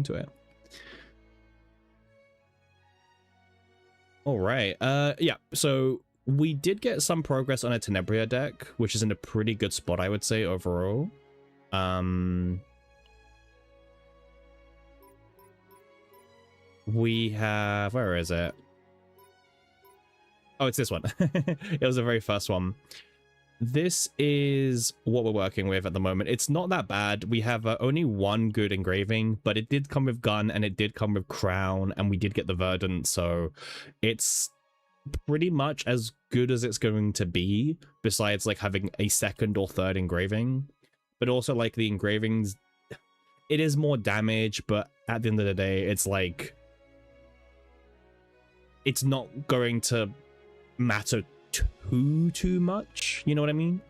into it. All right. Yeah. So we did get some progress on a Tenebria deck, which is in a pretty good spot, I would say, overall. We have, where is it? Oh, it's this one. It was the very first one. This is what we're working with at the moment. It's not that bad. We have only one good engraving, but it did come with gun and it did come with crown, and we did get the verdant, so it's pretty much as good as it's going to be, besides like having a second or third engraving. But also like the engravings, it is more damage, but at the end of the day, it's like it's not going to matter too much, you know what I mean?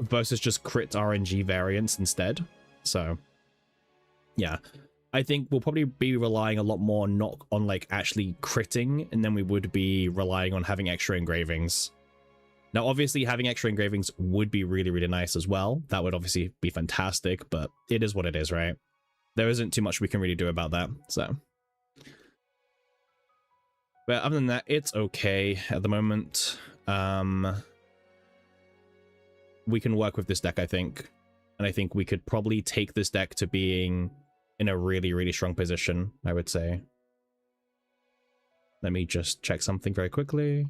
Versus just crit RNG variants instead. So yeah, I think we'll probably be relying a lot more not on like actually critting, and then we would be relying on having extra engravings. Now obviously having extra engravings would be really nice as well. That would obviously be fantastic, but it is what it is, right? There isn't too much we can really do about that. So but other than that, it's okay at the moment. We can work with this deck, I think. And I think we could probably take this deck to being in a really strong position, I would say. Let me just check something very quickly.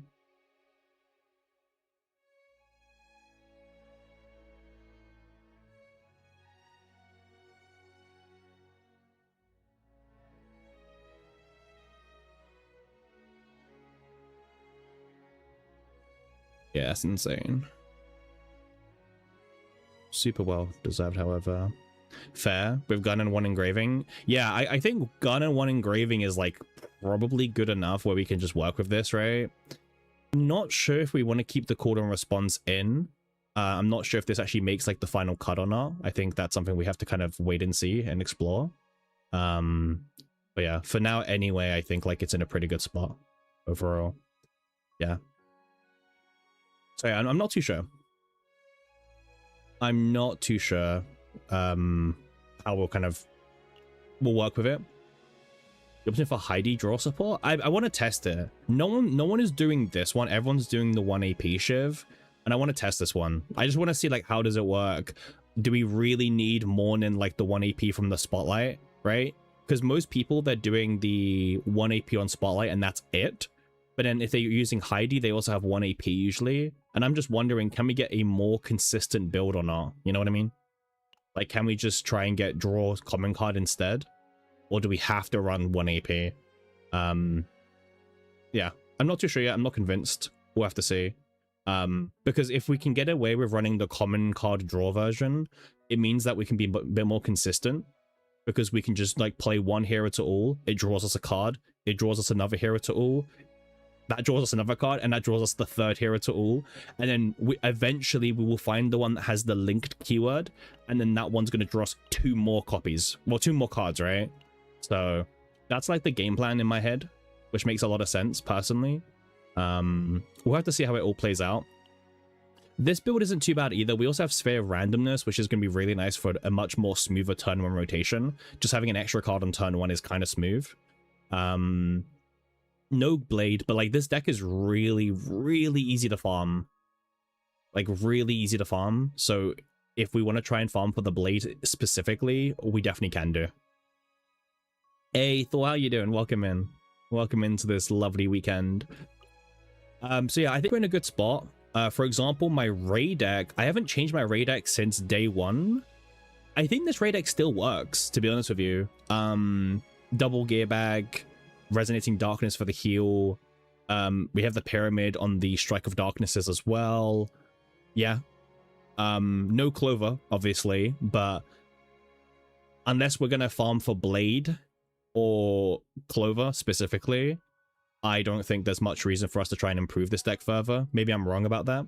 Yeah, that's insane. Super well deserved, however. Fair. With gun and one engraving. Yeah, I think gun and one engraving is like probably good enough where we can just work with this, right? I'm not sure if we want to keep the cooldown response in. I'm not sure if this actually makes like the final cut or not. I think that's something we have to kind of wait and see and explore. But yeah, for now anyway, I think like it's in a pretty good spot overall. Yeah. So yeah, I'm not too sure. I'm not too sure how we'll work with it. The option for Heidi draw support. I want to test it. No one is doing this one. Everyone's doing the 1 AP shiv, and I want to test this one. I just want to see like how does it work. Do we really need more than like the 1 AP from the spotlight, right? Because most people, they're doing the 1 AP on spotlight and that's it. But then if they're using Heidi, they also have 1 AP usually. And I'm just wondering, can we get a more consistent build or not? You know what I mean? Like, can we just try and get draw common card instead? Or do we have to run 1 AP? Yeah, I'm not too sure yet. I'm not convinced. We'll have to see. Because if we can get away with running the common card draw version, it means that we can be a bit more consistent. Because we can just like play one hero to all. It draws us a card. It draws us another hero to all. That draws us another card, and that draws us the third hero to all. And then eventually we will find the one that has the linked keyword, and then that one's going to draw us 2 more copies. Well, 2 more cards, right? So that's like the game plan in my head, which makes a lot of sense personally. We'll have to see how it all plays out. This build isn't too bad either. We also have Sphere of Randomness, which is going to be really nice for a much more smoother turn 1 rotation. Just having an extra card on turn 1 is kind of smooth. No blade, but like this deck is really easy to farm. Like really easy to farm. So if we want to try and farm for the blade specifically, we definitely can do. Hey Thor, how you doing? Welcome in. Welcome into this lovely weekend. So yeah, I think we're in a good spot. For example, my Ray deck, I haven't changed my Ray deck since day 1. I think this Ray deck still works, to be honest with you. Double gear bag, Resonating Darkness for the heal. We have the Pyramid on the Strike of Darknesses as well. Yeah. No Clover, obviously, but unless we're gonna farm for Blade or Clover specifically, I don't think there's much reason for us to try and improve this deck further. Maybe I'm wrong about that,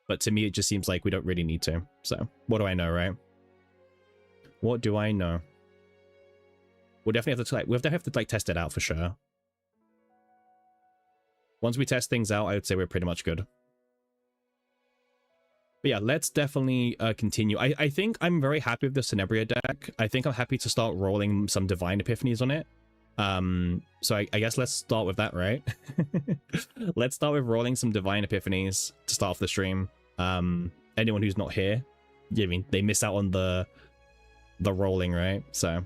but to me it just seems like we don't really need to. So what do I know, right? What do I know? We'll definitely have to like test it out for sure. Once we test things out, I would say we're pretty much good. But yeah, let's definitely continue. I think I'm very happy with the Tenebria deck. I think I'm happy to start rolling some Divine Epiphanies on it. So I guess let's start with that, right? Let's start with rolling some Divine Epiphanies to start off the stream. Anyone who's not here, I mean, they miss out on the rolling, right? So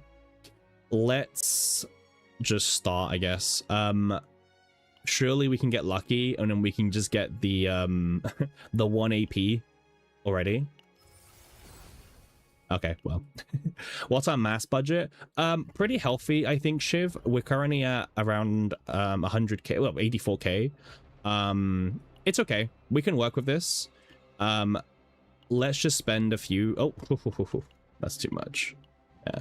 let's just start, I guess. Surely we can get lucky, and then we can just get the the 1 AP already. Okay, well, what's our mass budget? Pretty healthy, I think, Shiv. We're currently at around 100k, well, 84k. It's okay, we can work with this. Let's just spend a few. Oh, that's too much. Yeah,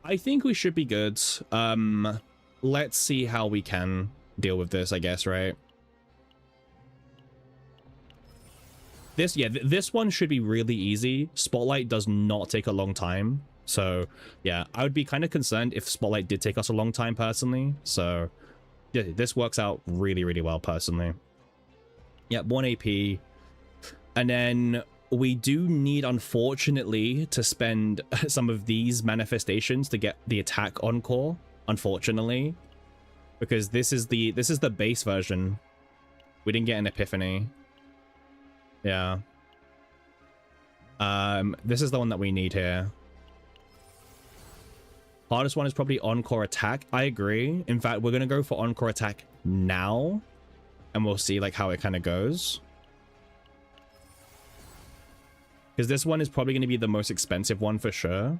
I think we should be good. Let's see how we can deal with this, I guess, right? This one should be really easy. Spotlight does not take a long time. So yeah, I would be kind of concerned if Spotlight did take us a long time personally. So yeah, this works out really, really well personally. Yeah, 1 AP. And then we do need, unfortunately, to spend some of these manifestations to get the attack encore, unfortunately. Because this is the base version. We didn't get an epiphany. Yeah. This is the one that we need here. Hardest one is probably Encore Attack. I agree. In fact, we're gonna go for Encore Attack now, and we'll see like how it kind of goes. Because this one is probably going to be the most expensive one for sure.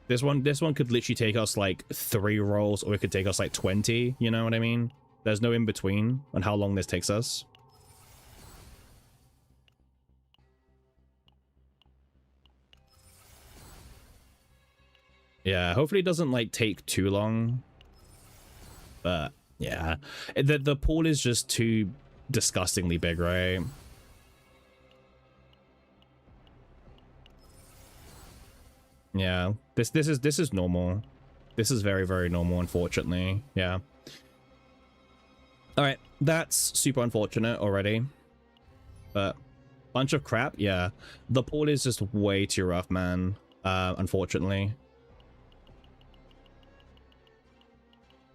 This one could literally take us like 3 rolls, or it could take us like 20. You know what I mean? There's no in between on how long this takes us. Yeah, hopefully it doesn't like take too long. But yeah, the pool is just too disgustingly big, right? Yeah, this is normal. This is very, very normal, unfortunately. Yeah. All right, that's super unfortunate already. But bunch of crap. Yeah, the pool is just way too rough, man. Unfortunately.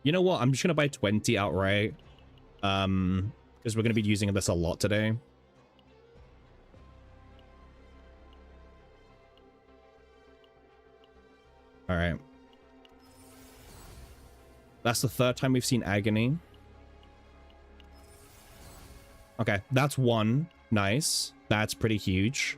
You know what? I'm just gonna buy 20 outright. Because we're gonna be using this a lot today. All right. That's the 3rd time we've seen Agony. Okay, that's 1. Nice. That's pretty huge.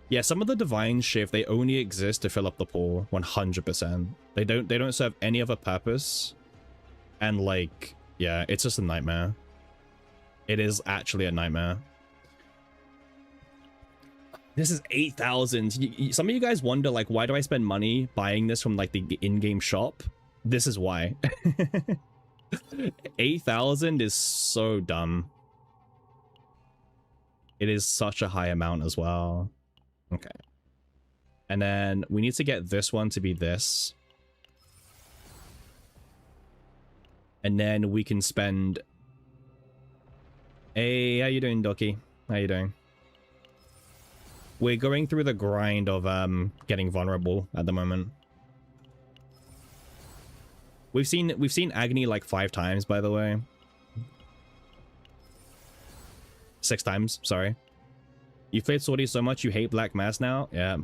Yeah, some of the divine shift, they only exist to fill up the pool 100%. They don't serve any other purpose. And like, yeah, it's just a nightmare. It is actually a nightmare. This is 8,000. Some of you guys wonder, like, why do I spend money buying this from, like, the in-game shop? This is why. 8,000 is so dumb. It is such a high amount as well. Okay. And then we need to get this one to be this. And then we can spend... Hey, how you doing, Doki? How you doing? We're going through the grind of getting vulnerable at the moment. We've seen Agony like 5 times, by the way. 6 times, sorry. You played Swordy so much you hate Black Mass now? Yeah.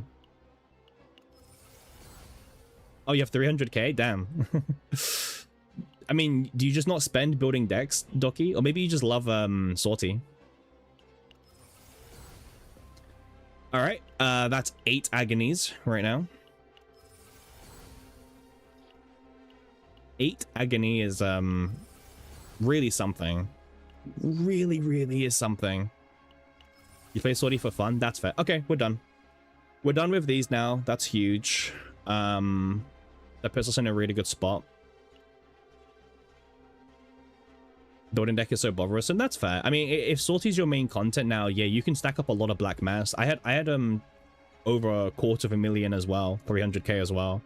Oh, you have 300k? Damn. I mean, do you just not spend building decks, Doki? Or maybe you just love Sorty. Alright, that's 8 agonies right now. 8 agony is really something. Really is something. You play Swordy for fun? That's fair. Okay, we're done. We're done with these now. That's huge. That puts us in a really good spot. Building deck is so bothersome. That's fair. I mean, if Sorty's your main content now, yeah, you can stack up a lot of Black Mass. I had over 250,000 as well, 300k as well.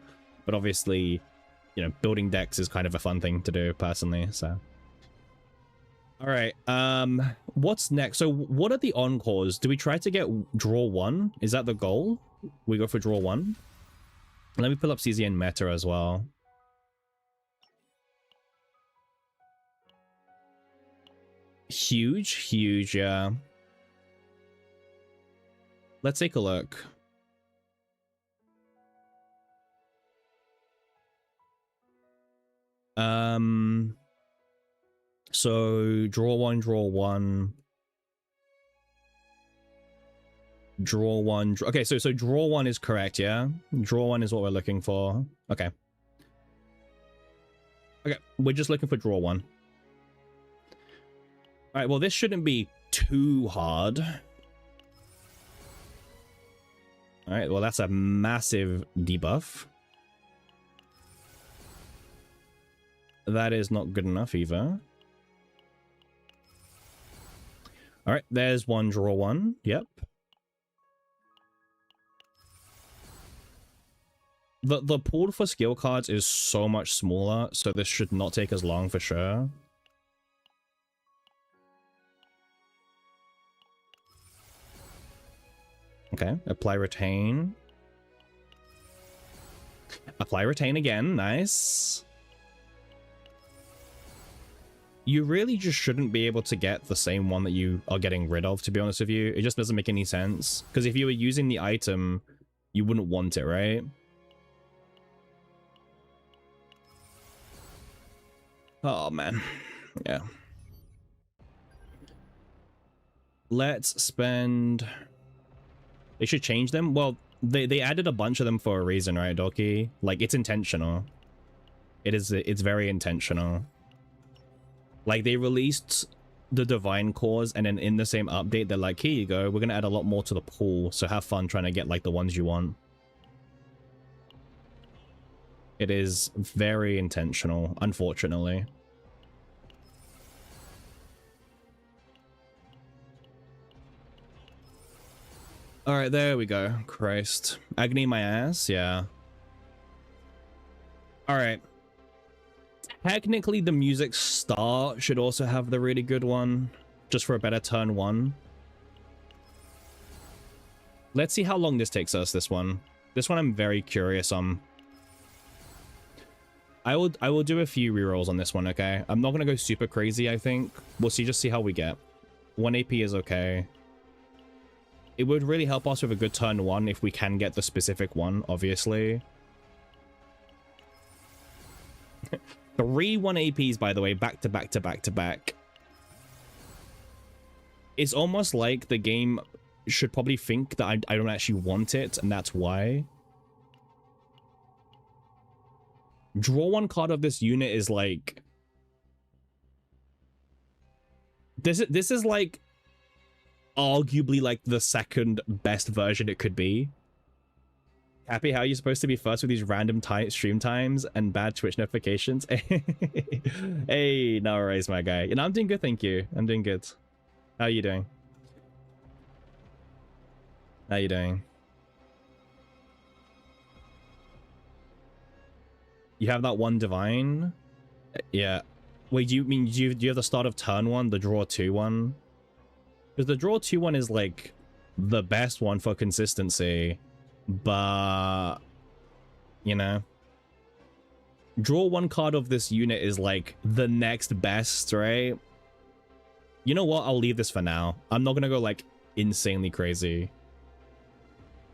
But obviously, you know, building decks is kind of a fun thing to do personally. So, all right, what's next? So what are the encores? Do we try to get draw 1? Is that the goal? We go for draw 1. Let me pull up CZN meta as well. Huge, yeah. Let's take a look. So draw 1, draw 1. Draw 1. Okay, so draw 1 is correct, yeah? Draw 1 is what we're looking for. Okay. Okay, we're just looking for draw 1. All right, well, this shouldn't be too hard. All right, well, that's a massive debuff. That is not good enough either. All right, there's one draw 1. Yep. The pool for skill cards is so much smaller, so this should not take as long for sure. Okay, apply retain. Apply retain again, nice. You really just shouldn't be able to get the same one that you are getting rid of, to be honest with you. It just doesn't make any sense. Because if you were using the item, you wouldn't want it, right? Oh, man. Yeah. Let's spend... They should change them? Well, they added a bunch of them for a reason, right, Doki? Like, it's intentional. It's very intentional. Like, they released the Divine Cores, and then in the same update, they're like, here you go, we're gonna add a lot more to the pool, so have fun trying to get, like, the ones you want. It is very intentional, unfortunately. Alright, there we go. Christ. Agony my ass? Yeah. Alright. Technically, the music start should also have the really good one, just for a better turn 1. Let's see how long this takes us, this one. This one I'm very curious on. I will do a few rerolls on this one, okay? I'm not gonna go super crazy, I think. We'll just see how we get. 1 AP is okay. It would really help us with a good turn 1 if we can get the specific one, obviously. 3 1 APs, by the way, back to back to back to back. It's almost like the game should probably think that I don't actually want it, and that's why. Draw 1 card of this unit is like... This is like... arguably like the second best version it could be. Happy, how are you supposed to be first with these random stream times and bad Twitch notifications? Hey, no worries, my guy. You know, I'm doing good, thank you. I'm doing good. How are you doing? How are you doing? You have that one divine? Yeah. Wait, do you have the start of turn 1, the draw 2 one? Because the draw 2 one is like the best one for consistency, but you know, draw 1 card of this unit is like the next best, right? You know what? I'll leave this for now. I'm not gonna go like insanely crazy.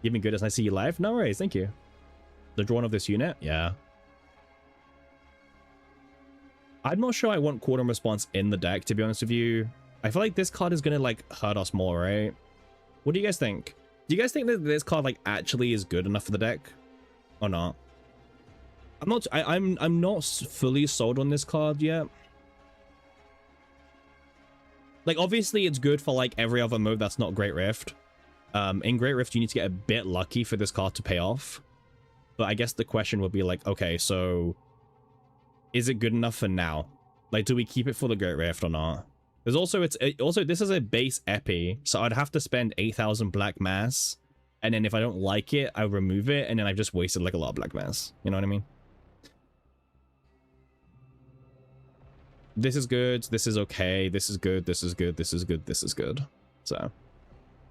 You've been good as I see you live. No worries, thank you. The draw 1 of this unit, yeah. I'm not sure I want Quantum Response in the deck, to be honest with you. I feel like this card is gonna like hurt us more, right? What do you guys think? Do you guys think that this card like actually is good enough for the deck, or not? I'm not fully sold on this card yet. Like, obviously it's good for like every other move that's not Great Rift. In Great Rift you need to get a bit lucky for this card to pay off. But I guess the question would be like, okay, so is it good enough for now? Like, do we keep it for the Great Rift or not? There's also, this is a base epi, so I'd have to spend 8,000 black mass, and then if I don't like it, I remove it, and then I've just wasted like a lot of black mass. You know what I mean? This is good. This is okay. This is good. This is good. This is good. This is good. So,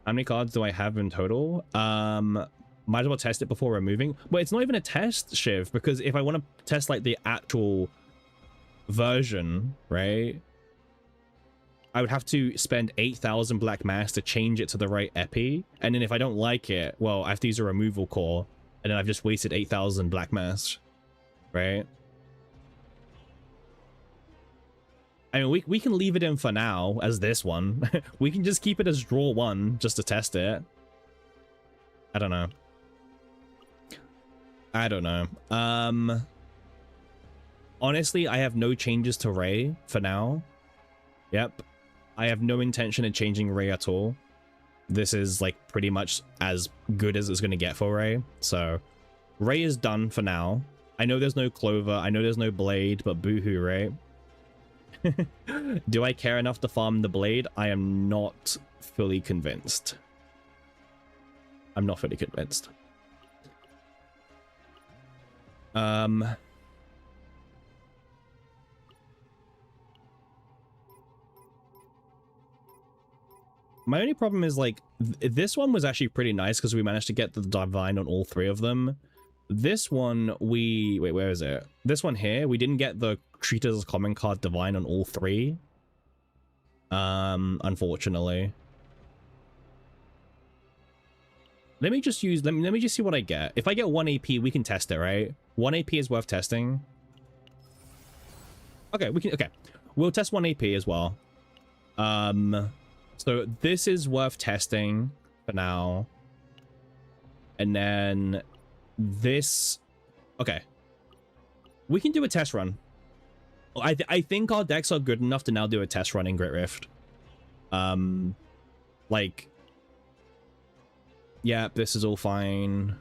how many cards do I have in total? Might as well test it before removing. Well, it's not even a test, Shiv, because if I want to test like the actual version, right, I would have to spend 8,000 black mass to change it to the right epi, and then if I don't like it, well, I have to use a removal core, and then I've just wasted 8,000 black mass, right? I mean, we can leave it in for now as this one. We can just keep it as draw 1 just to test it. I don't know. I don't know. Honestly, I have no changes to Ray for now. Yep. I have no intention of changing Ray at all. This is like pretty much as good as it's going to get for Ray. So Ray is done for now. I know there's no Clover. I know there's no Blade, but boohoo, Ray. Do I care enough to farm the Blade? I am not fully convinced. I'm not fully convinced. My only problem is like this one was actually pretty nice because we managed to get the divine on all 3 of them. This one wait, where is it? This one here, we didn't get the treat as a common card divine on all 3. Unfortunately. Let me just use, let me just see what I get. If I get 1 AP, we can test it, right? 1 AP is worth testing. Okay, okay. We'll test 1 AP as well. So this is worth testing for now. And then this, okay. We can do a test run. I think our decks are good enough to now do a test run in Great Rift. Like, yeah, this is all fine.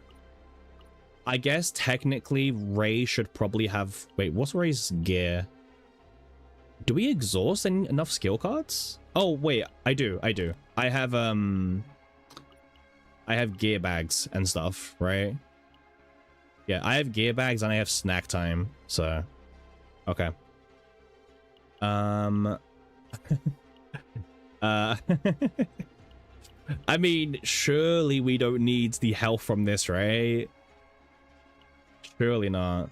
I guess technically Ray should probably have... Wait, what's Ray's gear? Do we exhaust enough skill cards? Oh, wait, I do. I have gear bags and stuff, right? Yeah, I have gear bags and I have snack time, so... Okay. I mean, surely we don't need the health from this, right? Surely not.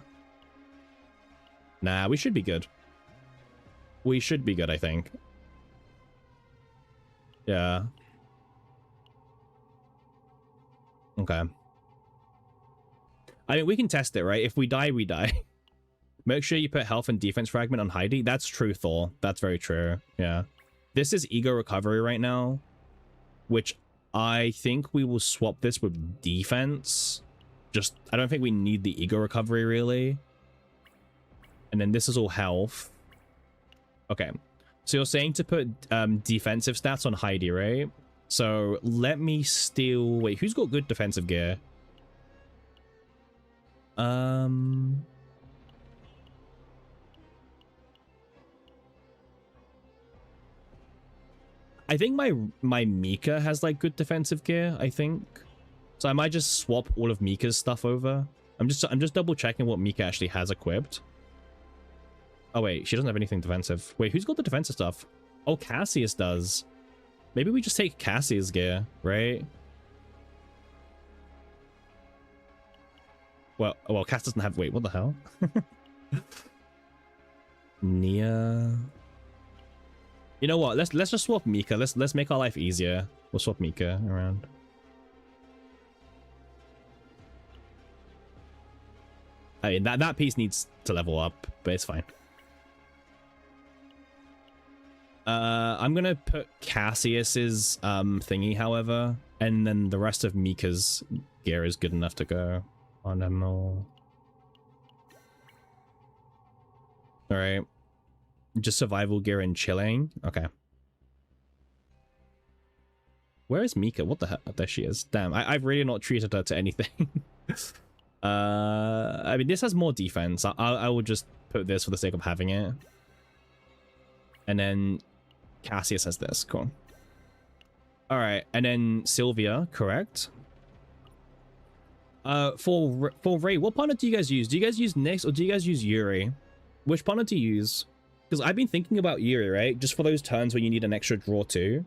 Nah, we should be good. We should be good, I think. Yeah. Okay. I mean, we can test it, right? If we die, we die. Make sure you put health and defense fragment on Heidi. That's true, Thor. That's very true. Yeah. This is ego recovery right now, which I think we will swap this with defense. Just, I don't think we need the ego recovery, really. And then this is all health. Okay. So you're saying to put defensive stats on Heidi, right? So let me steal... Wait, who's got good defensive gear? I think my Mika has like good defensive gear, I think. So I might just swap all of Mika's stuff over. I'm just double checking what Mika actually has equipped. Oh wait, she doesn't have anything defensive. Wait, who's got the defensive stuff? Oh, Cassius does. Maybe we just take Cassius gear, right? Well, Cass doesn't have... Wait, what the hell? Nia... You know what? Let's just swap Mika. Let's make our life easier. We'll swap Mika around. I mean, that piece needs to level up, but it's fine. I'm gonna put Cassius's thingy, however, and then the rest of Mika's gear is good enough to go on them all. All right. Just survival gear and chilling. Okay. Where is Mika? What the hell? There she is. Damn, I've really not treated her to anything. I mean, this has more defense. I will just put this for the sake of having it. And then Cassius has this. Cool. All right, and then Sylvia, correct? For Ray, what partner do you guys use? Do you guys use Nyx or do you guys use Yuri? Which partner do you use? Because I've been thinking about Yuri, right? Just for those turns where you need an extra draw too.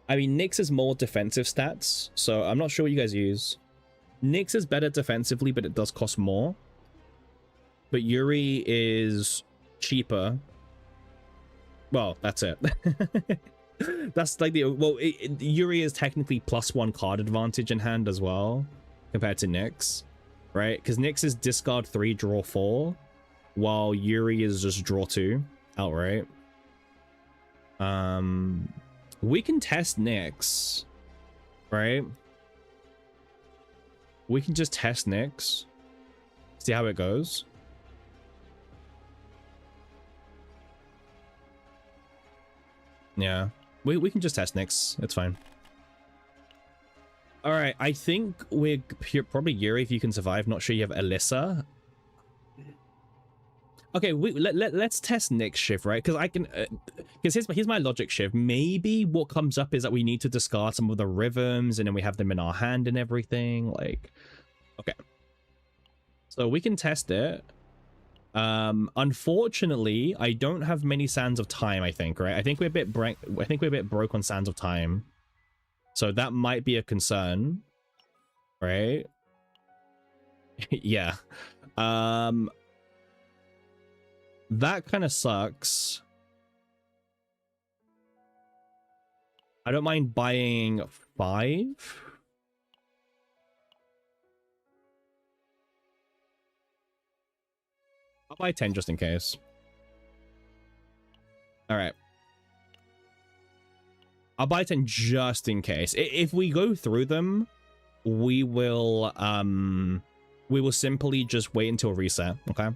I mean, Nyx is more defensive stats, so I'm not sure what you guys use. Nyx is better defensively, but it does cost more. But Yuri is cheaper. Well, that's it. That's like the... Well, Yuri is technically +1 card advantage in hand as well, compared to Nyx, right? Because Nyx is discard 3, draw 4, while Yuri is just draw 2 outright. We can test Nyx, right? We can just test Nyx, see how it goes. Yeah, we can just test Nyx. It's fine. All right, I think we're probably Yuri if you can survive. Not sure you have Alyssa. Okay, let's test Nyx shift, right? Because I can, because here's my logic shift. Maybe what comes up is that we need to discard some of the rhythms, and then we have them in our hand and everything. Like, okay, so we can test it. Unfortunately, I don't have many Sands of Time. I think, right? I think we're a bit broke on Sands of Time, so that might be a concern, right? Yeah. That kind of sucks. I don't mind buying 5. I'll buy 10 just in case. All right. I'll buy 10 just in case. If we go through them, we will simply just wait until reset, okay?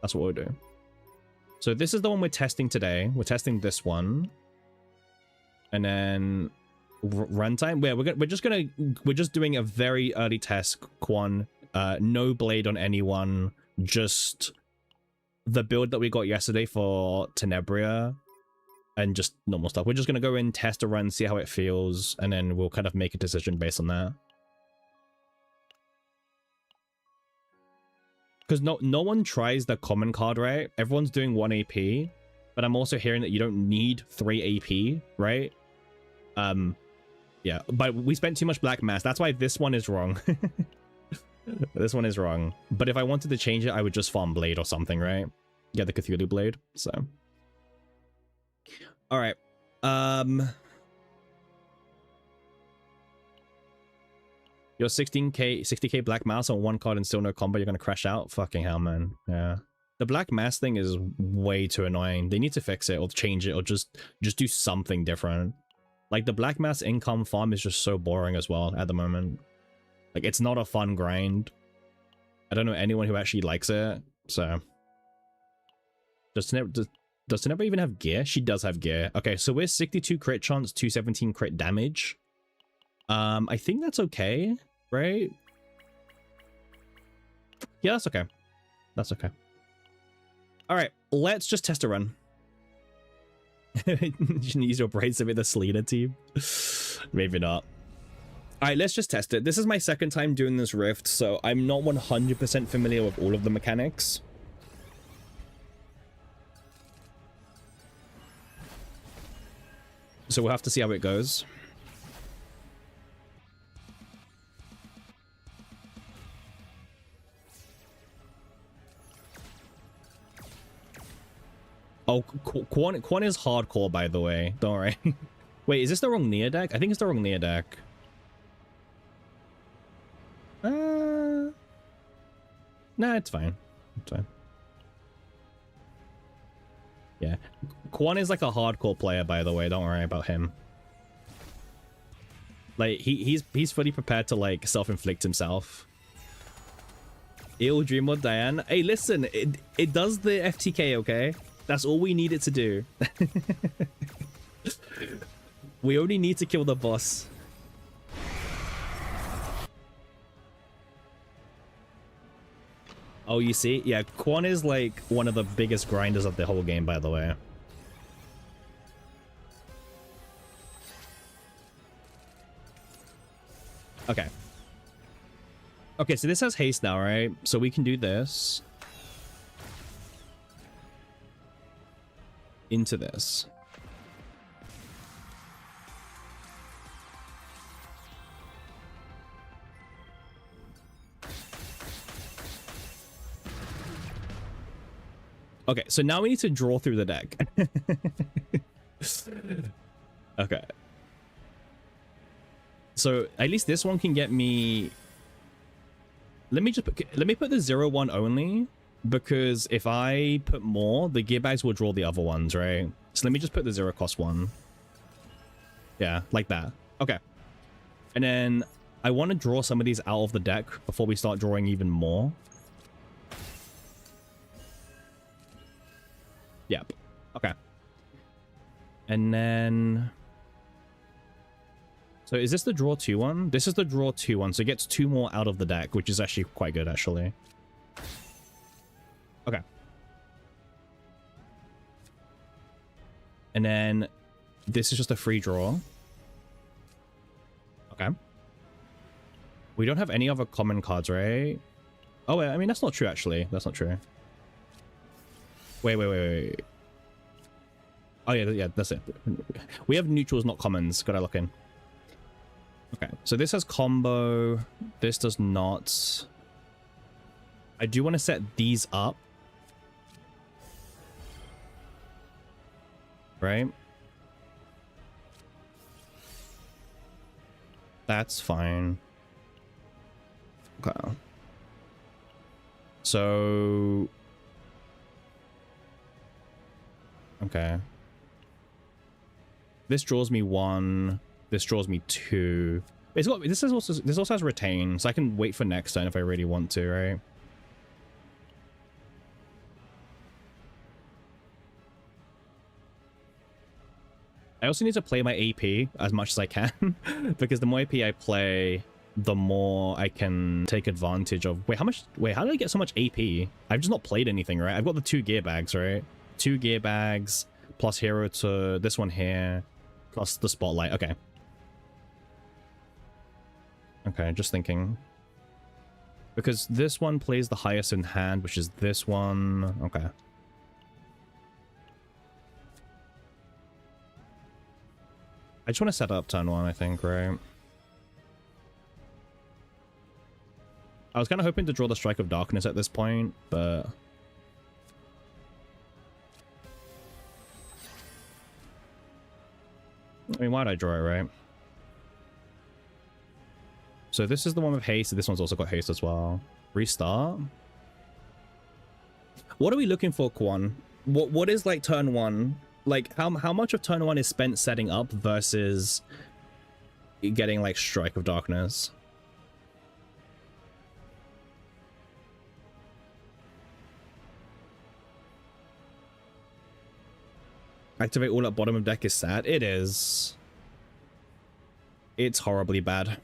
That's what we'll do. So this is the one we're testing today. We're testing this one. And then runtime. Yeah, we're just doing a very early test, Quan. No blade on anyone. Just the build that we got yesterday for Tenebria and just normal stuff. We're just gonna go in, test a run, see how it feels, and then we'll kind of make a decision based on that. Because no one tries the common card, right? Everyone's doing 1 AP, but I'm also hearing that you don't need 3 AP, right? Yeah, but we spent too much black mass. That's why this one is wrong. This one is wrong. But if I wanted to change it, I would just farm blade or something, right? Yeah, the Cthulhu blade. So, all right. You're 60k black mass on 1 card and still no combo, you're gonna crash out? Fucking hell, man. Yeah. The black mass thing is way too annoying. They need to fix it or change it or just do something different. Like, the black mass income farm is just so boring as well at the moment. Like, it's not a fun grind. I don't know anyone who actually likes it, so... Does Tenebria even have gear? She does have gear. Okay, so we're 62 crit chance, 217 crit damage. I think that's okay, right? Yeah, that's okay. That's okay. All right, let's just test a run. You can use your brains to be the Selena team. Maybe not. All right, let's just test it. This is my second time doing this rift, so I'm not 100% familiar with all of the mechanics. So we'll have to see how it goes. Oh, Quan is hardcore, by the way. Don't worry. Wait, is this the wrong Nia deck? I think it's the wrong Nia deck. Nah, it's fine. It's fine. Yeah. Quan is like a hardcore player, by the way. Don't worry about him. Like, he's fully prepared to, like, self-inflict himself. Ill Dreamwood Diane. Hey, listen, it does the FTK, okay? That's all we need it to do. We only need to kill the boss. Oh, you see? Yeah, Quan is like one of the biggest grinders of the whole game, by the way. Okay. Okay, so this has haste now, right? So we can do this. into this. Okay, so now we need to draw through the deck. Okay. So at least this one can get me... Let me put the 0-1 only, because if I put more, the gear bags will draw the other ones, right? So let me just put the 0 cost one. Yeah, like that. Okay. And then I want to draw some of these out of the deck before we start drawing even more. Yep. Okay. And then... So is this the draw 2 one? This is the draw 2 one, so it gets 2 more out of the deck, which is actually quite good, actually. Okay. And then this is just a free draw. Okay. We don't have any other common cards, right? Oh, wait, I mean, that's not true, actually. That's not true. Wait. Oh, yeah, that's it. We have neutrals, not commons. Gotta look in. Okay, so this has combo. This does not. I do want to set these up. Right? That's fine. Okay. So... Okay. This draws me 1. This draws me 2. This also has retain, so I can wait for next turn if I really want to, right? I also need to play my AP as much as I can, because the more AP I play, the more I can take advantage of... Wait, how did I get so much AP? I've just not played anything, right? I've got the 2 gear bags, right? 2 gear bags, plus hero to this one here, plus the spotlight. Okay. Okay, just thinking. Because this one plays the highest in hand, which is this one. Okay. I just want to set up turn 1, I think, right? I was kind of hoping to draw the Strike of Darkness at this point, but... I mean, why'd I draw it, right? So this is the one with haste. This one's also got haste as well. Restart. What are we looking for, Quan? What is like turn 1? Like how much of turn 1 is spent setting up versus getting like Strike of Darkness? Activate all at bottom of deck is sad. It is. It's horribly bad.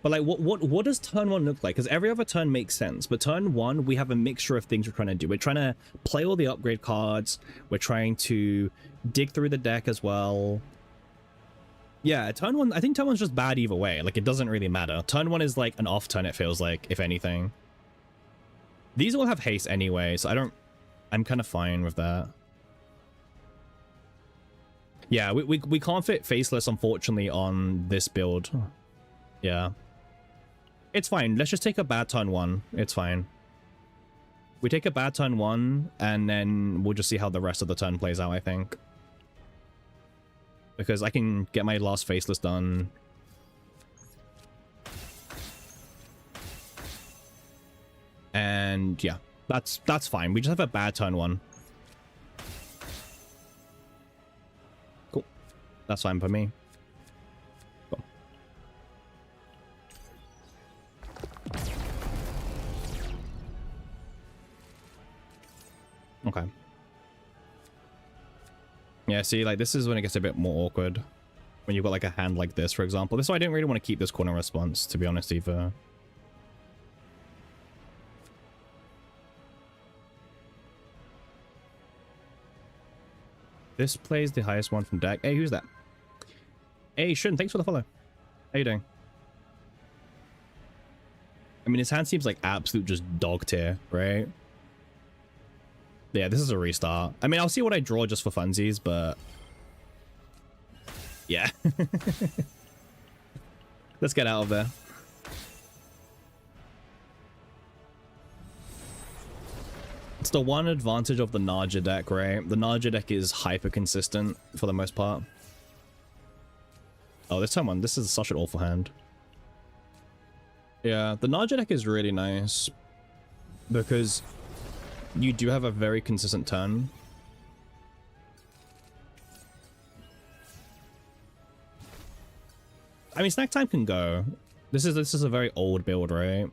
But like, what does turn 1 look like? Because every other turn makes sense, but turn 1 we have a mixture of things we're trying to do. We're trying to play all the upgrade cards. We're trying to dig through the deck as well. Yeah, turn 1. I think turn 1's just bad either way. Like, it doesn't really matter. Turn 1 is like an off turn. It feels like, if anything. These all have haste anyway, so I'm kind of fine with that. Yeah, we can't fit Faceless, unfortunately, on this build. Yeah. It's fine. Let's just take a bad turn 1. It's fine. We take a bad turn 1, and then we'll just see how the rest of the turn plays out, I think. Because I can get my last Faceless done. And yeah, that's fine. We just have a bad turn 1. Cool. That's fine for me. Cool. Okay. Yeah, see, like, this is when it gets a bit more awkward. When you've got, like, a hand like this, for example. This is why I didn't really want to keep this corner response, to be honest, either. This plays the highest one from deck. Hey, who's that? Hey, Shun, thanks for the follow. How you doing? I mean, his hand seems like absolute just dog tier, right? Yeah, this is a restart. I mean, I'll see what I draw just for funsies, but yeah. Let's get out of there. It's the one advantage of the Naja deck, right? The Naja deck is hyper consistent for the most part. Oh, this time on. This is such an awful hand. Yeah, the Naja deck is really nice because you do have a very consistent turn. I mean, snack time can go. This is a very old build, right?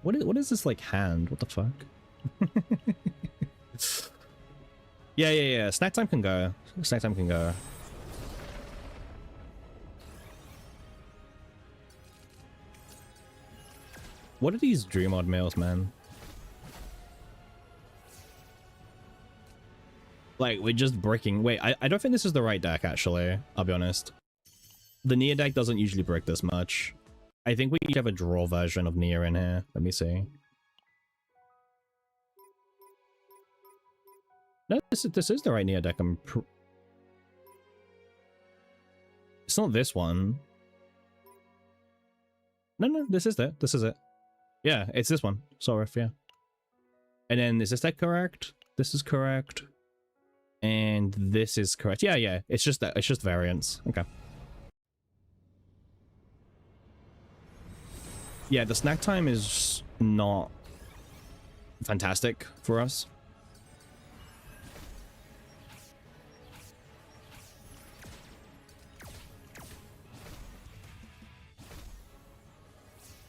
What is this like hand? What the fuck? Yeah. Snack time can go. Snack time can go. What are these Dreamod mails, man? Like, we're just breaking. Wait, I don't think this is the right deck, actually. I'll be honest. The Nia deck doesn't usually break this much. I think we have a draw version of Nia in here. Let me see. No, this is the right Nia deck. It's not this one. No, this is it. This is it. Yeah, it's this one. Sorry, yeah. And then is this deck correct? This is correct. And this is correct. Yeah. It's just that. It's just variants. Okay. Yeah, the snack time is not fantastic for us.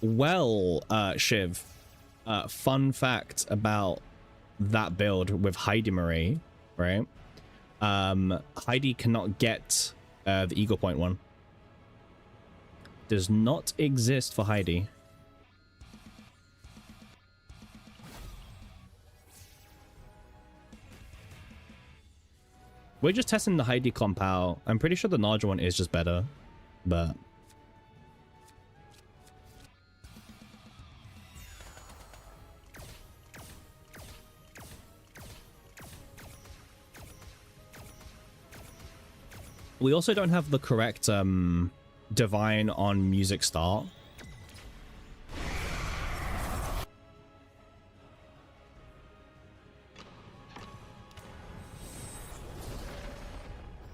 Well, Shiv, fun fact about that build with Heidi Marie, right? Heidi cannot get the Eagle Point one. Does not exist for Heidi. We're just testing the Heidi comp out. I'm pretty sure the Naja one is just better, but we also don't have the correct divine on music start.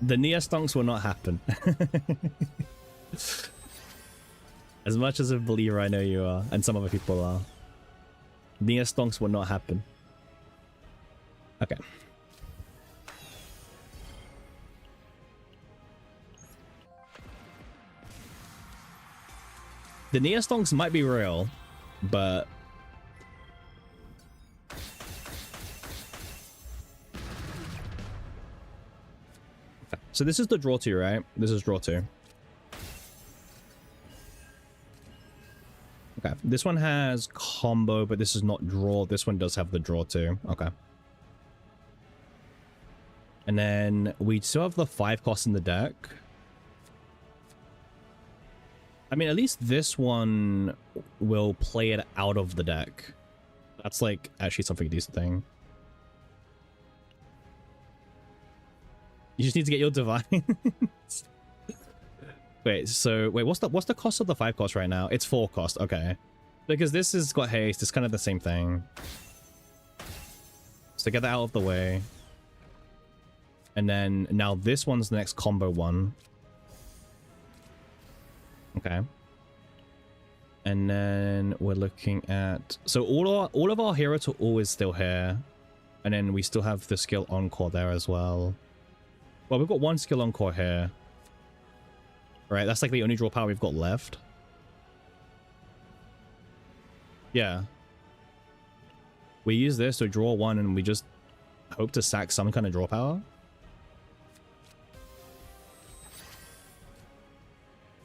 The Nia stonks will not happen. As much as a believer I know you are, and some other people are, Nia stonks will not happen. Okay. The Nia stonks might be real, but okay. So this is the draw 2, right? This is draw 2. Okay. This one has combo, but this is not draw. This one does have the draw 2. Okay. And then we still have the 5 cost in the deck. I mean, at least this one will play it out of the deck. That's like actually something decent thing. You just need to get your divine. Wait, what's the cost of the 5 cost right now? It's 4 cost, okay. Because this has got haste, it's kind of the same thing. So get that out of the way. And then now this one's the next combo one. Okay. And then we're looking at, so all of our hero to all is still here, and then we still have the skill encore there as well. Well, we've got one skill encore here. Right, that's like the only draw power we've got left. Yeah. We use this to draw one, and we just hope to sack some kind of draw power.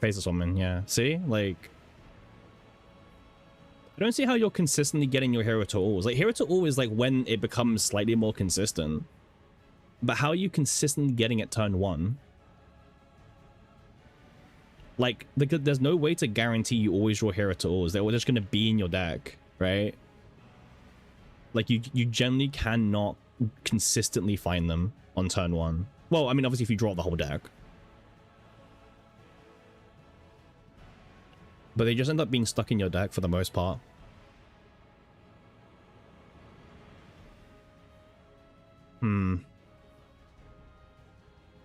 Faceless Woman, yeah. See? Like, I don't see how you're consistently getting your hero to alls. Like, hero to all is like when it becomes slightly more consistent. But how are you consistently getting it turn 1? Like, there's no way to guarantee you always draw hero tools. They're all just going to be in your deck, right? Like, you generally cannot consistently find them on turn one. Well, I mean, obviously, if you draw the whole deck. But they just end up being stuck in your deck for the most part.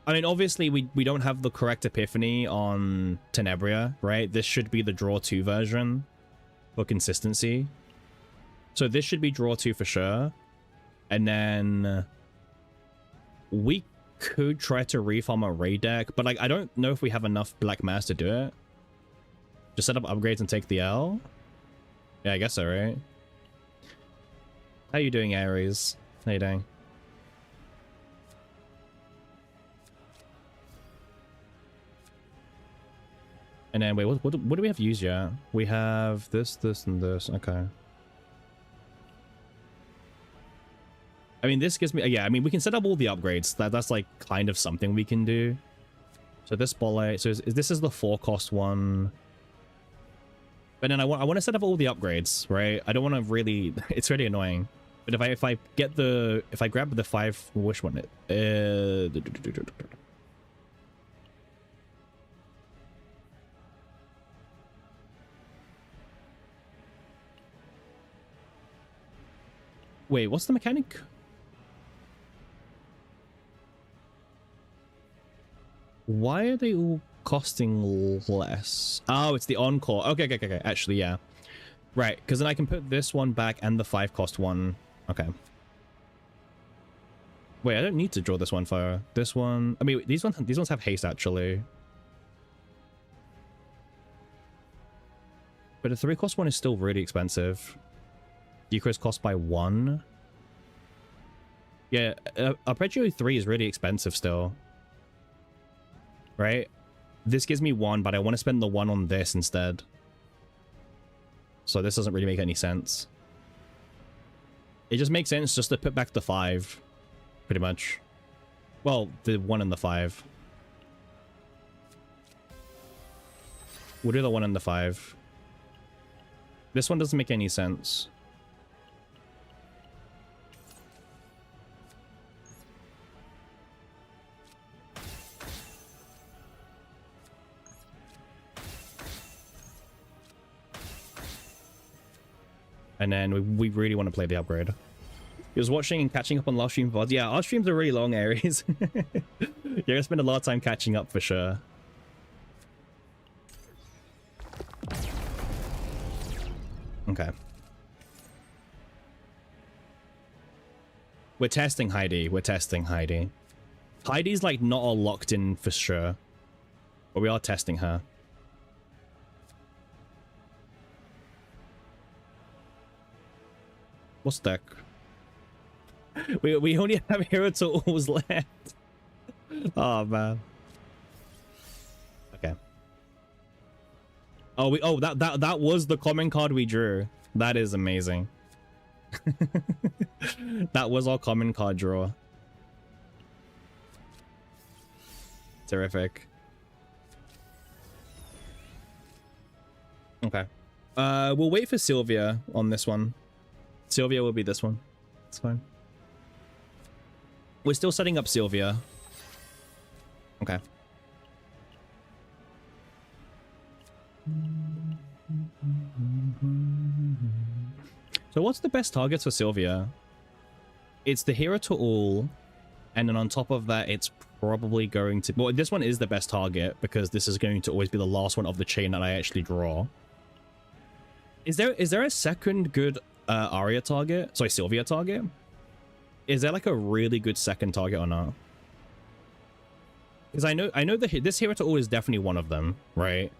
I mean, obviously, we don't have the correct epiphany on Tenebria, right? This should be the draw 2 version for consistency. So this should be draw 2 for sure. And then we could try to reform a raid deck, but like I don't know if we have enough black mass to do it. Just set up upgrades and take the L? Yeah, I guess so, right? How you doing, Ares? How you doing? And then, wait, what do we have used yet? We have this, this, and this. Okay. I mean, this gives me... Yeah, I mean, we can set up all the upgrades. That's like, kind of something we can do. So this Bolle... So this is the 4-cost one. But then I want to set up all the upgrades, right? I don't want to really... It's really annoying. But if I get the... If I grab the 5... Which one? Wait, what's the mechanic? Why are they all costing less? Oh, it's the encore. Okay. Actually, yeah. Right, because then I can put this one back and the 5-cost one. Okay. Wait, I don't need to draw this one for this one. I mean, these ones have haste, actually. But the 3-cost one is still really expensive. Decrease cost by 1. Yeah, Arpeggio 3 is really expensive still. Right? This gives me 1, but I want to spend the 1 on this instead. So this doesn't really make any sense. It just makes sense just to put back the 5. Pretty much. Well, the 1 and the 5. We'll do the 1 and the 5. This one doesn't make any sense. And then we really want to play the upgrade. He was watching and catching up on last stream VODs. Yeah, our streams are really long, Aries. You're gonna spend a lot of time catching up for sure. Okay. We're testing Heidi. We're testing Heidi. Heidi's like not all locked in for sure. But we are testing her. What's deck? We only have hero tools left. Oh man. Okay. Oh that was the common card we drew. That is amazing. That was our common card draw. Terrific. Okay. We'll wait for Sylvia on this one. Sylvia will be this one. It's fine. We're still setting up Sylvia. Okay. So what's the best targets for Sylvia? It's the hero to all, and then on top of that, it's probably going to... Well, this one is the best target, because this is going to always be the last one of the chain that I actually draw. Is there a second good Arya target? Sorry, Sylvia target? Is there like a really good second target or not? Because I know this hero to all is definitely one of them, right?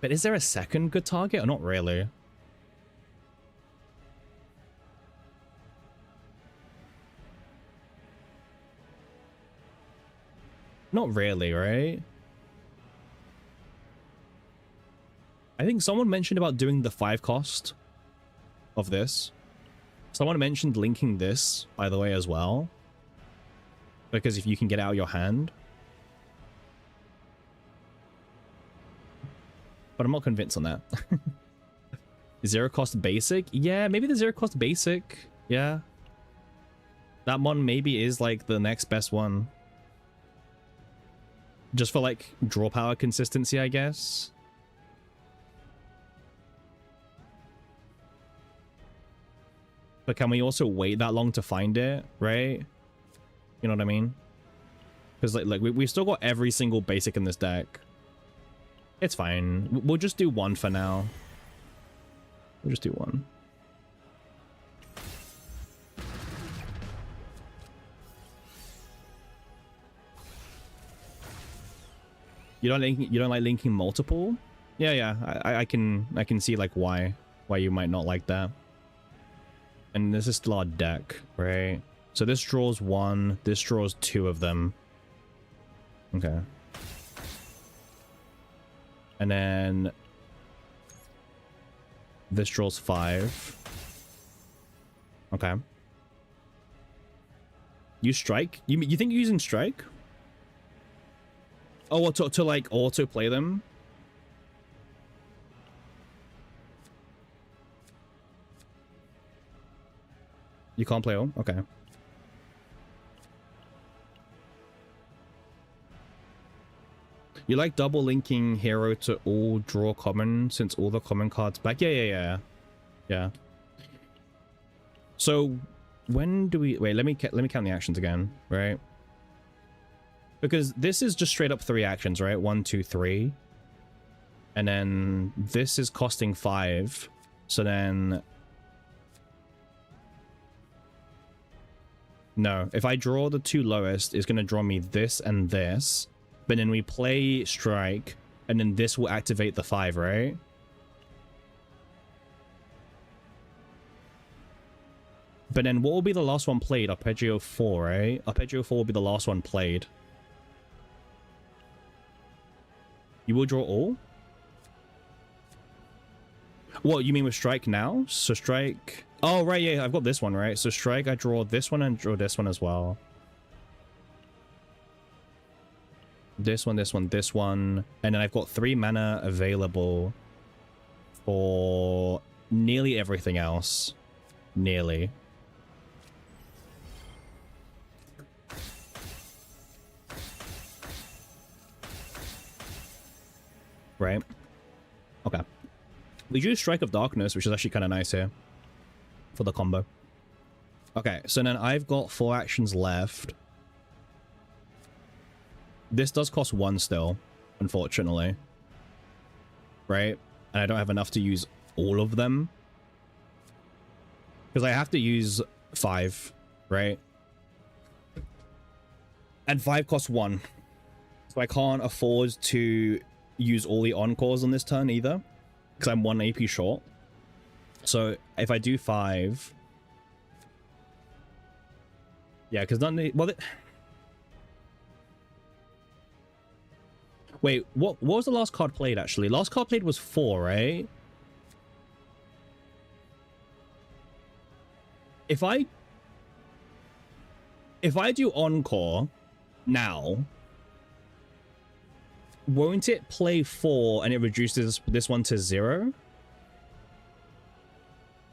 But is there a second good target or not really? Not really, right? I think someone mentioned about doing the 5-cost of this. Someone mentioned linking this, by the way, as well. Because if you can get it out of your hand. but I'm not convinced on that. Zero cost basic? Yeah, maybe the zero cost basic. Yeah. That one maybe is like the next best one. Just for like draw power consistency, I guess. But can we also wait that long to find it, right? You know what I mean? Because like we've still got every single basic in this deck. It's fine. We'll just do one for now. We'll just do one. You don't like linking multiple? Yeah. I can see like why you might not like that. And this is still our deck, right? So this draws one, this draws two of them. Okay. And then this draws 5. Okay. You strike? You think you're using strike? Oh, well, to like auto play them? You can't play all? Okay. You like double linking hero to all draw common since all the common cards back? Yeah. So when do we wait? Let me count the actions again, right? Because this is just straight up 3 actions, right? 1, 2, 3, and then this is costing 5. So then no, if I draw the 2 lowest, it's gonna draw me this and this. But then we play strike, and then this will activate the 5, right? But then what will be the last one played? Arpeggio 4, right? Arpeggio 4 will be the last one played. You will draw all? What, you mean with strike now? So strike... Oh, right, yeah, I've got this one, right? So strike, I draw this one and draw this one as well. This one, this one, this one. And then I've got 3 mana available for nearly everything else. Nearly. Right. Okay. We use Strike of Darkness, which is actually kind of nice here for the combo. Okay, so then I've got 4 actions left. This does cost 1 still, unfortunately. Right? And I don't have enough to use all of them. Because I have to use 5, right? And 5 costs 1. So I can't afford to use all the encores on this turn either. Because I'm 1 AP short. So if I do 5... Yeah, because none of the... Well, wait, what was the last card played, actually? Last card played was 4, right? If I do Encore now, won't it play 4 and it reduces this one to 0?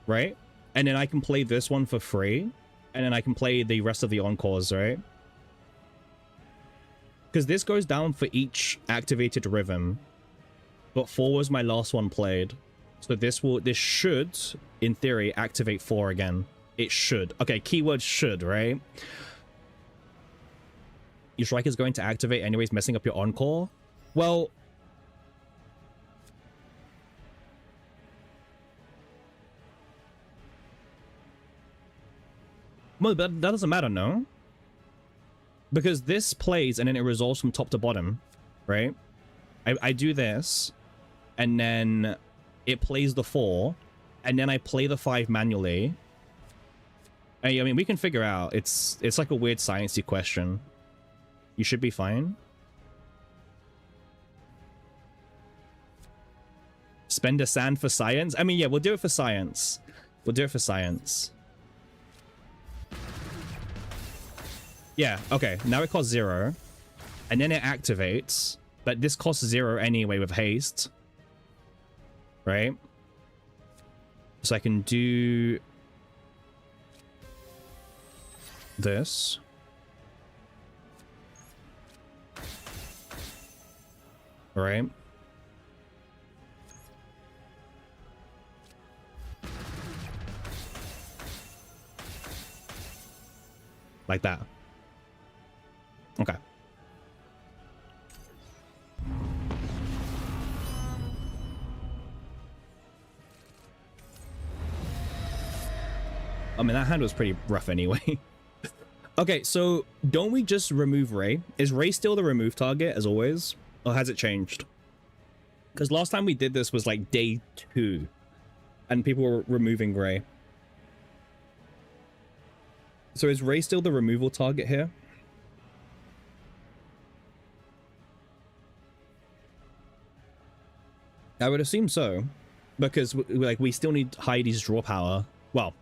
Right? And then I can play this one for free, and then I can play the rest of the Encores, right? Because this goes down for each activated rhythm, but 4 was my last one played. So this should, in theory, activate 4 again. It should. Okay, keyword should, right? Your strike is going to activate anyways, messing up your Encore. Well... Well, that doesn't matter, no? Because this plays and then it resolves from top to bottom, right? I do this, and then it plays the 4, and then I play the 5 manually. I mean, we can figure out. It's like a weird sciencey question. You should be fine. Spend a sand for science? I mean, yeah, we'll do it for science. We'll do it for science. Yeah, okay. Now it costs 0. And then it activates. But this costs 0 anyway with haste. right? So I can do this. Right? Like that. Okay. I mean, that hand was pretty rough anyway. Okay, so don't we just remove Ray? Is Ray still the remove target as always? Or has it changed? Because last time we did this was like day 2. And people were removing Ray. So is Ray still the removal target here? I would assume so. Because like we still need Heidi's draw power. Well...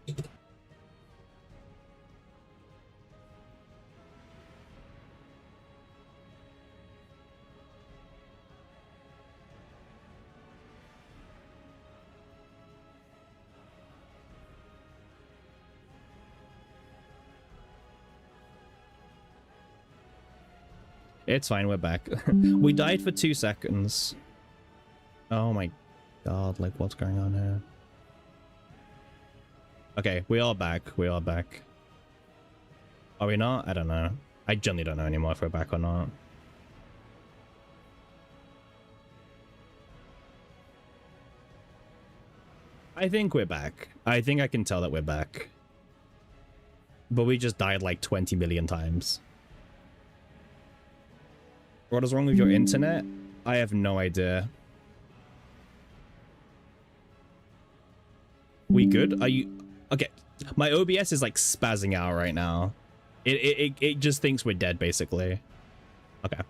It's fine, we're back. We died for 2 seconds. Oh my god, like what's going on here? Okay, we are back. We are back. Are we not? I don't know. I generally don't know anymore if we're back or not. I think we're back. I think I can tell that we're back. But we just died like 20 million times. What is wrong with your internet? I have no idea. We good? Are you... Okay. My OBS is like spazzing out right now. It just thinks we're dead, basically. Okay.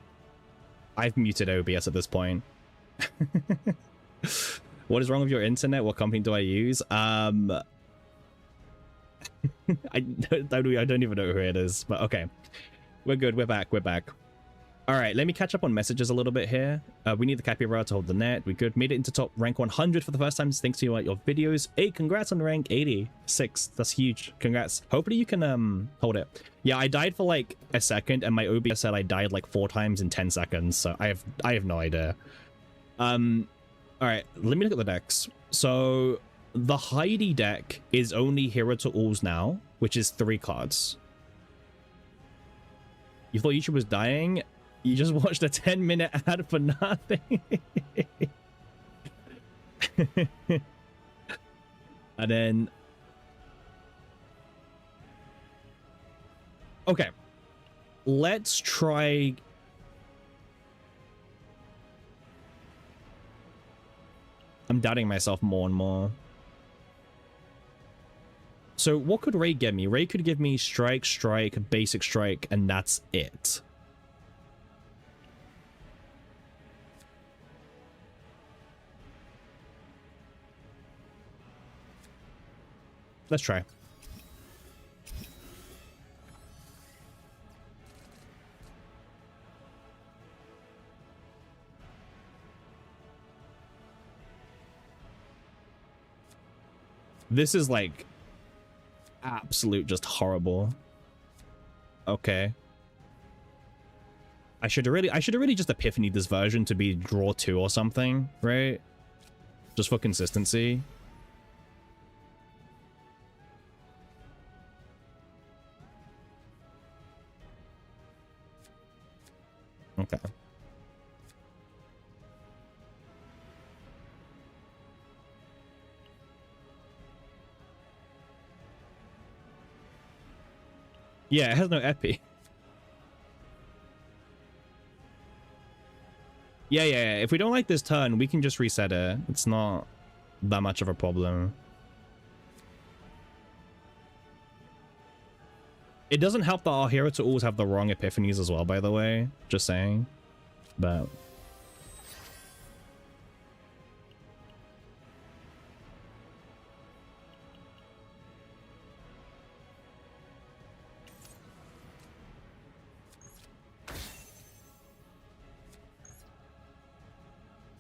I've muted OBS at this point. What is wrong with your internet? What company do I use? I don't even know who it is, but okay. We're good. We're back. We're back. All right, let me catch up on messages a little bit here. We need the capybara to hold the net. We good. Made it into top rank 100 for the first time thanks to your videos. Hey, congrats on rank 86. That's huge. Congrats. Hopefully you can hold it. Yeah, I died for like a second, and my OBS said I died like 4 times in 10 seconds. So I have no idea. All right, let me look at the decks. So the Heidi deck is only Hero to Alls now, which is 3 cards. You thought YouTube was dying? You just watched a 10-minute ad for nothing. And then... Okay. Let's try... I'm doubting myself more and more. So what could Ray give me? Ray could give me strike, strike, basic strike, and that's it. Let's try. This is like absolute just horrible. Okay. I should have really just epiphany this version to be draw 2 or something, right? Just for consistency. Okay. Yeah, it has no epi. Yeah. If we don't like this turn, we can just reset it. It's not that much of a problem. It doesn't help that our hero to always have the wrong epiphanies as well, by the way. Just saying. But...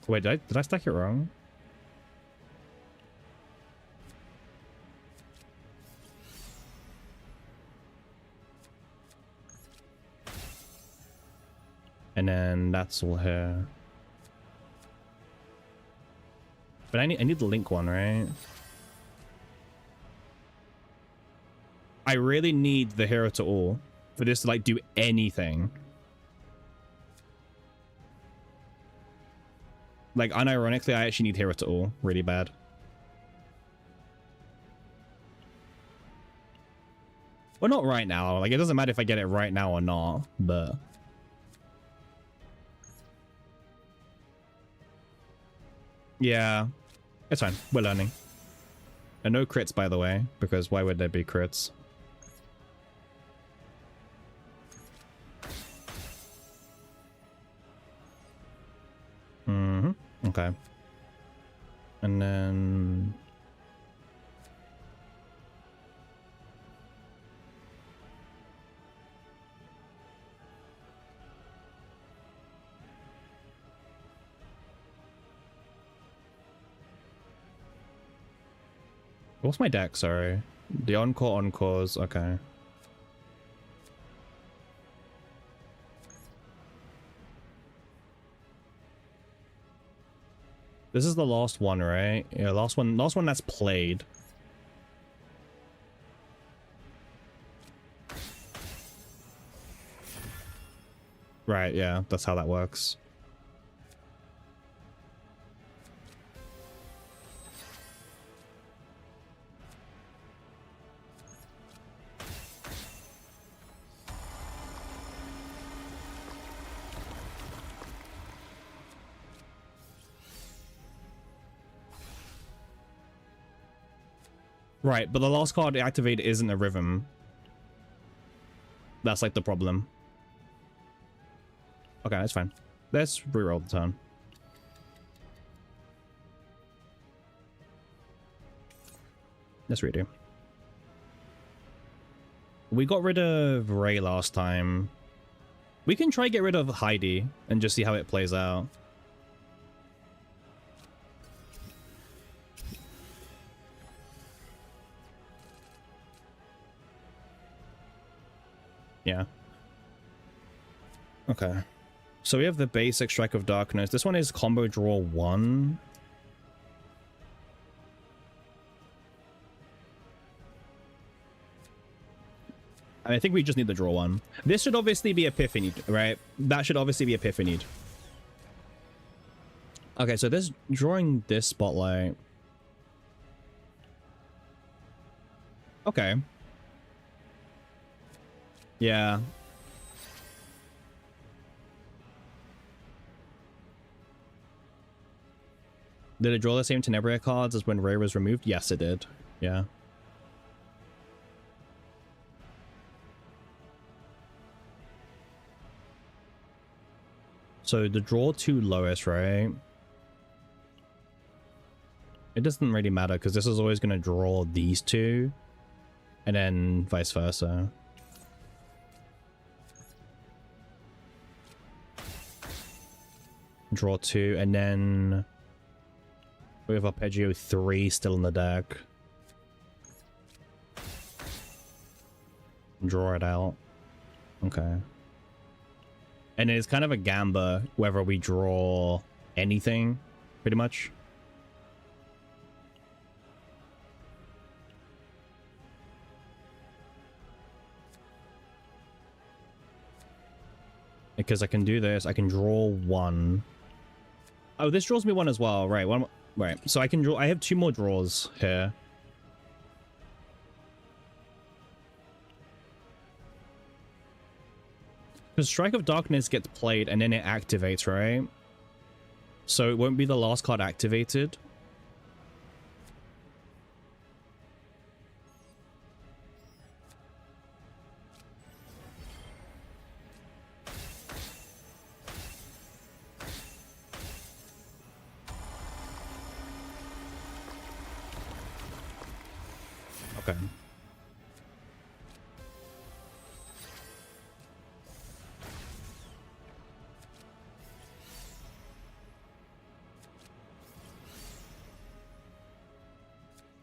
Wait, did I stack it wrong? And then that's all here. But I need the link one, right? I really need the hero to all for this to like do anything. Like unironically, I actually need hero to all really bad. Well, not right now. Like it doesn't matter if I get it right now or not, but yeah, it's fine. We're learning. And no crits, by the way, because why would there be crits? Okay. And then what's my deck? Sorry. The encores. Okay. This is the last one, right? Yeah, last one that's played. Right, yeah, that's how that works. Right, but the last card activated isn't a rhythm. That's like the problem. Okay, that's fine. Let's reroll the turn. Let's redo. We got rid of Ray last time. We can try get rid of Heidi and just see how it plays out. Yeah. Okay. So we have the basic Strike of Darkness. This one is combo draw 1. And I think we just need the draw 1. This should obviously be Epiphany, right? That should obviously be Epiphany. Okay, so this drawing this spotlight. Okay. Yeah. Did it draw the same Tenebria cards as when Ray was removed? Yes, it did. Yeah. So the draw 2 lowest, right? It doesn't really matter because this is always going to draw these two and then vice versa. Draw 2 and then we have Arpeggio 3 still in the deck. Draw it out. Okay. And it's kind of a gamba whether we draw anything, pretty much. Because I can do this, I can draw 1. Oh, this draws me 1 as well. Right, one. Right, so I can draw. I have 2 more draws here. Because Strike of Darkness gets played and then it activates, right? So it won't be the last card activated. Okay.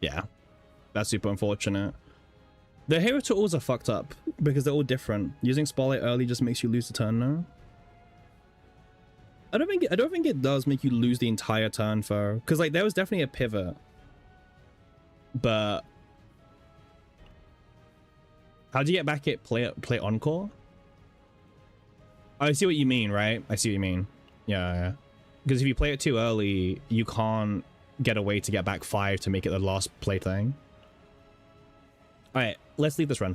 Yeah, that's super unfortunate. The hero tools are fucked up because they're all different. Using Spotlight early just makes you lose the turn now. I don't think it does make you lose the entire turn for, because like there was definitely a pivot, but how do you get back it play encore? I see what you mean, right? I see what you mean. Yeah. Because if you play it too early, you can't get a way to get back 5 to make it the last play thing. Alright, let's leave this run.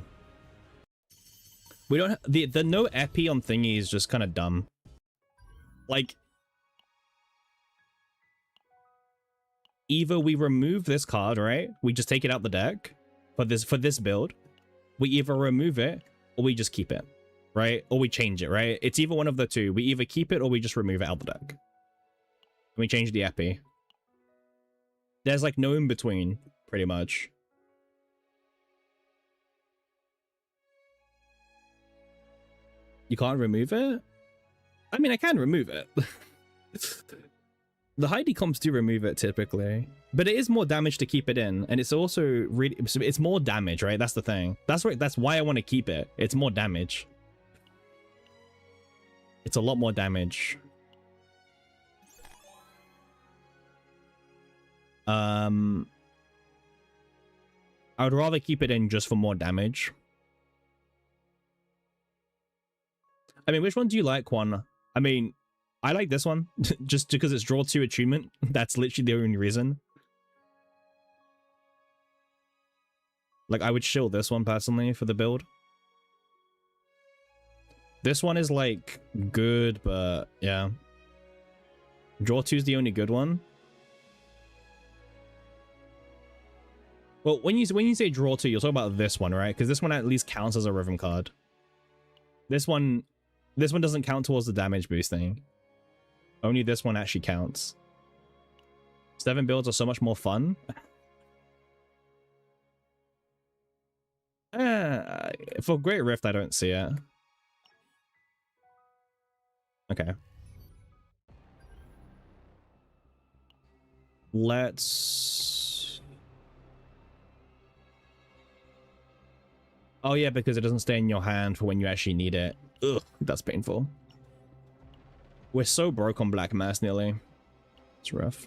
We don't the no epi on thingy is just kind of dumb. Like, either we remove this card, right? We just take it out the deck for this build. We either remove it or we just keep it, right? Or we change it, right? It's either one of the two. We either keep it or we just remove it out the deck. And we change the epi. There's like no in between, pretty much. You can't remove it? I mean, I can remove it. The high decomps do remove it typically, but it is more damage to keep it in, and it's also really, it's more damage, right? That's the thing. That's why I want to keep it. It's more damage. It's a lot more damage. I would rather keep it in just for more damage. I mean, which one do you like, Quan? I mean, I like this one, just because it's draw 2 attunement. That's literally the only reason. Like, I would shield this one personally for the build. This one is like good, but yeah. Draw 2 is the only good one. Well, when you say draw 2, you're talking about this one, right? Because this one at least counts as a rhythm card. This one doesn't count towards the damage boosting. Only this one actually counts. 7 builds are so much more fun. For Great Rift, I don't see it. Okay. Let's... Oh yeah, because it doesn't stay in your hand for when you actually need it. Ugh, that's painful. We're so broke on Black Mass nearly. It's rough.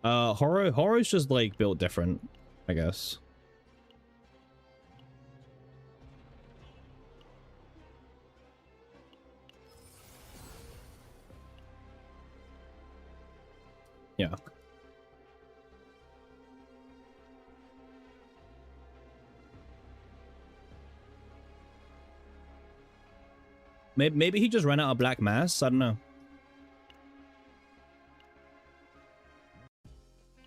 Horror's just like built different, I guess. Yeah. Maybe he just ran out of Black Mass. I don't know.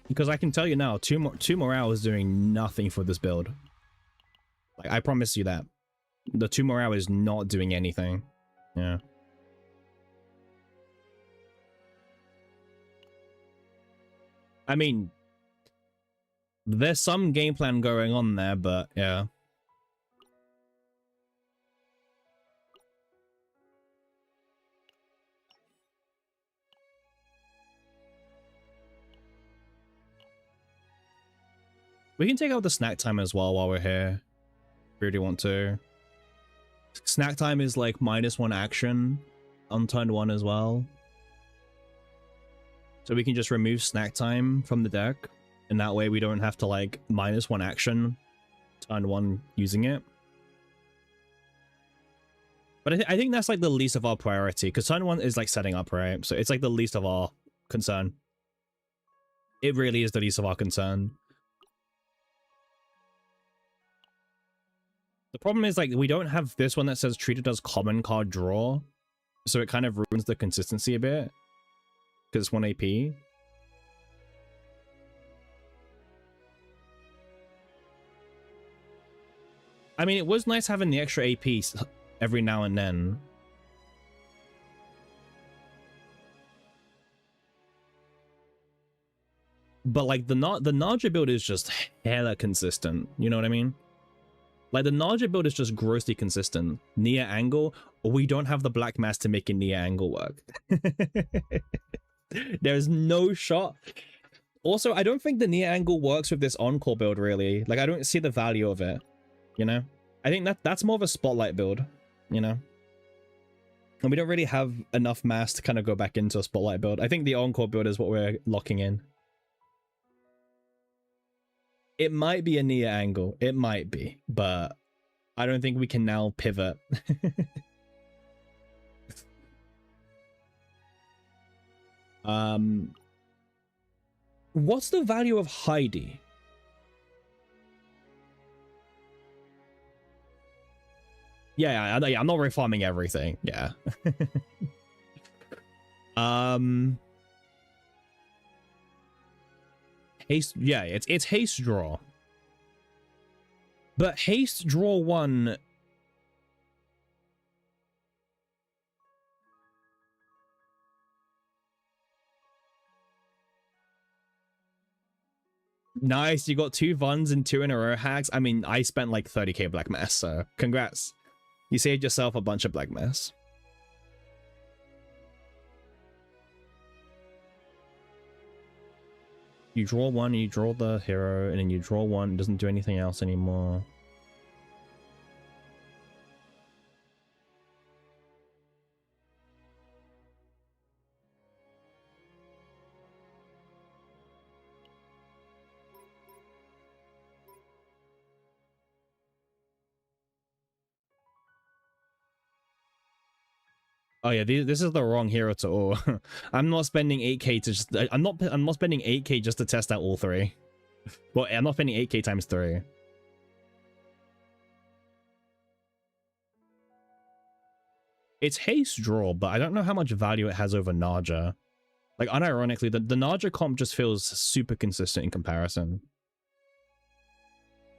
Because I can tell you now, two more hours doing nothing for this build. Like, I promise you that. The 2 more hours not doing anything. Yeah. I mean, there's some game plan going on there, but yeah. We can take out the snack time as well while we're here. If we really want to. Snack time is like -1 action on turn 1 as well. So we can just remove snack time from the deck. And that way we don't have to like -1 action turn 1 using it. But I think that's like the least of our priority, because turn 1 is like setting up, right? So it's like the least of our concern. It really is the least of our concern. The problem is, like, we don't have this one that says treated as common card draw. So it kind of ruins the consistency a bit. Because it's 1 AP. I mean, it was nice having the extra AP every now and then. But, like, the Naja build is just hella consistent. You know what I mean? Like, the Naja build is just grossly consistent. Near angle, or we don't have the Black Mass to make a near angle work. There's no shot. Also, I don't think the near angle works with this encore build, really. Like, I don't see the value of it, you know? I think that's more of a spotlight build, you know? And we don't really have enough mass to kind of go back into a spotlight build. I think the encore build is what we're locking in. It might be a near angle. It might be, but I don't think we can now pivot. What's the value of Heidi? Yeah, I'm not refarming everything. Yeah. Haste, yeah, it's haste draw. But haste draw 1. Nice, you got 2 Vuns and 2 in a row hacks. I mean, I spent like 30k black mass, so congrats. You saved yourself a bunch of black mass. You draw 1, you draw the hero, and then you draw 1, it doesn't do anything else anymore. Oh yeah, this is the wrong hero to all. I'm not spending 8k to just I'm not spending 8k just to test out all 3. Well, I'm not spending 8k times 3. It's haste draw, but I don't know how much value it has over Naja. Like, unironically, the Naja comp just feels super consistent in comparison.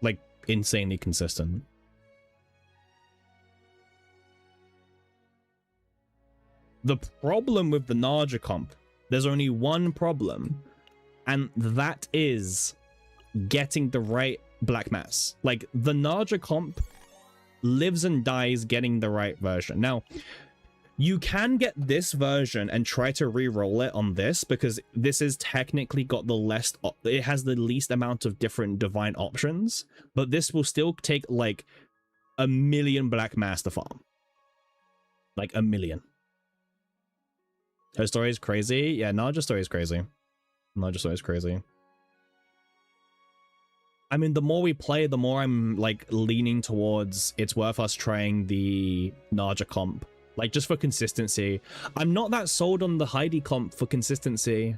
Like, insanely consistent. The problem with the Naja comp, there's only one problem, and that is getting the right black mass. Like, the Naja comp lives and dies getting the right version. Now, you can get this version and try to re-roll it on this, because this is technically got the it has the least amount of different divine options, but this will still take like 1 million black mass to farm. Like 1 million. Her story is crazy. Yeah, Naja's story is crazy. Naja's story is crazy. I mean, the more we play, the more I'm like leaning towards it's worth us trying the Naja comp. Like, just for consistency. I'm not that sold on the Heidi comp for consistency.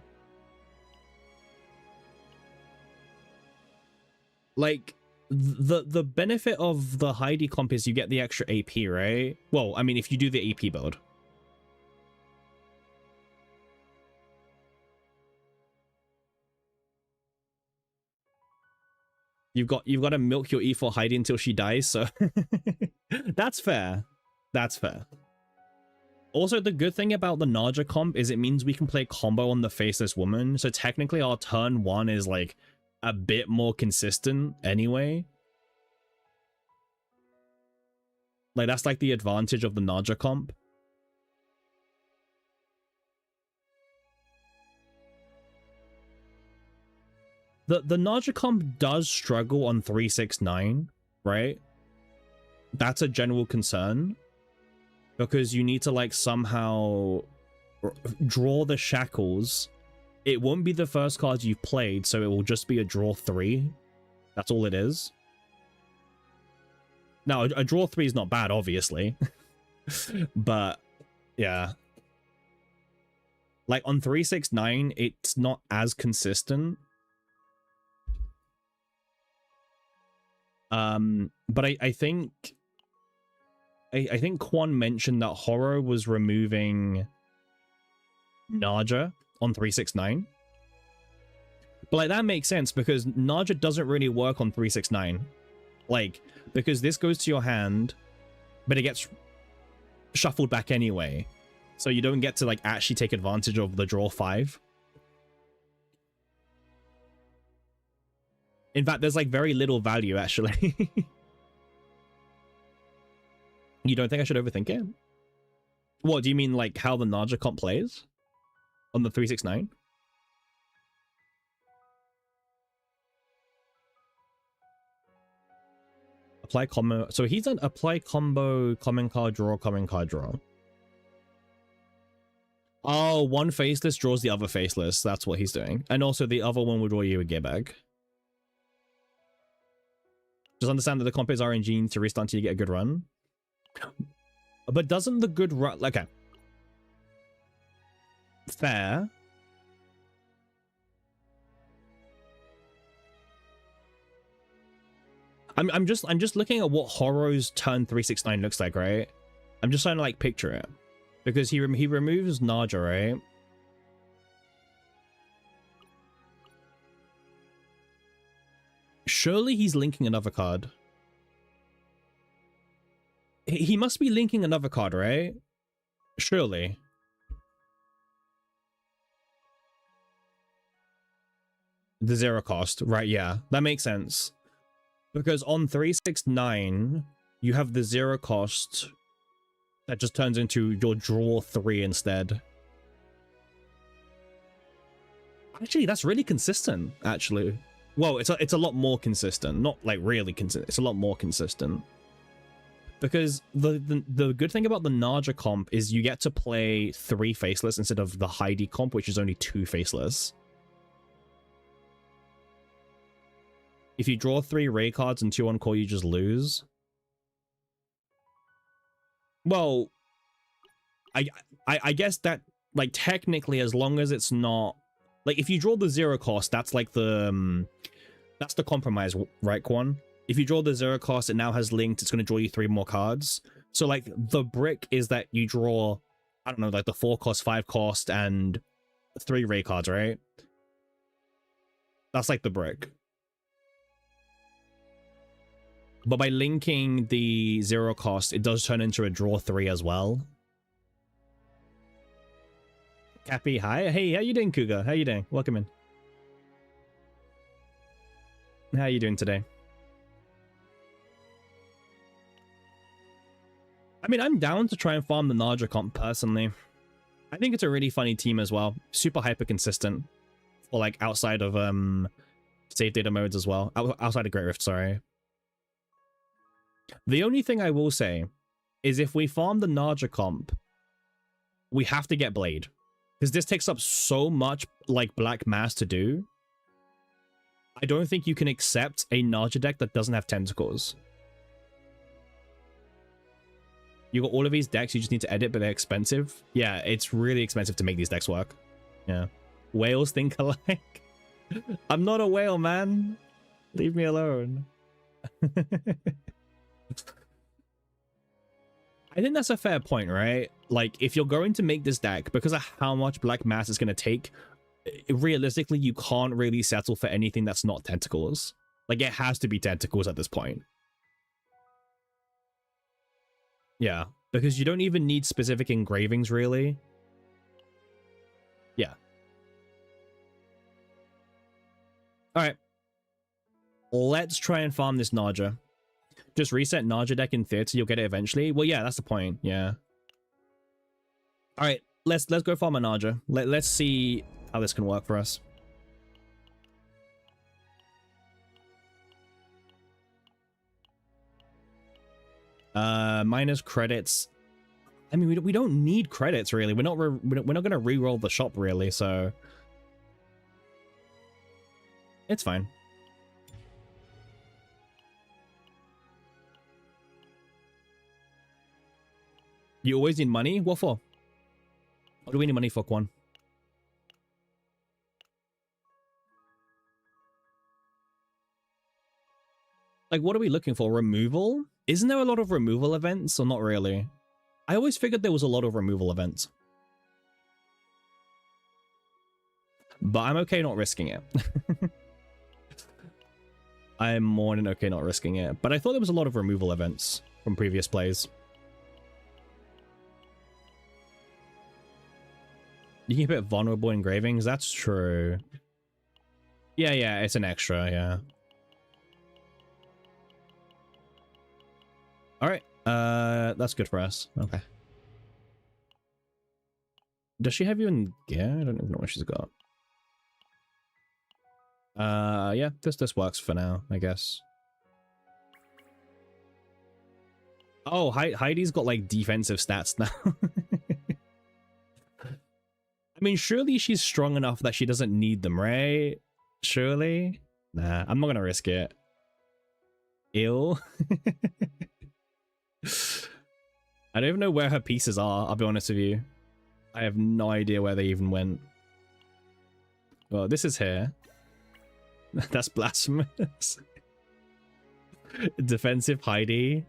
Like, the benefit of the Heidi comp is you get the extra AP, right? Well, I mean, if you do the AP build. You've got to milk your E4 Heidi until she dies, so that's fair. That's fair. Also, the good thing about the Naja comp is it means we can play combo on the Faceless Woman, so technically our turn 1 is like a bit more consistent anyway. Like, that's like the advantage of the Naja comp. The Naja comp does struggle on 369, right? That's a general concern. Because you need to, like, somehow draw the shackles. It won't be the first card you've played, so it will just be a draw 3. That's all it is. Now, a draw 3 is not bad, obviously. But, yeah. Like, on 369, it's not as consistent. But I think Quan mentioned that Horror was removing Naja on 369. But like, that makes sense because Naja doesn't really work on 369. Like, because this goes to your hand, but it gets shuffled back anyway. So you don't get to like actually take advantage of the draw 5. In fact, there's like very little value actually. You don't think I should overthink it? What, do you mean like how the Naja comp plays? On the 369? Apply combo. So he's an apply combo, common card draw, common card draw. Oh, one faceless draws the other faceless. That's what he's doing. And also the other one will draw you a gear bag. Just understand that the comp is RNG to restart until you get a good run. But doesn't the good run... Okay. Fair. I'm just looking at what Horo's turn 369 looks like, right? I'm just trying to like picture it. Because he removes Naja, right? Surely he's linking another card. He must be linking another card, right? Surely. The 0 cost, right? Yeah, that makes sense. Because on 369, you have the 0 cost that just turns into your draw 3 instead. Actually, that's really consistent, actually. Well, it's a lot more consistent. Not like really consistent. It's a lot more consistent. Because the good thing about the Naja comp is you get to play 3 faceless instead of the Heidi comp, which is only 2 faceless. If you draw 3 Ray cards and 2 on call, you just lose. Well, I guess that, like, technically, as long as it's not... Like, if you draw the 0 cost, that's like the... that's the compromise, right, Quan? If you draw the 0 cost, it now has linked, it's going to draw you 3 more cards. So, like, the brick is that you draw, I don't know, like the 4 cost, 5 cost, and 3 Ray cards, right? That's like the brick. But by linking the 0 cost, it does turn into a draw 3 as well. Cappy, hi. Hey, how you doing, Cougar? How you doing? Welcome in. How you doing today? I mean, I'm down to try and farm the Naja comp personally. I think it's a really funny team as well. Super hyper consistent. Or like outside of save data modes as well. Outside of Great Rift, sorry. The only thing I will say is if we farm the Naja comp, we have to get Blade. Because this takes up so much like black mass to do. I don't think you can accept a Naja deck that doesn't have tentacles. You got all of these decks you just need to edit, but they're expensive. Yeah, it's really expensive to make these decks work. Yeah. Whales think alike. I'm not a whale, man. Leave me alone. I think that's a fair point, right? Like, if you're going to make this deck, because of how much black mass it's going to take, realistically, you can't really settle for anything that's not tentacles. Like, it has to be tentacles at this point. Yeah, because you don't even need specific engravings, really. Yeah. Alright. Let's try and farm this Naja. Just reset Naja deck in theater, you'll get it eventually. Well, yeah, that's the point. Yeah. Alright, let's go farm a Naja. Let's see how this can work for us. Minus credits. I mean, we don't need credits really. We're not gonna re-roll the shop really, so it's fine. You always need money? What for? What do we need money for, Quan? Like, what are we looking for? Removal? Isn't there a lot of removal events, or not really? I always figured there was a lot of removal events. But I'm okay not risking it. I'm more than okay not risking it. But I thought there was a lot of removal events from previous plays. You can put vulnerable engravings, that's true. Yeah, it's an extra, yeah. Alright, that's good for us. Okay. Does she have you in gear? I don't even know what she's got. Yeah, this works for now, I guess. Oh, Heidi's got like defensive stats now. I mean, surely she's strong enough that she doesn't need them, right? Surely? Nah, I'm not gonna risk it. Ew. I don't even know where her pieces are, I'll be honest with you. I have no idea where they even went. Well, this is here. That's blasphemous. Defensive Heidi.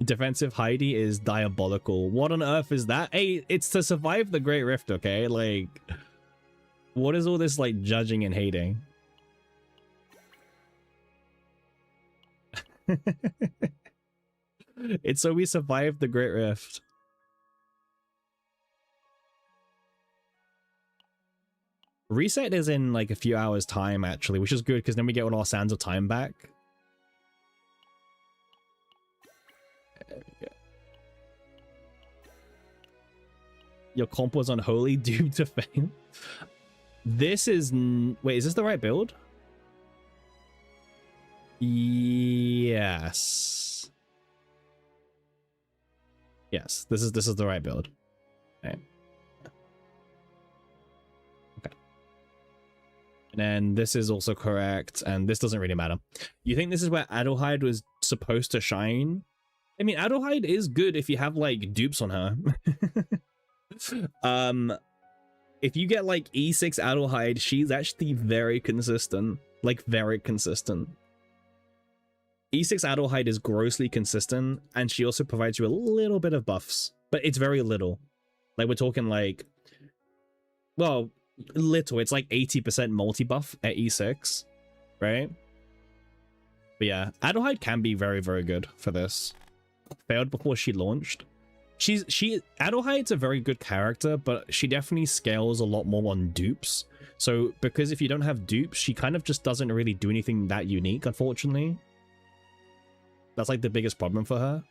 Defensive Heidi is diabolical. What on earth is that? Hey, it's to survive the Great Rift, okay? Like, what is all this, like, judging and hating? It's so we survived the Great Rift. Reset is in, like, a few hours' time, actually, which is good, because then we get all our Sands of Time back. Your comp was unholy, doomed to fail. This is... Wait, is this the right build? Yes. Yes, this is the right build. Okay. Okay. And then this is also correct, and this doesn't really matter. You think this is where Adelheid was supposed to shine? I mean, Adelheid is good if you have, like, dupes on her. If you get like E6 Adelheid, she's actually very consistent. Like, very consistent. E6 Adelheid is grossly consistent, and she also provides you a little bit of buffs, but it's very little. Like, we're talking like, well, little. It's like 80% multi-buff at E6, right? But yeah, Adelheid can be very, very good for this. Failed before she launched. Adelheid's a very good character, but she definitely scales a lot more on dupes. So, because if you don't have dupes, she kind of just doesn't really do anything that unique, unfortunately. That's like the biggest problem for her.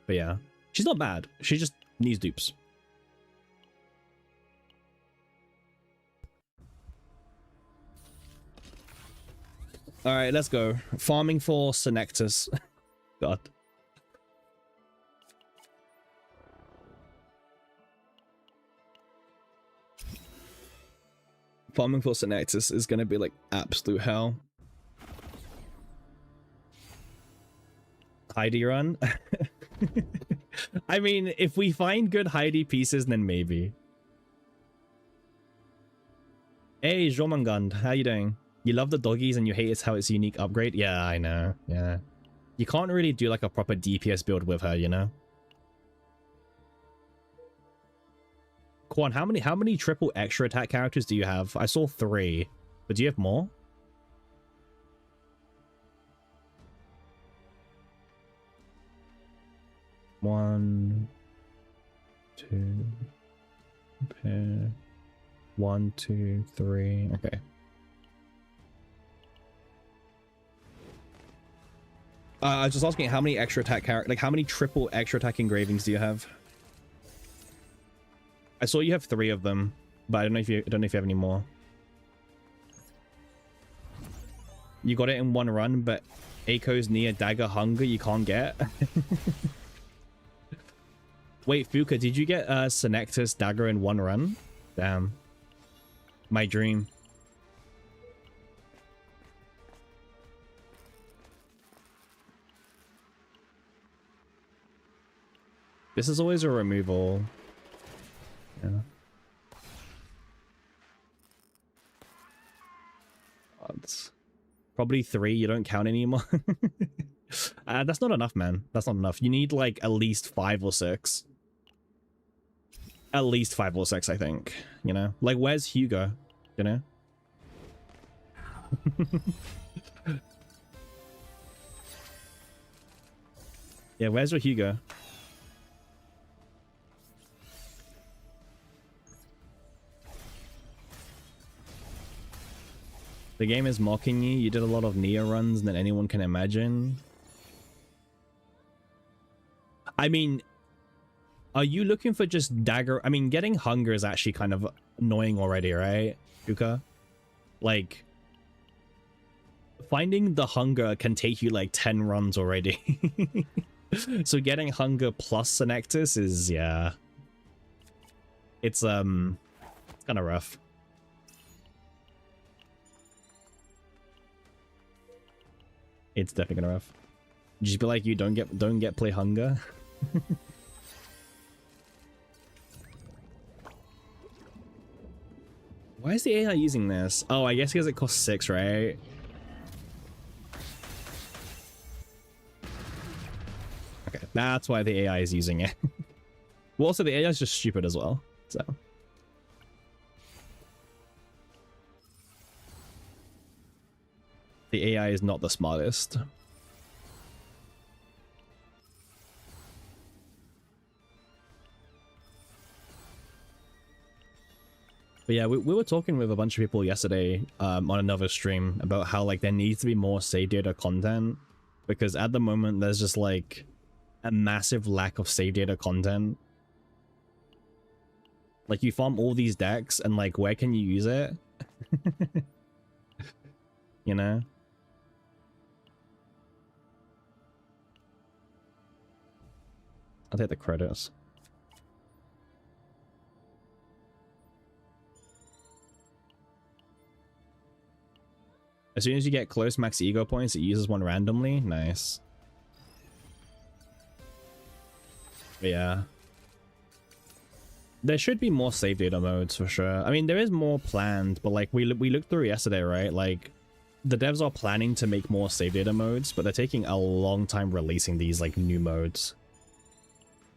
But yeah, she's not bad. She just needs dupes. Alright, let's go. Farming for Senectus. God. Farming for Senectus is gonna be like absolute hell. Heidi run? I mean, if we find good Heidi pieces, then maybe. Hey, Jormungand, how you doing? You love the doggies and you hate it's how it's unique upgrade? Yeah, I know. Yeah. You can't really do like a proper DPS build with her, you know? Quan, how many triple extra attack characters do you have? I saw 3, but do you have more? One, two, pair. 1, 2, 3. Okay. I was just asking how many extra attack how many triple extra attack engravings do you have? I saw you have 3 of them, but I don't know if you have any more. You got it in one run, but Aiko's Nia Dagger Hunger you can't get. Wait, Fuka, did you get Senectus Dagger in one run? Damn. My dream. This is always a removal. Yeah. It's probably 3. You don't count anymore. That's not enough, man. That's not enough. You need like at least 5 or 6. At least 5 or 6, I think. You know, like where's Hugo? You know. Yeah, where's your Hugo? The game is mocking you. You did a lot of Nia runs than anyone can imagine. I mean, are you looking for just dagger? I mean, getting hunger is actually kind of annoying already, right, Yuka? Like, finding the hunger can take you like 10 runs already. So getting hunger plus Senectus is, yeah, it's kind of rough. It's definitely gonna rough. Just be like, you don't get play hunger. Why is the AI using this? Oh, I guess because it costs 6, right? Okay, that's why the AI is using it. Well, also the AI is just stupid as well, so. The AI is not the smartest. But yeah, we were talking with a bunch of people yesterday on another stream about how like there needs to be more save data content, because at the moment there's just like a massive lack of save data content. Like you farm all these decks and like where can you use it? You know? I'll take the credits. As soon as you get close max ego points, it uses one randomly. Nice. But yeah. There should be more save data modes for sure. I mean, there is more planned, but like we looked through yesterday, right? Like the devs are planning to make more save data modes, but they're taking a long time releasing these like new modes.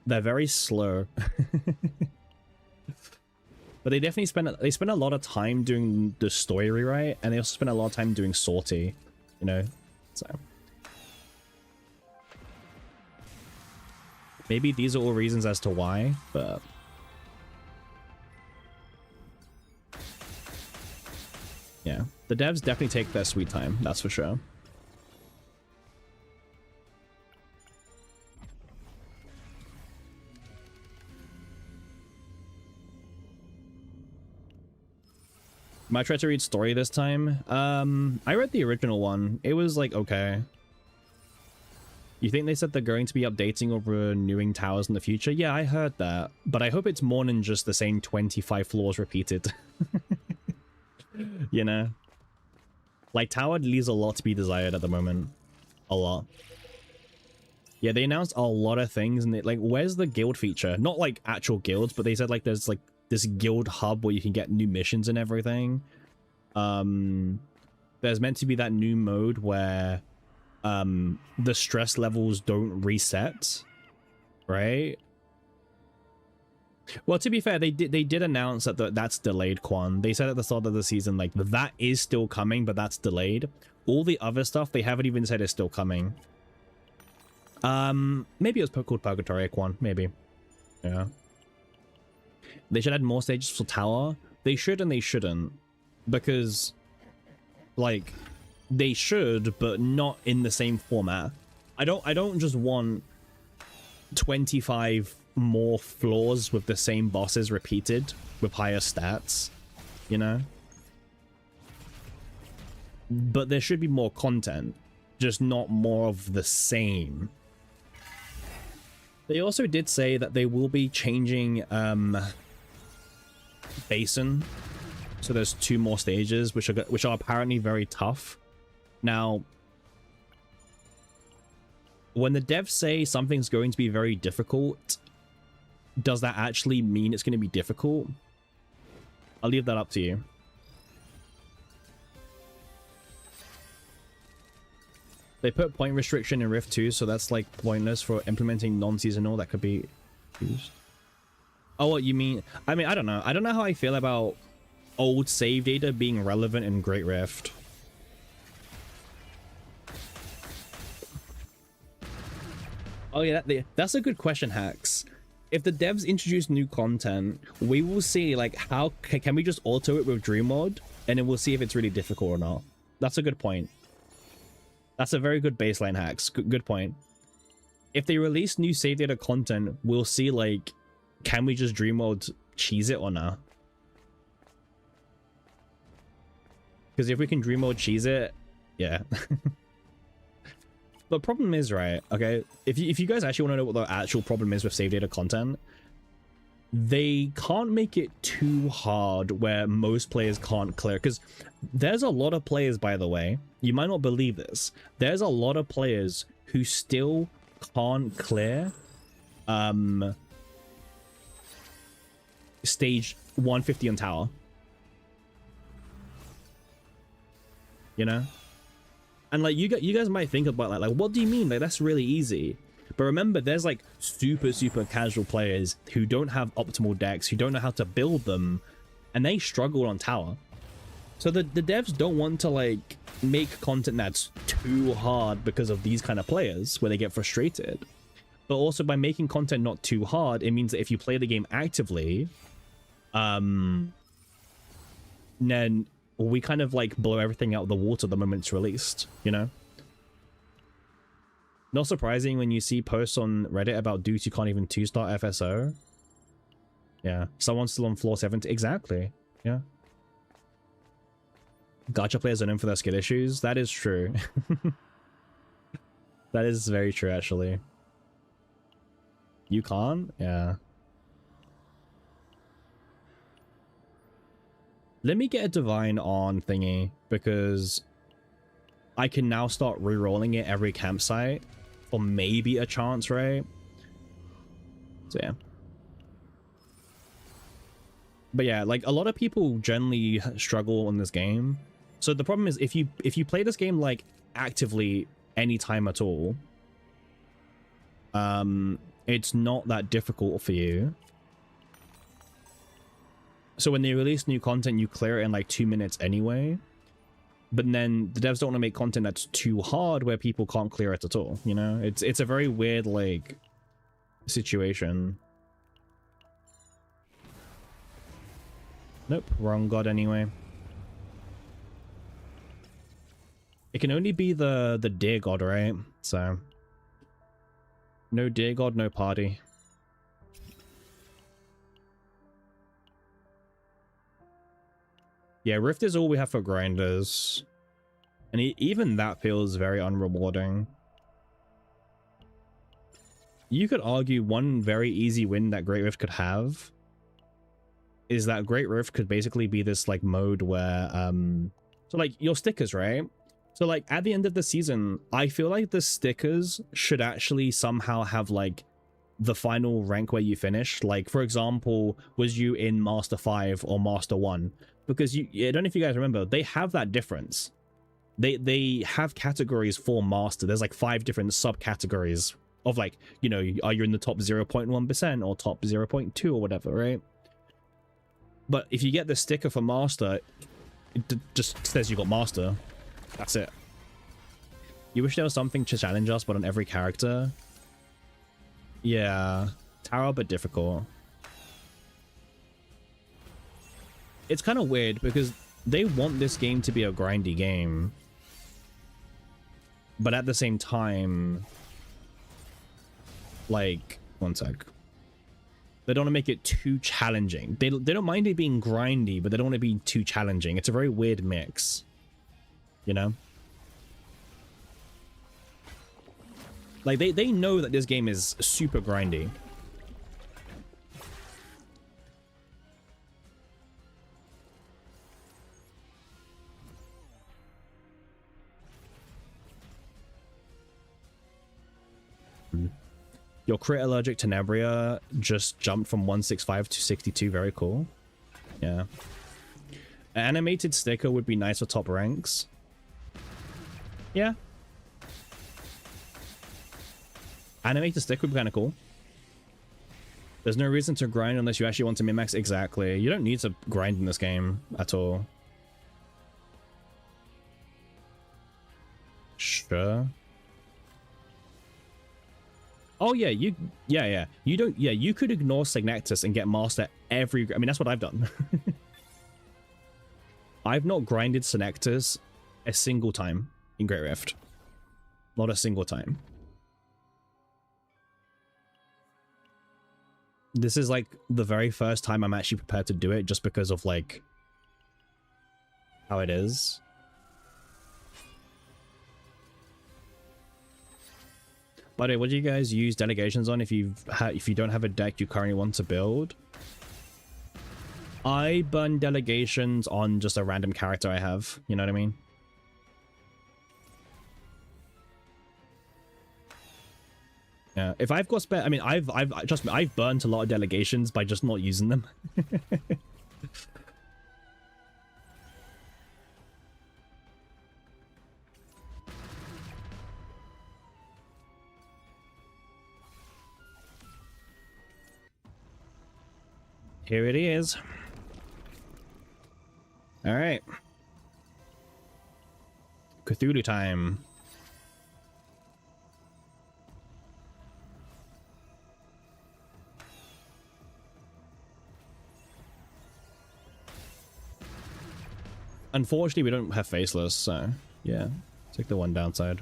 They're very slow. But they definitely spend a lot of time doing the story rewrite, and they also spend a lot of time doing sortie, you know. So maybe these are all reasons as to why, but yeah, the devs definitely take their sweet time, that's for sure. I tried to read story this time. I read the original one. It was like okay. You think they said they're going to be updating or renewing towers in the future? Yeah, I heard that, but I hope it's more than just the same 25 floors repeated. You know, like tower leaves a lot to be desired at the moment. A lot. Yeah, they announced a lot of things, and like, where's the guild feature? Not like actual guilds, but they said like there's like this guild hub where you can get new missions and everything. There's meant to be that new mode where the stress levels don't reset, right? Well, to be fair, they did announce that that's delayed, Quan. They said at the start of the season like that is still coming, but that's delayed. All the other stuff they haven't even said is still coming. Maybe it was called Purgatory, Quan, maybe. Yeah. They should add more stages for tower. They should and they shouldn't, because like they should, but not in the same format. I don't just want 25 more floors with the same bosses repeated with higher stats, you know? But there should be more content, just not more of the same. They also did say that they will be changing Basin, so there's 2 more stages which are apparently very tough. Now, when the devs say something's going to be very difficult, does that actually mean it's going to be difficult? I'll leave that up to you. They put point restriction in Rift 2, so that's like pointless for implementing non-seasonal that could be used. Oh, what you mean? I mean, I don't know. I don't know how I feel about old save data being relevant in Great Rift. Oh yeah, that's a good question, Hacks. If the devs introduce new content, we will see like how can we just auto it with Dream Mode, and then we'll see if it's really difficult or not. That's a good point. That's a very good baseline, Hacks. Good point. If they release new save data content, we'll see like, can we just Dream Mode cheese it or not? Because if we can Dream Mode cheese it, Yeah. The problem is, right, okay, if you guys actually want to know what the actual problem is with save data content, they can't make it too hard where most players can't clear, because there's a lot of players, by the way, you might not believe this, there's a lot of players who still can't clear stage 150 on tower, you know? And like you guys might think about like what do you mean? Like that's really easy. But remember, there's like super casual players who don't have optimal decks, who don't know how to build them, and they struggle on tower. So the devs don't want to like make content that's too hard because of these kind of players where they get frustrated. But also by making content not too hard, it means that if you play the game actively, then we kind of like blow everything out of the water the moment it's released, you know? Not surprising when you see posts on Reddit about dudes who can't even 2-star FSO. Yeah, someone's still on floor 70. Exactly, yeah. Gacha players are known for their skill issues. That is true. That is very true, actually. You can't? Yeah. Let me get a divine on thingy, because I can now start re-rolling it every campsite for maybe a chance, right? So yeah. But yeah, like a lot of people generally struggle on this game. So the problem is if you play this game like actively anytime at all, it's not that difficult for you. So when they release new content, you clear it in like 2 minutes anyway. But then the devs don't want to make content that's too hard where people can't clear it at all, you know? It's a very weird, like, situation. Nope, wrong god anyway. It can only be the deer god, right? So no deer god, no party. Yeah, Rift is all we have for grinders. And even that feels very unrewarding. You could argue one very easy win that Great Rift could have is that Great Rift could basically be this like mode where so like your stickers, right? So like at the end of the season, I feel like the stickers should actually somehow have like the final rank where you finish. Like for example, was you in Master 5 or Master 1? Because I don't know if you guys remember, they have that difference. They have categories for Master. There's like 5 different subcategories of like, you know, are you in the top 0.1% or top 0.2 or whatever, right? But if you get the sticker for Master, it just says you got Master. That's it. You wish there was something to challenge us, but on every character? Yeah, tower, but difficult. It's kind of weird because they want this game to be a grindy game, but at the same time, like, one sec, they don't want to make it too challenging. They don't mind it being grindy, but they don't want to be too challenging. It's a very weird mix, you know? Like, they know that this game is super grindy. Your crit allergic Tenebria just jumped from 165 to 62. Very cool. Yeah. An animated sticker would be nice for top ranks. Yeah. Animated sticker would be kind of cool. There's no reason to grind unless you actually want to min-max. Exactly. You don't need to grind in this game at all. Sure. Oh yeah, you don't, you could ignore Signectus and get Master every, I mean, that's what I've done. I've not grinded Signectus a single time in Great Rift. Not a single time. This is like the very first time I'm actually prepared to do it just because of like how it is. By the way, what do you guys use delegations on if you don't have a deck you currently want to build? I burn delegations on just a random character I have. You know what I mean? Yeah. If I've got spare, I mean, I've trust me, I've burnt a lot of delegations by just not using them. Here it is. All right. Cthulhu time. Unfortunately, we don't have faceless, so yeah. Take the one downside.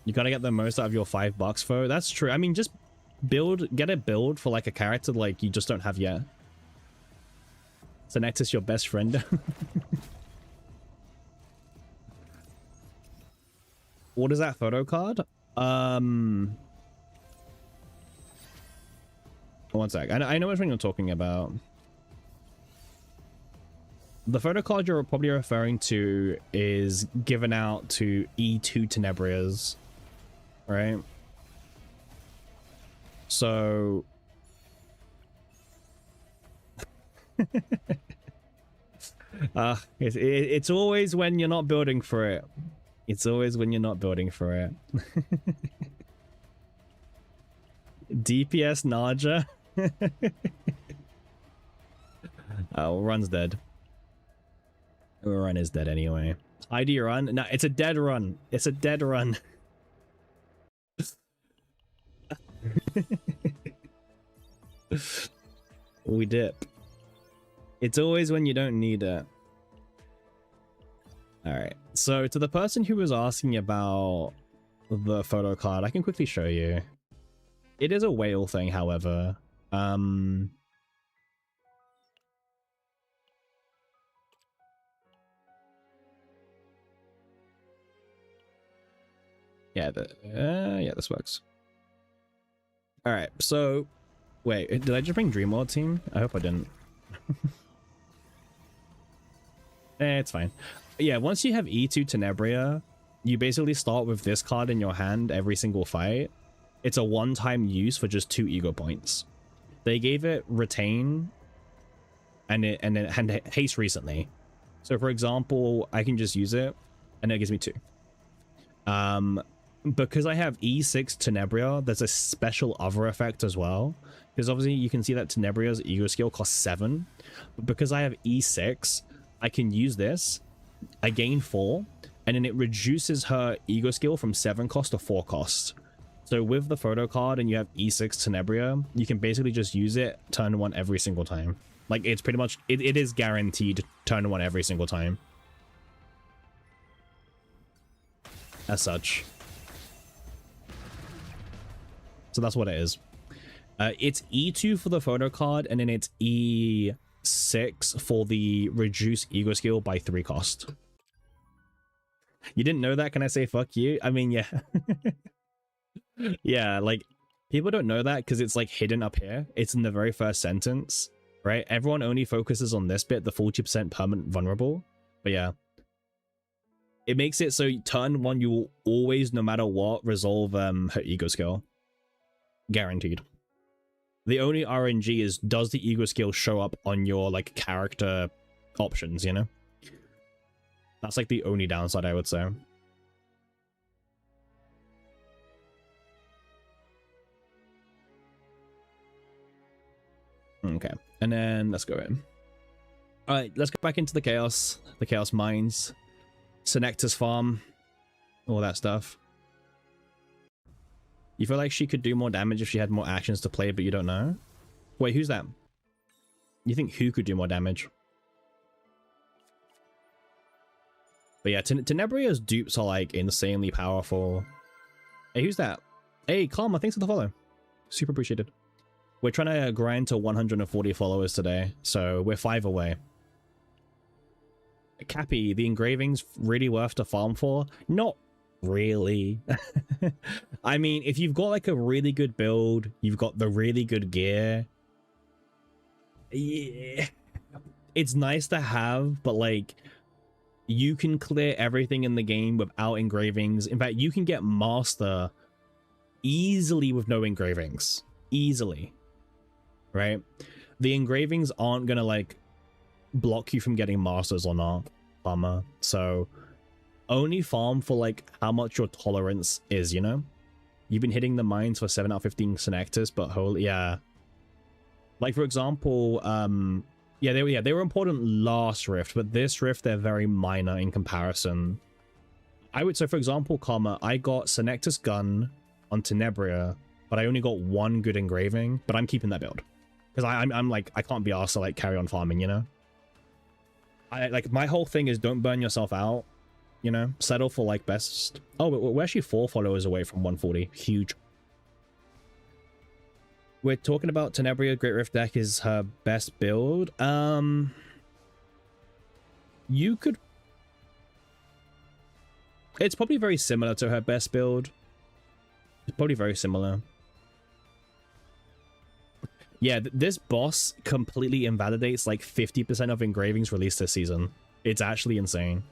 You gotta get the most out of your $5 for it. That's true. I mean, just get a build for like a character like you just don't have yet. So Nexus your best friend. What is that photo card? One sec. I know which one you're talking about. The photo card you're probably referring to is given out to E2 Tenebrias, right? So it's always when you're not building for it. It's always when you're not building for it. DPS Naja. Oh, Run's dead. Run is dead anyway. ID Run? No, it's a dead run. It's a dead run. We dip. It's always when you don't need it. Alright, so to the person who was asking about the photo card, I can quickly show you. It is a whale thing, however. Yeah, yeah, this works. All right, so wait, did I just bring Dreamworld team? I hope I didn't. It's fine. Yeah, once you have E2 Tenebria, you basically start with this card in your hand every single fight. It's a one-time use for just 2 ego points. They gave it retain and haste recently. So for example, I can just use it and it gives me 2. Because I have E6 Tenebria, there's a special other effect as well. Because obviously you can see that Tenebria's ego skill costs 7. But because I have E6, I can use this. I gain 4, and then it reduces her ego skill from 7 cost to 4 cost. So with the photo card and you have E6 Tenebria, you can basically just use it turn 1 every single time. Like it's pretty much, it is guaranteed turn 1 every single time. As such. So that's what it is. It's E2 for the photo card, and then it's E6 for the reduced ego skill by 3 cost. You didn't know that? Can I say fuck you? I mean, yeah. Yeah, like, people don't know that because it's like hidden up here. It's in the very first sentence, right? Everyone only focuses on this bit, the 40% permanent vulnerable. But yeah. It makes it so turn 1 you will always, no matter what, resolve her ego skill. Guaranteed. The only RNG is, does the ego skill show up on your like character options, you know? That's like the only downside, I would say. Okay, and then let's go in. All right, let's go back into the chaos mines, Senectus farm, all that stuff. You feel like she could do more damage if she had more actions to play, but you don't know? Wait, who's that? You think who could do more damage? But yeah, Tenebria's dupes are like insanely powerful. Hey, who's that? Hey, Karma, thanks for the follow. Super appreciated. We're trying to grind to 140 followers today, so we're 5 away. Cappy, the engraving's really worth to farm for? Not Really? I mean, if you've got like a really good build, you've got the really good gear. Yeah, it's nice to have, but like you can clear everything in the game without engravings. In fact, you can get master easily with no engravings. Easily. Right? The engravings aren't gonna like block you from getting masters or not, farmer. So only farm for like how much your tolerance is, you know? You've been hitting the mines for 7 out of 15 Senectus, but holy, yeah. Like for example, yeah, they were important last rift, but this rift they're very minor in comparison. I would say, for example, Karma, I got Senectus gun on Tenebria, but I only got 1 good engraving, but I'm keeping that build because I'm like I can't be asked to like carry on farming, you know. I like my whole thing is don't burn yourself out, you know. Settle for like best. Oh, we're actually 4 followers away from 140. Huge. We're talking about Tenebria. Great Rift deck is her best build. You could... It's probably very similar to her best build. It's probably very similar. Yeah, this boss completely invalidates like 50% of engravings released this season. It's actually insane.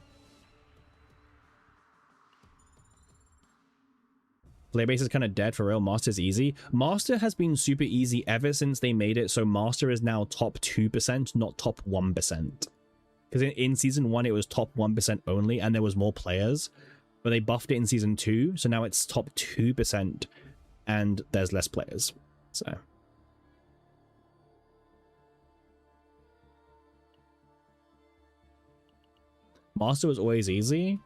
Playbase is kind of dead for real. Master's easy. Master has been super easy ever since they made it, so Master is now top 2%, not top 1%. Because in Season 1, it was top 1% only, and there was more players. But they buffed it in Season 2, so now it's top 2%, and there's less players. So... Master was always easy?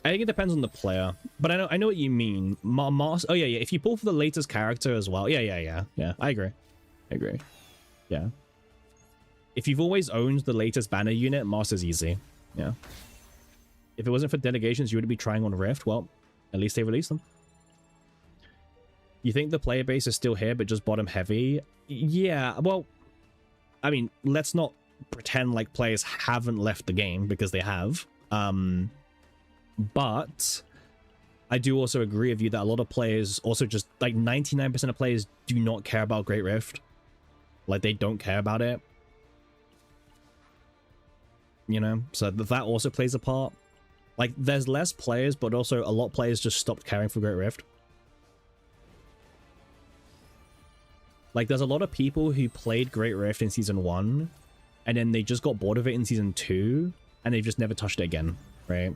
I think it depends on the player, but I know what you mean. Master, oh yeah, if you pull for the latest character as well, yeah, I agree. Yeah. If you've always owned the latest banner unit, Master's easy. Yeah. If it wasn't for delegations, you would be trying on Rift. Well, at least they released them. You think the player base is still here, but just bottom heavy? Yeah, well, I mean, let's not pretend like players haven't left the game, because they have. But I do also agree with you that a lot of players also just like 99% of players do not care about Great Rift. Like they don't care about it. You know, so that also plays a part. Like there's less players, but also a lot of players just stopped caring for Great Rift. Like there's a lot of people who played Great Rift in Season 1 and then they just got bored of it in Season 2 and they've just never touched it again, right?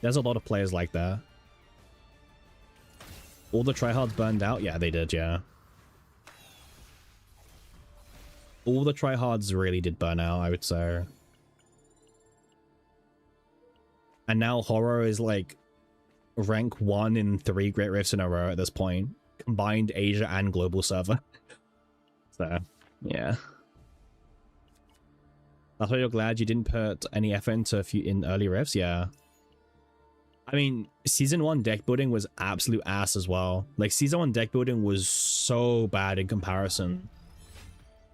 There's a lot of players like that. All the tryhards burned out? Yeah, they did, yeah. All the tryhards really did burn out, I would say. And now Horror is like rank 1 in 3 Great Rifts in a row at this point. Combined Asia and global server. So, yeah. That's why you're glad you didn't put any effort into a few in early rifts? Yeah. I mean, Season 1 deck building was absolute ass as well. Like, Season 1 deck building was so bad in comparison.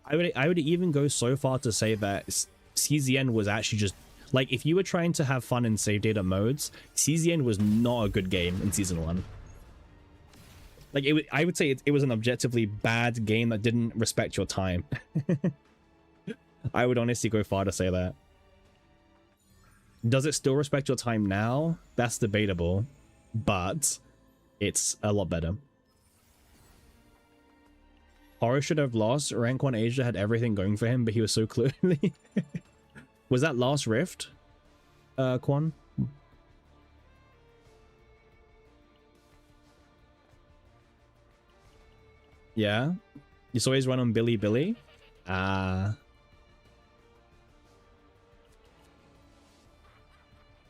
I would even go so far to say that CZN was actually just... Like, if you were trying to have fun in save data modes, CZN was not a good game in Season 1. Like, I would say it was an objectively bad game that didn't respect your time. I would honestly go far to say that. Does it still respect your time now? That's debatable, but it's a lot better. Horror should have lost. Rank 1 Asia had everything going for him, but he was so clearly... Was that last rift, Quan? Yeah? You saw his run on Billy?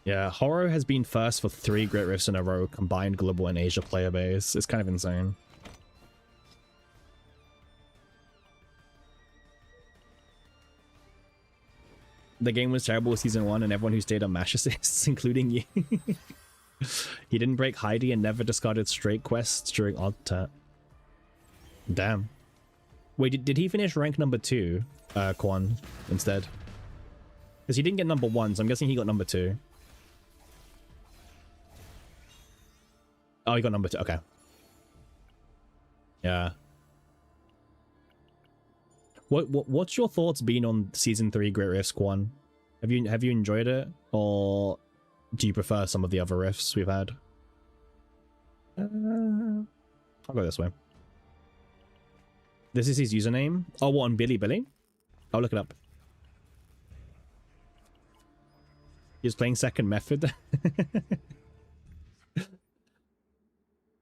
Yeah, Horror has been first for 3 Great Rifts in a row, combined global and Asia player base. It's kind of insane. The game was terrible with Season 1 and everyone who stayed on Mash Assists, including you. He didn't break Heidi and never discarded straight quests during Odd Tat. Damn. Wait, did he finish rank number 2? Quan instead. Because he didn't get number 1, so I'm guessing he got number 2. Oh, he got number 2. Okay. Yeah. What's your thoughts been on season 3 Great Rifts, Quan? Have you enjoyed it, or do you prefer some of the other rifts we've had? I'll go this way. This is his username. Oh, what, on Billy? I'll look it up. He was playing second method.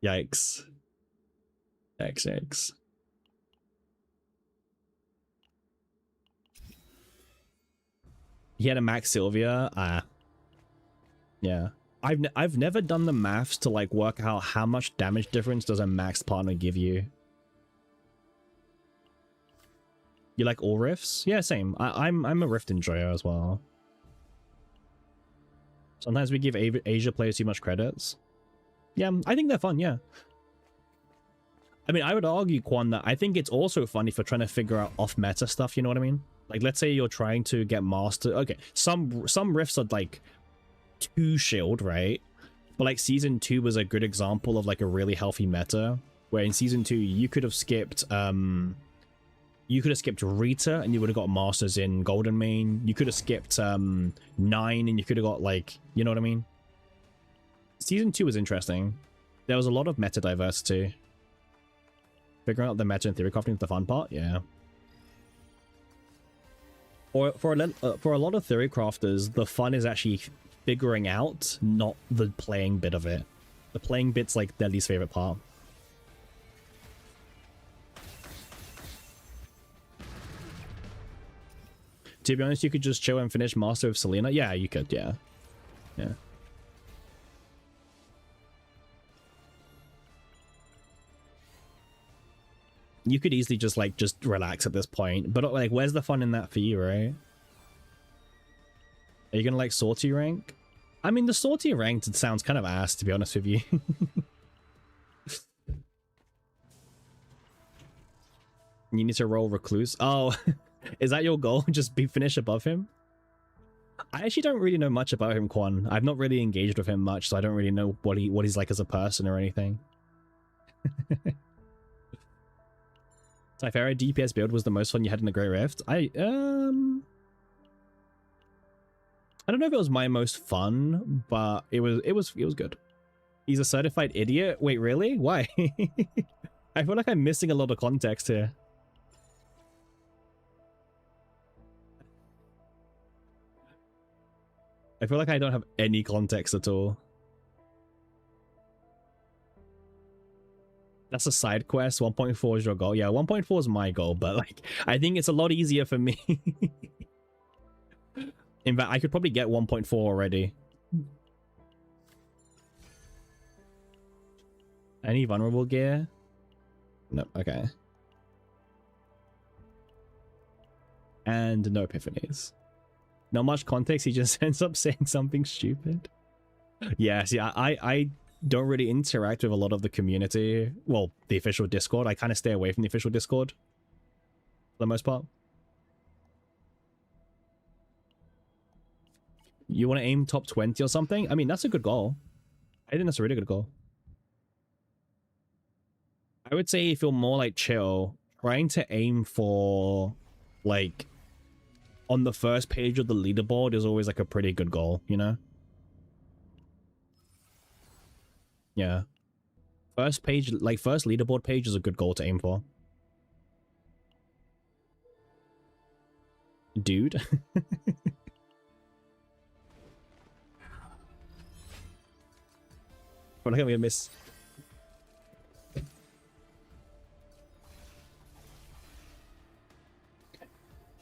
Yikes. Yikes. He had a max Sylvia. Yeah. I've never done the maths to like work out how much damage difference does a maxed partner give you. You like all rifts? Yeah, same. I'm a rift enjoyer as well. Sometimes we give Asia players too much credits. Yeah, I think they're fun, yeah. I mean, I would argue, Quan, that I think it's also fun if you're trying to figure out off-meta stuff, you know what I mean? Like, let's say you're trying to get master... Okay, some rifts are, like, too shield, right? But, like, Season 2 was a good example of, like, a really healthy meta, where in Season 2, you could have skipped, Rita, and you would have got masters in Golden Main. You could have skipped, 9, and you could have got, like... You know what I mean? Season 2 was interesting. There was a lot of meta diversity. Figuring out the meta and theory crafting is the fun part, yeah. Or for a lot of theory crafters, the fun is actually figuring out, not the playing bit of it. The playing bit's like their least favorite part. To be honest, you could just chill and finish Master of Selena. Yeah, you could, yeah. Yeah. You could easily just relax at this point, but like, where's the fun in that for you, right? Are you gonna like sortie rank? I mean, the sortie ranked sounds kind of ass, to be honest with you. You need to roll recluse. Oh, is that your goal? Just finish above him? I actually don't really know much about him, Quan. I've not really engaged with him much, so I don't really know what he's like as a person or anything. Typhera DPS build was the most fun you had in the Great Rift. I don't know if it was my most fun, but it was good. He's a certified idiot. Wait, really? Why? I feel like I'm missing a lot of context here. I feel like I don't have any context at all. That's a side quest. 1.4 is your goal. Yeah, 1.4 is my goal, but like, I think it's a lot easier for me. In fact, I could probably get 1.4 already. Any vulnerable gear? No, okay. And no epiphanies. Not much context, he just ends up saying something stupid. Yeah, see, I don't really interact with a lot of the community. Well, the official Discord. I kind of stay away from the official Discord for the most part. You want to aim top 20 or something? I mean, that's a good goal. I think that's a really good goal. I would say if you're more like chill, trying to aim for like on the first page of the leaderboard is always like a pretty good goal, you know? Yeah. First page, like first leaderboard page is a good goal to aim for. Dude. What am I gonna miss?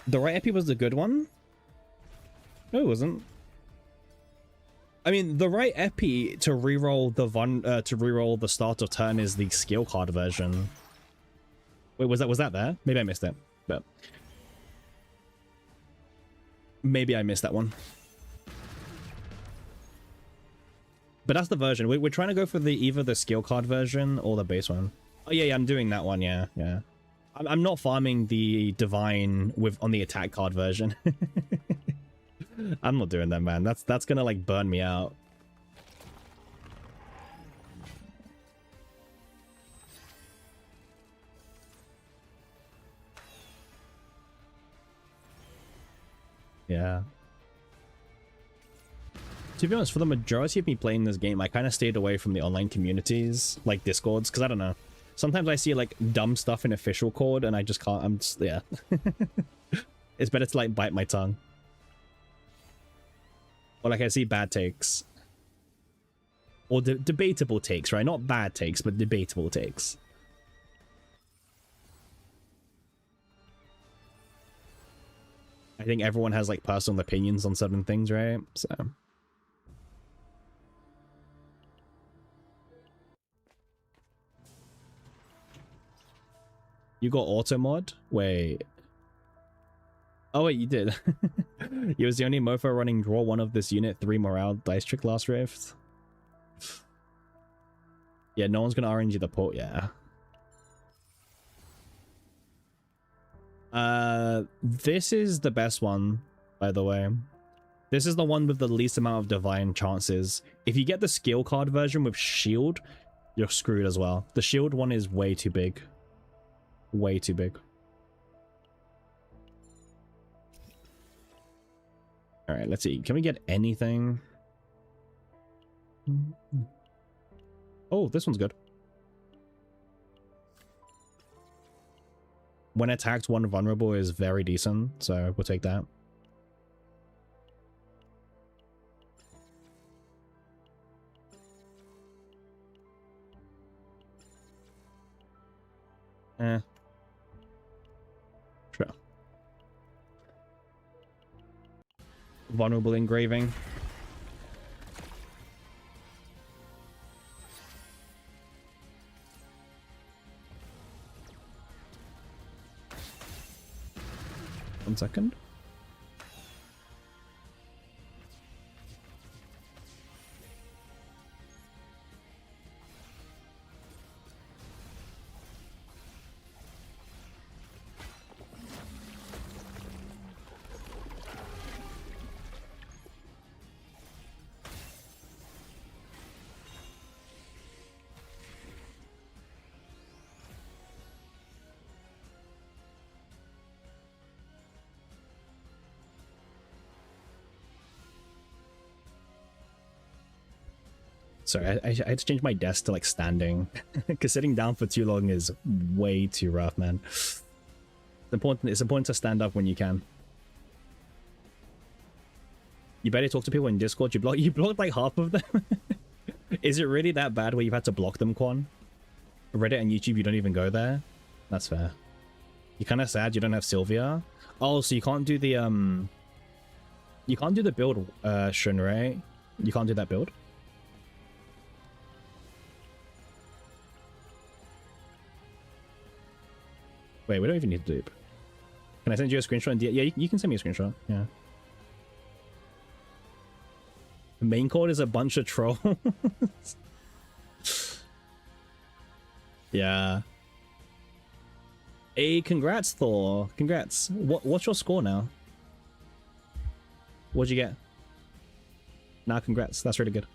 The right epi was the good one? No, it wasn't. I mean, the right epi to reroll the start of turn is the skill card version. Wait, was that there? Maybe I missed it, but maybe I missed that one. But that's the version. We're trying to go for either the skill card version or the base one. Oh yeah, I'm doing that one. Yeah. I'm not farming the divine with on the attack card version. I'm not doing that, man. That's gonna like burn me out. Yeah. To be honest, for the majority of me playing this game, I kind of stayed away from the online communities, like Discords, because I don't know. Sometimes I see like dumb stuff in official code and I just can't, I'm just, yeah. It's better to like bite my tongue. Or like I see bad takes. Or debatable takes, right? Not bad takes, but debatable takes. I think everyone has like personal opinions on certain things, right? So... You got auto mod? Wait. Oh wait, you did. You was the only mofo running draw one of this unit 3 morale dice trick last rift. Yeah, no one's gonna RNG the port, yeah. This is the best one, by the way. This is the one with the least amount of divine chances. If you get the skill card version with shield, you're screwed as well. The shield one is way too big. Way too big. All right, let's see. Can we get anything? Oh, this one's good. When attacked, one vulnerable is very decent, so we'll take that. Sure. Vulnerable engraving. One second. Sorry, I had to change my desk to like standing because sitting down for too long is way too rough, man. It's important to stand up when you can. You better talk to people in Discord. You blocked like half of them. Is it really that bad where you've had to block them, Quan? Reddit and YouTube, you don't even go there? That's fair. You're kind of sad you don't have Sylvia. Oh, so you can't do the you can't do the build, Shun, right? You can't do that build? Wait, we don't even need to dupe. Can I send you a screenshot? Yeah, you can send me a screenshot. Yeah. The main chord is a bunch of trolls. Yeah. Hey, congrats, Thor. Congrats. What's your score now? What'd you get? Nah, congrats. That's really good.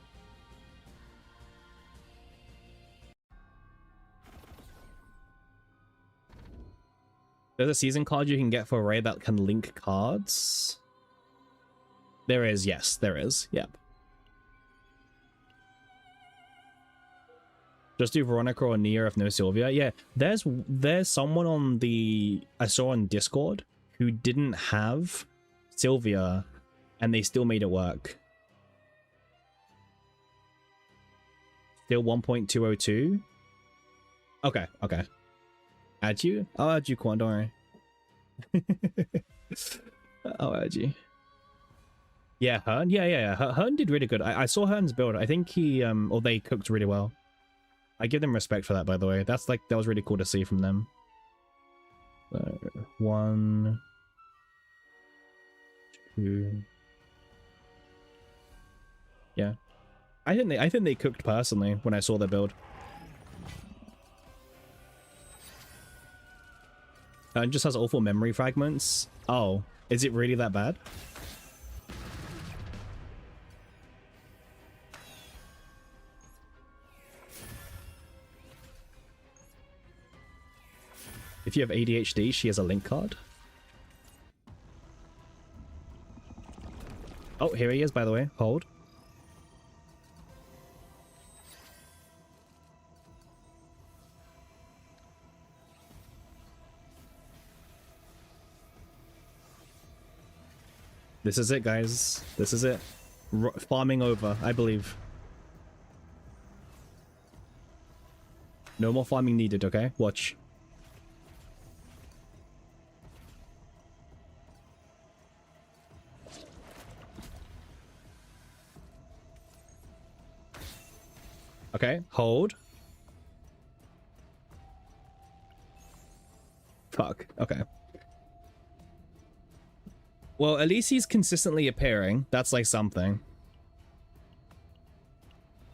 There's a season card you can get for Ray that can link cards. There is, yes, there is. Yep. Just do Veronica or Nia if no Sylvia. Yeah, there's someone on the I saw on Discord who didn't have Sylvia and they still made it work. Still 1.202. Okay, okay. Add you? I'll add you, Quan, don't worry. I'll add you. Yeah, Hearn? Yeah. Hearn did really good. I saw Hearn's build. I think he, or they cooked really well. I give them respect for that, by the way. That was really cool to see from them. 1, 2. Yeah. I think they cooked personally when I saw their build. It just has awful memory fragments. Oh, is it really that bad? If you have ADHD, she has a link card. Oh, here he is, by the way. Hold. This is it, guys. This is it. Farming over, I believe. No more farming needed, okay? Watch. Okay, hold. Fuck, okay. Well, at least he's consistently appearing. That's like something.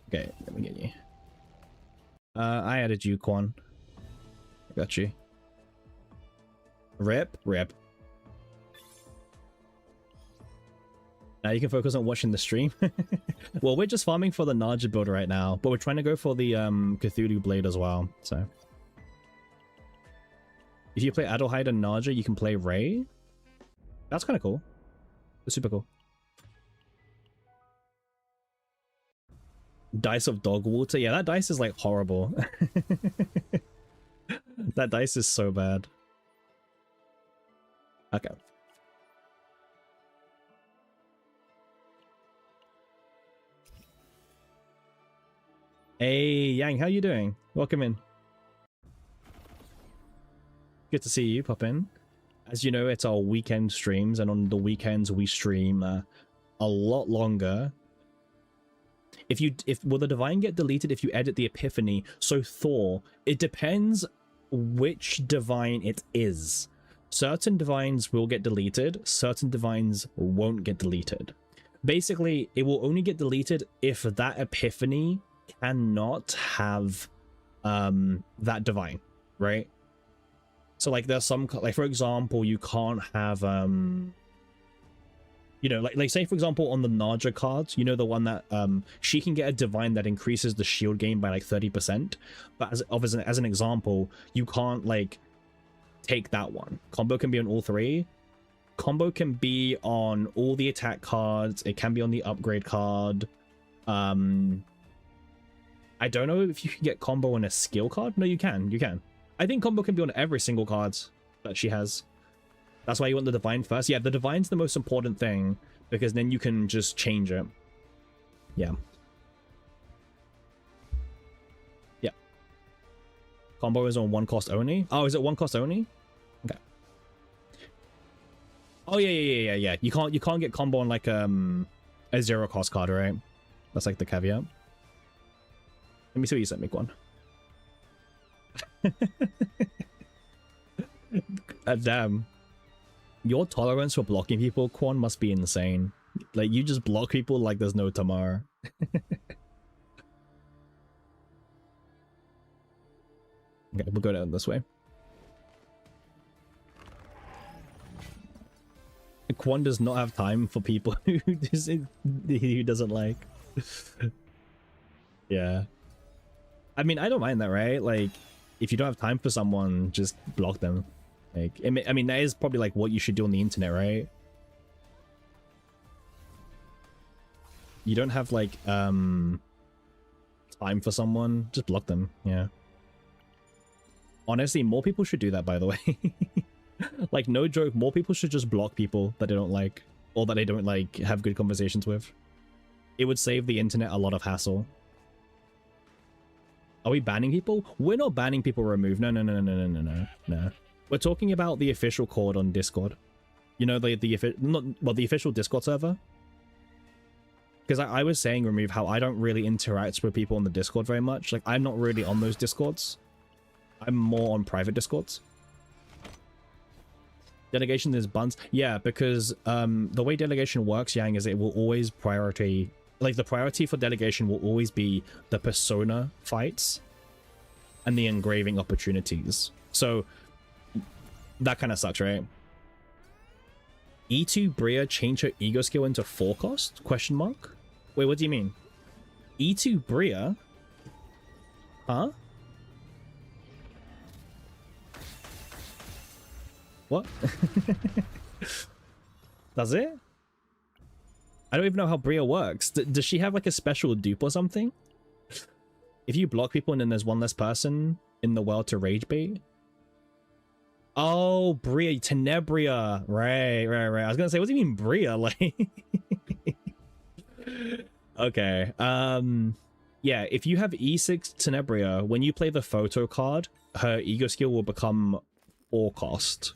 Okay, let me get you. I added you, Quan. I got you. Rip, rip. Now you can focus on watching the stream. Well, we're just farming for the Naja build right now, but we're trying to go for the Cthulhu Blade as well, so. If you play Adelheid and Naja, you can play Ray. That's kind of cool. That's super cool. Dice of Dog Water. Yeah, that dice is like horrible. That dice is so bad. Okay. Hey, Yang, how you doing? Welcome in. Good to see you pop in. As you know, it's our weekend streams, and on the weekends we stream a lot longer. Will the Divine get deleted if you edit the Epiphany? So Thor, it depends which Divine it is. Certain Divines will get deleted, certain Divines won't get deleted. Basically, it will only get deleted if that Epiphany cannot have that Divine, right? So like there's some, like for example, you can't have you know, like say for example on the Naja cards, you know, the one that she can get a Divine that increases the shield gain by like 30%, but as an example, you can't like take that one. Combo can be on all three. Combo can be on all the attack cards. It can be on the upgrade card. I don't know if you can get combo on a skill card. No, you can. You can. I think combo can be on every single card that she has. That's why you want the Divine first. Yeah, the Divine's the most important thing, because then you can just change it. Yeah. Yeah. Combo is on one cost only? Oh, is it one cost only? Okay. Oh yeah. You can't get combo on like a 0 cost card, right? That's like the caveat. Let me see what you sent me, Quan. Damn. Your tolerance for blocking people, Quan, must be insane. Like, you just block people like there's no tomorrow. Okay, we'll go down this way. Quan does not have time for people who doesn't like. Yeah. I mean, I don't mind that, right? Like, if you don't have time for someone, just block them. Like, I mean, that is probably like what you should do on the internet, right? You don't have like time for someone, just block them. Yeah. Honestly, more people should do that, by the way. Like, no joke, more people should just block people that they don't like, or that they don't like have good conversations with. It would save the internet a lot of hassle. Are we banning people? We're not banning people remove. No. We're talking about the official cord on Discord. You know, the official Discord server. Because I was saying remove how I don't really interact with people on the Discord very much. Like, I'm not really on those Discords. I'm more on private Discords. Delegation is buns. Yeah, because the way delegation works, Yang, is it will always priority... Like, the priority for delegation will always be the persona fights and the engraving opportunities. So That kind of sucks, right? E2 Bria change her ego skill into forecast? Question mark? Wait, what do you mean? E2 Bria? Huh? What? Does it? I don't even know how Bria works. Does she have like a special dupe or something? If you block people and then there's one less person in the world to rage bait? Oh, Bria, Tenebria. Right. I was gonna say, what do you mean Bria? Like, okay. Yeah, if you have E6 Tenebria, when you play the photo card, her ego skill will become all cost.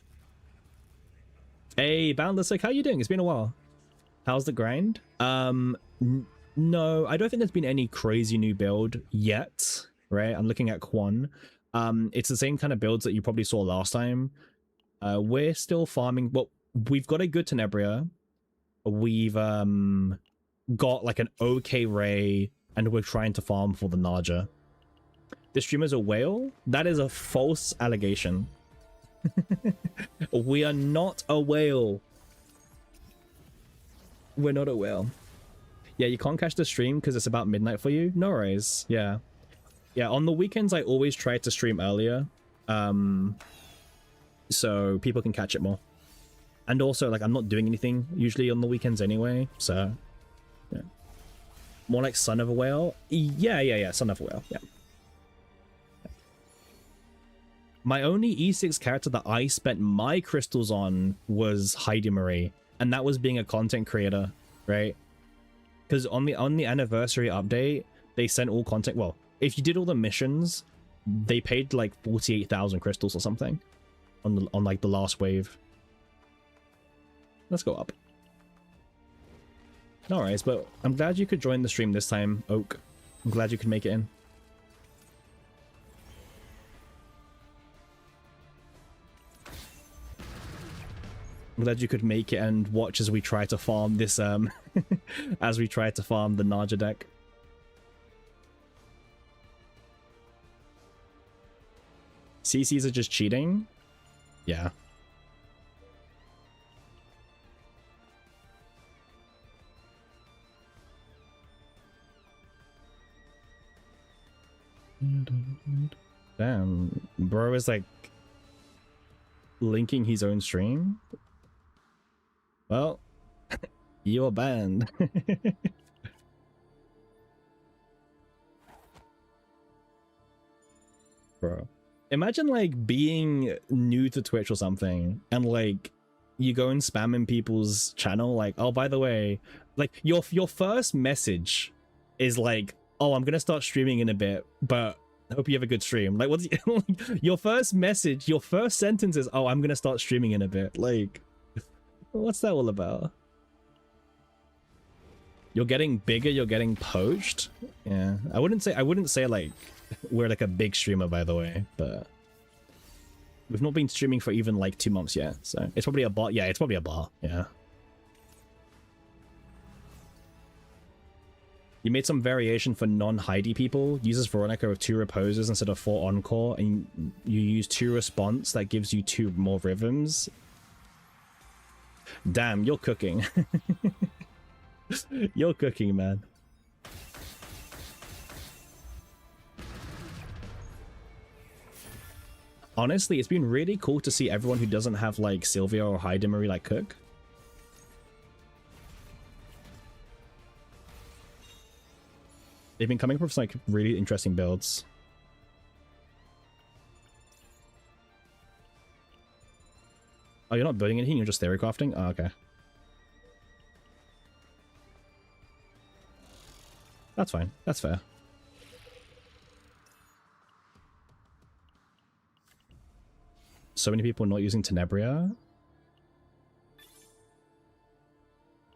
Hey, Boundless, like, how you doing? It's been a while. How's the grind? No, I don't think there's been any crazy new build yet, right? I'm looking at Quan. It's the same kind of builds that you probably saw last time. We're still farming. Well, we've got a good Tenebria. We've got like an okay Ray, and we're trying to farm for the Naja. The streamer's a whale? That is a false allegation. We are not a whale. We're not a whale. Yeah, you can't catch the stream because it's about midnight for you? No worries. Yeah. Yeah, on the weekends, I always try to stream earlier. So people can catch it more. And also, like, I'm not doing anything usually on the weekends anyway, so... Yeah. More like Son of a Whale? Yeah, Son of a Whale, yeah. My only E6 character that I spent my crystals on was Heidi Marie, and that was being a content creator, right? Because on the anniversary update, they sent all content. Well, if you did all the missions, they paid like 48,000 crystals or something on like the last wave. Let's go up. No worries, but I'm glad you could join the stream this time, Oak. I'm glad you could make it in. I'm glad you could make it and watch as we try to farm this, as we try to farm the Naja deck. CCs are just cheating? Yeah. Damn, bro is like linking his own stream. Well, you're banned. Bro, imagine like being new to Twitch or something and like you go and spam in people's channel like, oh, by the way, like your first message is like, oh, I'm gonna start streaming in a bit, but I hope you have a good stream. Like, what's your first message, your first sentence is, oh, I'm gonna start streaming in a bit. Like, what's that all about? You're getting bigger, you're getting poached. Yeah, I wouldn't say like we're like a big streamer, by the way, but we've not been streaming for even like 2 months yet, so it's probably a bot. Yeah, it's probably a bot. Yeah. You made some variation for non-Heidi people. Uses Veronica with 2 reposes instead of 4 encore, and you use 2 response that gives you 2 more rhythms. Damn, you're cooking. You're cooking, man. Honestly, it's been really cool to see everyone who doesn't have like Sylvia or Heidi Marie like cook. They've been coming up with like really interesting builds. Oh, you're not building anything, you're just theory crafting? Oh, okay. That's fine. That's fair. So many people not using Tenebria?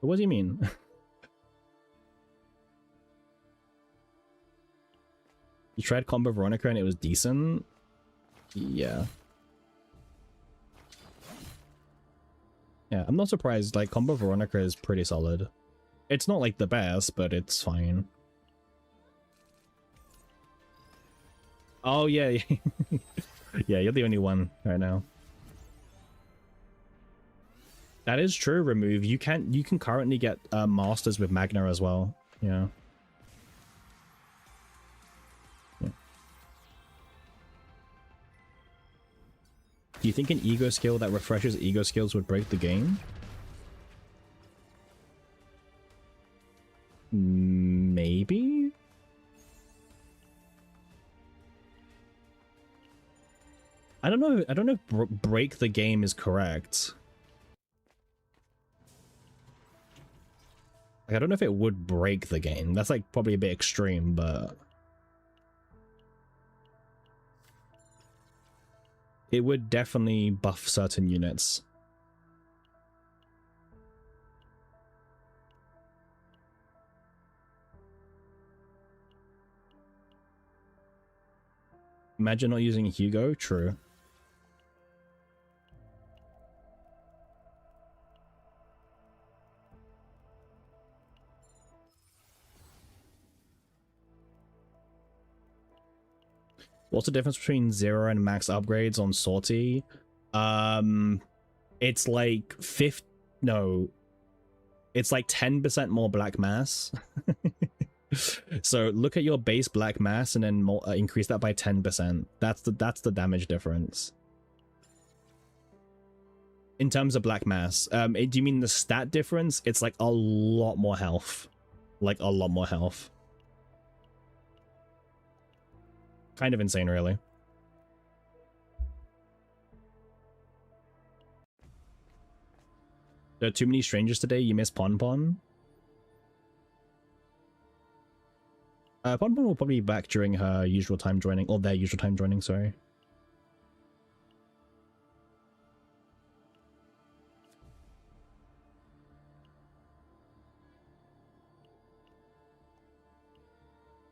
What do you mean? You tried Combo Veronica and it was decent? Yeah. Yeah, I'm not surprised. Like, Combo Veronica is pretty solid. It's not like the best, but it's fine. Oh, yeah. Yeah, you're the only one right now. That is true, Remove. You can currently get masters with Magna as well. Yeah. Yeah. Do you think an ego skill that refreshes ego skills would break the game? Maybe? I don't know. I don't know if break the game is correct. Like, I don't know if it would break the game. That's like probably a bit extreme, but it would definitely buff certain units. Imagine not using Hugo. True. What's the difference between 0 and max upgrades on Sortie? It's like it's like 10% more black mass. So look at your base black mass and then increase that by 10%. That's the damage difference. In terms of black mass, do you mean the stat difference? It's like a lot more health. Like a lot more health. Kind of insane, really. There are too many strangers today. You miss Pon Pon. Pon Pon will probably be back during her usual time joining, or their usual time joining, sorry.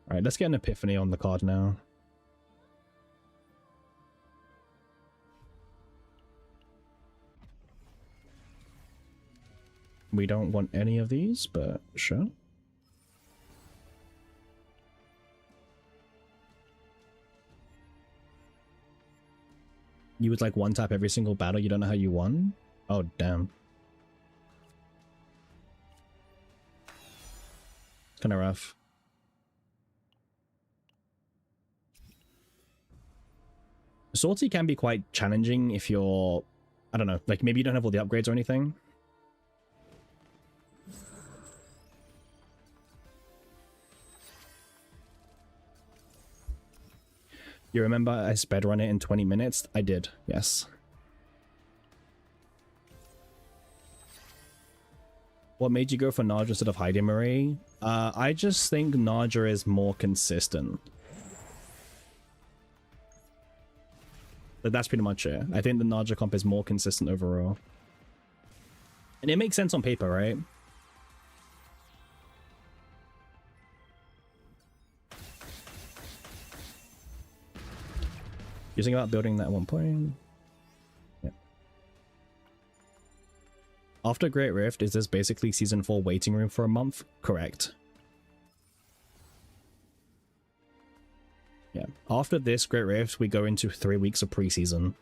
Alright, let's get an Epiphany on the card now. We don't want any of these, but sure. You would like one tap every single battle, you don't know how you won? Oh, damn. Kind of rough. Sortie can be quite challenging if you're, I don't know, like maybe you don't have all the upgrades or anything. You remember I speedrun it in 20 minutes? I did, yes. What made you go for Naja instead of Heidi Marie? I just think Naja is more consistent. But that's pretty much it. I think the Naja comp is more consistent overall. And it makes sense on paper, right? You're thinking about building that at one point? Yeah. After Great Rift, is this basically Season 4 waiting room for a month? Correct. Yeah. After this Great Rift, we go into 3 weeks of preseason.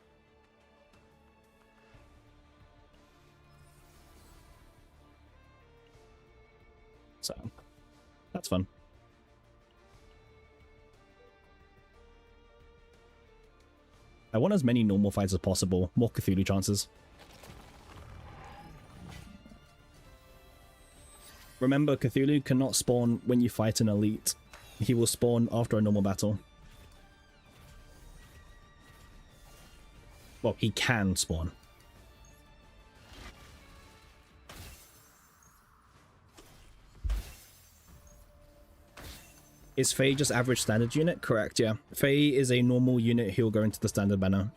So, that's fun. I want as many normal fights as possible. More Cthulhu chances. Remember, Cthulhu cannot spawn when you fight an elite. He will spawn after a normal battle. Well, he can spawn. Is Faye just average standard unit? Correct, yeah. Faye is a normal unit, he'll go into the standard banner.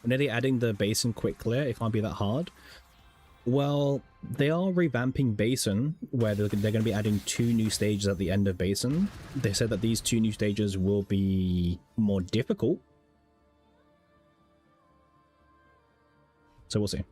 When are they adding the Basin quick clear? It can't be that hard. Well, they are revamping Basin, where they're going to be adding 2 new stages at the end of Basin. They said that these 2 new stages will be more difficult. So we'll see.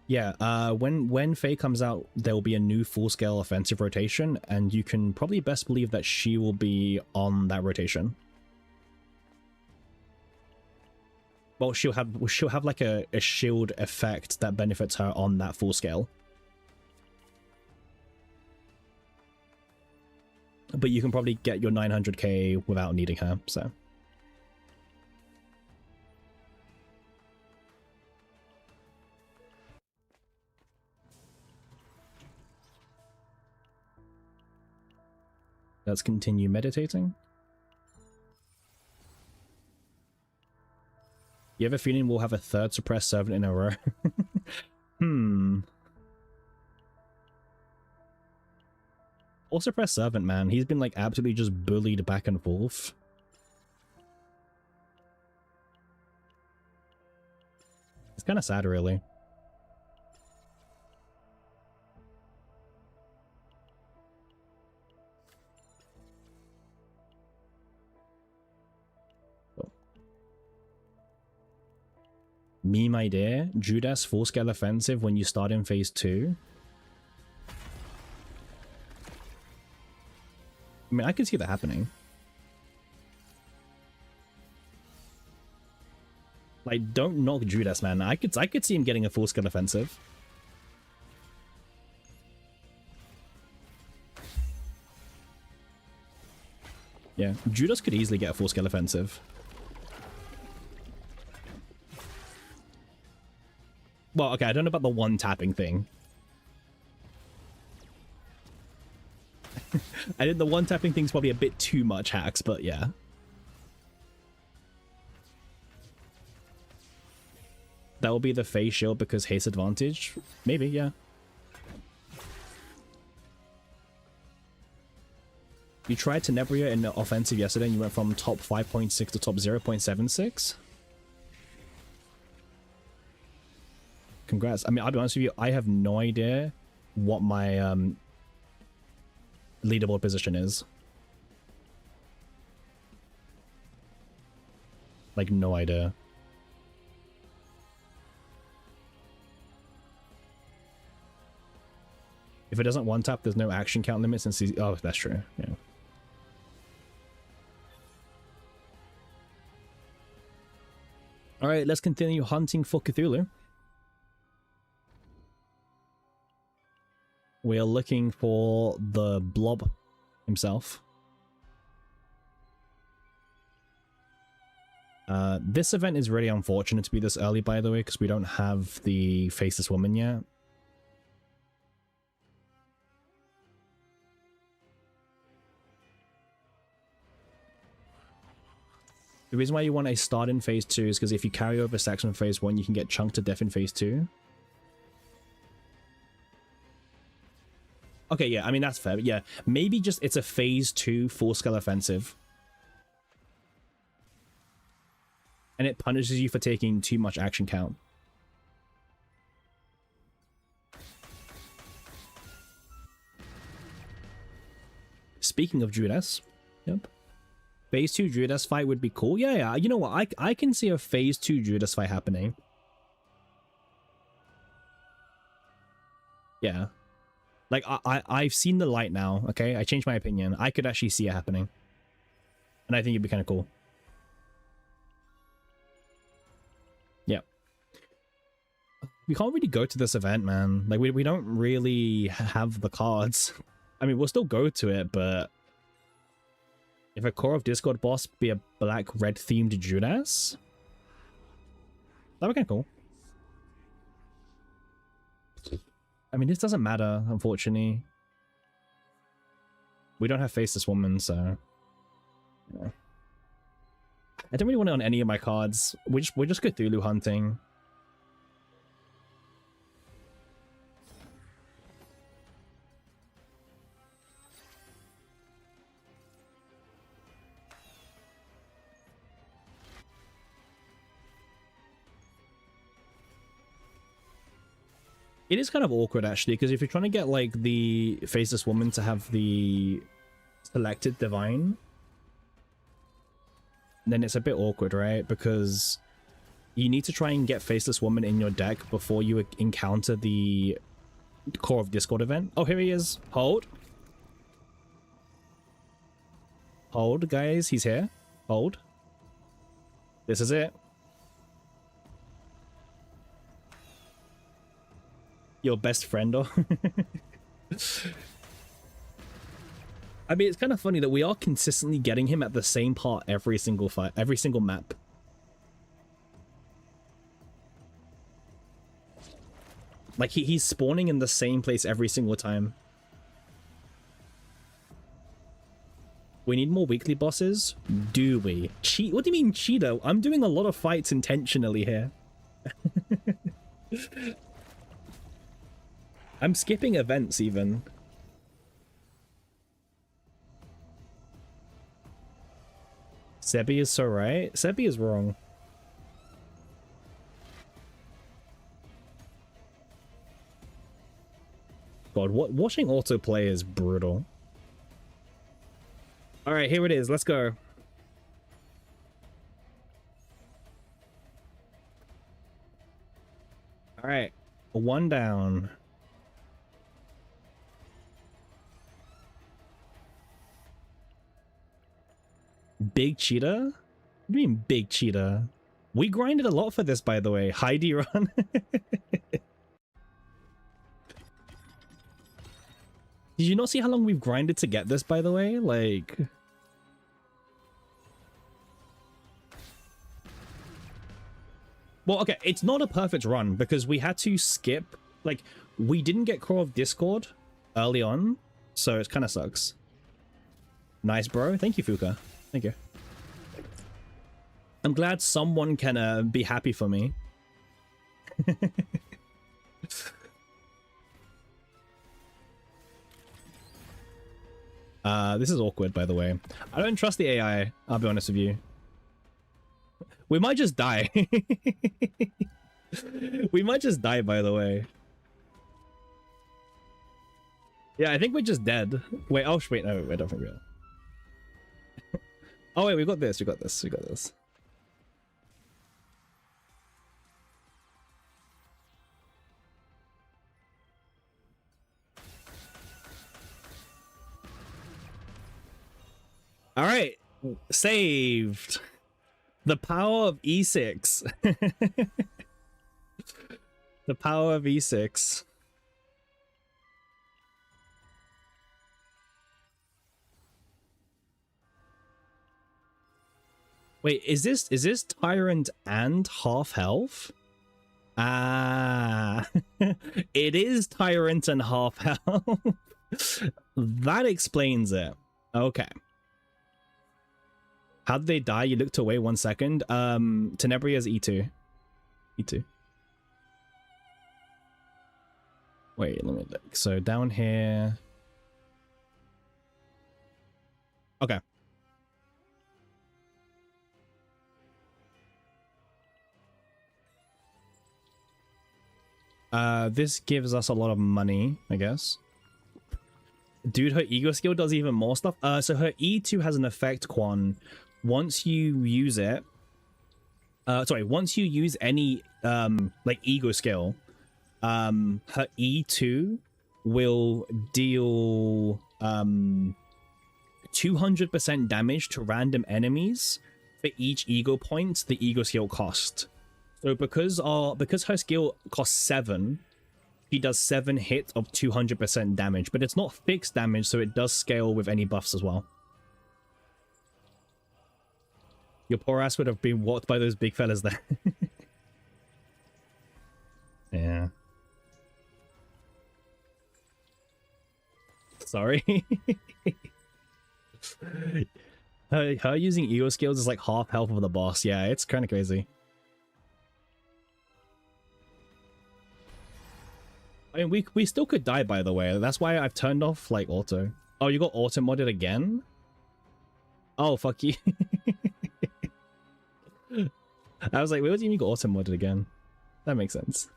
Yeah, when Faye comes out, there will be a new full-scale offensive rotation, and you can probably best believe that she will be on that rotation. Well, she'll have like a shield effect that benefits her on that full scale. But you can probably get your 900k without needing her, so. Let's continue meditating. You have a feeling we'll have a third suppressed servant in a row? Or suppressed servant, man. He's been like absolutely just bullied back and forth. It's kind of sad, really. Meme idea, Judas full-scale offensive when you start in phase 2. I mean, I could see that happening. Like, don't knock Judas, man. I could see him getting a full-scale offensive. Yeah, Judas could easily get a full-scale offensive. Well, okay, I don't know about the one-tapping thing. I think the one-tapping thing's probably a bit too much hacks, but yeah. That will be the phase shield because haste advantage? Maybe, yeah. You tried Tenebria in the offensive yesterday and you went from top 5.6 to top 0.76? Congrats. I mean, I'll be honest with you, I have no idea what my leaderboard position is. Like, no idea. If it doesn't one-tap, there's no action count limit since he's... Oh, that's true. Yeah. Alright, let's continue hunting for Cthulhu. We are looking for the blob himself. This event is really unfortunate to be this early, by the way, because we don't have the Faceless Woman yet. The reason why you want a start in phase 2 is because if you carry over stacks from phase 1, you can get chunked to death in phase 2. Okay, yeah, I mean, that's fair. Yeah, maybe just it's a phase 2 full-scale offensive. And it punishes you for taking too much action count. Speaking of Judas, yep. Phase 2 Judas fight would be cool. Yeah, yeah, you know what? I can see a phase 2 Judas fight happening. Yeah. Like, I've seen the light now, okay? I changed my opinion. I could actually see it happening. And I think it'd be kind of cool. Yeah. We can't really go to this event, man. Like, we don't really have the cards. I mean, we'll still go to it, but... If a Core of Discord boss be a black-red themed Judas? That would be kind of cool. I mean, this doesn't matter, unfortunately. We don't have Faceless Woman, so... Yeah. I don't really want it on any of my cards. We're just Cthulhu hunting. It is kind of awkward, actually, because if you're trying to get, like, the Faceless Woman to have the selected Divine, then it's a bit awkward, right? Because You need to try and get Faceless Woman in your deck before you encounter the Core of Discord event. Oh, here he is. Hold. Hold, guys. He's here. Hold. This is it. Your best friend, or I mean, it's kind of funny that we are consistently getting him at the same part every single fight, every single map. Like he's spawning in the same place every single time. We need more weekly bosses, do we? Cheat? What do you mean cheater? I'm doing a lot of fights intentionally here. I'm skipping events even. Sebi is so right. Sebi is wrong. God, watching autoplay is brutal. All right, here it is. Let's go. All right, one down. Big cheetah? What do you mean big cheetah? We grinded a lot for this, by the way. Heidi run. Did you not see how long we've grinded to get this, by the way? Like... Well, okay, it's not a perfect run because we had to skip... Like, we didn't get Core of Discord early on, so it kind of sucks. Nice, bro. Thank you, Fuka. Thank you. I'm glad someone can be happy for me. This is awkward, by the way. I don't trust the AI, I'll be honest with you. We might just die. We might just die, by the way. Yeah, I think we're just dead. Wait, oh, wait, no, I don't think we are. Oh, wait, we got this, we got this, we got this. All right, saved. The power of E6. The power of E6. Wait, is this Tyrant and half health? Ah, it is Tyrant and half health. That explains it. Okay. How did they die? You looked away 1 second. Tenebria's E2. E2. Wait, let me look. So down here. Okay. This gives us a lot of money, I guess. Dude, her ego skill does even more stuff. So her E2 has an effect, Quan. Once you use it, once you use any like ego skill, her E2 will deal 200% damage to random enemies for each ego point the ego skill cost. So because her skill costs 7, she does 7 hits of 200% damage, but it's not fixed damage, so it does scale with any buffs as well. Your poor ass would have been walked by those big fellas there. Yeah. Sorry. her using ego skills is like half health of the boss. Yeah, it's kind of crazy. I mean, we still could die, by the way. That's why I've turned off, like, auto. Oh, you got auto modded again? Oh, fuck you. I was like, wait, what do you mean you got auto modded again? That makes sense.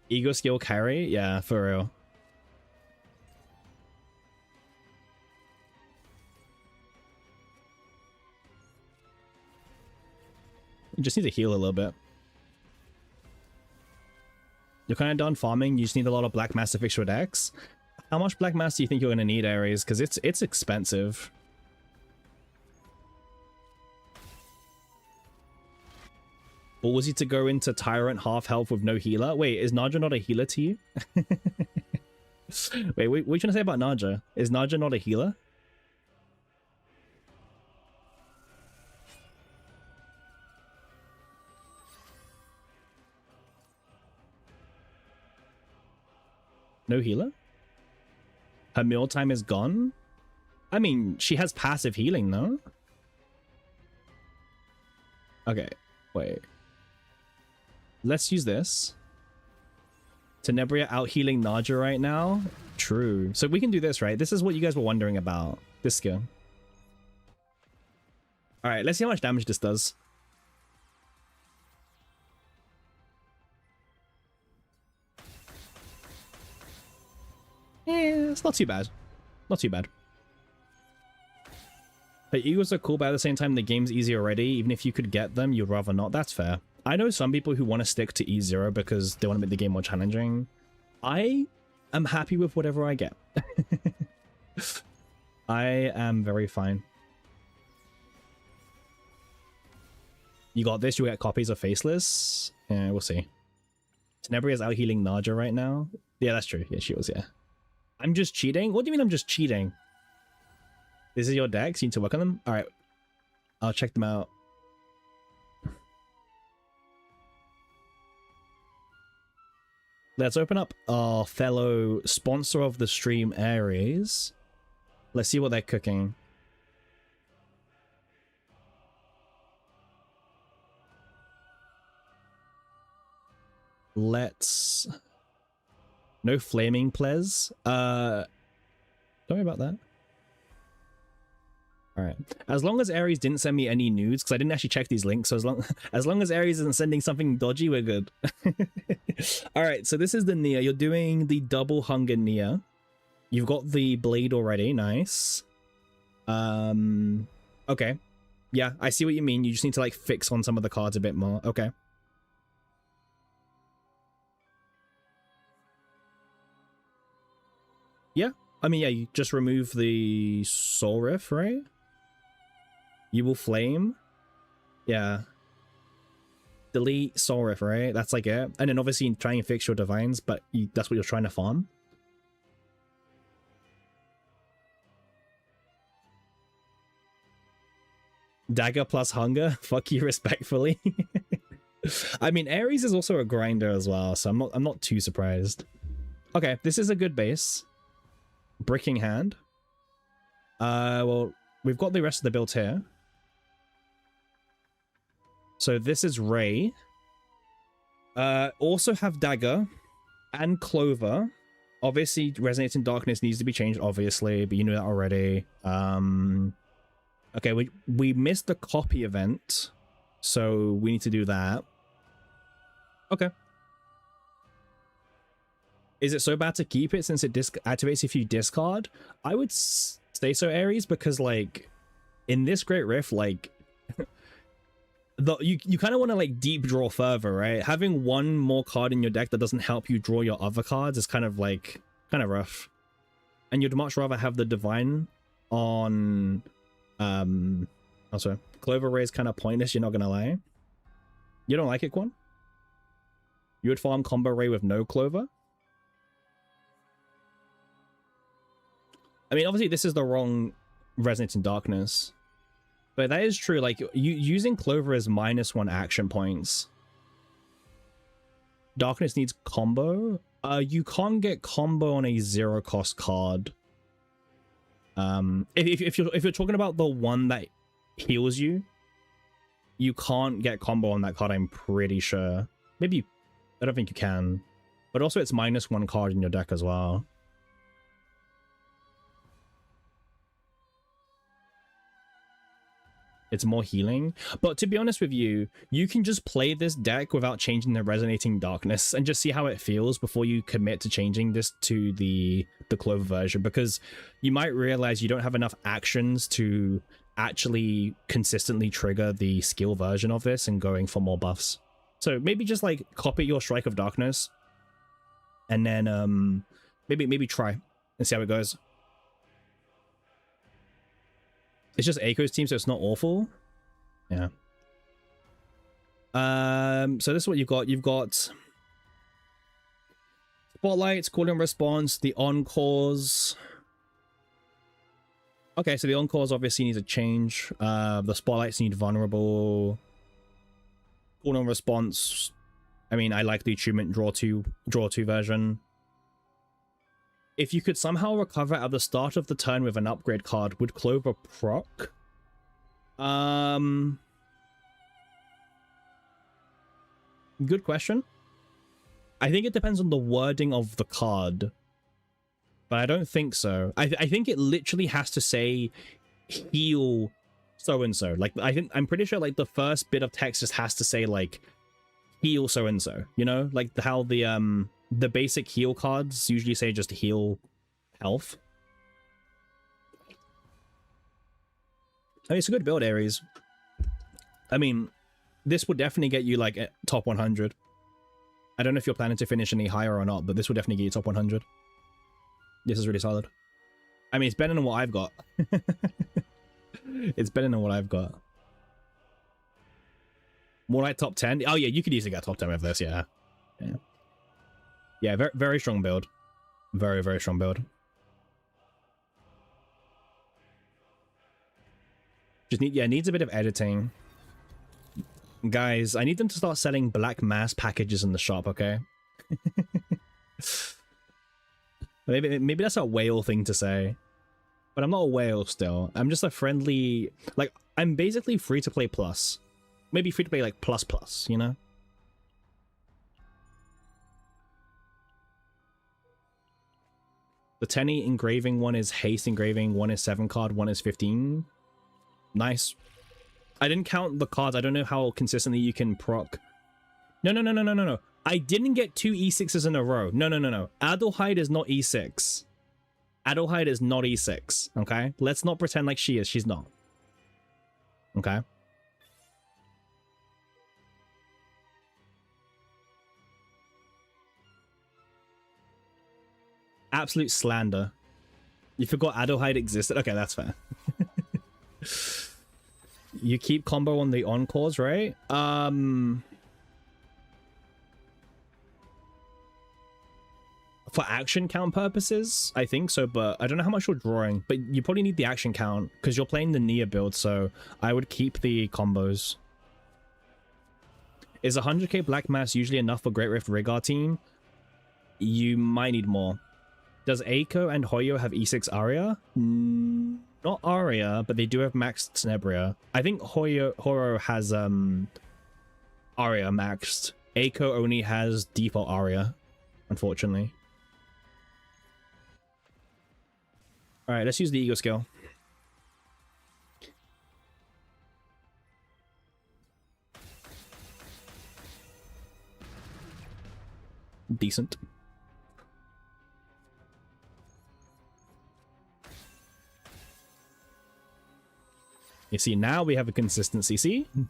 Ego skill carry? Yeah, for real. You just need to heal a little bit. You're kind of done farming. You just need a lot of black mass to fix your decks. How much black mass do you think you're going to need, Ares? Because it's expensive. Ballsy to go into Tyrant half health with no healer. Wait, is Naja not a healer to you? Wait, what are you trying to say about Naja? Is Naja not a healer? No healer? Her meal time is gone? I mean, she has passive healing, though. Okay, wait. Let's use this. Tenebria out healing Naja right now. True. So we can do this, right? This is what you guys were wondering about. This skill. Alright, let's see how much damage this does. Yeah, it's not too bad. Not too bad. But Eagles are cool, but at the same time, the game's easy already. Even if you could get them, you'd rather not. That's fair. I know some people who want to stick to E0 because they want to make the game more challenging. I am happy with whatever I get. I am very fine. You got this, you'll get copies of Faceless. Yeah, we'll see. Tenebria is out healing Naja right now. Yeah, that's true. Yeah, she was, yeah. I'm just cheating? What do you mean I'm just cheating? This is your decks? You need to work on them? Alright. I'll check them out. Let's open up our fellow sponsor of the stream, Ares. Let's see what they're cooking. Let's... No flaming ples. Don't worry about that. Alright. As long as Ares didn't send me any nudes, because I didn't actually check these links, so as long as Ares isn't sending something dodgy, we're good. Alright, so this is the Nia. You're doing the double hunger Nia. You've got the blade already. Nice. Okay. Yeah, I see what you mean. You just need to, like, fix on some of the cards a bit more. Okay. Yeah. I mean, yeah, you just remove the Soul Rift, right? You will flame. Yeah. Delete Soul Rift, right? That's like it. And then obviously try and fix your divines, but that's what you're trying to farm. Dagger plus hunger. Fuck you respectfully. I mean, Ares is also a grinder as well, so I'm not too surprised. Okay, this is a good base. Bricking hand. Well, we've got the rest of the build here. So this is Ray. Also have Dagger and Clover. Obviously, Resonating Darkness needs to be changed, obviously, but you know that already. Okay, we missed the copy event, so we need to do that. Okay. Is it so bad to keep it since it activates if you discard? I would say so, Ares, because, like, in this Great Rift, like, you kind of want to, like, deep draw further, right? Having one more card in your deck that doesn't help you draw your other cards is kind of, like, kind of rough. And you'd much rather have the Divine on, also, Clover Ray is kind of pointless, you're not gonna lie. You don't like it, Quan? You would farm Combo Ray with no Clover? I mean, obviously, this is the wrong Resonating Darkness. But that is true. Like, using Clover as -1 action points. Darkness needs combo. You can't get combo on a 0-cost card. If you're talking about the one that heals you, you can't get combo on that card, I'm pretty sure. Maybe, I don't think you can. But also, it's -1 card in your deck as well. It's more healing. But to be honest with you, you can just play this deck without changing the Resonating Darkness and just see how it feels before you commit to changing this to the Clover version, because you might realize you don't have enough actions to actually consistently trigger the skill version of this and going for more buffs. So maybe just like copy your Strike of Darkness and then maybe try and see how it goes. It's just Aiko's team, so it's not awful. Yeah. So this is what you've got. You've got Spotlights, Call and Response, the Encores. Okay, so the Encores obviously need to change. The Spotlights need Vulnerable. Call and Response. I mean, I like the Attunement Draw 2 version. If you could somehow recover at the start of the turn with an upgrade card, would Clover proc? Good question. I think it depends on the wording of the card, but I don't think so. I think it literally has to say heal so and so. Like I'm pretty sure like the first bit of text just has to say like heal so and so. You know, like how the basic heal cards usually say just heal health. I mean, it's a good build, Ares. I mean, this would definitely get you like top 100. I don't know if you're planning to finish any higher or not, but this would definitely get you top 100. This is really solid. I mean, it's better than what I've got. It's better than what I've got. More like top 10. Oh yeah, you could easily get top 10 with this, yeah. Yeah, very, very strong build. Very, very strong build. Just needs a bit of editing. Guys, I need them to start selling black mass packages in the shop, okay? maybe that's a whale thing to say. But I'm not a whale still. I'm just a friendly... Like, I'm basically free to play plus. Maybe free to play like plus, you know? The 10 engraving one is haste engraving, one is 7 card, one is 15. Nice. I didn't count the cards. I don't know how consistently you can proc. No. I didn't get 2 E6s in a row. No. Adelheid is not E6. Adelheid is not E6, okay? Let's not pretend like she is. She's not. Okay? Absolute slander. You forgot Adelheid existed? Okay, that's fair. You keep combo on the Encores, right? For action count purposes, I think so, but I don't know how much you're drawing. But you probably need the action count because you're playing the Nia build, so I would keep the combos. Is 100k Black Mass usually enough for Great Rift Rhaegar team? You might need more. Does Eiko and Hoyo have E6 Aria? Not Aria, but they do have maxed Tenebria. I think Horo has Aria maxed. Eiko only has default Aria, unfortunately. Alright, let's use the Ego Skill. Decent. You see, now we have a consistency. See? You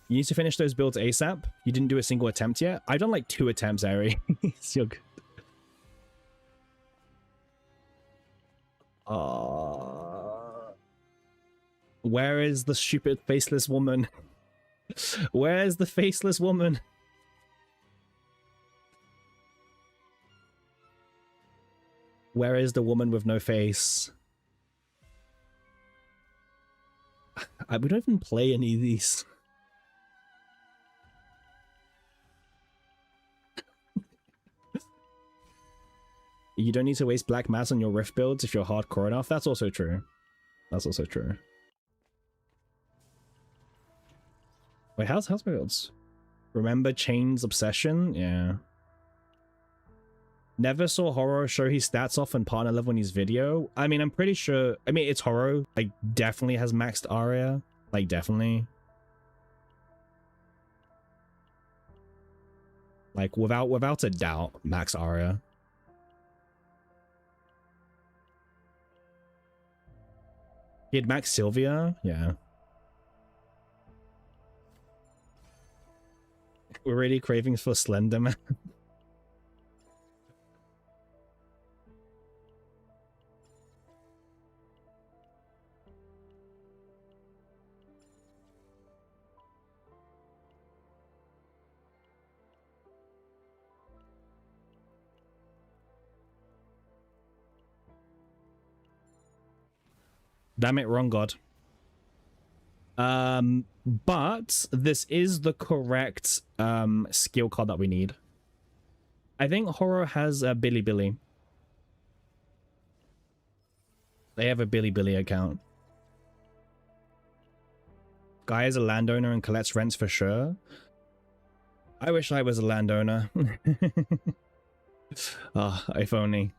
need to finish those builds ASAP. You didn't do a single attempt yet. I've done like 2 attempts, Ari. You're good. Where is the stupid faceless woman? Where is the faceless woman? Where is the woman with no face? We don't even play any of these. You don't need to waste Black Mass on your Rift builds if you're hardcore enough. That's also true. That's also true. Wait, how's my builds? Remember Chain's Obsession? Yeah. Never saw Horo show his stats off and partner level in his video. I mean, I'm pretty sure... I mean, it's Horo. Like, definitely has maxed Aria. Like, definitely. Like, without a doubt, max Aria. He had max Sylvia? Yeah. We're really craving for Slender Man. Damn it, wrong god. But this is the correct skill card that we need. I think Horror has a Billy Billy. They have a Billy Billy account. Guy is a landowner and collects rents for sure. I wish I was a landowner. Ah, oh, if only.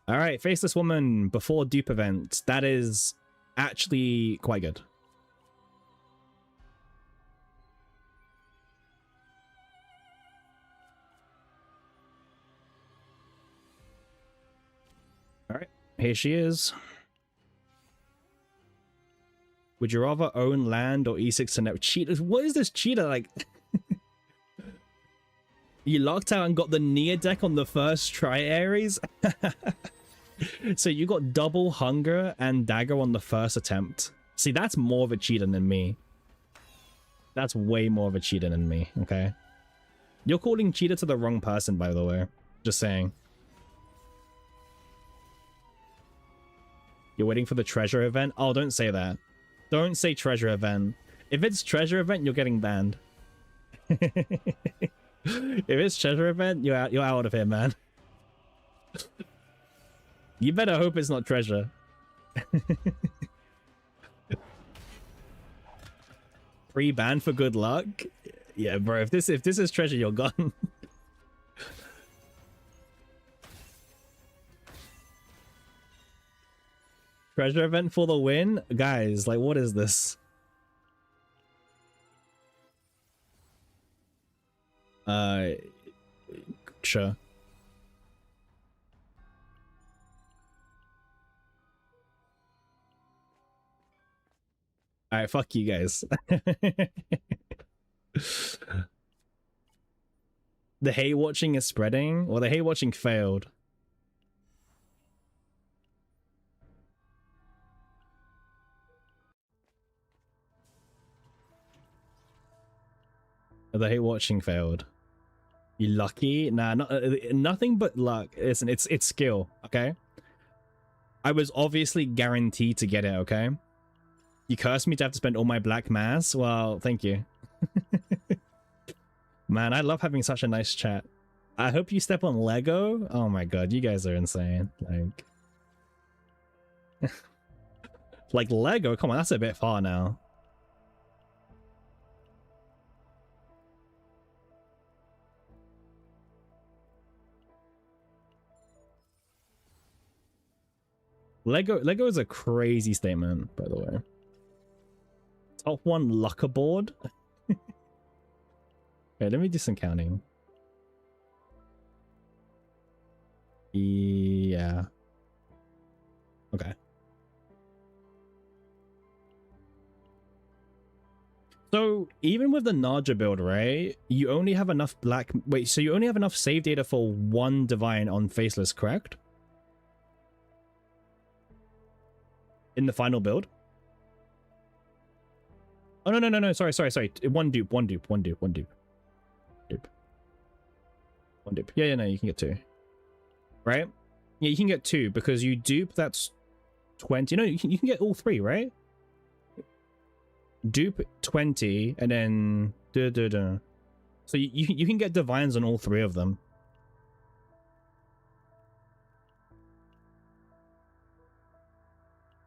All right, Faceless Woman before dupe event. That is actually quite good. All right, here she is. Would you rather own land or E6 to net? Cheetah? What is this cheetah like? You locked out and got the Nia deck on the first try, Aries? So you got double Hunger and Dagger on the first attempt. See, that's more of a cheater than me. That's way more of a cheater than me, okay? You're calling cheater to the wrong person, by the way. Just saying. You're waiting for the treasure event? Oh, don't say that. Don't say treasure event. If it's treasure event, you're getting banned. If it's treasure event, you're out of here, man. You better hope it's not treasure. Free ban for good luck? Yeah, bro, if this is treasure, you're gone. Treasure event for the win? Guys, like, what is this? Sure. Alright, fuck you guys. The hate watching is spreading? Well, the hate watching failed. The hate watching failed. You lucky? Nah, nothing but luck. Listen, it's skill, okay? I was obviously guaranteed to get it, okay? You cursed me to have to spend all my black mass? Well, thank you. Man, I love having such a nice chat. I hope you step on Lego. Oh my god, you guys are insane. Like... like Lego? Come on, that's a bit far now. Lego is a crazy statement, by the way. Top 1 Lucker board? Okay, let me do some counting. Yeah. Okay. So, even with the Naja build, right? You only have enough black... Wait, so you only have enough save data for 1 Divine on Faceless, correct? In the final build? Oh, no. Sorry. 1 dupe. Yeah, no, you can get 2. Right? Yeah, you can get 2 because you dupe, that's 20. No, you can get all 3, right? Dupe 20 and then... So you can get divines on all 3 of them.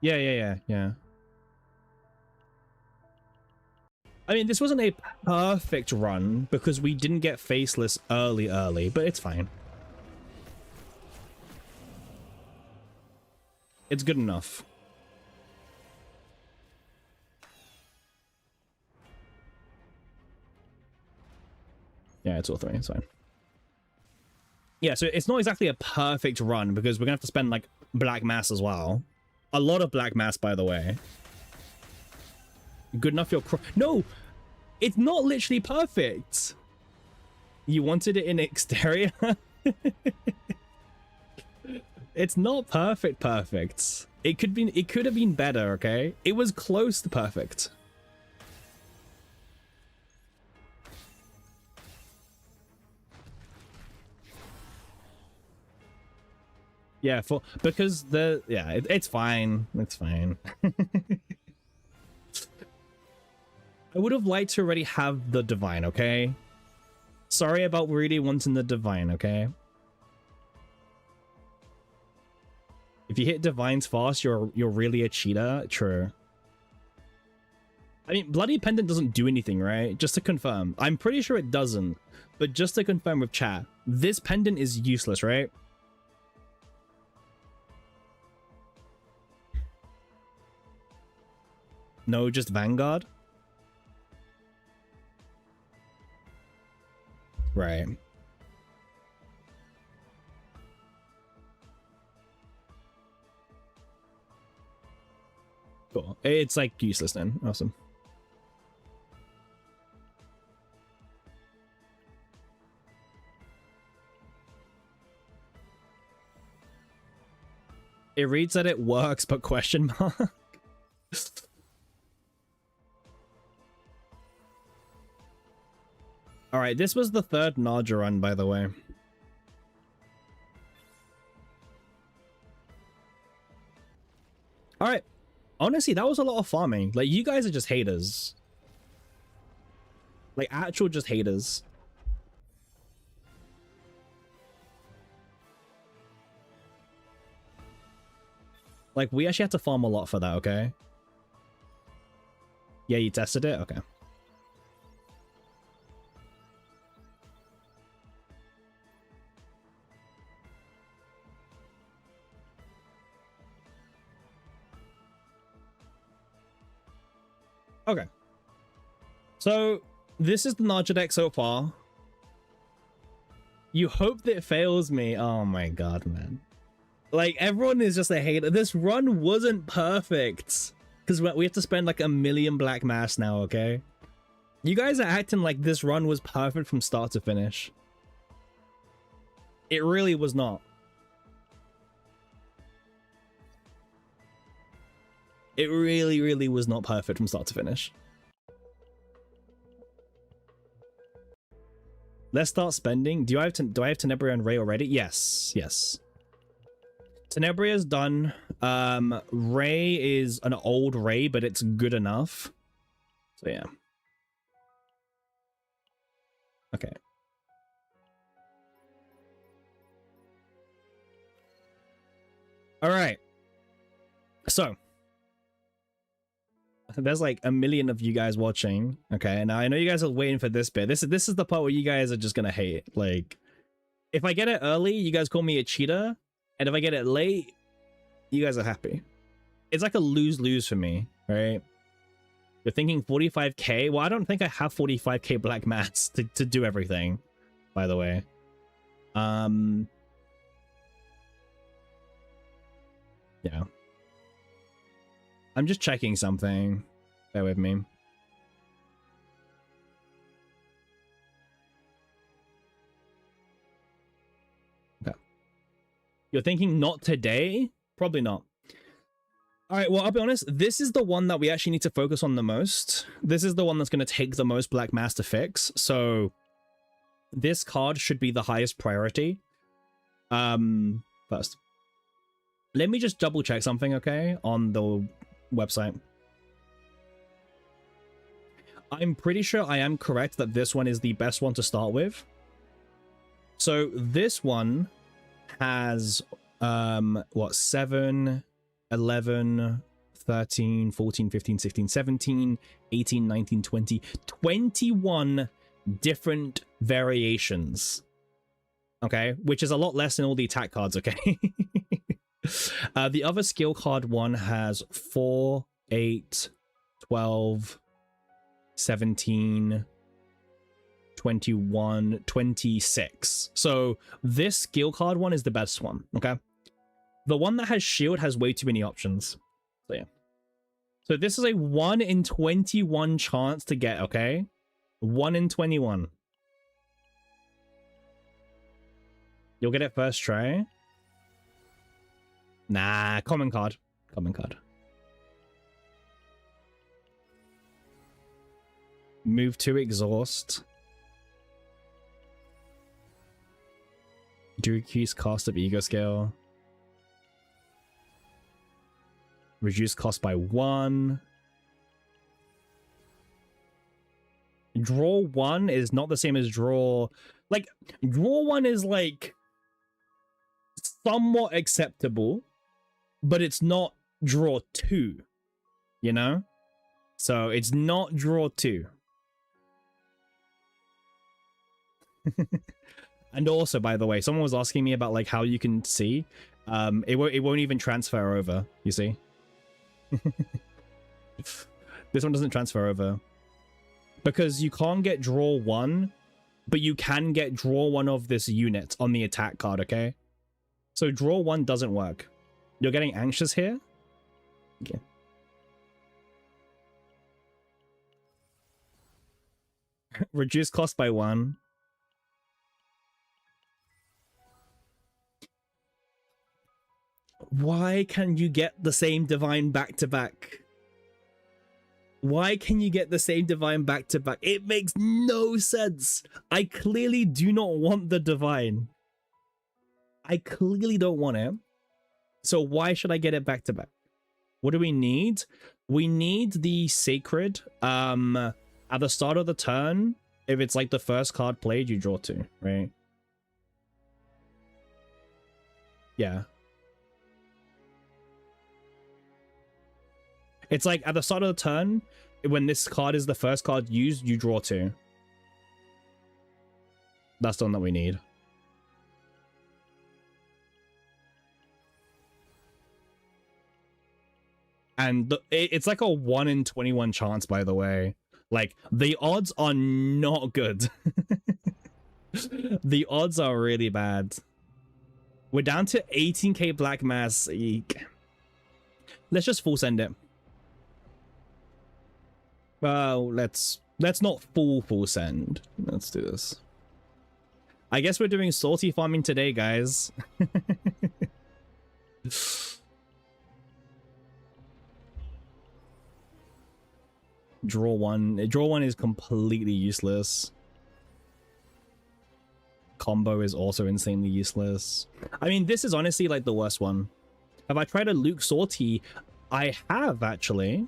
Yeah. I mean, this wasn't a perfect run because we didn't get Faceless early, but it's fine. It's good enough. Yeah, it's all 3. It's fine. Yeah, so it's not exactly a perfect run because we're gonna have to spend like black mass as well. A lot of black mass, by the way. Good enough, no, it's not literally perfect. You wanted it in exterior. It's not perfect. It could have been better, okay? It was close to perfect. Yeah, because it's fine. It's fine. I would have liked to already have the divine, okay? Sorry about really wanting the divine, okay? If you hit divines fast, you're really a cheater. True. I mean, Bloody Pendant doesn't do anything, right? Just to confirm. I'm pretty sure it doesn't. But just to confirm with chat, this pendant is useless, right? No, just Vanguard? Right. Cool. It's like useless then. Awesome. It reads that it works, but question mark. All right, this was the 3rd Naja run, by the way. All right. Honestly, that was a lot of farming. Like, you guys are just haters. Like, actual just haters. Like, we actually had to farm a lot for that, okay? Yeah, you tested it? Okay. Okay. So, this is the Naja deck so far. You hope that it fails me. Oh my god, man. Like, everyone is just a hater. This run wasn't perfect. Because we have to spend like 1 million black mass now, okay? You guys are acting like this run was perfect from start to finish. It really was not. It really, really was not perfect from start to finish. Let's start spending. Do I have Tenebria and Ray already? Yes. Yes. Tenebria's done. Ray is an old Ray, but it's good enough. So yeah. Okay. All right. So there's like 1 million of you guys watching. Okay, now I know you guys are waiting for this bit. This is the part where you guys are just gonna hate. Like, if I get it early, you guys call me a cheater, and if I get it late, you guys are happy. It's like a lose-lose for me, right? You're thinking 45k. Well, I don't think I have 45k black mats to do everything, by the way. Yeah. I'm just checking something. Bear with me. Okay. You're thinking not today? Probably not. All right, well, I'll be honest. This is the one that we actually need to focus on the most. This is the one that's going to take the most black mass to fix. So this card should be the highest priority. First. Let me just double check something, okay, on the website. I'm pretty sure I am correct that this one is the best one to start with. So this one has what, 7, 11, 13, 14, 15, 16, 17, 18, 19, 20, 21 different variations. Okay, which is a lot less than all the attack cards, okay? The other skill card one has 4, 8, 12, 17, 21, 26. So this skill card one is the best one, okay? The one that has shield has way too many options. So yeah. So this is a 1 in 21 chance to get, okay? 1 in 21. You'll get it first try. Nah, common card. Common card. Move to exhaust. Decrease cost of ego scale. Reduce cost by 1. Draw 1 is not the same as draw. Like, draw 1 is like somewhat acceptable, but it's not draw 2, you know? So it's not draw 2. And also, by the way, someone was asking me about like how you can see. It won't even transfer over, you see? This one doesn't transfer over because you can't get draw 1, but you can get draw 1 of this unit on the attack card, okay? So draw 1 doesn't work. You're getting anxious here? Okay. Reduce cost by 1. Why can you get the same divine back to back? Why can you get the same divine back to back? It makes no sense. I clearly do not want the divine. I clearly don't want it. So why should I get it back to back? What do we need? We need the sacred. At the start of the turn, if it's like the first card played, you draw 2, right? Yeah. It's like at the start of the turn, when this card is the first card used, you draw 2. That's the one that we need. And it's like a 1 in 21 chance, by the way. Like, the odds are not good. The odds are really bad. We're down to 18k black mass. Eek. Let's just full send it. Well, let's not full send. Let's do this. I guess we're doing salty farming today, guys. Draw 1. Draw 1 is completely useless. Combo is also insanely useless. I mean, this is honestly like the worst one. Have I tried a Luke Sortie? I have, actually.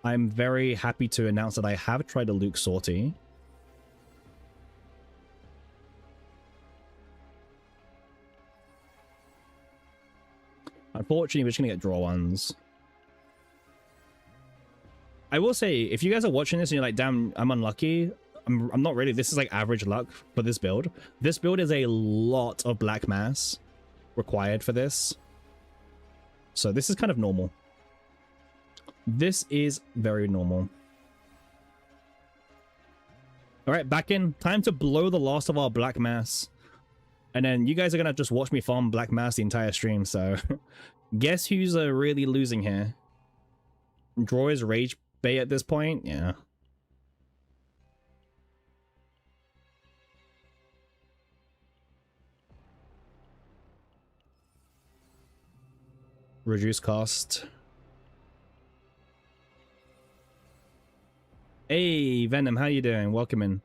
I'm very happy to announce that I have tried a Luke Sortie. Unfortunately, we're just gonna get draw 1s. I will say, if you guys are watching this and you're like, damn, I'm unlucky, I'm not really. This is like average luck for this build. This build is a lot of black mass required for this. So this is kind of normal. This is very normal. All right, back in. Time to blow the last of our black mass. And then you guys are going to just watch me farm black mass the entire stream. So guess who's really losing here? Draw is rage bait at this point. Yeah. Reduce cost. Hey, Venom, how you doing? Welcome in.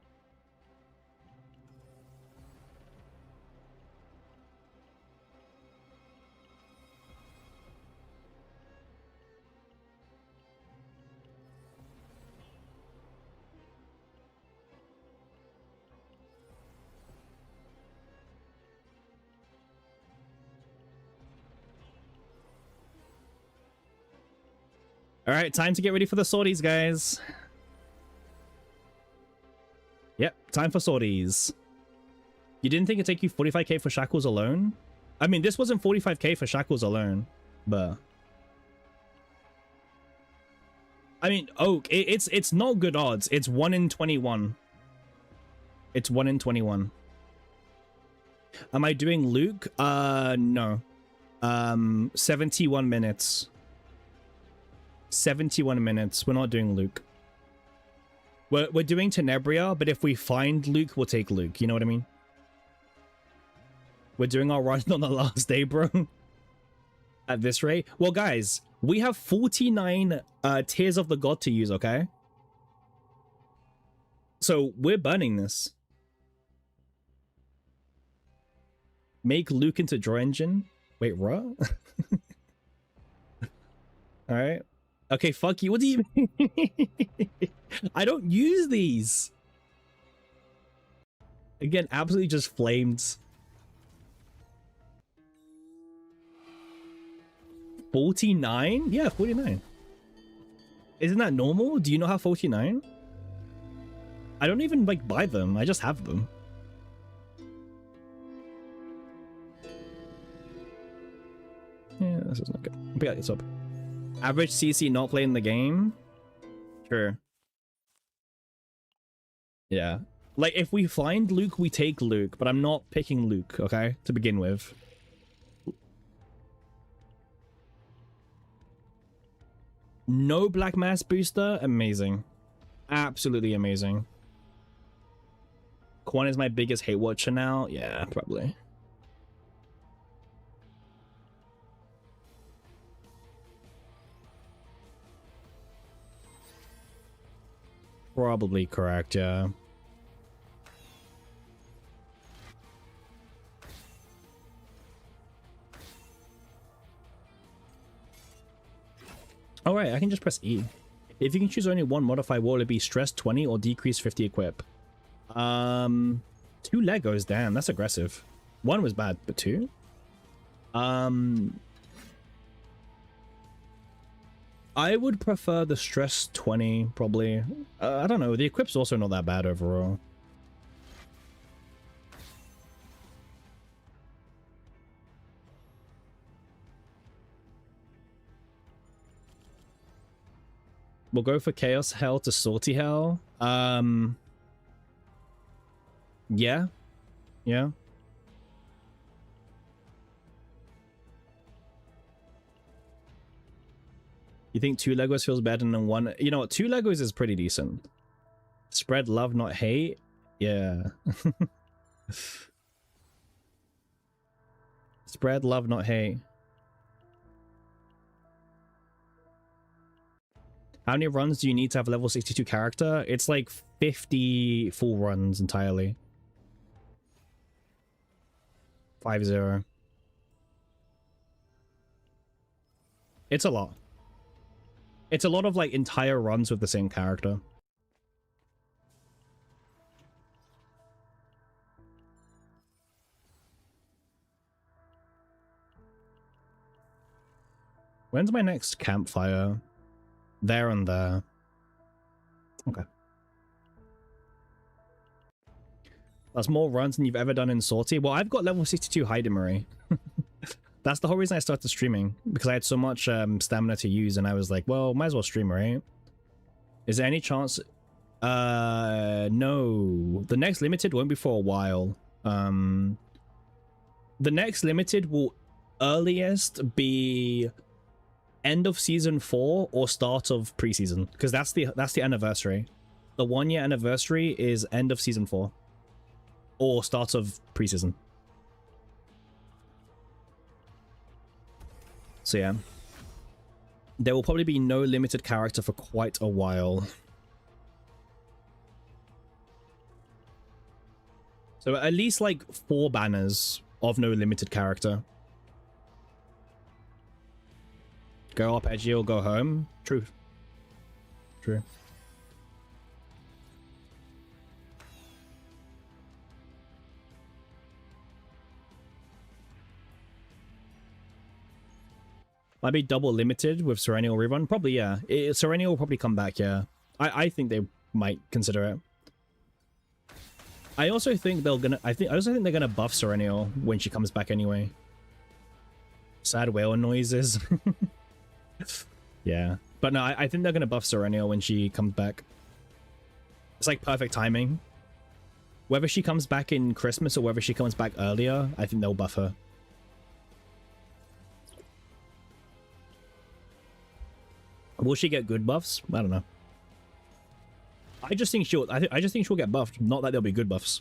All right, time to get ready for the sorties, guys. Yep, time for sorties. You didn't think it'd take you 45k for shackles alone? I mean, this wasn't 45k for shackles alone, but I mean, Oak, it's not good odds. It's 1 in 21. It's 1 in 21. Am I doing Luke? No. 71 minutes. 71 minutes. We're not doing Luke. We're doing Tenebria, but if we find Luke, we'll take Luke. You know what I mean? We're doing our run on the last day, bro. At this rate. Well, guys, we have 49 Tears of the God to use, okay? So we're burning this. Make Luke into draw engine. Wait, what? Alright. Okay, fuck you. What do you mean? I don't use these. Again, absolutely just flamed. 49? Yeah, 49. Isn't that normal? Do you not have 49? I don't even like buy them. I just have them. Yeah, this is not good. I'll pick this up. Average CC not playing the game? Sure. Yeah. Like, if we find Luke, we take Luke, but I'm not picking Luke, okay? To begin with. No Black Mass booster? Amazing. Absolutely amazing. Quan is my biggest hate watcher now? Yeah, probably. Probably correct, yeah. Alright, I can just press E. If you can choose only one modify, will it be stress 20 or decrease 50 equip? 2 Legos, damn, that's aggressive. One was bad, but 2? I would prefer the stress 20, probably. I don't know, the equip's also not that bad overall. We'll go for Chaos Hell to Salty Hell. Yeah. Yeah. You think 2 Legos feels better than 1? You know what? 2 Legos is pretty decent. Spread love, not hate. Yeah. Spread love, not hate. How many runs do you need to have a level 62 character? It's like 50 full runs entirely. 5-0. It's a lot. It's a lot of like entire runs with the same character. When's my next campfire? There and there. Okay. That's more runs than you've ever done in Salty. Well, I've got level 62 Heidemery. That's the whole reason I started streaming, because I had so much stamina to use, and I was like, well, might as well stream, right? Is there any chance? No. The next limited won't be for a while. The next limited will earliest be end of season 4 or start of preseason, because that's the anniversary. The 1-year anniversary is end of season 4 or start of preseason. So yeah, there will probably be no limited character for quite a while. So at least like 4 banners of no limited character. Go up edgy or go home. True. True. Might be double limited with Serenial rerun. Probably, yeah. Serenial will probably come back, yeah. I think they might consider it. I also think they're gonna buff Serenial when she comes back anyway. Sad whale noises. Yeah. But no, I think they're gonna buff Serenia when she comes back. It's like perfect timing. Whether she comes back in Christmas or whether she comes back earlier, I think they'll buff her. Will she get good buffs? I don't know. I just think she'll. I just think she'll get buffed. Not that there'll be good buffs.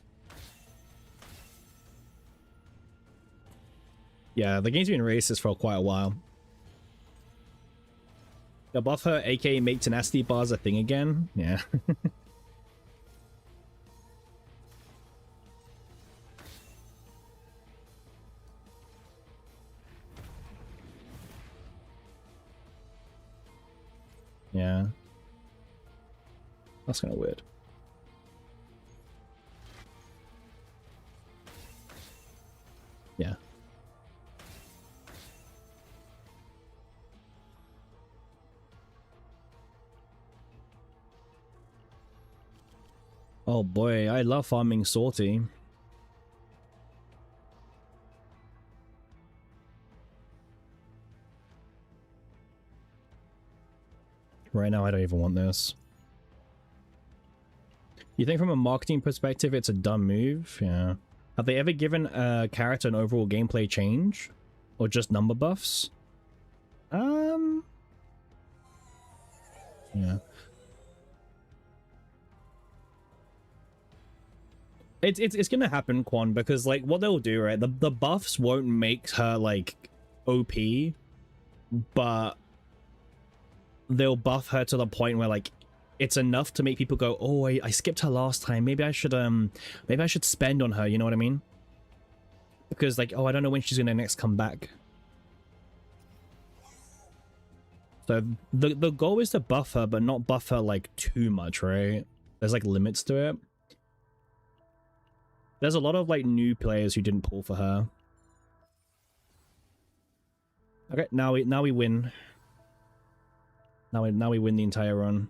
Yeah, the game's been racist for quite a while. They'll buff her, aka make tenacity bars a thing again. Yeah. Yeah. That's kind of weird. Yeah. Oh boy, I love farming Salty. Right now, I don't even want this. You think from a marketing perspective, it's a dumb move? Yeah. Have they ever given a character an overall gameplay change? Or just number buffs? Yeah. It's gonna happen, Quan, because like what they'll do, right? The buffs won't make her like OP, but they'll buff her to the point where like it's enough to make people go, oh, I skipped her last time. Maybe I should spend on her, you know what I mean? Because like, oh, I don't know when she's gonna next come back. So the goal is to buff her, but not buff her like too much, right? There's like limits to it. There's a lot of like new players who didn't pull for her. Okay, now we win. Now we win the entire run.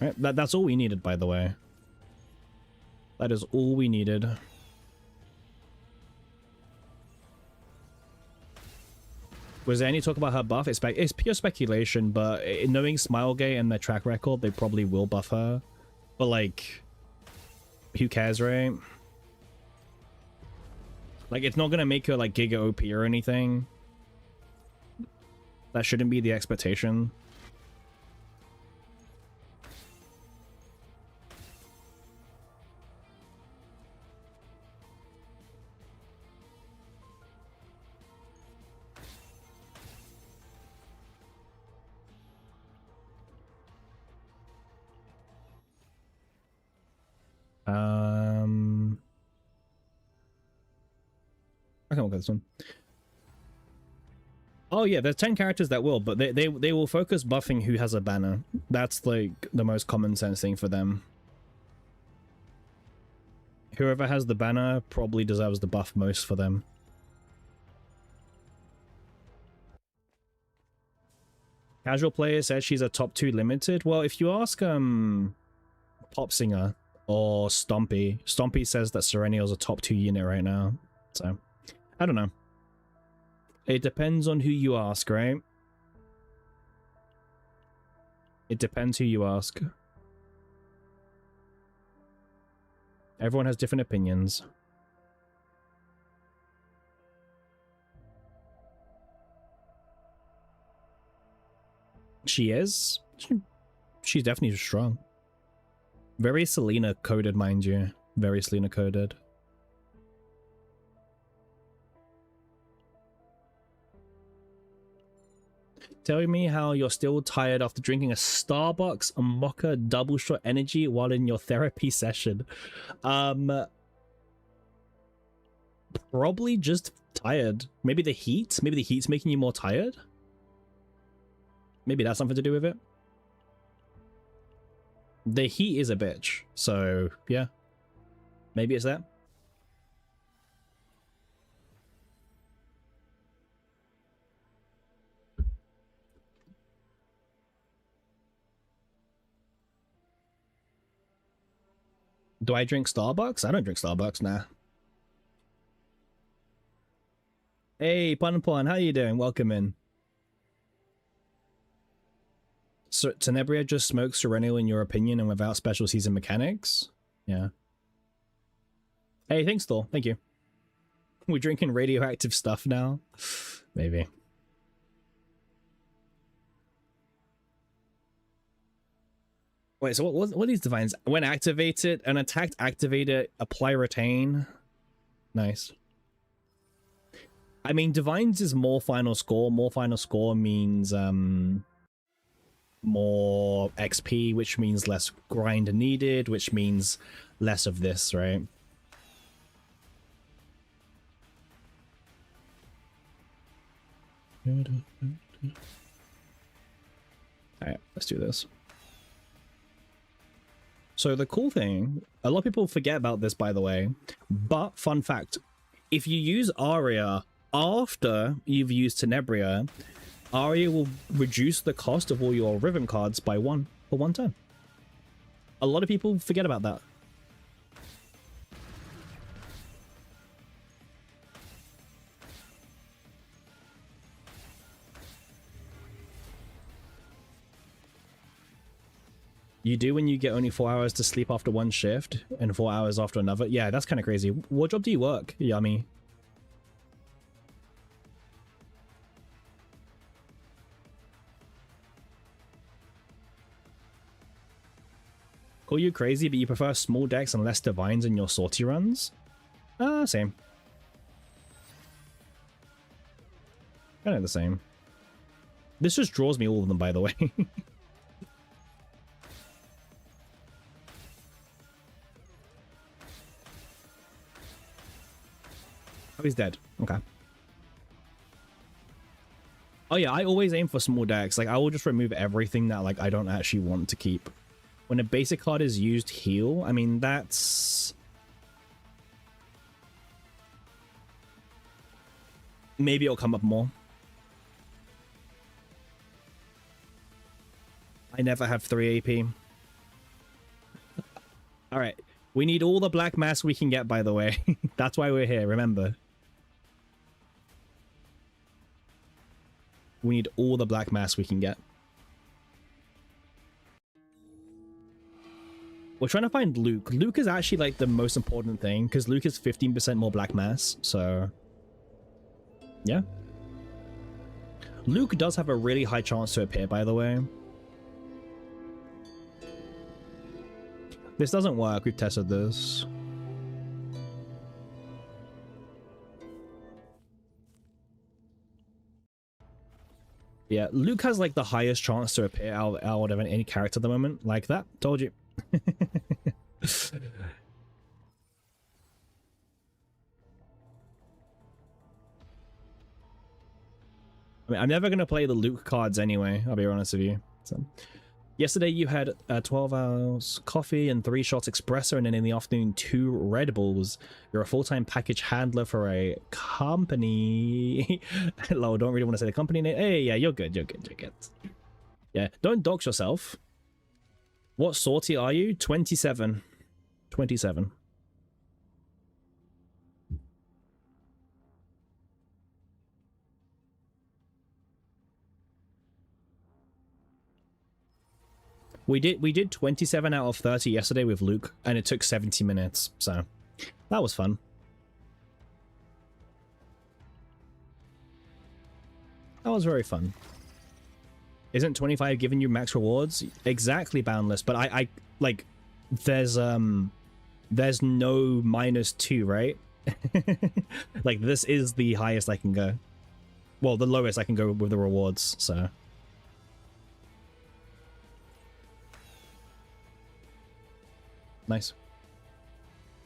Right, that's all we needed, by the way. That is all we needed. Was there any talk about her buff? It's pure speculation, but knowing Smilegate and their track record, they probably will buff her. But like, who cares, right? Like, it's not gonna make her like Giga OP or anything. That shouldn't be the expectation. I can look at this one. Oh yeah, there's 10 characters that will, but they will focus buffing who has a banner. That's like the most common sense thing for them. Whoever has the banner probably deserves the buff most for them. Casual player says she's a top 2 limited. Well, if you ask Pop Singer or Stompy says that Serenial's a top 2 unit right now. So I don't know. It depends on who you ask, right? It depends who you ask. Everyone has different opinions. She is? She's definitely strong. Very Selena coded, mind you. Very Selena coded. Tell me how you're still tired after drinking a Starbucks mocha double shot energy while in your therapy session. Probably just tired. Maybe the heat? Maybe the heat's making you more tired? Maybe that's something to do with it. The heat is a bitch, so yeah. Maybe it's that. Do I drink Starbucks? I don't drink Starbucks, nah. Hey, Pun, how you doing? Welcome in. So, Tenebria just smokes Serenial in your opinion and without special season mechanics? Yeah. Hey, thanks, Thor. Thank you. We're drinking radioactive stuff now? Maybe. Wait, so what are these divines? When activated, an attacked activator, apply retain. Nice. I mean, divines is more final score. More final score means more XP, which means less grind needed, which means less of this, right? Alright, let's do this. So the cool thing, a lot of people forget about this, by the way, but fun fact, if you use Aria after you've used Tenebria, Aria will reduce the cost of all your rhythm cards by 1 for 1 turn. A lot of people forget about that. You do when you get only 4 hours to sleep after one shift and 4 hours after another? Yeah, that's kind of crazy. What job do you work, Yummy? Call you crazy, but you prefer small decks and less divines in your sortie runs? Same. Kind of the same. This just draws me all of them, by the way. Oh, he's dead. Okay. Oh yeah, I always aim for small decks. Like, I will just remove everything that, like, I don't actually want to keep. When a basic card is used, heal. I mean, that's... Maybe it'll come up more. I never have 3 AP. Alright. We need all the black mass we can get, by the way. That's why we're here, remember. We need all the black mass we can get. We're trying to find Luke. Luke is actually like the most important thing because Luke is 15% more black mass. So, yeah. Luke does have a really high chance to appear, by the way. This doesn't work. We've tested this. Yeah, Luke has like the highest chance to appear out of any character at the moment. Like that. Told you. I mean, I'm never going to play the Luke cards anyway, I'll be honest with you. So, yesterday you had 12 hours coffee and 3 shots espresso, and then in the afternoon 2 Red Bulls. You're a full-time package handler for a company. Hello, don't really want to say the company name. Hey, yeah, you're good. Yeah, don't dox yourself. What sortie are you? 27. 27. We did 27 out of 30 yesterday with Luke, and it took 70 minutes, so that was fun. That was very fun. Isn't 25 giving you max rewards? Exactly, Boundless, but I like there's no -2, right? Like, this is the highest I can go. Well, the lowest I can go with the rewards, so. Nice.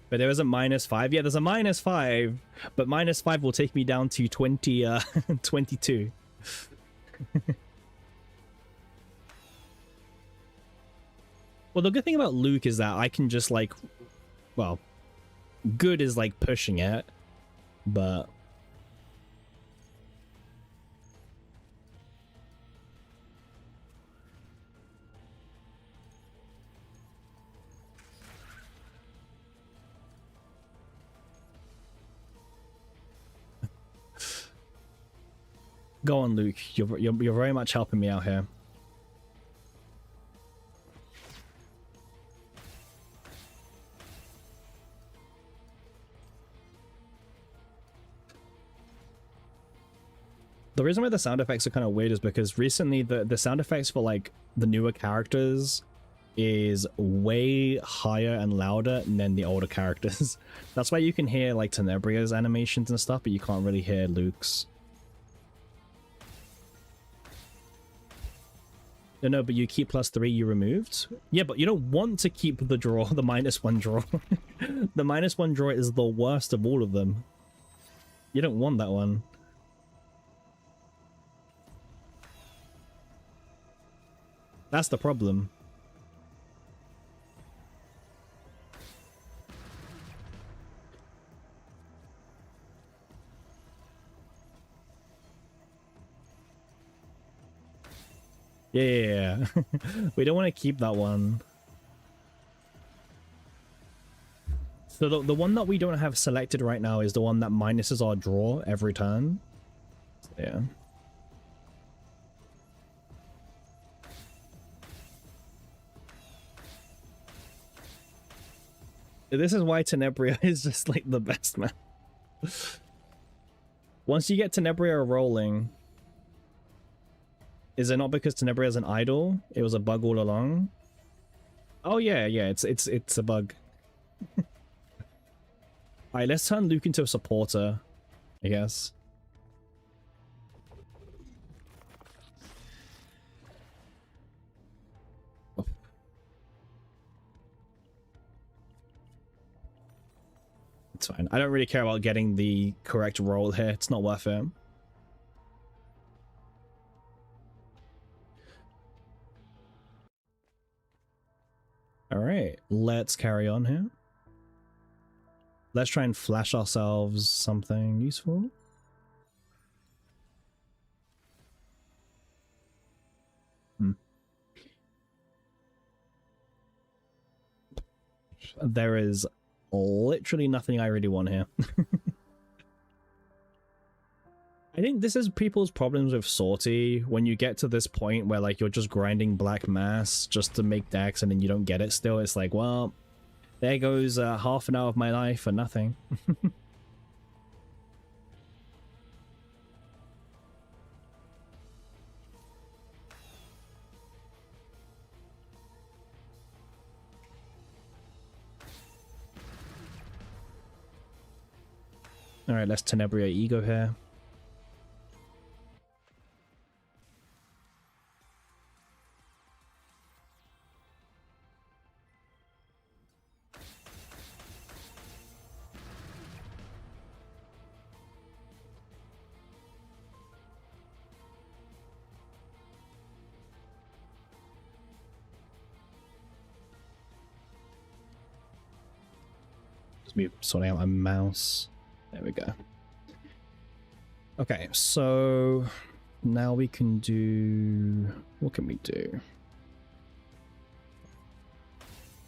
But there is a -5. Yeah, there's a -5, but -5 will take me down to 22. Well, the good thing about Luke is that I can just, like, well, good is like pushing it, but Go on, Luke. You're very much helping me out here. The reason why the sound effects are kind of weird is because recently the sound effects for like the newer characters is way higher and louder than the older characters. That's why you can hear like Tenebria's animations and stuff, but you can't really hear Luke's. No, but you keep +3 you removed? Yeah, but you don't want to keep the draw, the -1 draw. The -1 draw is the worst of all of them. You don't want that one. That's the problem. Yeah. We don't want to keep that one. So the one that we don't have selected right now is the one that minuses our draw every turn. So, yeah. This is why Tenebria is just like the best, man. Once you get Tenebria rolling, is it not because Tenebria is an idol? It was a bug all along. Oh yeah, it's a bug. Alright, let's turn Luke into a supporter, I guess. Oh. It's fine. I don't really care about getting the correct roll here. It's not worth it. Alright, let's carry on here. Let's try and flash ourselves something useful. There is literally nothing I really want here. I think this is people's problems with Sortie. When you get to this point where like you're just grinding black mass just to make decks and then you don't get it still, it's like, well, there goes half an hour of my life for nothing. Alright, let's Tenebria Ego here. Just me sorting out my mouse. There we go. Okay, so now we can do... What can we do?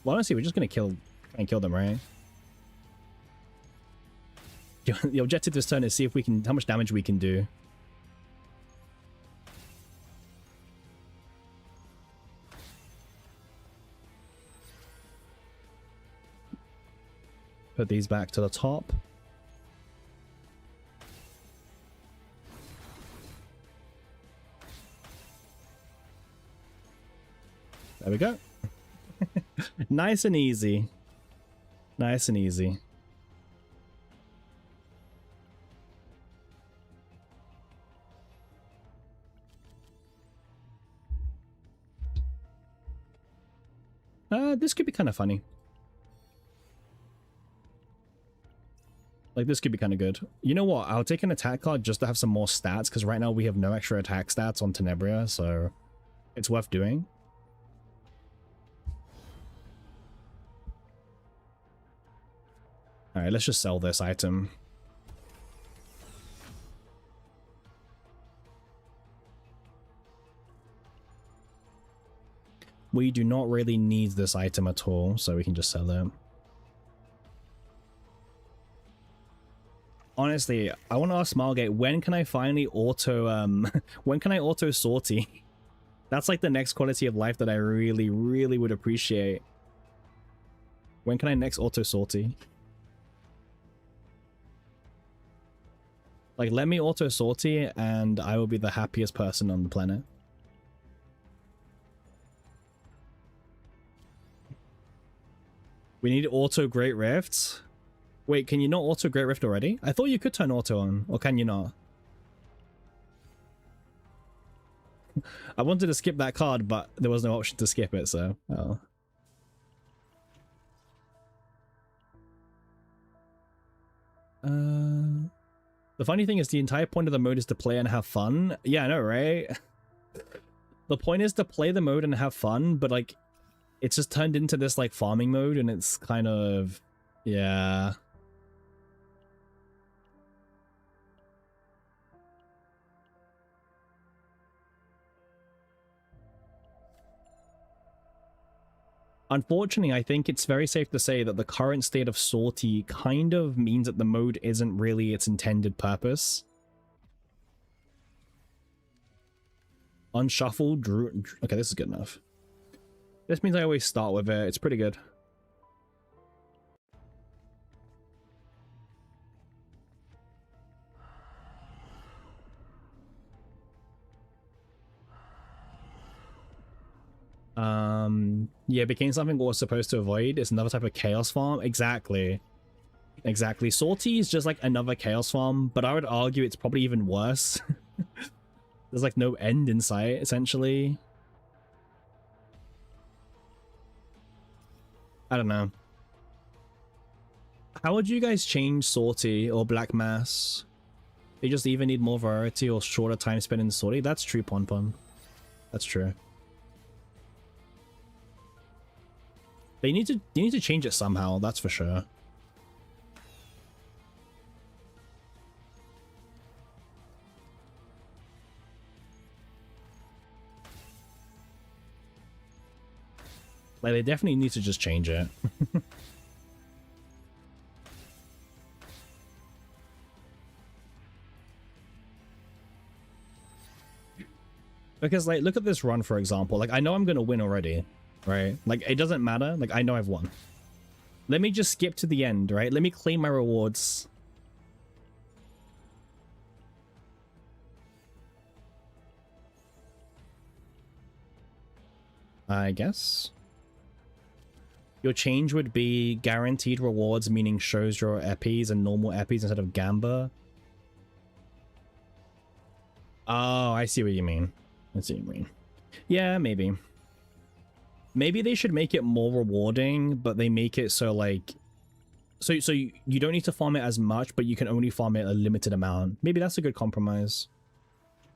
Well, honestly, we're just gonna try and kill them, right? The objective this turn is see if we can... how much damage we can do. Put these back to the top. There we go. Nice and easy. Nice and easy. This could be kind of funny. Like, this could be kind of good. You know what? I'll take an attack card just to have some more stats, because right now we have no extra attack stats on Tenebria, so it's worth doing. Alright, let's just sell this item. We do not really need this item at all, so we can just sell it. honestly, I want to ask Smilegate, when can I finally auto, when can I auto sortie? That's like the next quality of life that I really, really would appreciate. When can I next auto sortie? Like, let me auto sortie and I will be the happiest person on the planet. We need auto Great Rifts. Wait, can you not auto Great Rift already? I thought you could turn auto on, or can you not? I wanted to skip that card, but there was no option to skip it, so... Oh. The funny thing is the entire point of the mode is to play and have fun. Yeah, I know, right? The point is to play the mode and have fun, but like, it's just turned into this like farming mode and it's kind of... Yeah... Unfortunately, I think it's very safe to say that the current state of sortie kind of means that the mode isn't really its intended purpose. Unshuffle, drew... Okay, this is good enough. This means I always start with it. It's pretty good. Yeah, it became something we're supposed to avoid. It's another type of chaos farm. Exactly. Exactly. Sortie is just like another chaos farm, but I would argue it's probably even worse. There's like no end in sight, essentially. I don't know. How would you guys change Sortie or Black Mass? They just either need more variety or shorter time spent in Sortie? That's true, Pon Pon. That's true. They need to change it somehow, that's for sure. Like, they definitely need to just change it. Because, like, look at this run, for example. Like, I know I'm gonna win already, right? Like, it doesn't matter. Like, I know I've won. Let me just skip to the end, right? Let me claim my rewards. I guess. Your change would be guaranteed rewards, meaning shows your epis and normal epis instead of Gamba. Oh, I see what you mean. I see what you mean. Yeah, maybe. Maybe they should make it more rewarding, but they make it so like... So you don't need to farm it as much, but you can only farm it a limited amount. Maybe that's a good compromise.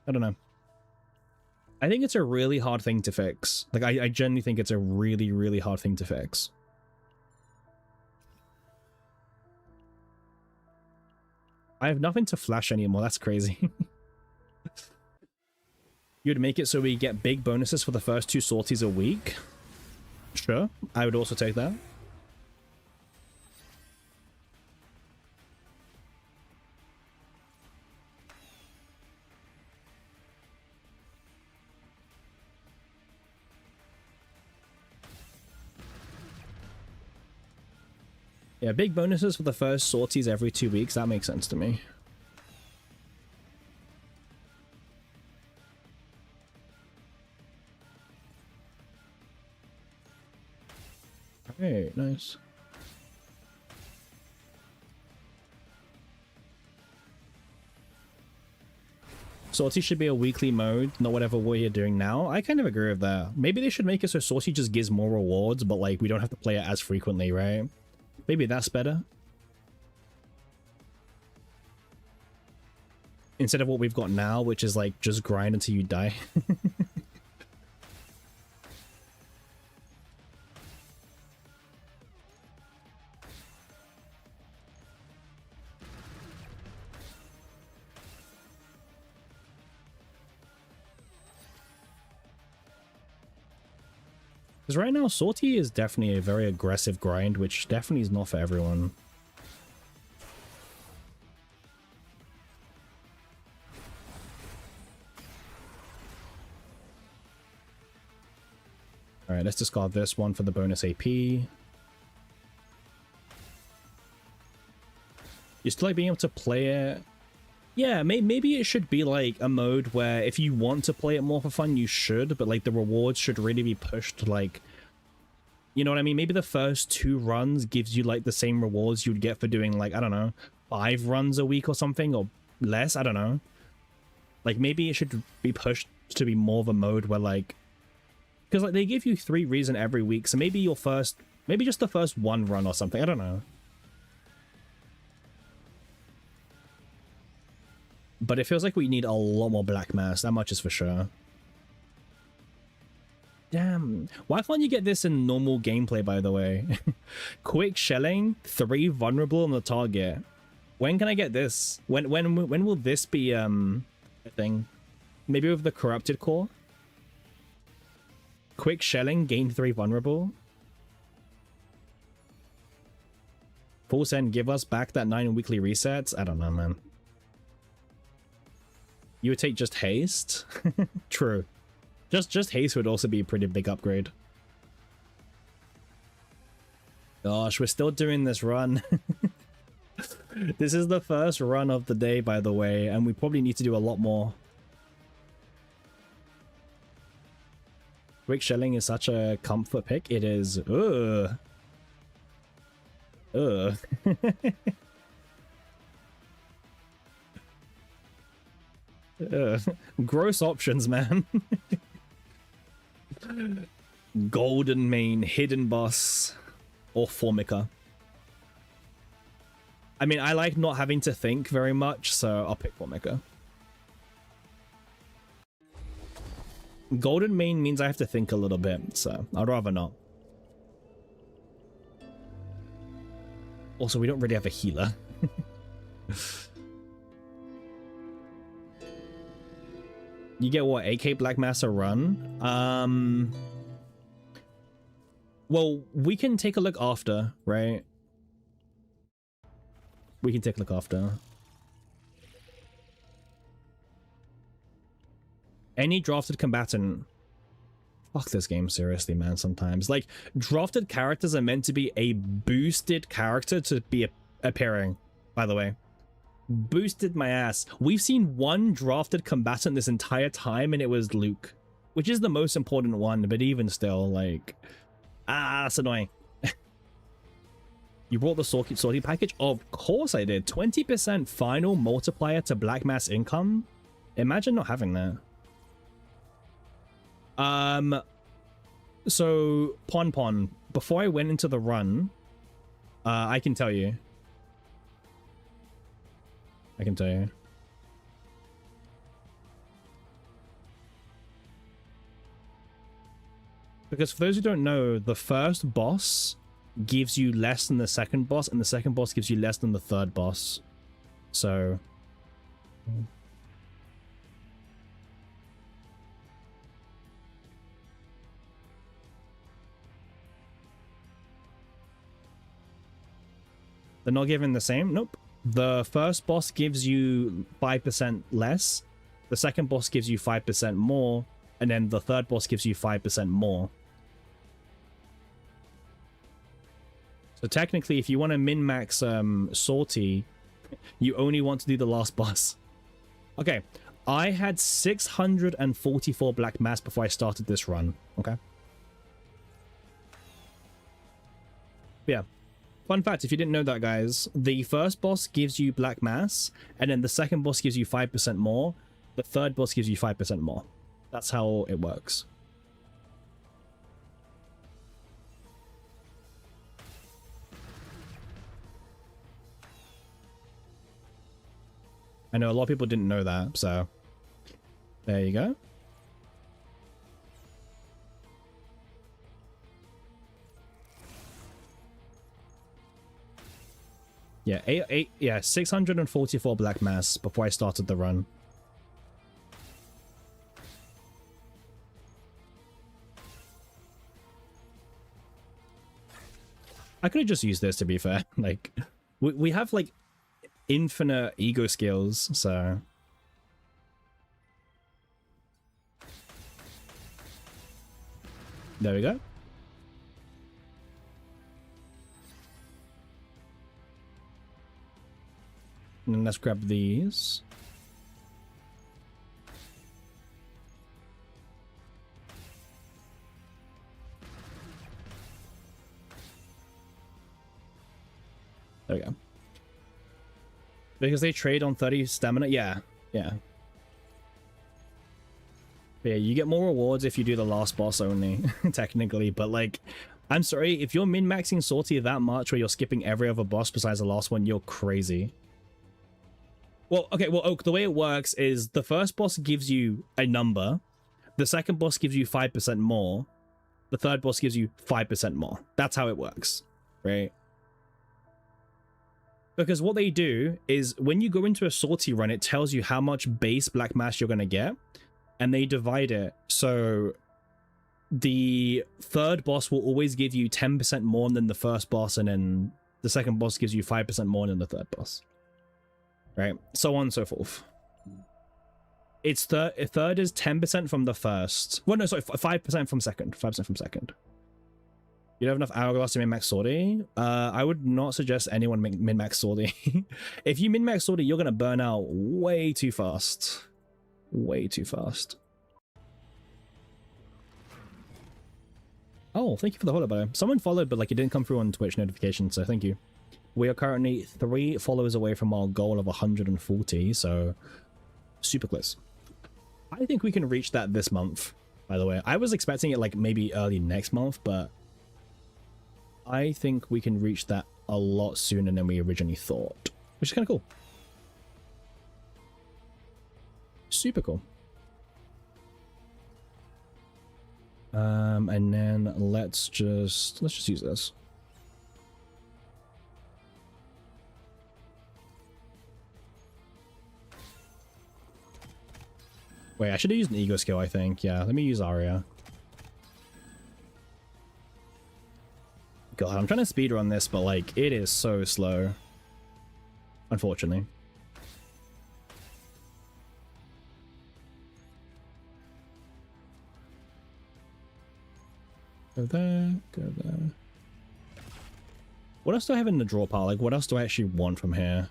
I don't know. I think it's a really hard thing to fix. Like, I genuinely think it's a really, really hard thing to fix. I have nothing to flash anymore. That's crazy. You'd make it so we get big bonuses for the first 2 sorties a week. Sure, I would also take that. Yeah, big bonuses for the first sorties every 2 weeks. That makes sense to me. Hey, nice. Sortie should be a weekly mode, not whatever way you're doing now. I kind of agree with that. Maybe they should make it so Sortie just gives more rewards, but like we don't have to play it as frequently, right? Maybe that's better. Instead of what we've got now, which is like just grind until you die. Because right now, Sortie is definitely a very aggressive grind, which definitely is not for everyone. All right, let's discard this one for the bonus AP. You still like being able to play it. Yeah, maybe it should be like a mode where if you want to play it more for fun, you should, but like the rewards should really be pushed, like, you know what I mean? Maybe the first 2 runs gives you like the same rewards you'd get for doing like, I don't know, 5 runs a week or something, or less, I don't know. Like maybe it should be pushed to be more of a mode where like, because like they give you 3 reason every week, so maybe maybe just the first 1 run or something, I don't know. But it feels like we need a lot more Black Mass, that much is for sure. Damn. Why can't you get this in normal gameplay, by the way? Quick shelling, 3 vulnerable on the target. When can I get this? When will this be a thing? Maybe with the corrupted core? Quick shelling, gain 3 vulnerable. Full send, give us back that 9 weekly resets. I don't know, man. You would take just haste? True. Just haste would also be a pretty big upgrade. Gosh, we're still doing this run. This is the first run of the day, by the way, and we probably need to do a lot more. Quick shelling is such a comfort pick. It is. Ugh. Ugh. Gross options, man. Golden Mane, Hidden Boss, or Formica. I mean, I like not having to think very much, so I'll pick Formica. Golden Mane means I have to think a little bit, so I'd rather not. Also, we don't really have a healer. You get what, AK Black Mass a run? Well, we can take a look after, right? We can take a look after. Any drafted combatant. Fuck this game, seriously, man, sometimes. Like, drafted characters are meant to be a boosted character to be appearing, by the way. Boosted my ass. We've seen 1 drafted combatant this entire time, and it was Luke, which is the most important one, but even still, like, that's annoying. You brought the sortie package? Of course I did. 20% final multiplier to Black Mass income. Imagine not having that. So Pon, before I went into the run, I can tell you. Because for those who don't know, the first boss gives you less than the second boss, and the second boss gives you less than the third boss. So... they're not giving the same? Nope. The first boss gives you 5% less, the second boss gives you 5% more, and then the third boss gives you 5% more. So technically, if you want to min-max sortie, you only want to do the last boss. Okay, I had 644 Black Mass before I started this run, okay? Yeah. Fun fact, if you didn't know that, guys, the first boss gives you Black Mass, and then the second boss gives you 5% more, the third boss gives you 5% more. That's how it works. I know a lot of people didn't know that, so there you go. Yeah, 644 Black Mass before I started the run. I could have just used this, to be fair. Like, we have like infinite ego skills, so There we go. And then let's grab these. There we go. Because they trade on 30 stamina? Yeah. Yeah. But yeah, you get more rewards if you do the last boss only, technically. But like, I'm sorry, if you're min-maxing Salty that much where you're skipping every other boss besides the last one, you're crazy. Well, okay, well, Oak, the way it works is the first boss gives you a number. The second boss gives you 5% more. The third boss gives you 5% more. That's how it works, right? Because what they do is when you go into a Salty run, it tells you how much base Black Mass you're going to get, and they divide it. So the third boss will always give you 10% more than the first boss, and then the second boss gives you 5% more than the third boss. Right? So on and so forth. It's third is 10% from the first. Well, no, sorry, 5% from second. 5% from second. You don't have enough hourglass to min-max Sortie? I would not suggest anyone min-max Sortie. If you min-max Sortie, you're going to burn out way too fast. Way too fast. Oh, thank you for the follow, buddy. Someone followed, but like it didn't come through on Twitch notification, so thank you. We are currently 3 followers away from our goal of 140, so super close. I think we can reach that this month, by the way. I was expecting it like maybe early next month, but I think we can reach that a lot sooner than we originally thought, which is kind of cool. Super cool. And then let's just use this. Wait, I should have used an ego skill, I think. Yeah, let me use Aria. God, I'm trying to speedrun this, but like, it is so slow. Unfortunately. Go there, go there. What else do I have in the draw pile? Like, what else do I actually want from here?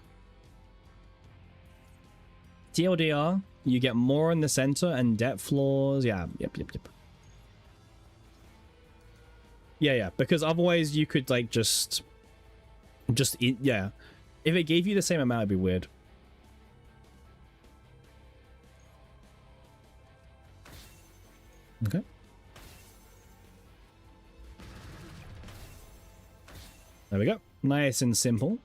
TLDR, you get more in the center and depth floors. Yeah, yep. Yeah, because otherwise you could like just eat, yeah. If it gave you the same amount, it'd be weird. Okay. There we go. Nice and simple.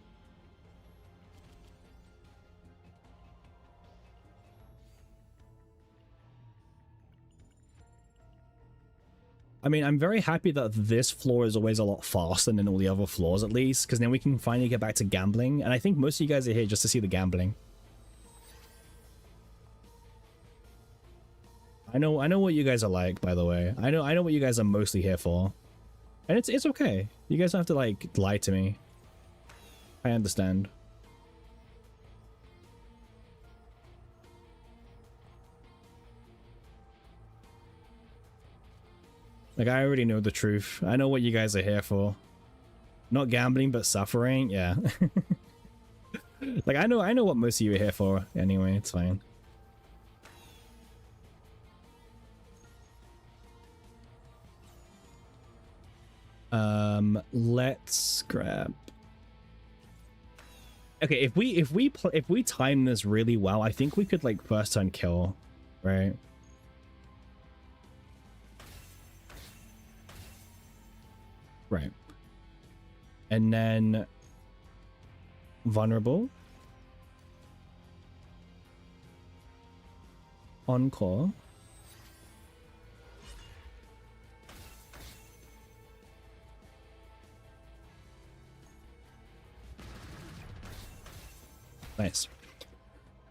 I mean, I'm very happy that this floor is always a lot faster than all the other floors, at least, because then we can finally get back to gambling. And I think most of you guys are here just to see the gambling. I know what you guys are like, by the way. I know what you guys are mostly here for. And it's okay. You guys don't have to like lie to me. I understand. Like, I already know the truth. I know what you guys are here for. Not gambling, but suffering. Yeah. Like, I know what most of you are here for. Anyway, it's fine. Let's grab. Okay, if we time this really well, I think we could like first turn kill, right? Right. And then vulnerable. Encore. Nice.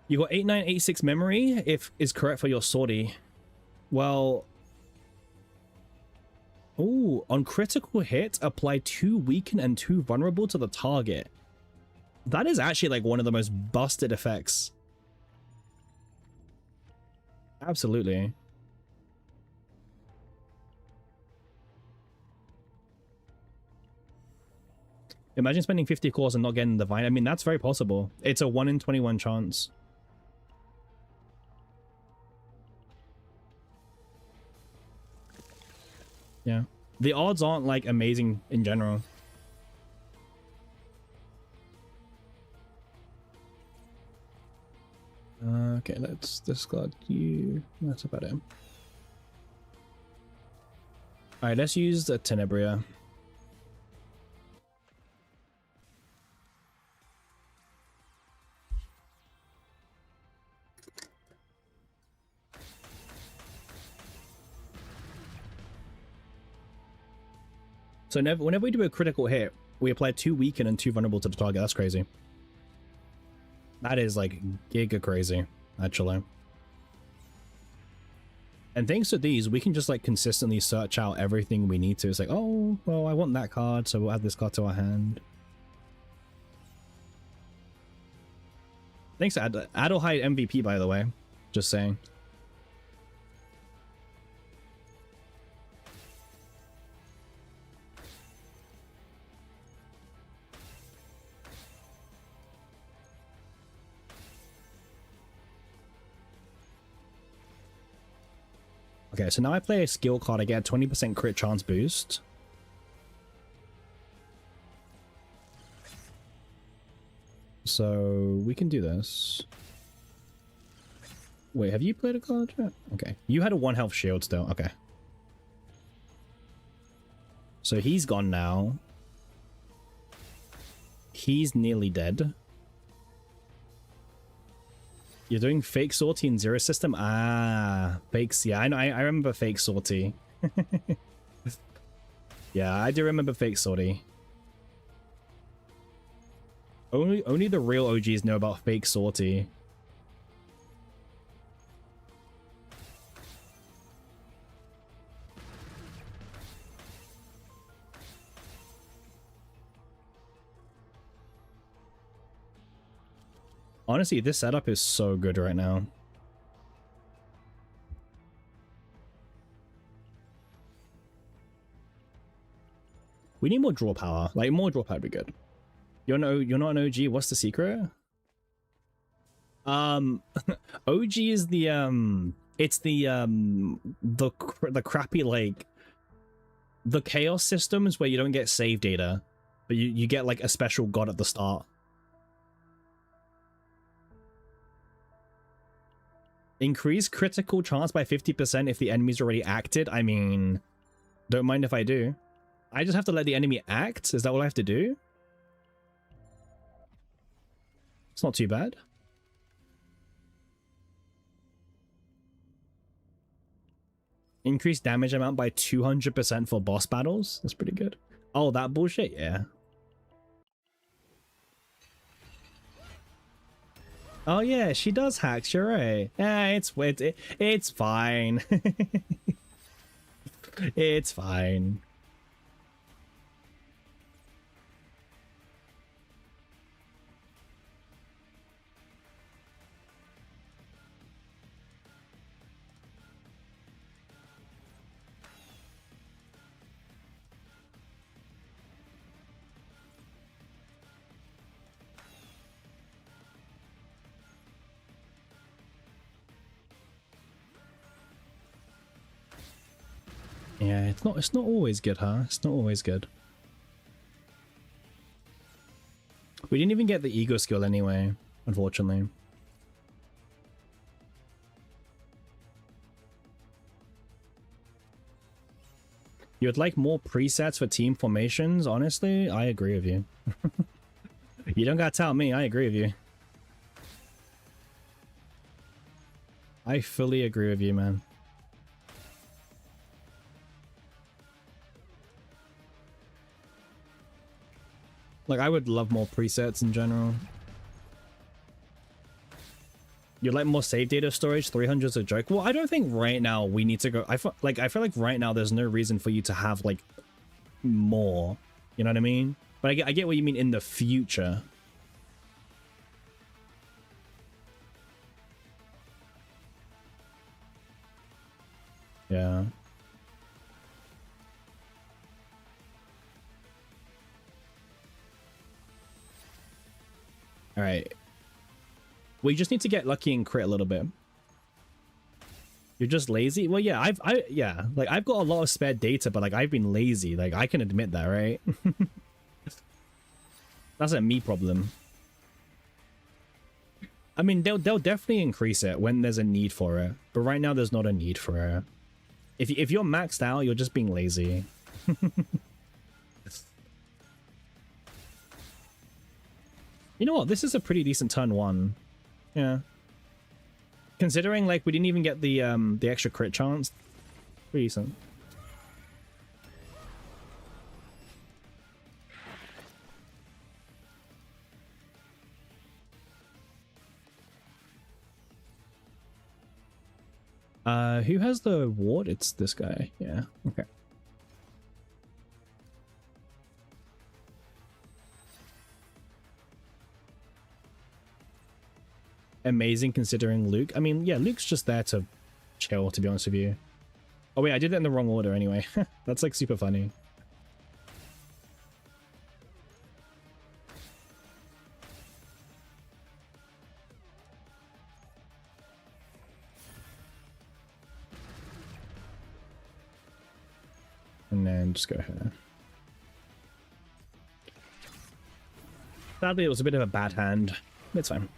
You got 8986 memory if is correct for your sortie. Well, oh, on critical hit, apply 2 weaken and 2 vulnerable to the target. That is actually like one of the most busted effects. Absolutely. Imagine spending 50 cores and not getting the Divine. I mean, that's very possible. It's a 1 in 21 chance. Yeah. The odds aren't like amazing in general. Okay, let's discard you. That's about it. Alright, let's use the Tenebria. So whenever we do a critical hit, we apply 2 weaken and 2 vulnerable to the target. That's crazy. That is like giga crazy, actually. And thanks to these, we can just like consistently search out everything we need to. It's like, oh, well, I want that card, so we'll add this card to our hand. Thanks to Adelheid MVP, by the way. Just saying. Okay, so now I play a skill card, I get a 20% crit chance boost. So we can do this. Wait, have you played a card yet? Okay, you had a 1 health shield still. Okay. So he's gone now. He's nearly dead. You're doing fake sortie in zero system? Ah, fakes. Yeah, I know. I remember fake sortie. Yeah, I do remember fake sortie. Only the real OGs know about fake sortie. Honestly, this setup is so good right now. We need more draw power. Like, more draw power would be good. You're not an OG. What's the secret? OG is the it's the crappy, like, the chaos systems where you don't get save data, but you get like a special god at the start. Increase critical chance by 50% if the enemy's already acted. I mean, don't mind if I do. I just have to let the enemy act? Is that all I have to do? It's not too bad. Increase damage amount by 200% for boss battles. That's pretty good. Oh, that bullshit? Yeah. Oh yeah, she does hacks, you're right. It's fine. It's fine. Yeah, it's not always good, huh? It's not always good. We didn't even get the ego skill anyway, unfortunately. You'd like more presets for team formations? Honestly, I agree with you. You don't gotta tell me, I agree with you. I fully agree with you, man. Like, I would love more presets in general. You'd like more save data storage? 300 is a joke. Well, I don't think right now we need to go... I feel like right now there's no reason for you to have, like, more. You know what I mean? But I get what you mean in the future. Yeah. All right. We just need to get lucky and crit a little bit. You're just lazy? Well, yeah, yeah, like I've got a lot of spare data, but like I've been lazy. Like I can admit that, right? That's a me problem. I mean, they'll definitely increase it when there's a need for it, but right now there's not a need for it. If you're maxed out, you're just being lazy. You know what? This is a pretty decent turn one. Yeah. Considering like we didn't even get the extra crit chance, pretty decent. Who has the ward? It's this guy. Yeah. Okay. Amazing considering Luke. I mean, yeah, Luke's just there to chill, to be honest with you. Oh wait, I did it in the wrong order anyway. That's like super funny. And then just go here. Sadly, it was a bit of a bad hand. It's fine.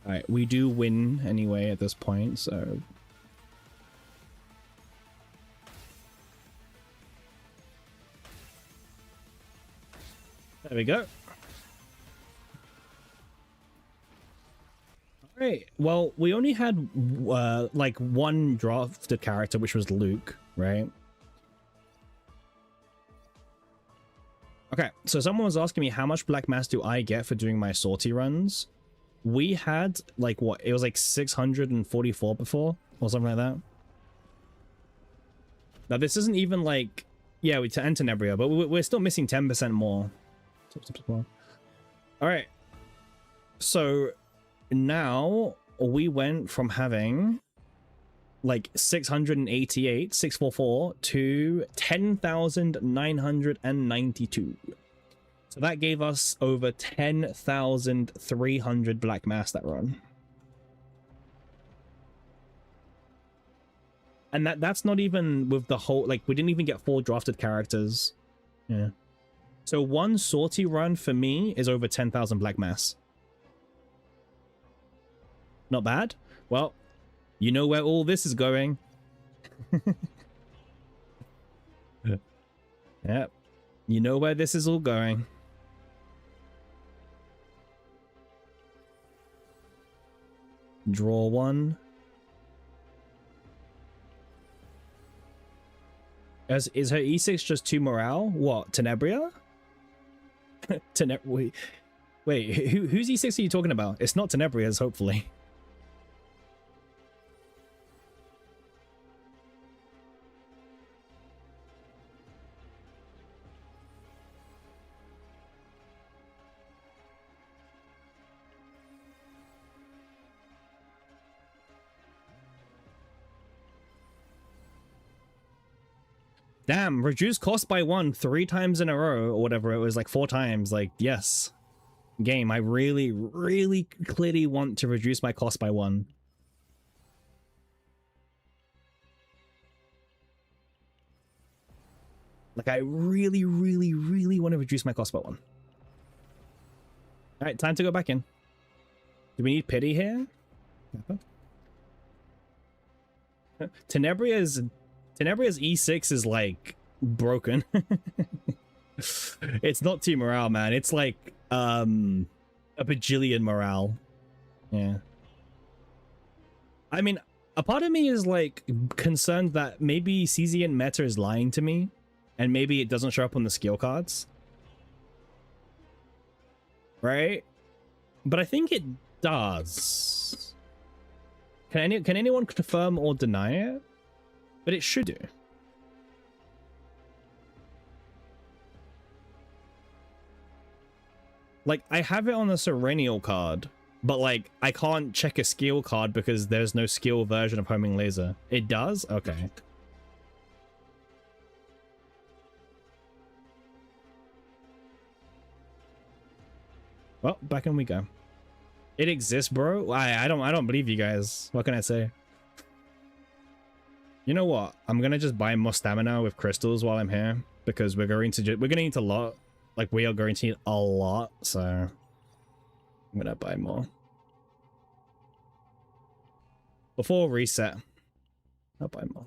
Alright, we do win anyway at this point, so... There we go. Alright, well, we only had, like, one drafted character, which was Luke, right? Okay, so someone was asking me how much black mass do I get for doing my sortie runs? We had like what, it was like 644 before or something like that. Now this isn't even like, yeah, we enter Tenebria, but we're still missing 10% more. All right, so now we went from having like 688 644 to 10,992. So that gave us over 10,300 black mass that run. And that's not even with the whole, like, we didn't even get 4 drafted characters. Yeah. So one sortie run for me is over 10,000 black mass. Not bad. Well, you know where all this is going. Yep. You know where this is all going. Draw one. Is her E6 just 2 morale? What, Tenebria? Wait, whose E6 are you talking about? It's not Tenebria's, hopefully. Damn, reduce cost by 1 3 times in a row, or whatever it was, like 4 times. Like, yes. Game, I really, really clearly want to reduce my cost by 1. Like, I really, really, really want to reduce my cost by 1. Alright, time to go back in. Do we need pity here? Tenebria's E6 is like broken. It's not 2 morale, man. It's like a bajillion morale. Yeah. I mean, a part of me is like concerned that maybe CZN meta is lying to me, and maybe it doesn't show up on the skill cards. Right? But I think it does. Can anyone confirm or deny it? But it should do. Like, I have it on the Serenial card, but like, I can't check a skill card because there's no skill version of Homing Laser. It does? Okay. Well, back in we go. It exists, bro. I don't believe you guys. What can I say? You know what? I'm gonna just buy more stamina with crystals while I'm here because we're gonna need a lot. Like we are going to need a lot, so I'm gonna buy more before reset. I'll buy more.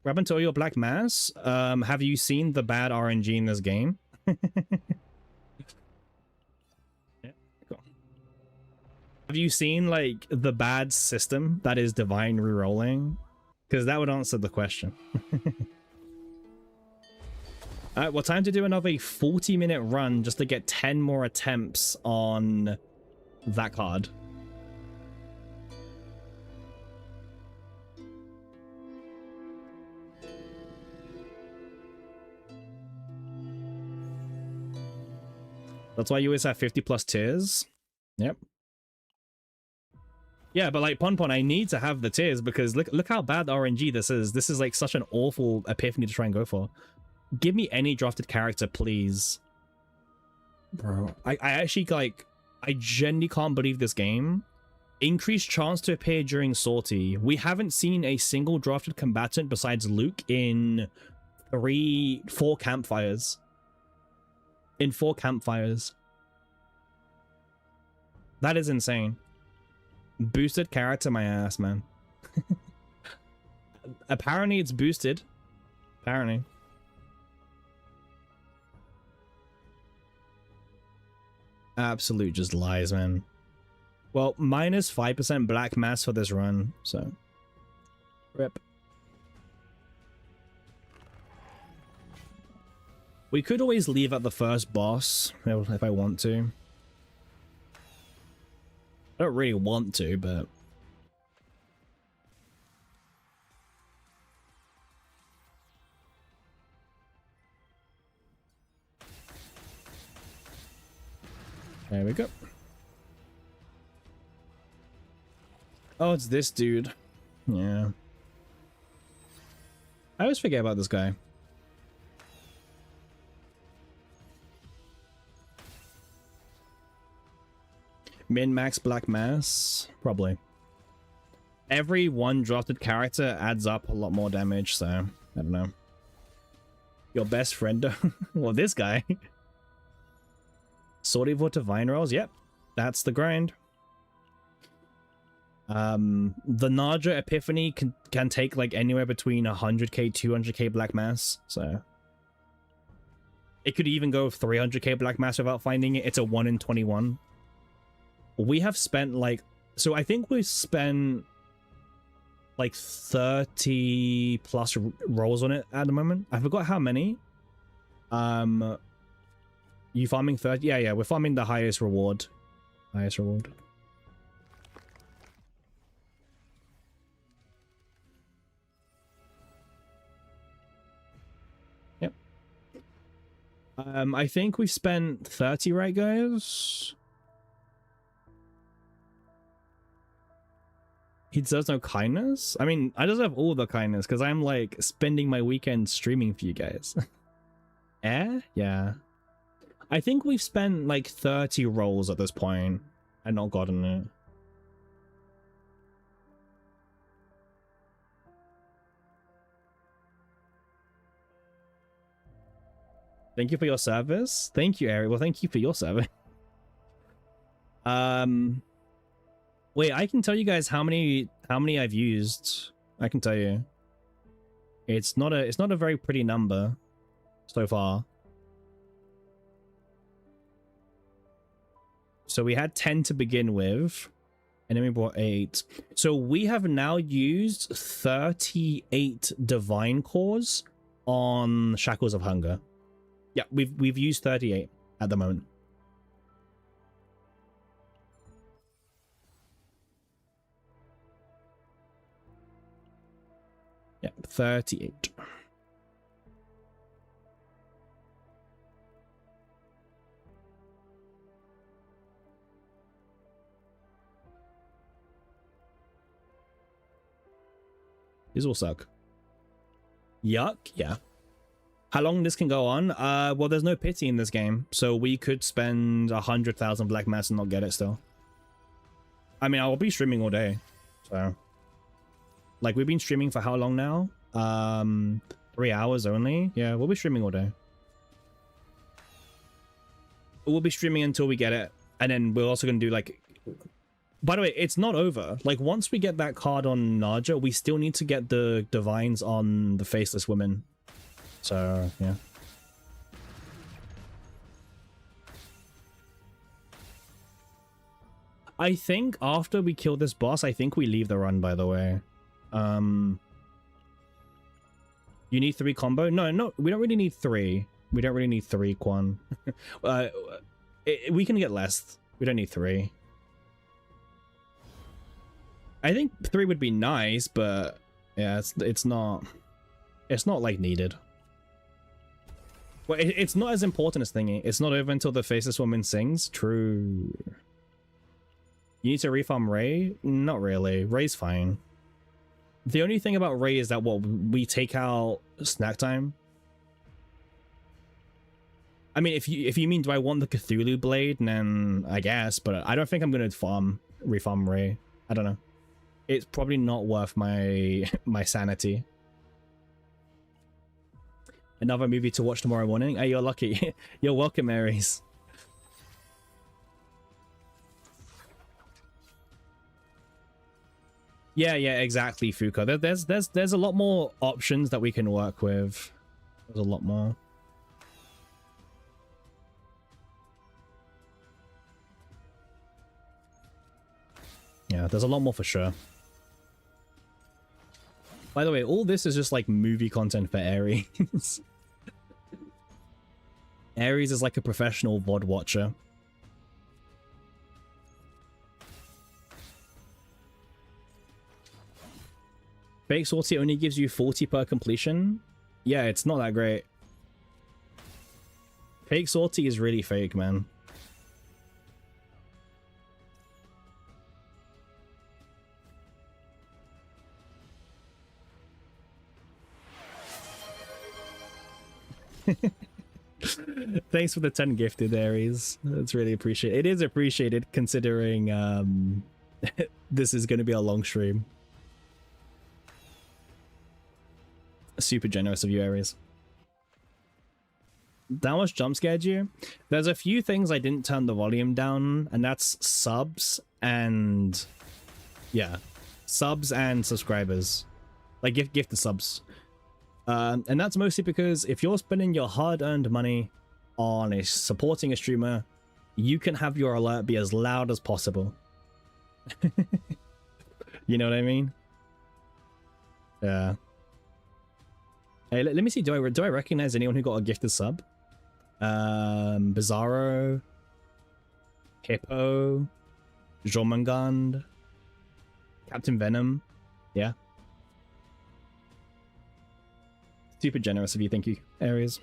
Grab into your black mass. Have you seen the bad RNG in this game? Yeah, cool. Have you seen like the bad system that is divine rerolling? Because that would answer the question. Alright, well, time to do another 40-minute run just to get 10 more attempts on that card. That's why you always have 50 plus tiers. Yep. Yeah, but like Pon, I need to have the tiers because look how bad RNG this is. This is like such an awful epiphany to try and go for. Give me any drafted character, please. Bro, I actually like, I genuinely can't believe this game. Increased chance to appear during sortie. We haven't seen a single drafted combatant besides Luke in 4 campfires. In 4 campfires. That is insane. Boosted character, my ass, man. Apparently it's boosted. Apparently. Absolute just lies, man. Well, minus 5% black mass for this run, so rip. We could always leave at the first boss if I want to. I don't really want to, but there we go. Oh, it's this dude. Yeah. I always forget about this guy. Min-max black mass? Probably. Every one drafted character adds up a lot more damage, so I don't know. Your best friend? Well, this guy. Sortie for divine rolls? Yep. That's the grind. The Naja Epiphany can take like anywhere between 100k, 200k black mass, so it could even go 300k black mass without finding it. It's a 1 in 21. We have spent like, so I think we've spent like 30 plus rolls on it at the moment. I forgot how many. You farming 30? Yeah, we're farming the highest reward. Highest reward. Yep. I think we spent 30, right, guys? He deserves no kindness? I mean, I deserve all the kindness because I'm like spending my weekend streaming for you guys. Yeah. I think we've spent like 30 rolls at this point and not gotten it. Thank you for your service. Thank you, Eric. Well, thank you for your service. Wait, I can tell you guys how many I've used. I can tell you. It's not a very pretty number so far. So we had 10 to begin with, and then we brought 8. So we have now used 38 divine cores on Shackles of Hunger. Yeah, we've used 38 at the moment. Yeah, 38. These all suck. Yuck, yeah. How long this can go on? Well, there's no pity in this game, so we could spend 100,000 black mats and not get it still. I mean, I'll be streaming all day, so like we've been streaming for how long now? 3 hours only. Yeah, we'll be streaming all day. We'll be streaming until we get it, and then we're also gonna do like. By the way, it's not over. Like once we get that card on Naja, we still need to get the divines on the faceless women. So yeah. I think after we kill this boss, I think we leave the run, by the way. You need 3 combo? No, we don't really need 3. We don't really need 3, Quan. We can get less. We don't need 3. I think 3 would be nice, but yeah, it's not like needed. Well, it's not as important as thingy. It's not over until the faceless woman sings. True. You need to refarm Ray? Not really. Ray's fine. The only thing about Ray is that what we take out snack time. I mean, if you mean do I want the Cthulhu blade, then I guess, but I don't think I'm gonna refarm Ray. I don't know. It's probably not worth my sanity. Another movie to watch tomorrow morning. Hey, you're lucky. You're welcome, Aries. Yeah, exactly, Fuka. There's a lot more options that we can work with. There's a lot more. Yeah, there's a lot more for sure. By the way, all this is just like movie content for Aries. Aries is like a professional VOD watcher. Fake sortie only gives you 40 per completion. Yeah, it's not that great. Fake sortie is really fake, man. Thanks for the 10 gifted, Aries. That's really appreciated. It is appreciated considering this is going to be a long stream. Super generous of you, Aries. That much jump scared you? There's a few things I didn't turn the volume down, and that's subs and yeah, subs and subscribers, like gifted subs. And that's mostly because if you're spending your hard-earned money on supporting a streamer, you can have your alert be as loud as possible. You know what I mean? Yeah. Hey, let me see. Do I recognize anyone who got a gifted sub? Bizarro, Hippo, Jormungand, Captain Venom. Yeah. Super generous of you. Thank you, Aries.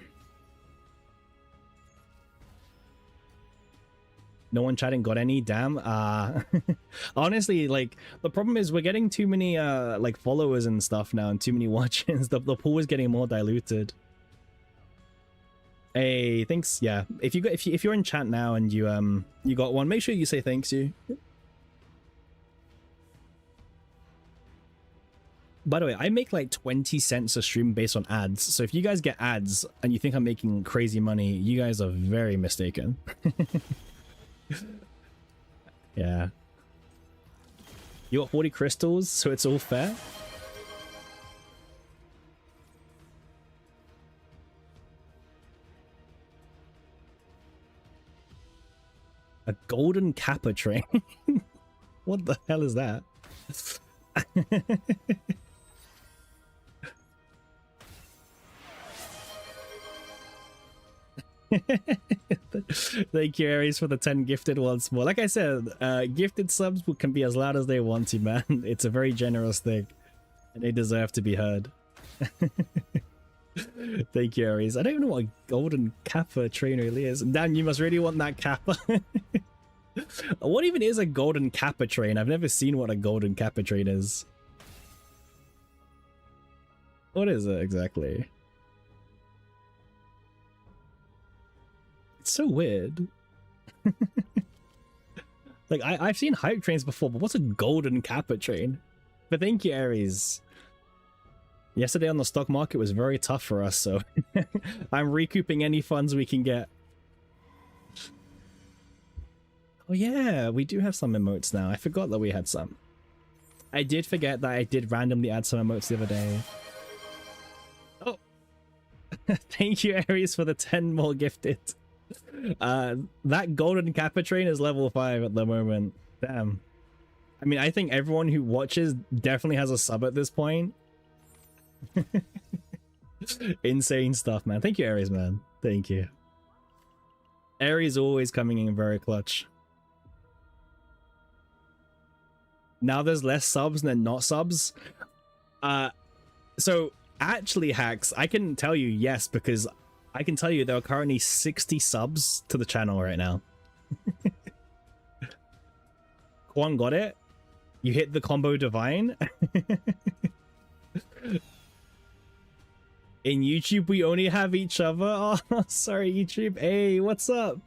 No one chatting got any? Damn. Honestly, like the problem is we're getting too many like followers and stuff now, and too many watches. The pool is getting more diluted. Hey, thanks. Yeah, if you're in chat now and you got one, make sure you say thanks you. By the way, I make like 20 cents a stream based on ads. So if you guys get ads and you think I'm making crazy money, you guys are very mistaken. Yeah. You got 40 crystals, so it's all fair. A golden kappa train? What the hell is that? Thank you, Aries, for the 10 gifted once more. Like I said, gifted subs can be as loud as they want to, man. It's a very generous thing, and they deserve to be heard. Thank you, Aries. I don't even know what a golden kappa train really is. Dan, you must really want that kappa. What even is a golden kappa train? I've never seen what a golden kappa train is. What is it exactly? It's so weird. Like, I've seen hype trains before, but what's a golden kappa train? But thank you, Aries. Yesterday on the stock market was very tough for us, so I'm recouping any funds we can get. Oh yeah, we do have some emotes now. I forgot that we had some. I did forget that I did randomly add some emotes the other day. Oh! Thank you, Aries, for the 10 more gifted. That golden kappa train is level 5 at the moment. Damn. I mean, I think everyone who watches definitely has a sub at this point. Insane stuff, man. Thank you, Aries, man. Thank you. Aries always coming in very clutch. Now there's less subs than not subs. So actually, Hacks, I can tell you yes, because I can tell you there are currently 60 subs to the channel right now. Quan got it. You hit the combo divine. In YouTube, we only have each other. Oh, sorry, YouTube. Hey, what's up?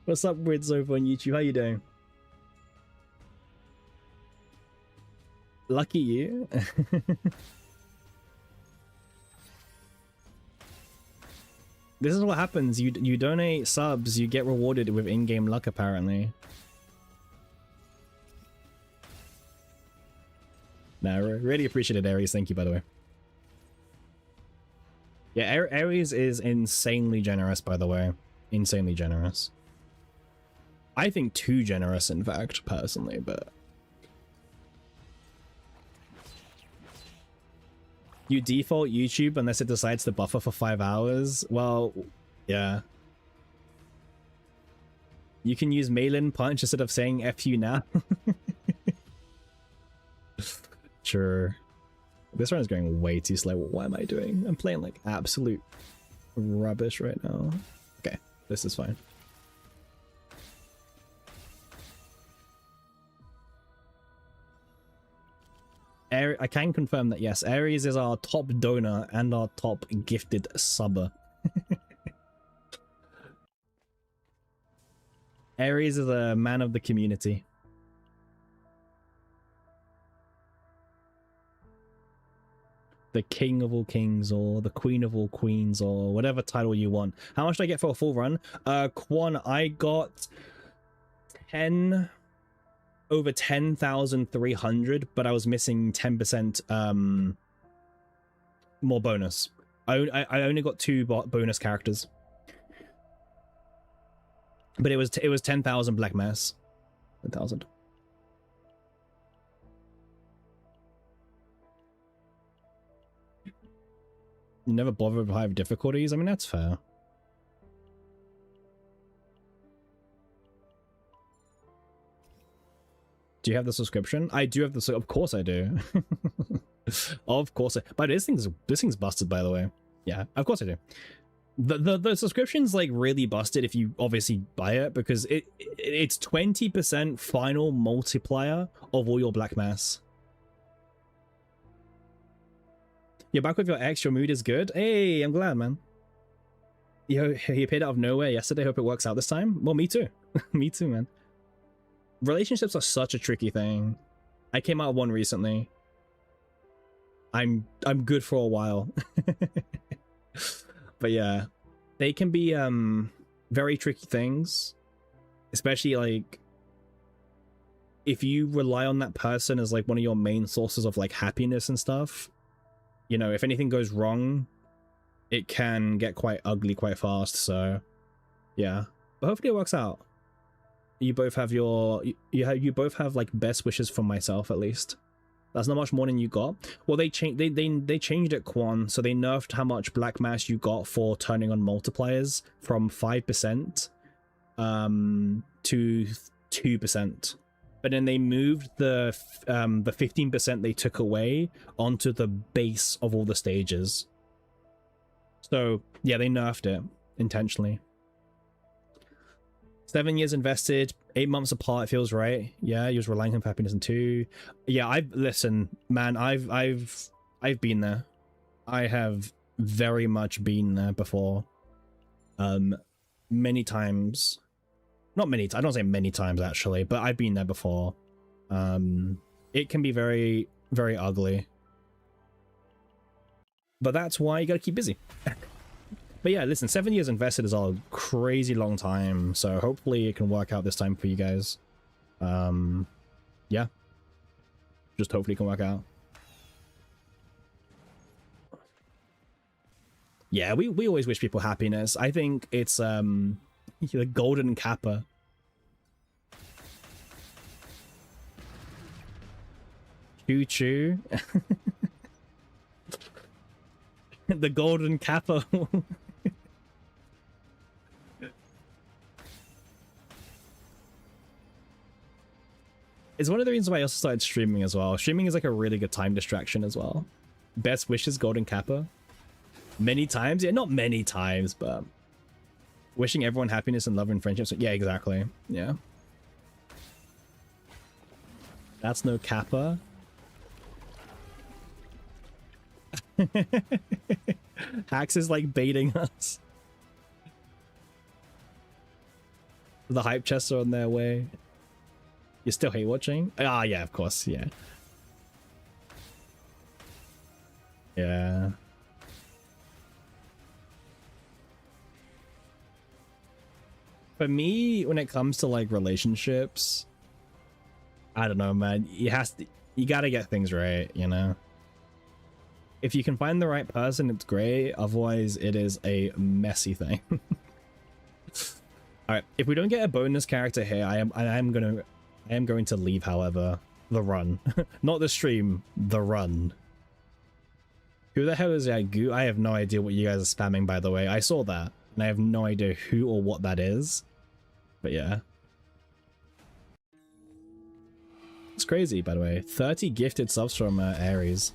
What's up, Rids over on YouTube? How you doing? Lucky you. This is what happens. You donate subs, you get rewarded with in-game luck, apparently. Nah, really appreciate it, Aries. Thank you, by the way. Yeah, Aries is insanely generous, by the way. Insanely generous. I think too generous, in fact, personally, but... You default YouTube unless it decides to buffer for 5 hours? Well, yeah. You can use Malin Punch instead of saying F you now. Sure. This run is going way too slow. What am I doing? I'm playing like absolute rubbish right now. Okay, this is fine. I can confirm that yes, Aries is our top donor and our top gifted subber. Aries is a man of the community. The king of all kings, or the queen of all queens, or whatever title you want. How much did I get for a full run? Quan, I got 10... over 10,300, but I was missing 10% more bonus. I only got 2 bonus characters, but it was 10,000 black mass. 10,000. You never bother with high difficulties. I mean, that's fair. Do you have the subscription? I do have the. Of course I do. Of course. But this thing's busted, by the way. Yeah, of course I do. The subscription's like really busted if you obviously buy it, because it's 20% final multiplier of all your black mass. You're back with your ex. Your mood is good. Hey, I'm glad, man. You appeared out of nowhere yesterday. Hope it works out this time. Well, me too. Me too, man. Relationships are such a tricky thing. I came out of one recently. I'm good for a while. But yeah, they can be very tricky things, especially like if you rely on that person as like one of your main sources of like happiness and stuff. You know, if anything goes wrong, it can get quite ugly quite fast. So yeah, but hopefully it works out. You both have your you both have like best wishes from myself, at least. That's not much more than you got. Well, they changed it, Quan, so they nerfed how much black mass you got for turning on multipliers from 5% to 2%. But then they moved the 15% they took away onto the base of all the stages. So yeah, they nerfed it intentionally. 7 years invested, 8 months apart, it feels right. Yeah, he was relying on happiness and 2. Yeah, listen, man, I've been there. I have very much been there before. many times. Not many, I don't say many times actually, but I've been there before. It can be very, very ugly. But that's why you gotta keep busy. But yeah, listen, 7 years invested is a crazy long time, so hopefully it can work out this time for you guys. Yeah. Just hopefully it can work out. Yeah, we always wish people happiness. I think it's the golden kappa. Choo choo. The golden kappa. It's one of the reasons why I also started streaming as well. Streaming is like a really good time distraction as well. Best wishes, golden kappa. Many times? Yeah, not many times, but wishing everyone happiness and love and friendship. So, yeah, exactly. Yeah. That's no kappa. Hax is like baiting us. The hype chests are on their way. You still hate watching? Ah, yeah, of course, yeah. Yeah. For me, when it comes to like relationships, I don't know, man. You gotta get things right, you know? If you can find the right person, it's great. Otherwise, it is a messy thing. All right, if we don't get a bonus character here, I am going to leave. However, the run, not the stream, the run. Who the hell is Yagu? I have no idea what you guys are spamming. By the way, I saw that, and I have no idea who or what that is. But yeah, it's crazy. By the way, 30 gifted subs from Aries.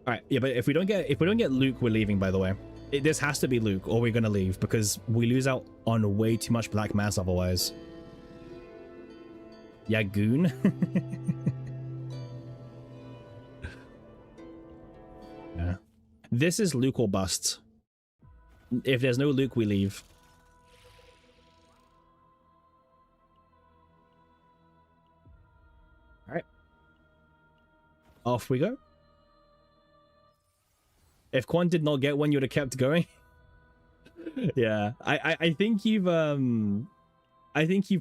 All right, yeah, but if we don't get Luke, we're leaving. By the way, this has to be Luke, or we're gonna leave because we lose out on way too much black mass otherwise. Yagoon. Yeah, this is Luke or bust. If there's no Luke, we leave. All right, off we go. If Quan did not get one, you would have kept going. Yeah, I think you've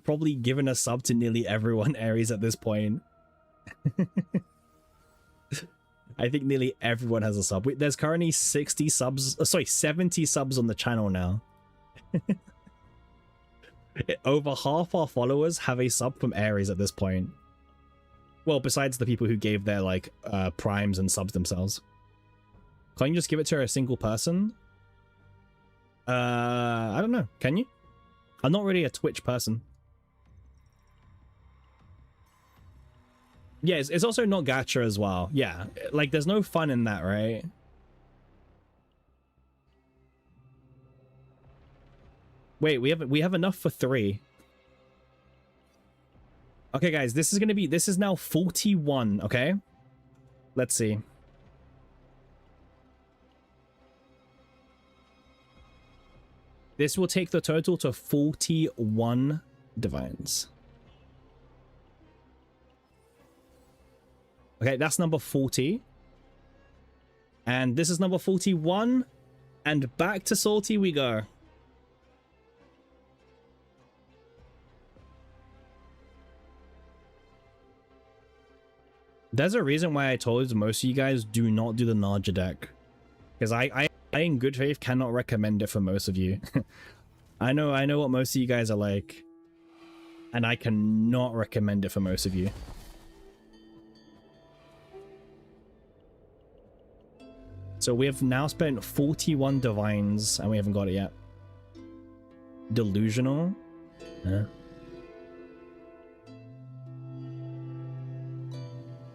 probably given a sub to nearly everyone, Aries, at this point. I think nearly everyone has a sub. There's currently 60 subs, sorry, 70 subs on the channel now. Over half our followers have a sub from Aries at this point. Well, besides the people who gave their like primes and subs themselves. Can't you just give it to a single person? I don't know. Can you? I'm not really a Twitch person. Yeah, it's also not gacha as well. Yeah, like there's no fun in that, right? Wait, we have enough for 3. Okay, guys, this is now 41. Okay, let's see. This will take the total to 41 divines. Okay, that's number 40. And this is number 41. And back to salty we go. There's a reason why I told most of you guys do not do the Naja deck. Because I in good faith cannot recommend it for most of you. I know what most of you guys are like, and I cannot recommend it for most of you. So we have now spent 41 divines and we haven't got it yet. Delusional. Yeah.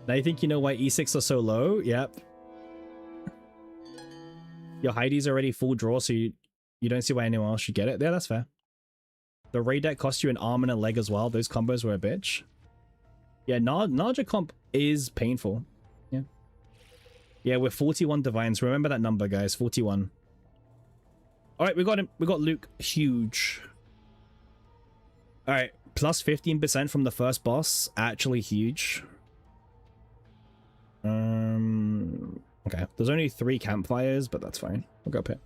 Now you think you know why E6 are so low? Yep. Your Heidi's already full draw, so you don't see why anyone else should get it. Yeah, that's fair. The raid deck cost you an arm and a leg as well. Those combos were a bitch. Yeah, Naja comp is painful. Yeah. Yeah, we're 41 divines. Remember that number, guys. 41. All right, we got him. We got Luke. Huge. All right, plus 15% from the first boss. Actually huge. Okay, there's only 3 campfires, but that's fine. We'll go pit.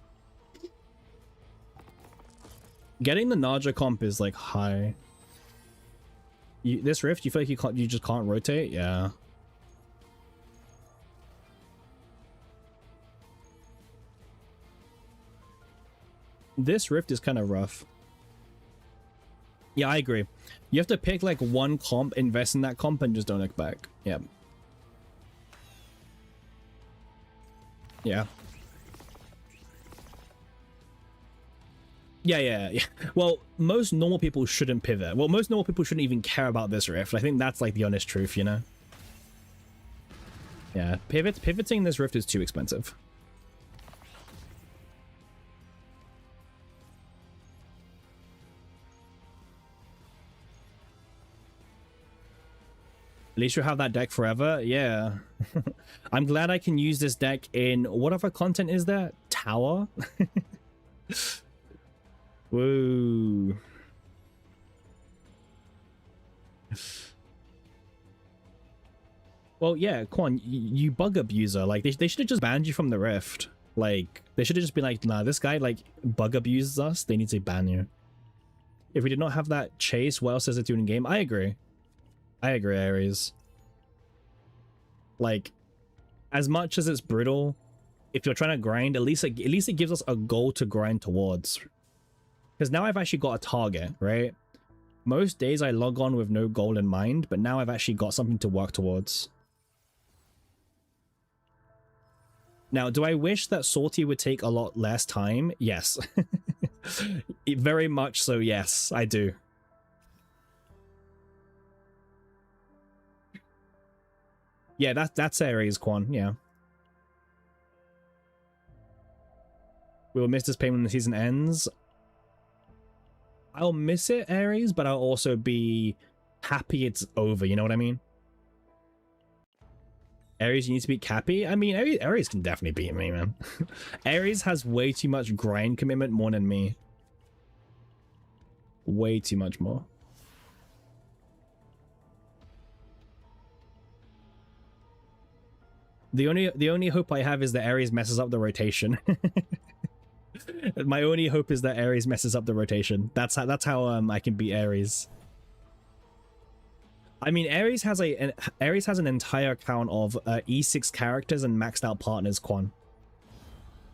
Getting the Naja comp is like high. This rift, you feel like you just can't rotate? Yeah. This rift is kind of rough. Yeah, I agree. You have to pick like one comp, invest in that comp, and just don't look back. Yeah. Yeah. Yeah. Well, most normal people shouldn't pivot. Well, most normal people shouldn't even care about this rift. I think that's like the honest truth, you know? Yeah, pivoting this rift is too expensive. At least you'll have that deck forever. Yeah. I'm glad I can use this deck in... What other content is there? Tower? Whoa. Well, yeah, Quan, you bug abuser. Like, they should have just banned you from the rift. Like, they should have just been like, nah, this guy, like, bug abuses us. They need to ban you. If we did not have that chase, what else does it do in game? I agree. I agree, Ares. Like, as much as it's brutal, if you're trying to grind, at least it gives us a goal to grind towards. Because now I've actually got a target, right? Most days I log on with no goal in mind, but now I've actually got something to work towards. Now, do I wish that Salty would take a lot less time? Yes. Very much so, yes, I do. Yeah, that's Ares, Quan, yeah. We'll miss this pain when the season ends. I'll miss it, Ares, but I'll also be happy it's over, you know what I mean? Ares, you need to beat Cappy? I mean, Ares can definitely beat me, man. Ares has way too much grind commitment more than me. Way too much more. The only hope I have is that Ares messes up the rotation. My only hope is that Ares messes up the rotation. That's how I can beat Ares. I mean, Ares has an entire account of E6 characters and maxed out partners, Quan.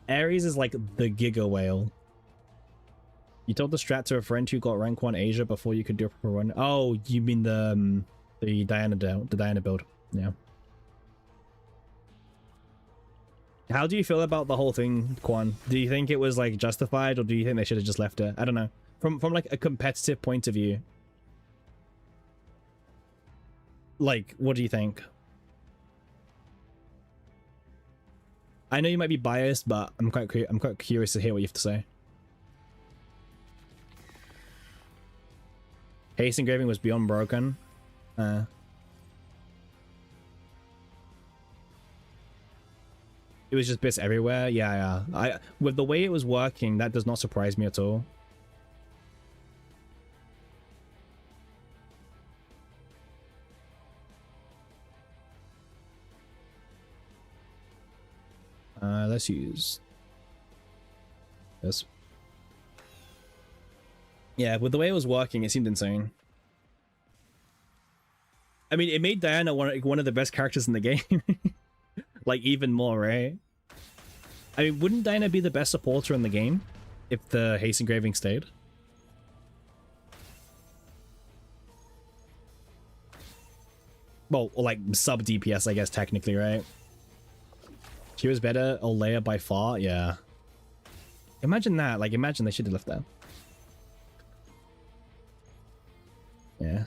Ares is like the Giga Whale. You told the strat to a friend who got rank 1 Asia before you could do a proper run. Oh, you mean the Diana build? Yeah. How do you feel about the whole thing, Quan? Do you think it was like justified, or do you think they should have just left it? I don't know. From like a competitive point of view. Like, what do you think? I know you might be biased, but I'm quite curious to hear what you have to say. Haste engraving was beyond broken. It was just bits everywhere. Yeah. With the way it was working, that does not surprise me at all. Let's use this. Yeah, with the way it was working, it seemed insane. I mean, it made Diana one of the best characters in the game. Like, even more, right? I mean, wouldn't Diana be the best supporter in the game if the haste engraving stayed? Well, or like sub DPS, I guess, technically, right? She was better, Olea by far, yeah. Imagine that, like, imagine they should have left that. Yeah.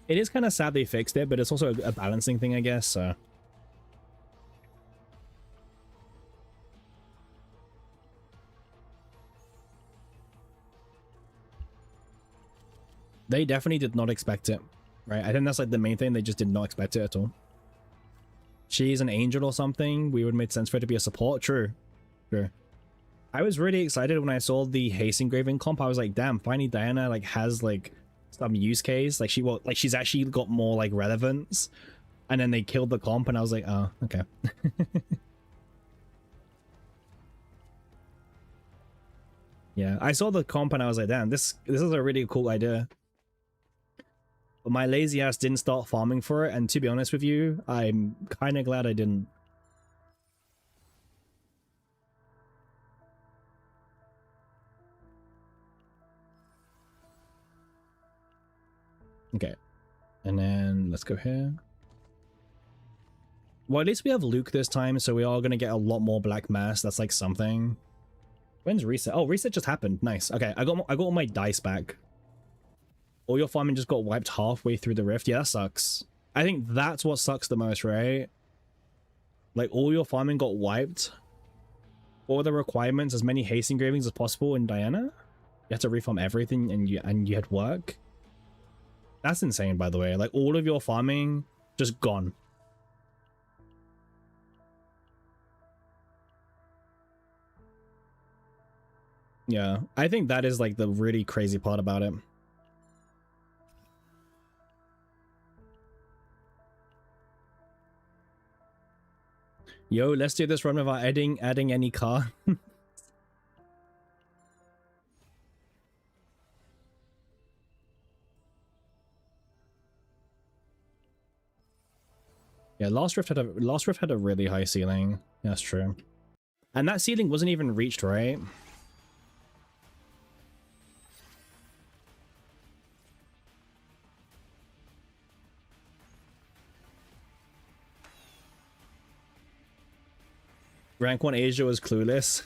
It is kind of sad they fixed it, but it's also a balancing thing, I guess, so. They definitely did not expect it, right? I think that's like the main thing, they just did not expect it at all. she's an angel or something, we would make sense for her to be a support. True. True. I was really excited when I saw the haste engraving comp. I was like, damn, finally Diana like has like some use case. Like she's actually got more like relevance. And then they killed the comp and I was like, oh, okay. Yeah, I saw the comp and I was like, damn, this is a really cool idea. But my lazy ass didn't start farming for it, and to be honest with you, I'm kind of glad I didn't. Okay, and then let's go here. Well, at least we have Luke this time, so we are going to get a lot more black mass. That's like something. When's reset? Oh, reset just happened. Nice. Okay, I got all my dice back. All your farming just got wiped halfway through the rift. Yeah, that sucks. I think that's what sucks the most, right? Like, all your farming got wiped. All the requirements, as many haste engravings as possible in Diana. You had to refarm everything and you had work. That's insane, by the way. Like, all of your farming just gone. Yeah, I think that is like the really crazy part about it. Yo, let's do this run without adding any car. Yeah, Last Rift had a really high ceiling. That's true. And that ceiling wasn't even reached, right? Rank 1 Asia was clueless.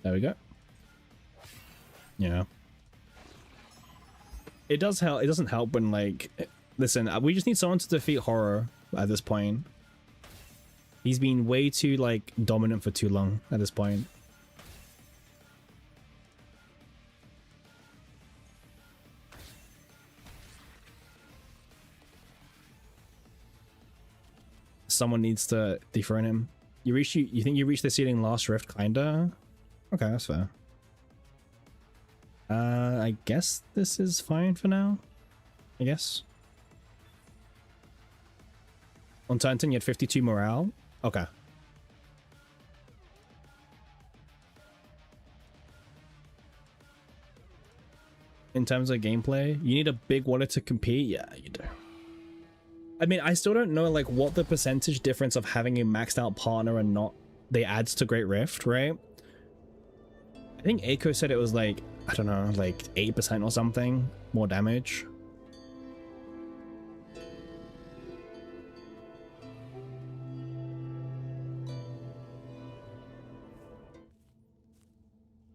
There we go. Yeah. It does help. It doesn't help when, like, listen, we just need someone to defeat Horror at this point. He's been way too, like, dominant for too long at this point. Someone needs to dethrone him. You think you reached the ceiling last rift, kinda? Okay, that's fair. I guess this is fine for now. I guess. On Titan, you had 52 morale. Okay. In terms of gameplay, you need a big wallet to compete. Yeah, you do. I mean, I still don't know like what the percentage difference of having a maxed out partner and not they adds to Great Rift, right? I think Aiko said it was like, I don't know, like 8% or something more damage.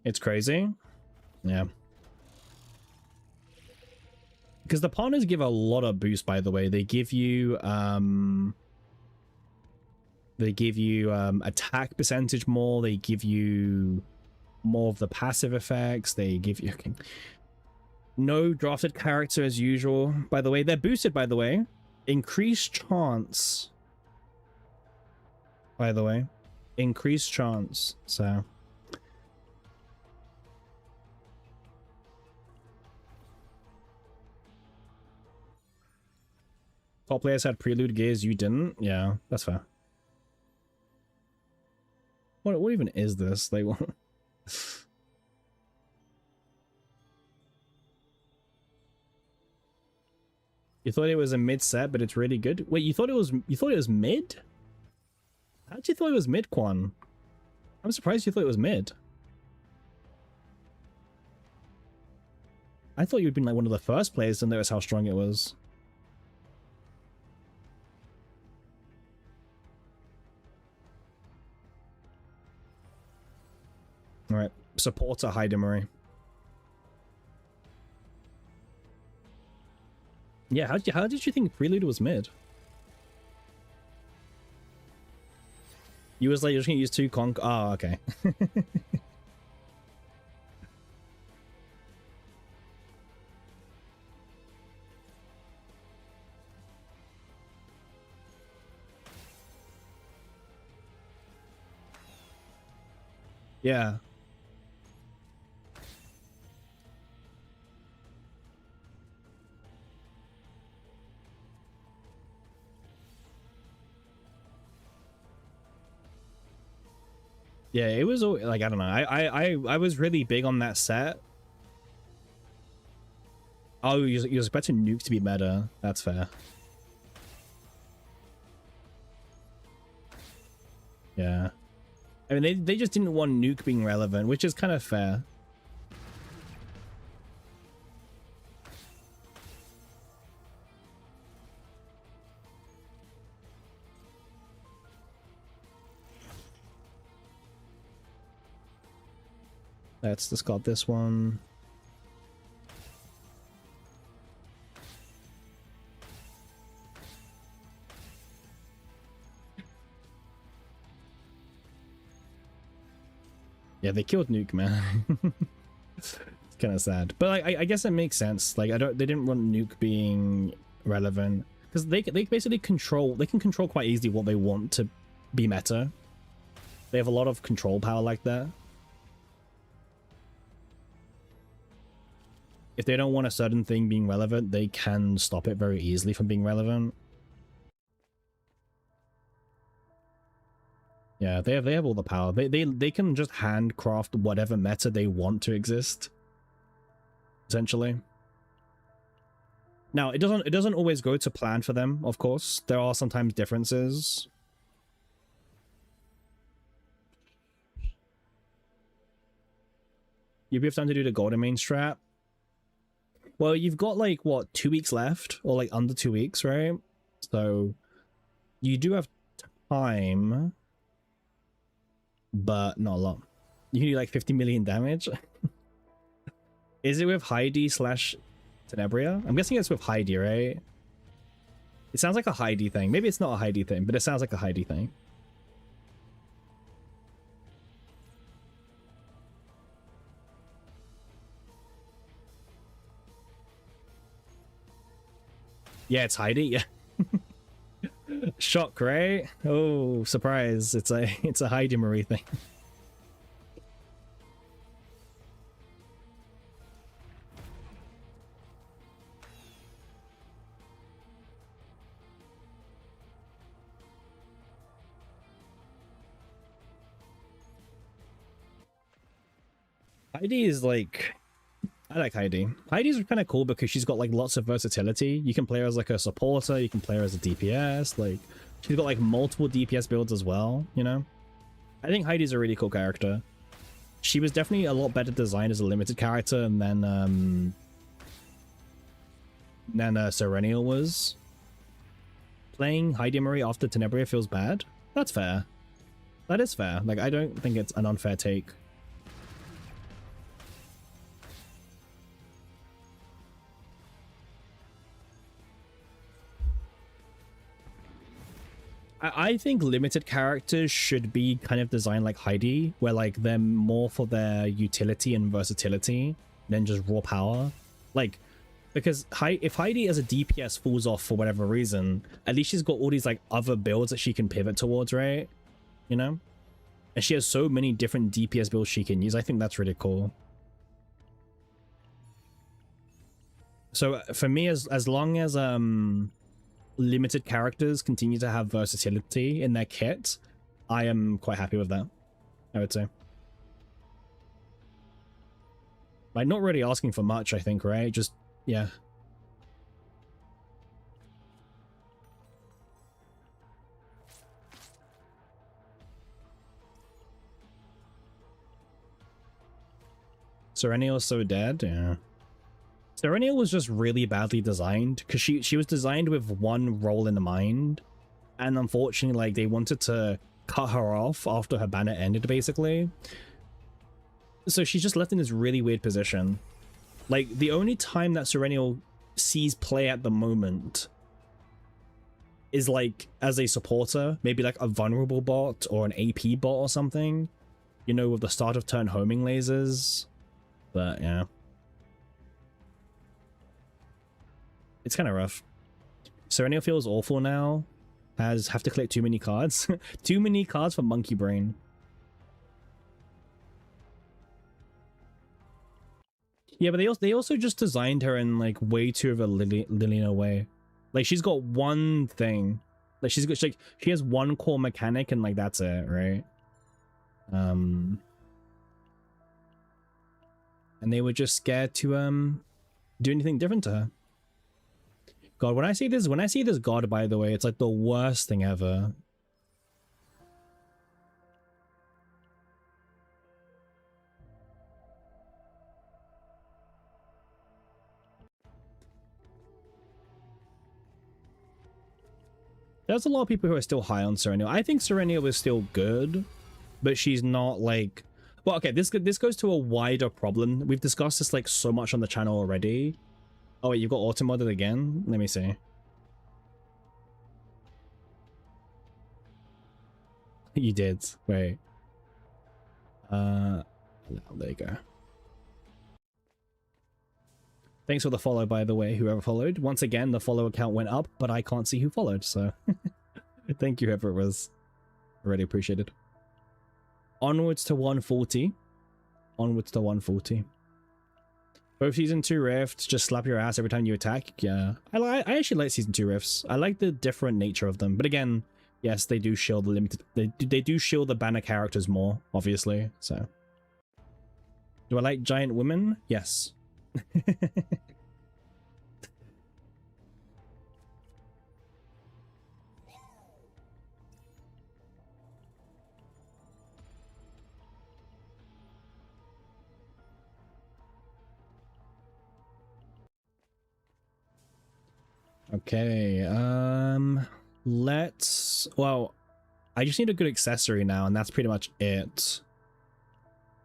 It's crazy. Yeah. Because the partners give a lot of boost, by the way. They give you attack percentage more, they give you more of the passive effects, they give you no drafted character as usual. By the way, they're boosted, by the way. Increased chance. By the way. Increased chance. So top players had prelude gears, you didn't? Yeah, that's fair. What even is this? Like, what? You thought it was a mid set, but it's really good. Wait, you thought it was mid? How'd you thought it was mid, Quan? I'm surprised you thought it was mid. I thought you'd been like one of the first players to notice how strong it was. Alright, supporter Hydemery. Yeah, how did you think Prelude was mid? You was like, you're just gonna use two conk. Oh, okay. Yeah. Yeah, it was like, I don't know. I was really big on that set. Oh, you're expecting Nuke to be meta. That's fair. Yeah. I mean, they just didn't want Nuke being relevant, which is kind of fair. Let's discard this one. Yeah, they killed Nuke, man. It's kind of sad, but like, I guess it makes sense. Like, they didn't want Nuke being relevant because they basically control. They can control quite easily what they want to be meta. They have a lot of control power like that. If they don't want a certain thing being relevant, they can stop it very easily from being relevant. Yeah, they have all the power. They can just handcraft whatever meta they want to exist. Essentially. Now, it doesn't always go to plan for them, of course. There are sometimes differences. You'll have time to do the golden main strat. Well, you've got like what, 2 weeks left, or like under 2 weeks, right? So you do have time, but not a lot. You can do like 50 million damage. Is it with Heidi slash Tenebria? I'm guessing it's with Heidi, right? It sounds like a Heidi thing. Maybe it's not a Heidi thing, but it sounds like a Heidi thing. Yeah, it's Heidi. Yeah. Shock, right? Oh, surprise. It's a Heidi Marie thing. Heidi is like, I like Heidi. Heidi's kind of cool because she's got like lots of versatility. You can play her as like a supporter, you can play her as a DPS, like she's got like multiple DPS builds as well, you know? I think Heidi's a really cool character. She was definitely a lot better designed as a limited character than Serenial was. Playing Heidi Marie after Tenebria feels bad. That's fair. That is fair. Like, I don't think it's an unfair take. I think limited characters should be kind of designed like Heidi, where like they're more for their utility and versatility than just raw power. Like, because if Heidi as a DPS falls off for whatever reason, at least she's got all these like other builds that she can pivot towards, right? You know? And she has so many different DPS builds she can use. I think that's really cool. So for me, as long as limited characters continue to have versatility in their kit, I am quite happy with that, I would say. Like, not really asking for much, I think, right? Just, yeah. Serenial's so dead, yeah. Serenial was just really badly designed because she was designed with one role in mind, and unfortunately, like, they wanted to cut her off after her banner ended, basically. So she's just left in this really weird position. Like, the only time that Serenial sees play at the moment is like as a supporter, maybe like a vulnerable bot or an AP bot or something, you know, with the start of turn homing lasers. But yeah. It's kind of rough. Serenial feels awful now. Have to collect too many cards. Too many cards for Monkey Brain. Yeah, but they also just designed her in like way too of a linear way. Like she's got one thing, like she has one core mechanic and like that's it, right? And they were just scared to do anything different to her. God, when I see this god, by the way, it's like the worst thing ever. There's a lot of people who are still high on Serenia. I think Serenia was still good, but she's not like... Well, okay, this goes to a wider problem. We've discussed this like so much on the channel already. Oh wait, you've got auto-modded again? Let me see. You did. Wait. There you go. Thanks for the follow, by the way, whoever followed. Once again, the follow account went up, but I can't see who followed, so... Thank you, whoever it was. Already appreciated. Onwards to 140. Onwards to 140. Both Season 2 rifts just slap your ass every time you attack. Yeah. I actually like Season 2 rifts. I like the different nature of them. But again, yes, they do shield the limited... They do shield the banner characters more, obviously, so... Do I like giant women? Yes. Okay, let's... Well, I just need a good accessory now, and that's pretty much it.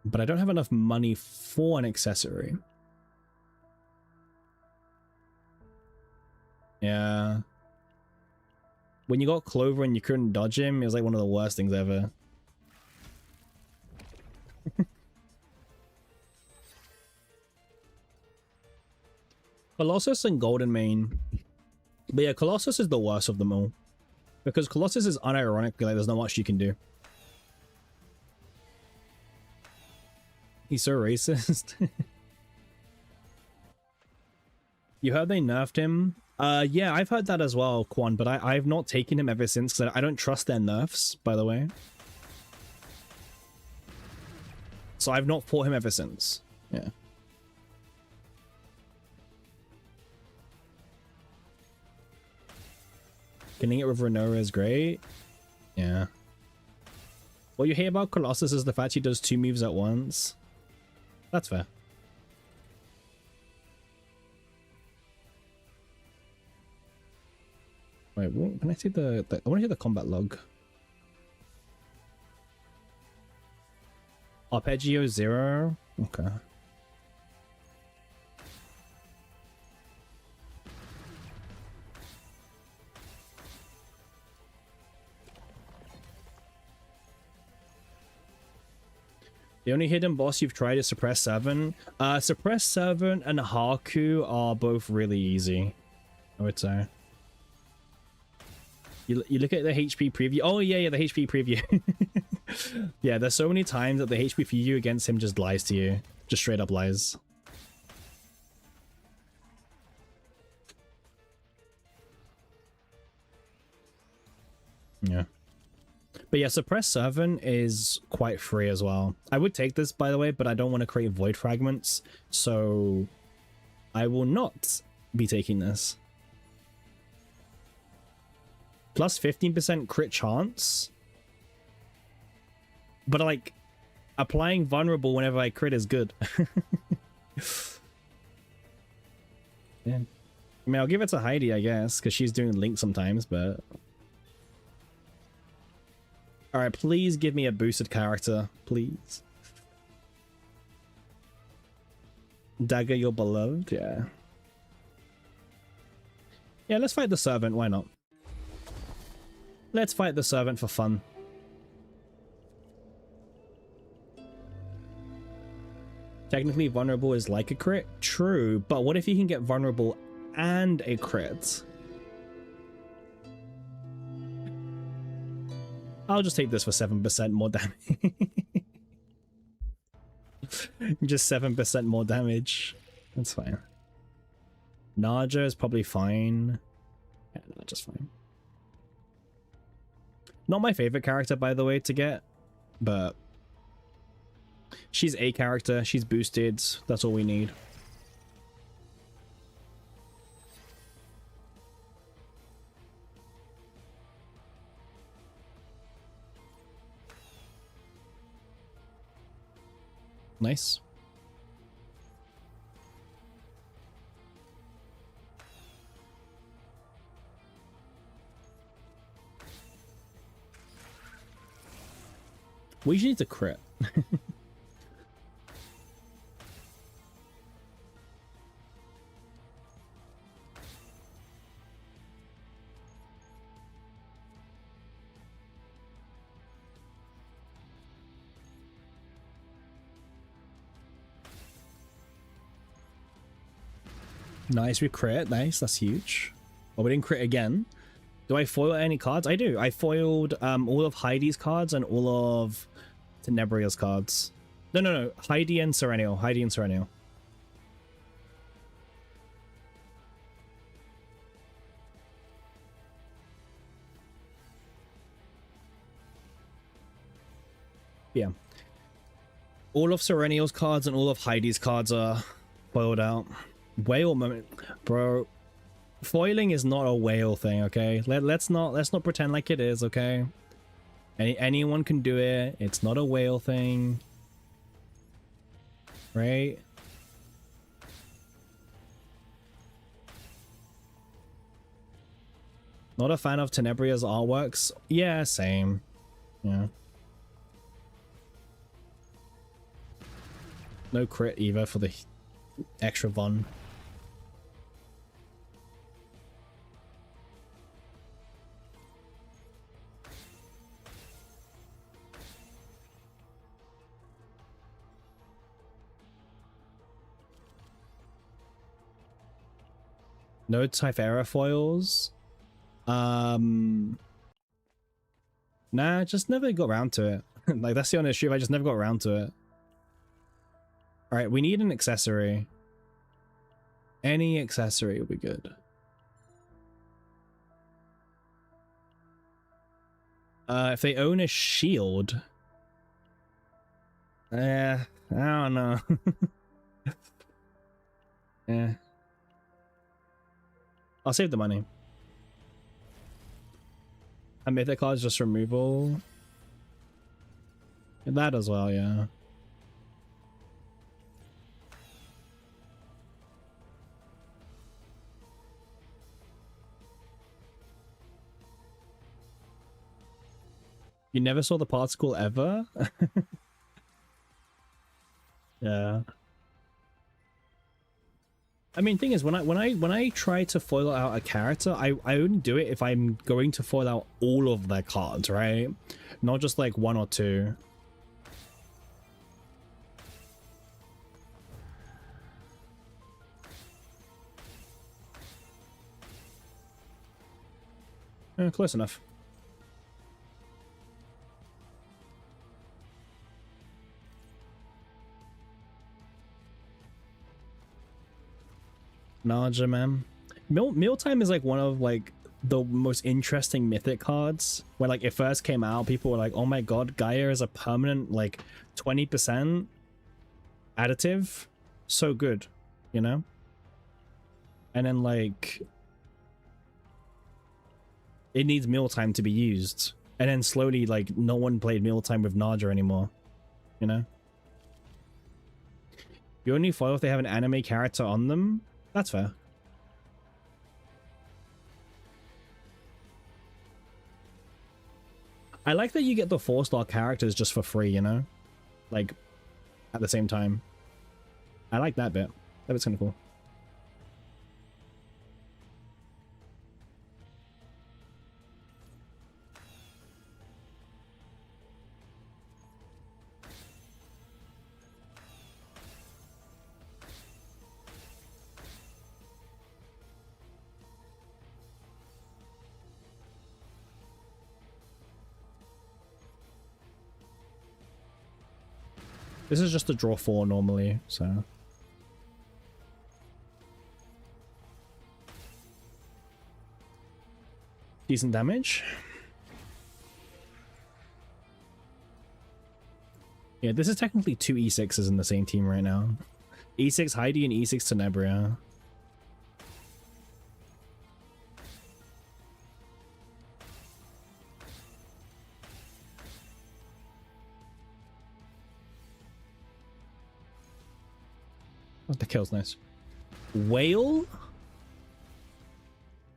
But I don't have enough money for an accessory. Yeah. When you got Clover and you couldn't dodge him, it was like one of the worst things ever. Colossus and Golden Mane. But yeah, Colossus is the worst of them all. Because Colossus is unironically like there's not much you can do. He's so racist. You heard they nerfed him? Yeah, I've heard that as well, Quan, but I've not taken him ever since because I don't trust their nerfs, by the way. So I've not fought him ever since. Yeah. Getting it with Renora is great. Yeah. What you hate about Colossus is the fact he does 2 moves at once. That's fair. Wait, what? Can I see the I want to see the combat log. Arpeggio 0? Okay. The only hidden boss you've tried is Suppress 7. Suppress 7 and Haku are both really easy, I would say. You look at the HP preview. Oh, yeah, the HP preview. Yeah, there's so many times that the HP preview against him just lies to you. Just straight up lies. Yeah. But yeah, Suppress 7 is quite free as well. I would take this, by the way, but I don't want to create void fragments, so I will not be taking this. Plus 15% crit chance. But like, applying vulnerable whenever I crit is good. Yeah. I mean, I'll give it to Heidi, I guess, because she's doing Link sometimes, but... Alright, please give me a boosted character, please. Dagger, your beloved, yeah. Yeah, let's fight the Servant, why not? Let's fight the Servant for fun. Technically, vulnerable is like a crit. True, but what if you can get vulnerable and a crit? I'll just take this for 7% more damage. Just 7% more damage. That's fine. Naja is probably fine. Yeah, Naja's fine. Not my favorite character, by the way, to get, but she's a character. She's boosted. That's all we need. Nice. We just need to crit. Nice, we crit. Nice, that's huge. Well, we didn't crit again. Do I foil any cards? I do. I foiled all of Heidi's cards and all of Tenebria's cards. No. Heidi and Serennial. Heidi and Serennial. Yeah. All of Serennial's cards and all of Heidi's cards are foiled out. Whale moment. Bro. Foiling is not a whale thing, okay? Let's not pretend like it is, okay? Anyone can do it. It's not a whale thing. Right? Not a fan of Tenebria's artworks. Yeah, same. Yeah. No crit either for the extra Von. No Typhera foils. Nah, just never got around to it. Like, that's the only issue. I just never got around to it. Alright, we need an accessory. Any accessory would be good. If they own a shield. I don't know. Yeah. I'll save the money. A mythic card is just removal. That as well, yeah. You never saw the particle ever? Yeah. I mean, thing is, when I try to foil out a character, I only do it if I'm going to foil out all of their cards, right? Not just like one or two. Close enough. Naja, man. Mealtime is like one of like the most interesting mythic cards. When like it first came out, people were like, oh my god, Gaia is a permanent like 20% additive. So good, you know? And then like it needs mealtime to be used. And then slowly like no one played mealtime with Naja anymore. You know? You only foil if they have an anime character on them. That's fair. I like that you get the 4-star characters just for free, you know? Like, at the same time. I like that bit. That bit's kind of cool. This is just a draw 4 normally, so... Decent damage. Yeah, this is technically two E6s in the same team right now. E6 Heidi and E6 Tenebria. Oh, the kill's nice. Whale?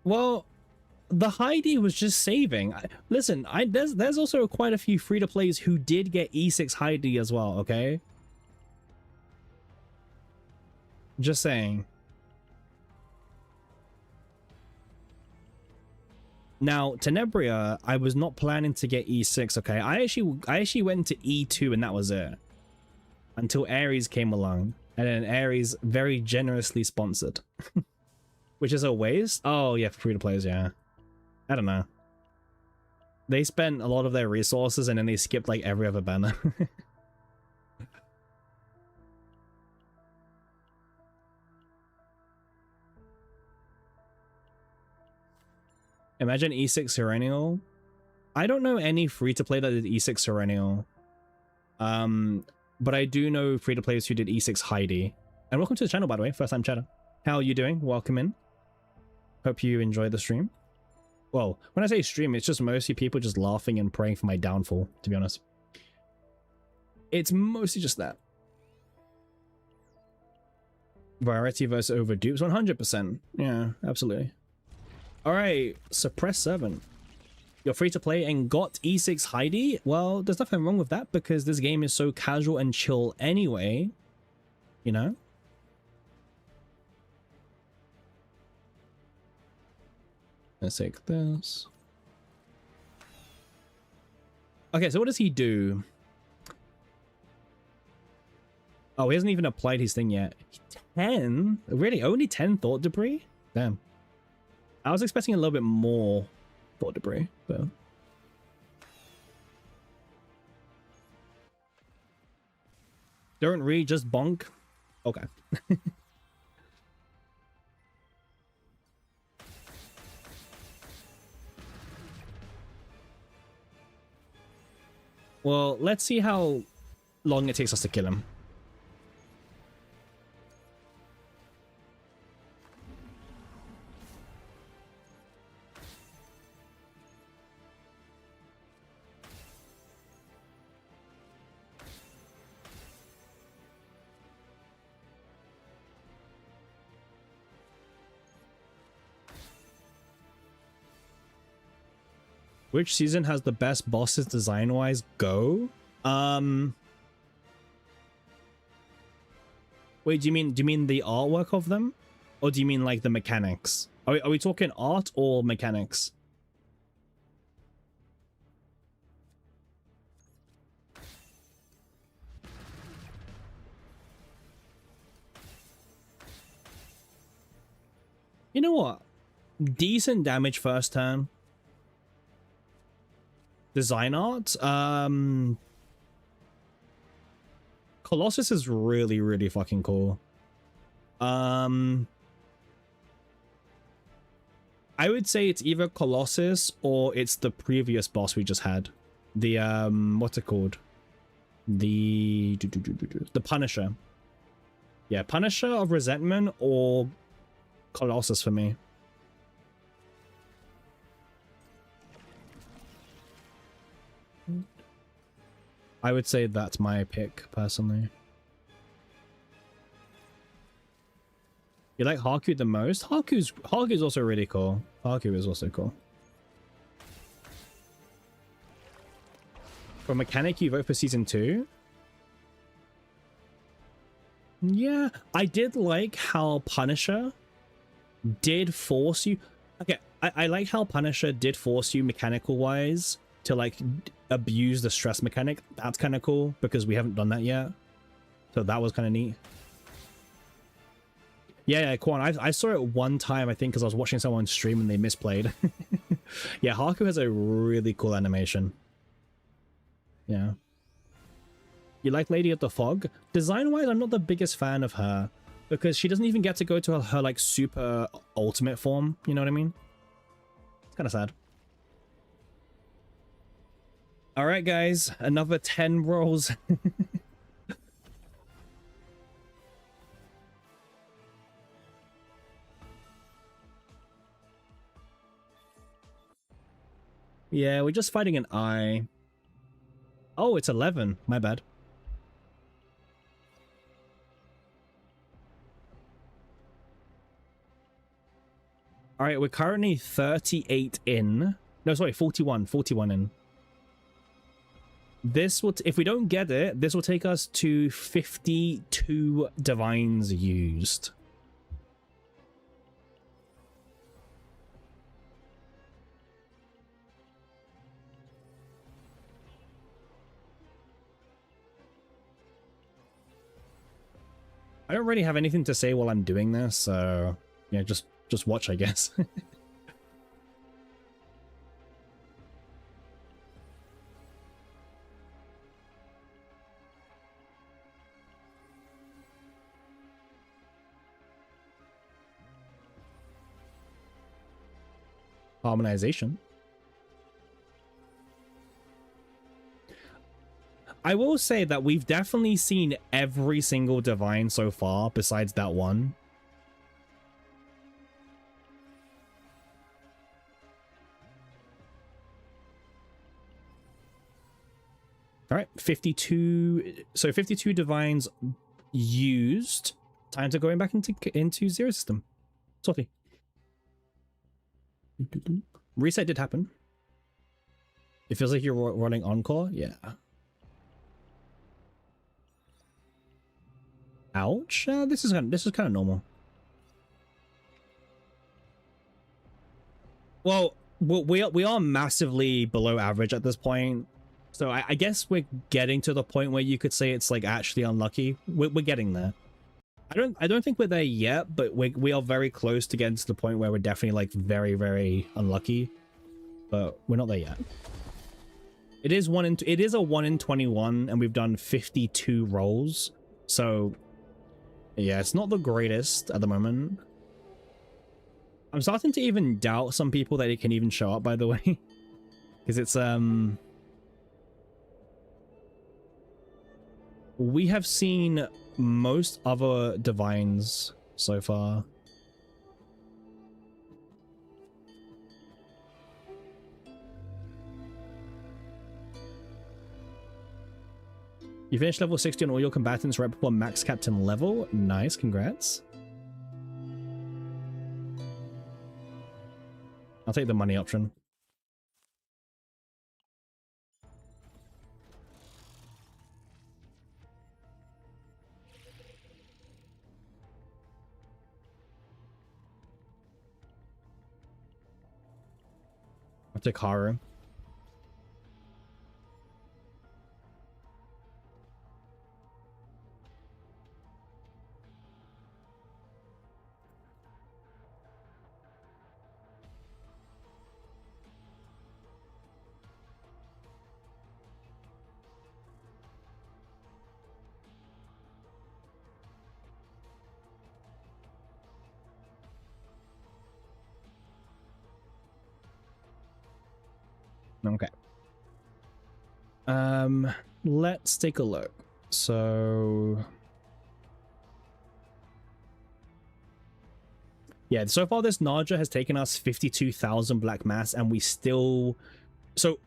Well, the Heidi was just saving. Listen, there's also quite a few free-to-plays who did get E6 Heidi as well, okay? Just saying. Now, Tenebria, I was not planning to get E6, okay? I actually went to E2 and that was it. Until Ares came along. And then Ares very generously sponsored. Which is a waste? Oh, yeah, for free-to-players, yeah. I don't know. They spent a lot of their resources and then they skipped like every other banner. Imagine E6 Serenial. I don't know any free-to-play that did E6 Serenial. But I do know free-to-players who did E6 Heidi. And welcome to the channel, by the way. First time chatter. How are you doing? Welcome in. Hope you enjoy the stream. Well, when I say stream, it's just mostly people just laughing and praying for my downfall, to be honest. It's mostly just that. Variety versus overdupes, 100%. Yeah, absolutely. Alright, Suppress 7. You're free to play and got E6 Heidi? Well, there's nothing wrong with that because this game is so casual and chill anyway. You know? Let's take this. Okay, so what does he do? Oh, he hasn't even applied his thing yet. 10? Really? Only 10 thought debris? Damn. I was expecting a little bit more thought debris, but... Don't read, just bonk. Okay. Well, let's see how long it takes us to kill him. Which season has the best bosses design-wise? Go? Wait, do you mean the artwork of them? Or do you mean like the mechanics? Are we talking art or mechanics? You know what? Decent damage first turn. Design art? Colossus is really, really fucking cool. I would say it's either Colossus or it's the previous boss we just had. The, what's it called? The Punisher. Yeah, Punisher of Resentment or Colossus for me. I would say that's my pick, personally. You like Haku the most? Haku's also really cool. Haku is also cool. For mechanic, you vote for season 2? Yeah, I did like how Punisher did force you... Okay, I like how Punisher did force you mechanical-wise to like abuse the stress mechanic. That's kind of cool because we haven't done that yet, so that was kind of neat. Yeah, Quan, I saw it one time, I think, because I was watching someone stream and they misplayed. Yeah, Haku has a really cool animation. Yeah. You like Lady of the Fog? Design wise, I'm not the biggest fan of her because she doesn't even get to go to her like super ultimate form, you know what I mean? It's kind of sad. All right, guys, another 10 rolls. Yeah, we're just fighting an eye. Oh, it's 11. My bad. All right, we're currently 38 in. No, sorry, 41 in. This will, if we don't get it, this will take us to 52 divines used. I don't really have anything to say while I'm doing this, so yeah, just watch, I guess. Harmonization. I will say that we've definitely seen every single divine so far besides that one. All right, 52. So 52 divines used. Time to going back into zero system. Sophie. Reset did happen. It feels like you're running Encore. Yeah. Ouch. This is kind of normal. Well, we are massively below average at this point. So I guess we're getting to the point where you could say it's like actually unlucky. We're getting there. I don't think we're there yet, but we are very close to getting to the point where we're definitely like very, very unlucky. But we're not there yet. It is a 1 in 21, and we've done 52 rolls. So yeah, it's not the greatest at the moment. I'm starting to even doubt some people that it can even show up, by the way. Because it's we have seen most other divines so far. You finished level 60 on all your combatants right before max captain level. Nice, congrats. I'll take the money option. I'll take Haru. Okay. Let's take a look. So yeah, so far this Naja has taken us 52,000 black mass, and we still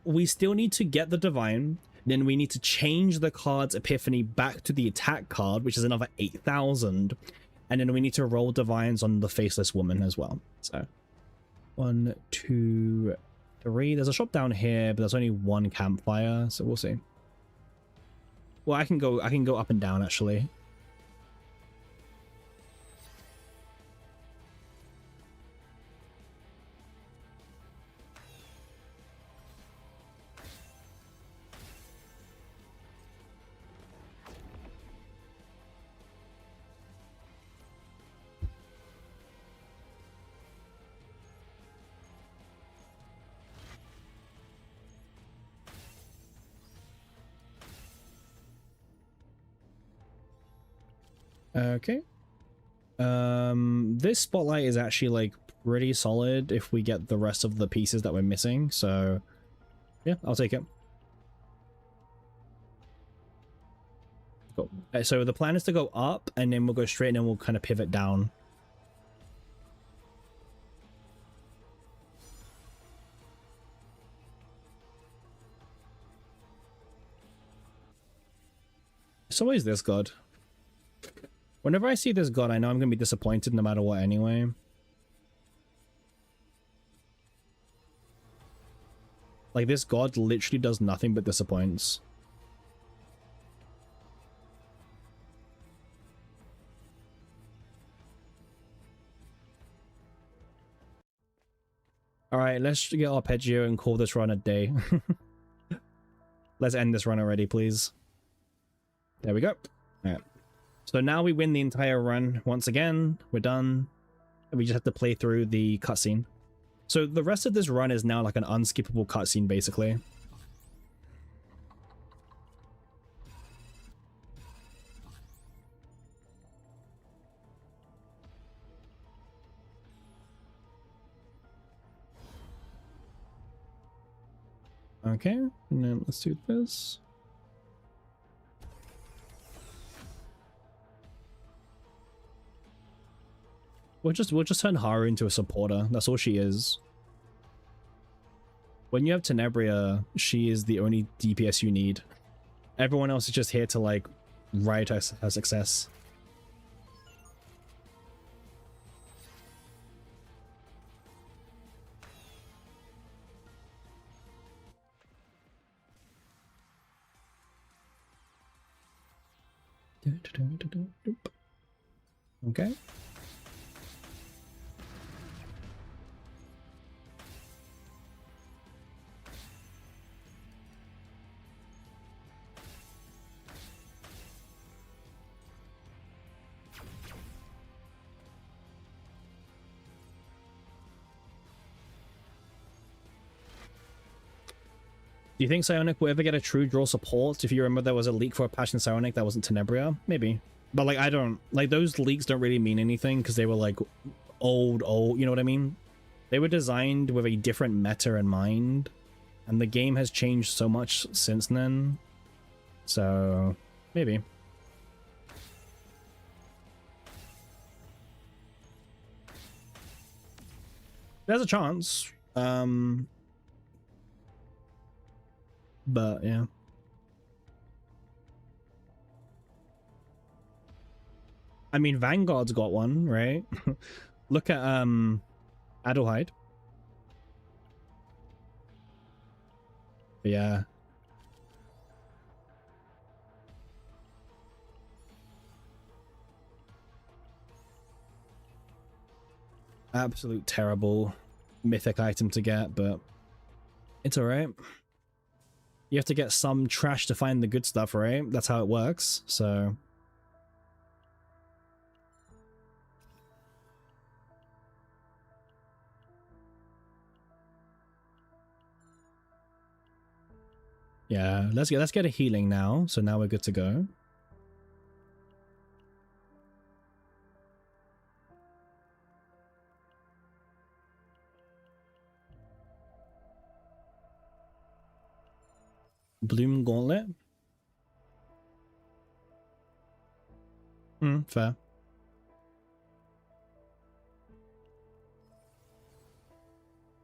need to get the divine, then we need to change the card's epiphany back to the attack card, which is another 8,000, and then we need to roll divines on the faceless woman as well. So 1, 2, 3. There's a shop down here, but there's only one campfire, so we'll see. Well, I can go up and down actually. Okay. This spotlight is actually like pretty solid if we get the rest of the pieces that we're missing, so yeah, I'll take it. Cool. So the plan is to go up, and then we'll go straight, and then we'll kind of pivot down. It's always this god. Whenever I see this god, I know I'm going to be disappointed no matter what anyway. Like, this god literally does nothing but disappoints. Alright, let's get Arpeggio and call this run a day. Let's end this run already, please. There we go. Alright. So now we win the entire run once again. We're done. We just have to play through the cutscene. So the rest of this run is now like an unskippable cutscene, basically. Okay, and then let's do this. We'll just turn Haru into a supporter. That's all she is. When you have Tenebria, she is the only DPS you need. Everyone else is just here to like ride her success. Okay. Do you think Psionic will ever get a true draw support? If you remember, there was a leak for a patch in Psionic that wasn't Tenebria? Maybe. But like, I don't... Like, those leaks don't really mean anything because they were like old, you know what I mean? They were designed with a different meta in mind. And the game has changed so much since then. So, maybe. There's a chance. But yeah. I mean, Vanguard's got one, right? Look at Adelheid. Yeah. Absolute terrible mythic item to get, but it's alright. You have to get some trash to find the good stuff, right? That's how it works, so... Yeah, let's get a healing now, so now we're good to go. Bloom Gauntlet. Fair.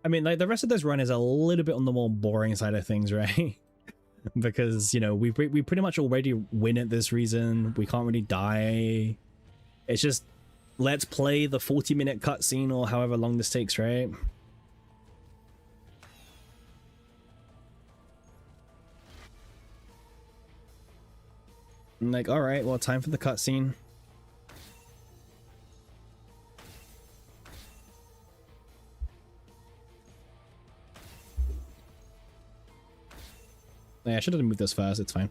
I mean, like, the rest of this run is a little bit on the more boring side of things, right? Because, you know, we pretty much already win at this reason. We can't really die. It's just, let's play the 40-minute cutscene or however long this takes, right? I'm like, alright, well, time for the cutscene. Yeah, I should have moved this first, it's fine.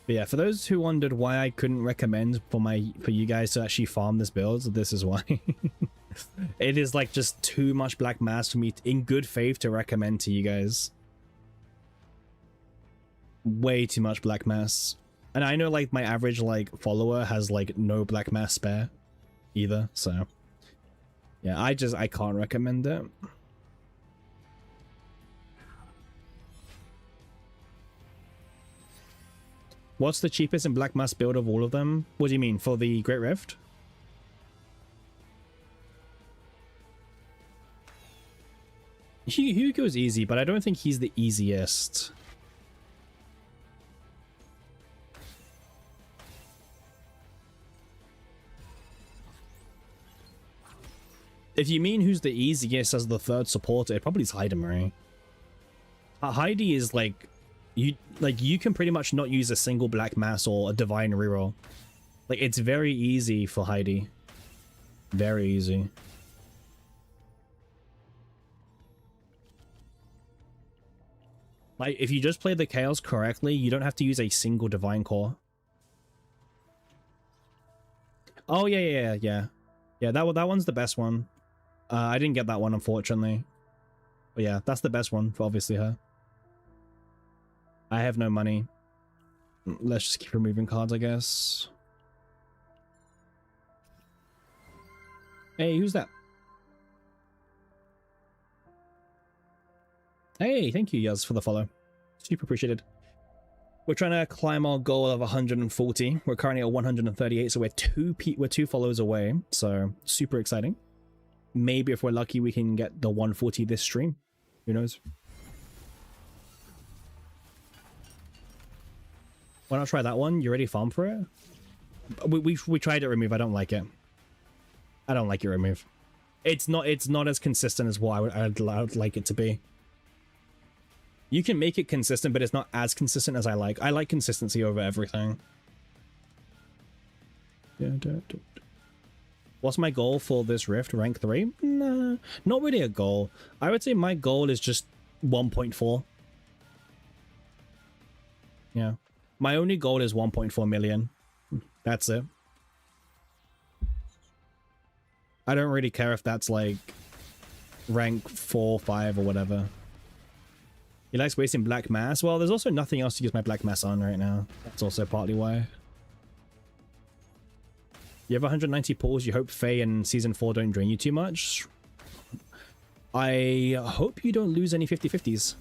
But yeah, for those who wondered why I couldn't recommend for you guys to actually farm this build, this is why. It is like just too much black mass for me in good faith to recommend to you guys. Way too much black mass. And I know like my average like follower has like no black mass spare either, so yeah, I can't recommend it. What's the cheapest in black mass build of all of them? What do you mean, for the Great Rift? Hugo's easy, but I don't think he's the easiest. If you mean who's the easiest as the third supporter, it probably is Heidi. Heidi is like you can pretty much not use a single black mass or a divine reroll. Like, it's very easy for Heidi. Very easy. Like, if you just play the Chaos correctly, you don't have to use a single Divine Core. Oh, yeah. Yeah, that one's the best one. I didn't get that one, unfortunately. But yeah, that's the best one for obviously her. I have no money. Let's just keep removing cards, I guess. Hey, who's that? Hey, thank you, Yaz, for the follow. Super appreciated. We're trying to climb our goal of 140. We're currently at 138, so we're two followers away. So super exciting. Maybe if we're lucky, we can get the 140 this stream. Who knows? Why not try that one? You ready farm for it? We tried it remove. I don't like it. I don't like it remove. It's not as consistent as what I'd like it to be. You can make it consistent, but it's not as consistent as I like. I like consistency over everything. What's my goal for this rift? Rank 3? Nah, not really a goal. I would say my goal is just 1.4. Yeah. My only goal is 1.4 million. That's it. I don't really care if that's like rank 4, 5 or whatever. He likes wasting black mass. Well, there's also nothing else to use my black mass on right now. That's also partly why. You have 190 pulls. You hope Faye and Season 4 don't drain you too much. I hope you don't lose any 50-50s.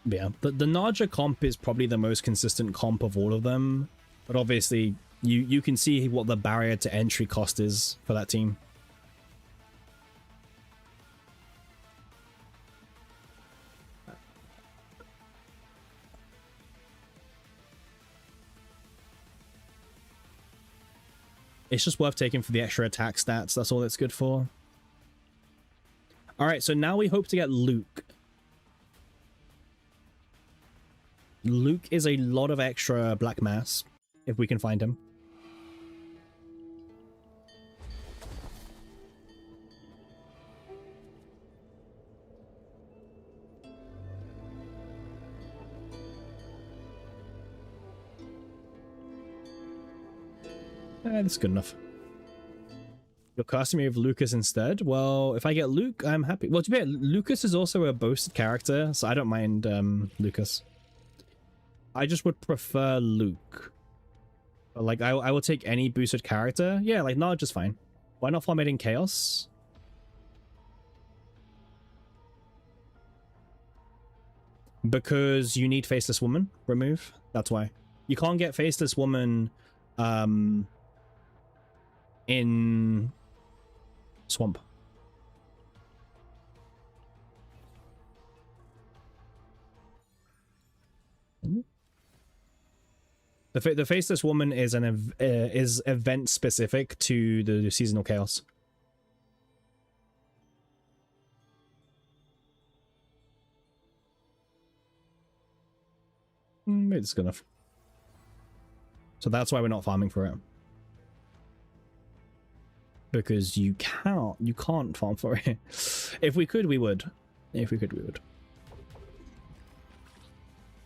Yeah, the Naja comp is probably the most consistent comp of all of them, but obviously you can see what the barrier to entry cost is for that team. It's just worth taking for the extra attack stats. That's all it's good for. All right, so now we hope to get Luke. Luke is a lot of extra black mass, if we can find him. That's good enough. You're casting me with Lucas instead? Well, if I get Luke, I'm happy. Well, to be fair, Lucas is also a boosted character, so I don't mind Lucas. I just would prefer Luke. Like, I will take any boosted character. Yeah, like, no, just fine. Why not farm it in Chaos? Because you need Faceless Woman remove. That's why. You can't get Faceless Woman in Swamp. The Faceless Woman is is event specific to the seasonal chaos. Maybe it's good enough. So that's why we're not farming for it. because you can't farm for it. If we could, we would. If we could, we would.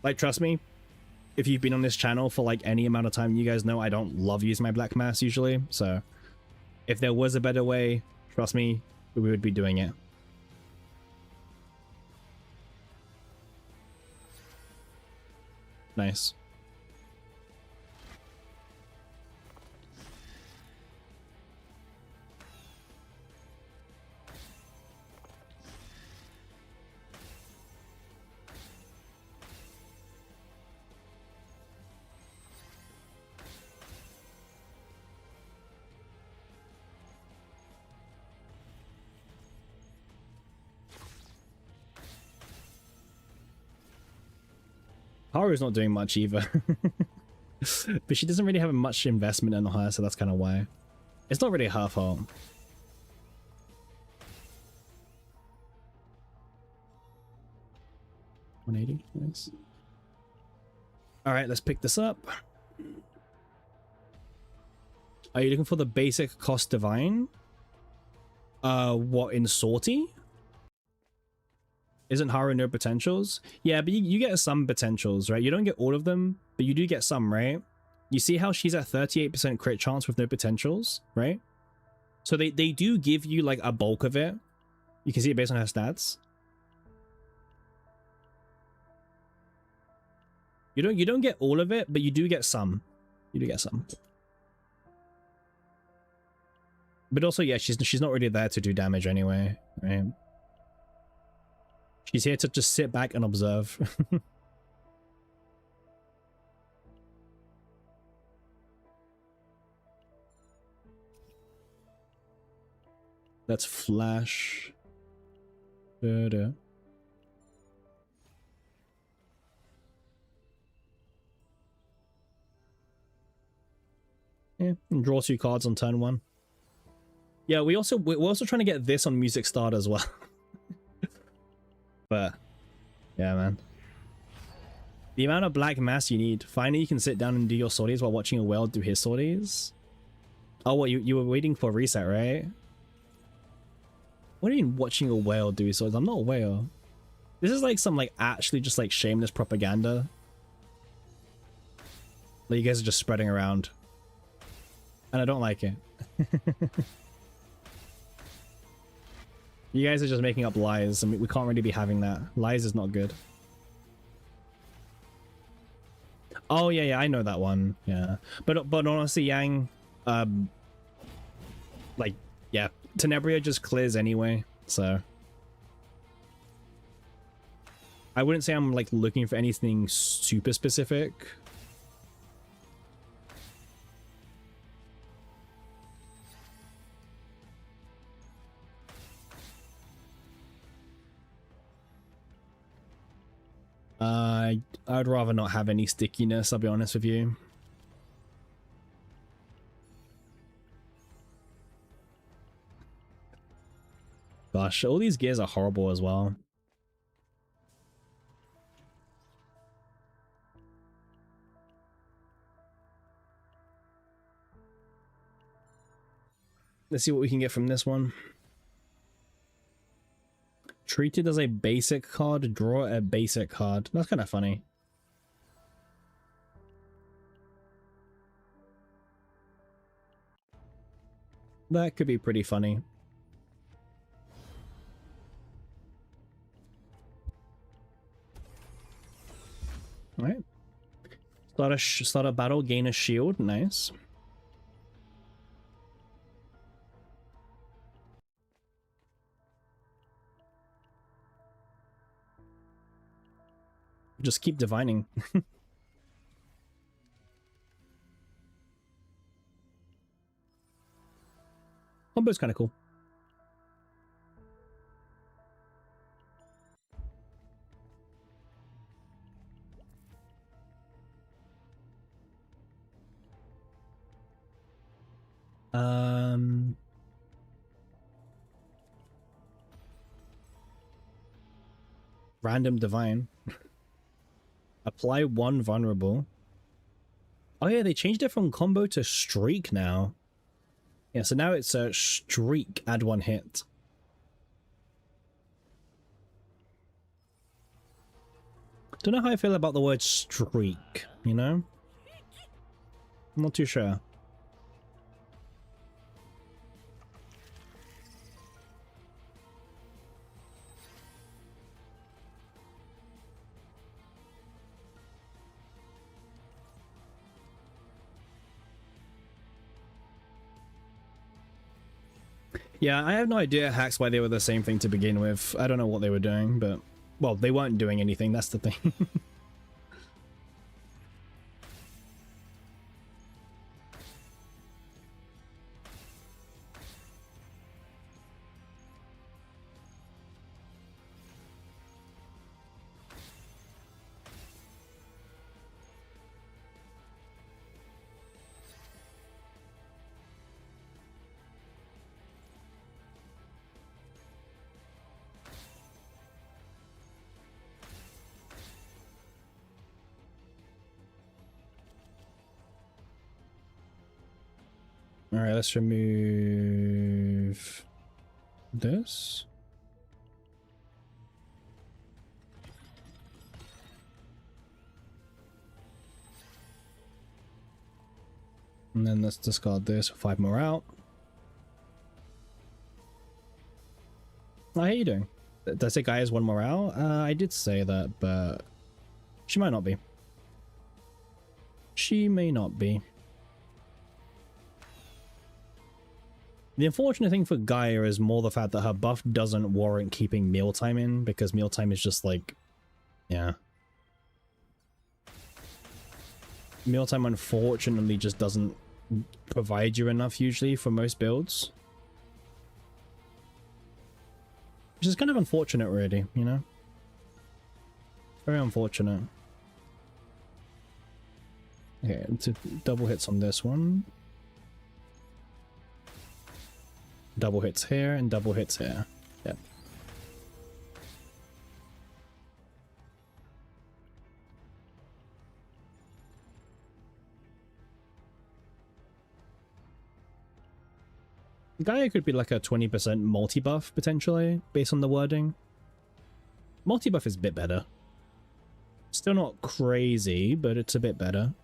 Like, trust me, if you've been on this channel for like any amount of time, you guys know I don't love using my black mass usually. So if there was a better way, trust me, we would be doing it. Nice. Haru's not doing much either. But she doesn't really have much investment in her, so that's kind of why. It's not really her fault. $180, nice. Alright, let's pick this up. Are you looking for the basic cost divine? What, in Sortie? Isn't Haru no potentials? Yeah, but you get some potentials, right? You don't get all of them, but you do get some, right? You see how she's at 38% crit chance with no potentials, right? So they do give you like a bulk of it. You can see it based on her stats. You don't get all of it, but you do get some. You do get some. But also, yeah, she's not really there to do damage anyway, right? She's here to just sit back and observe. Let's flash. Da-da. Yeah, and draw 2 cards on turn 1. Yeah, we're also trying to get this on music start as well. But yeah, man. The amount of black mass you need. Finally, you can sit down and do your sorties while watching a whale do his sorties. Oh, what, you were waiting for a reset, right? What do you mean watching a whale do his sorties? I'm not a whale. This is like some like actually just like shameless propaganda that you guys are just spreading around. And I don't like it. You guys are just making up lies. I mean, we can't really be having that. Lies is not good. Oh yeah, I know that one. Yeah, but honestly, Yang, like, yeah, Tenebria just clears anyway. So I wouldn't say I'm like looking for anything super specific. I'd rather not have any stickiness, I'll be honest with you. Gosh, all these gears are horrible as well. Let's see what we can get from this one. Treated as a basic card, draw a basic card. That's kind of funny. That could be pretty funny. Alright. Start a battle, gain a shield. Nice. Just keep divining. Combo's kind of cool. Random divine. Apply 1 vulnerable. Oh yeah, they changed it from combo to streak now. Yeah, so now it's a streak, add 1 hit. Don't know how I feel about the word streak, you know? I'm not too sure. Yeah, I have no idea hacks why they were the same thing to begin with. I don't know what they were doing, but... Well, they weren't doing anything, that's the thing. Alright, let's remove this. And then let's discard this for 5 more out. Oh, how you doing? Did I say guy has 1 morale? I did say that, but she might not be. She may not be. The unfortunate thing for Gaia is more the fact that her buff doesn't warrant keeping mealtime in, because mealtime is just like, yeah. Mealtime unfortunately just doesn't provide you enough usually for most builds. Which is kind of unfortunate really, you know? Very unfortunate. Okay, to double hits on this one. Double hits here and double hits here. Yep. Gaia could be like a 20% multi-buff potentially, based on the wording. Multi-buff is a bit better. Still not crazy, but it's a bit better.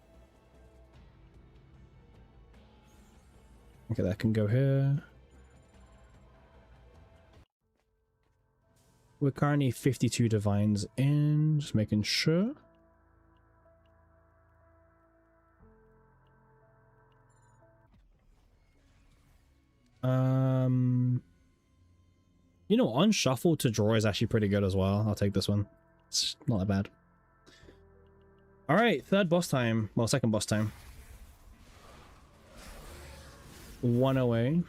Okay, that can go here. We're currently 52 divines in, just making sure. You know, on shuffle to draw is actually pretty good as well. I'll take this one. It's not that bad. All right, third boss time. Well, second boss time. 1 away.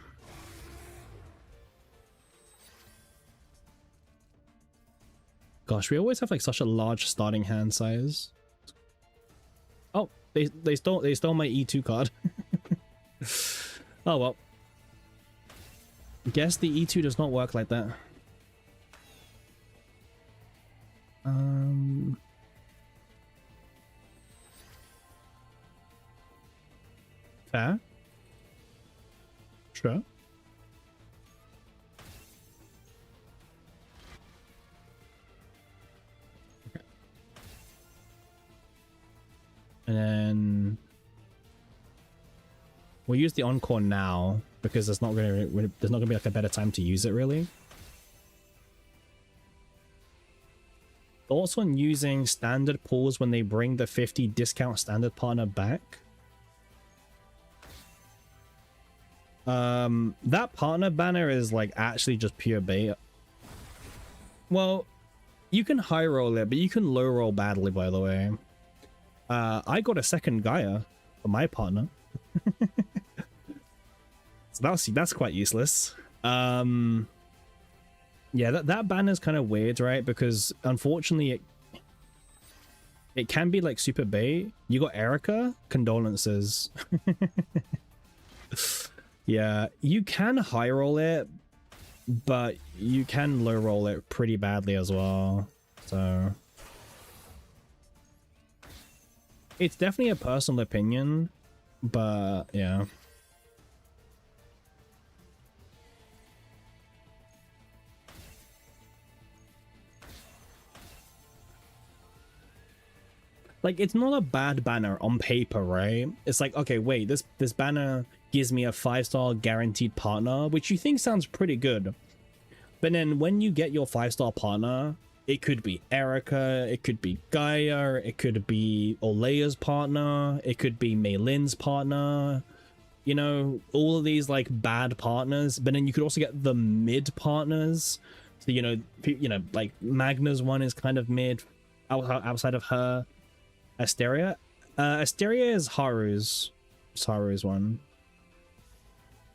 Gosh, we always have like such a large starting hand size. Oh, they stole my E2 card. Oh well. Guess the E2 does not work like that. Fair. Sure. Okay. And then we'll use the encore now because there's not gonna be like a better time to use it really. Thoughts on using standard pulls when they bring the 50 discount standard partner back? That partner banner is like actually just pure bait. Well, you can high roll it, but you can low roll badly, by the way. I got a second Gaia for my partner. So that's quite useless. Yeah, that banner is kind of weird, right? Because unfortunately it can be like super bait. You got Erica, condolences. Yeah, you can high roll it, but you can low roll it pretty badly as well. So it's definitely a personal opinion, but yeah. like, it's not a bad banner on paper, right? It's like, okay, wait, this banner gives me a 5-star guaranteed partner, which you think sounds pretty good. But then when you get your 5-star partner, it could be Erica, it could be Gaia, it could be Olea's partner, it could be Mei Lin's partner, you know, all of these like bad partners. But then you could also get the mid partners. So, you know, like Magna's one is kind of mid outside of her. Asteria? Asteria is Haru's. It's Haru's one.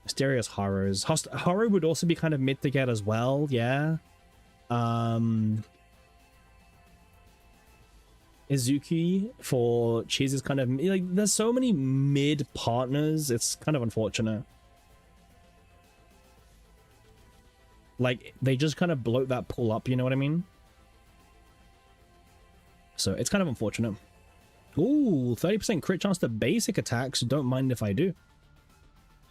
Asteria is Haru's. Haru would also be kind of mid to get as well, yeah. Izuki for Cheese is kind of like, there's so many mid partners, it's kind of unfortunate. Like, they just kind of bloat that pool up, you know what I mean? So it's kind of unfortunate. Ooh, 30% crit chance to basic attacks. Don't mind if I do.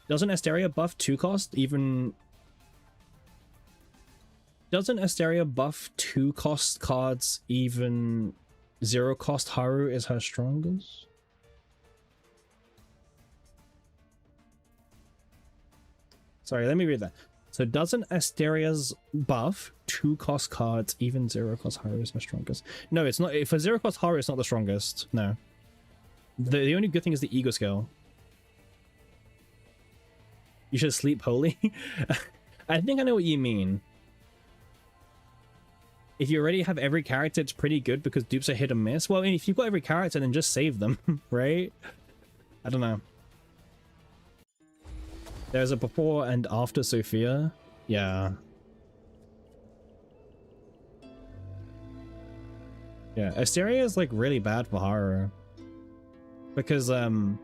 Doesn't Asteria buff 2 cost even? Doesn't Asteria buff 2 cost cards even 0 cost Haru is her strongest? Sorry, let me read that. So doesn't Asteria's buff 2 cost cards even 0 cost Haru is her strongest? No, it's not. For 0 cost Haru, it's not the strongest. No. The only good thing is the ego scale. You should sleep holy. I think I know what you mean. If you already have every character, it's pretty good because dupes are hit and miss. Well, I mean, if you've got every character, then just save them, right? I don't know. There's a before and after Sophia. Yeah. Yeah, Asteria is like really bad for Haru. Because, 1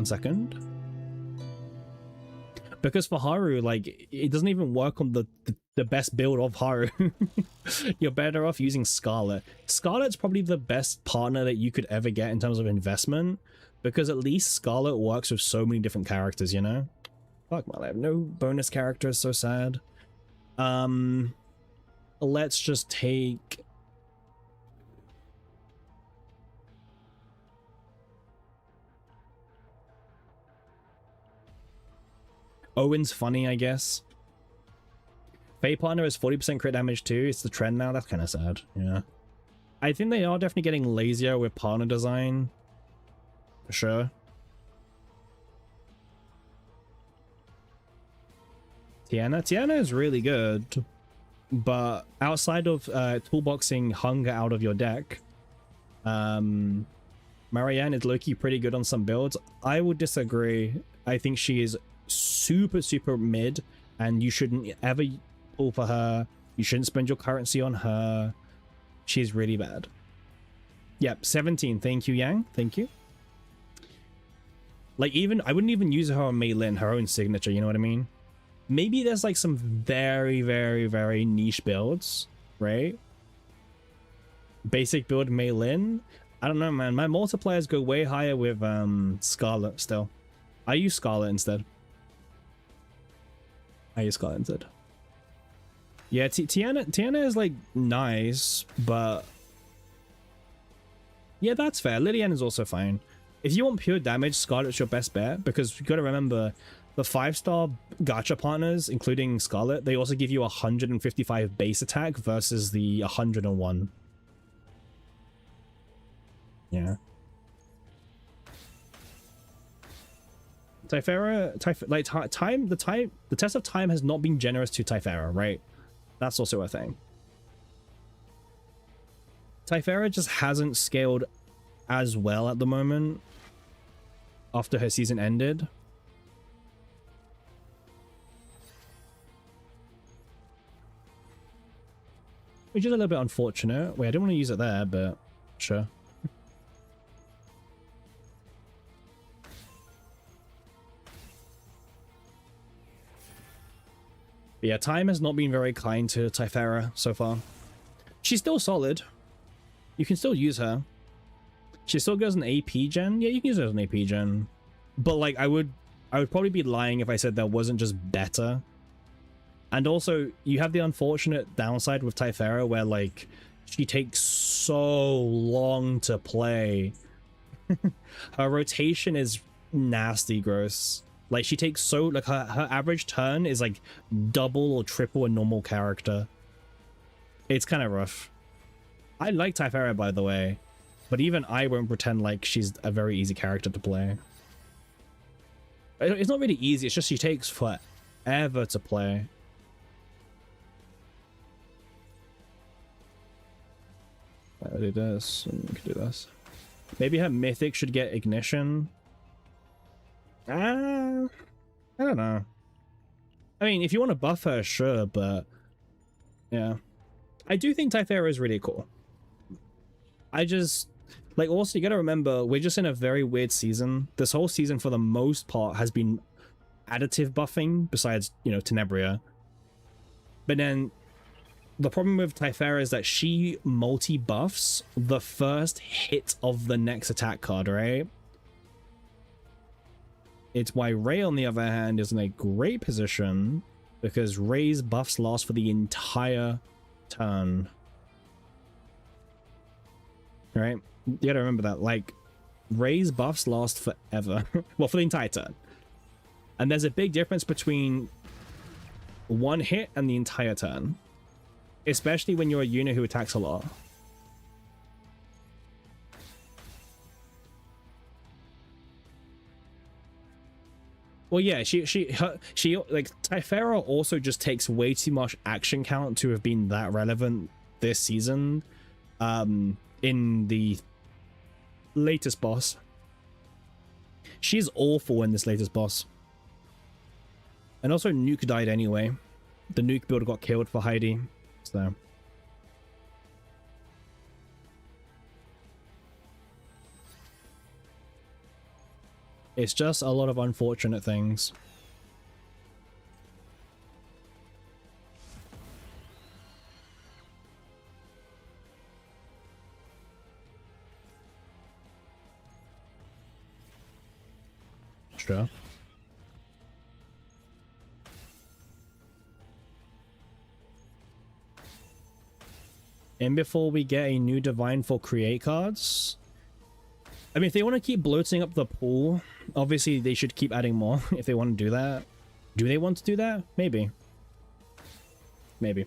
second. Because for Haru, like, it doesn't even work on the best build of Haru. You're better off using Scarlet. Scarlet's probably the best partner that you could ever get in terms of investment, because at least Scarlet works with so many different characters, you know? Fuck, man, I have no bonus characters, so sad. Let's just take... Owen's funny, I guess. Faye partner is 40% crit damage too. It's the trend now. That's kind of sad. Yeah. I think they are definitely getting lazier with partner design. For sure. Tiana is really good. But outside of toolboxing hunger out of your deck, Marianne is low-key pretty good on some builds. I would disagree. I think she is super mid, and you shouldn't ever pull for her. You shouldn't spend your currency on her. She's really bad. Yep, 17. Thank you, Yang. Thank you. Like, even I wouldn't even use her on Mei Lin, her own signature, you know what I mean? Maybe there's like some very niche builds, right? Basic build Mei Lin. I don't know, man. My multipliers go way higher with Scarlet still. I use Scarlet instead. Yeah, Tiana is like nice, but yeah, that's fair. Lillian is also fine. If you want pure damage, Scarlet's your best bet, because you gotta remember the 5-star gacha partners, including Scarlet, they also give you 155 base attack versus the 101. Yeah. Typhera, the test of time has not been generous to Typhera, right? That's also a thing. Typhera just hasn't scaled as well at the moment after her season ended. Which is a little bit unfortunate. Wait, I didn't want to use it there, but sure. But yeah, time has not been very kind to Typhera so far. She's still solid. You can still use her. She still goes an AP gen. Yeah, you can use her as an AP gen. But like, I would probably be lying if I said that wasn't just better. And also, you have the unfortunate downside with Typhera where like she takes so long to play. Her rotation is nasty gross. Like she takes so like her average turn is like double or triple a normal character. It's kind of rough. I like Typhara, by the way, but even I won't pretend like she's a very easy character to play. It's not really easy, it's just she takes forever to play. I'll do this, and we can do this. Maybe her mythic should get ignition. I don't know. I mean, if you want to buff her, sure, but yeah. I do think Typhara is really cool. I just, like, also, you gotta remember, we're just in a very weird season. This whole season, for the most part, has been additive buffing, besides, you know, Tenebria. But then, the problem with Typhara is that she multi-buffs the first hit of the next attack card, right? It's why Ray, on the other hand, is in a great position, because Ray's buffs last for the entire turn. Right? You gotta remember that, like, Ray's buffs last forever. Well, for the entire turn. And there's a big difference between one hit and the entire turn. Especially when you're a unit who attacks a lot. Well, yeah, she like, Typhara also just takes way too much action count to have been that relevant this season. In the latest boss. She's awful in this latest boss. And also Nuke died anyway. The Nuke build got killed for Heidi. So it's just a lot of unfortunate things. Sure. And before we get a new Divine for create cards, I mean, if they want to keep bloating up the pool, obviously they should keep adding more if they want to do that. Do they want to do that? Maybe. Maybe.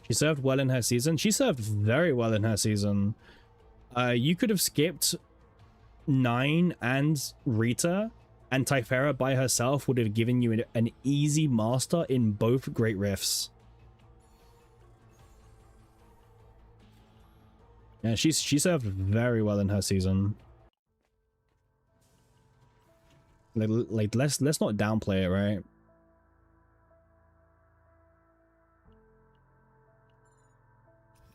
She served well in her season. She served very well in her season. You could have skipped 9 and Rita, and Typhara by herself would have given you an easy master in both Great Rifts. Yeah, she served very well in her season. Like let's not downplay it, right?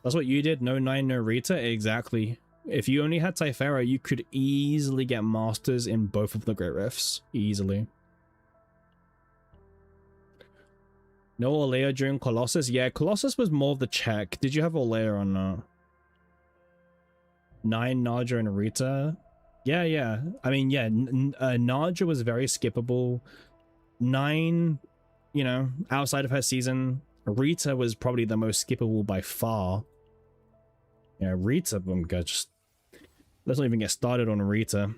That's what you did. No 9, no Rita. Exactly. If you only had Typhara, you could easily get masters in both of the Great Rifts. Easily. No Olea during Colossus? Yeah, Colossus was more of the check. Did you have Olea or not? 9, Naja, and Rita? Yeah, yeah. I mean, yeah, Naja was very skippable. 9, you know, outside of her season, Rita was probably the most skippable by far. Yeah, Rita, just let's not even get started on Rita.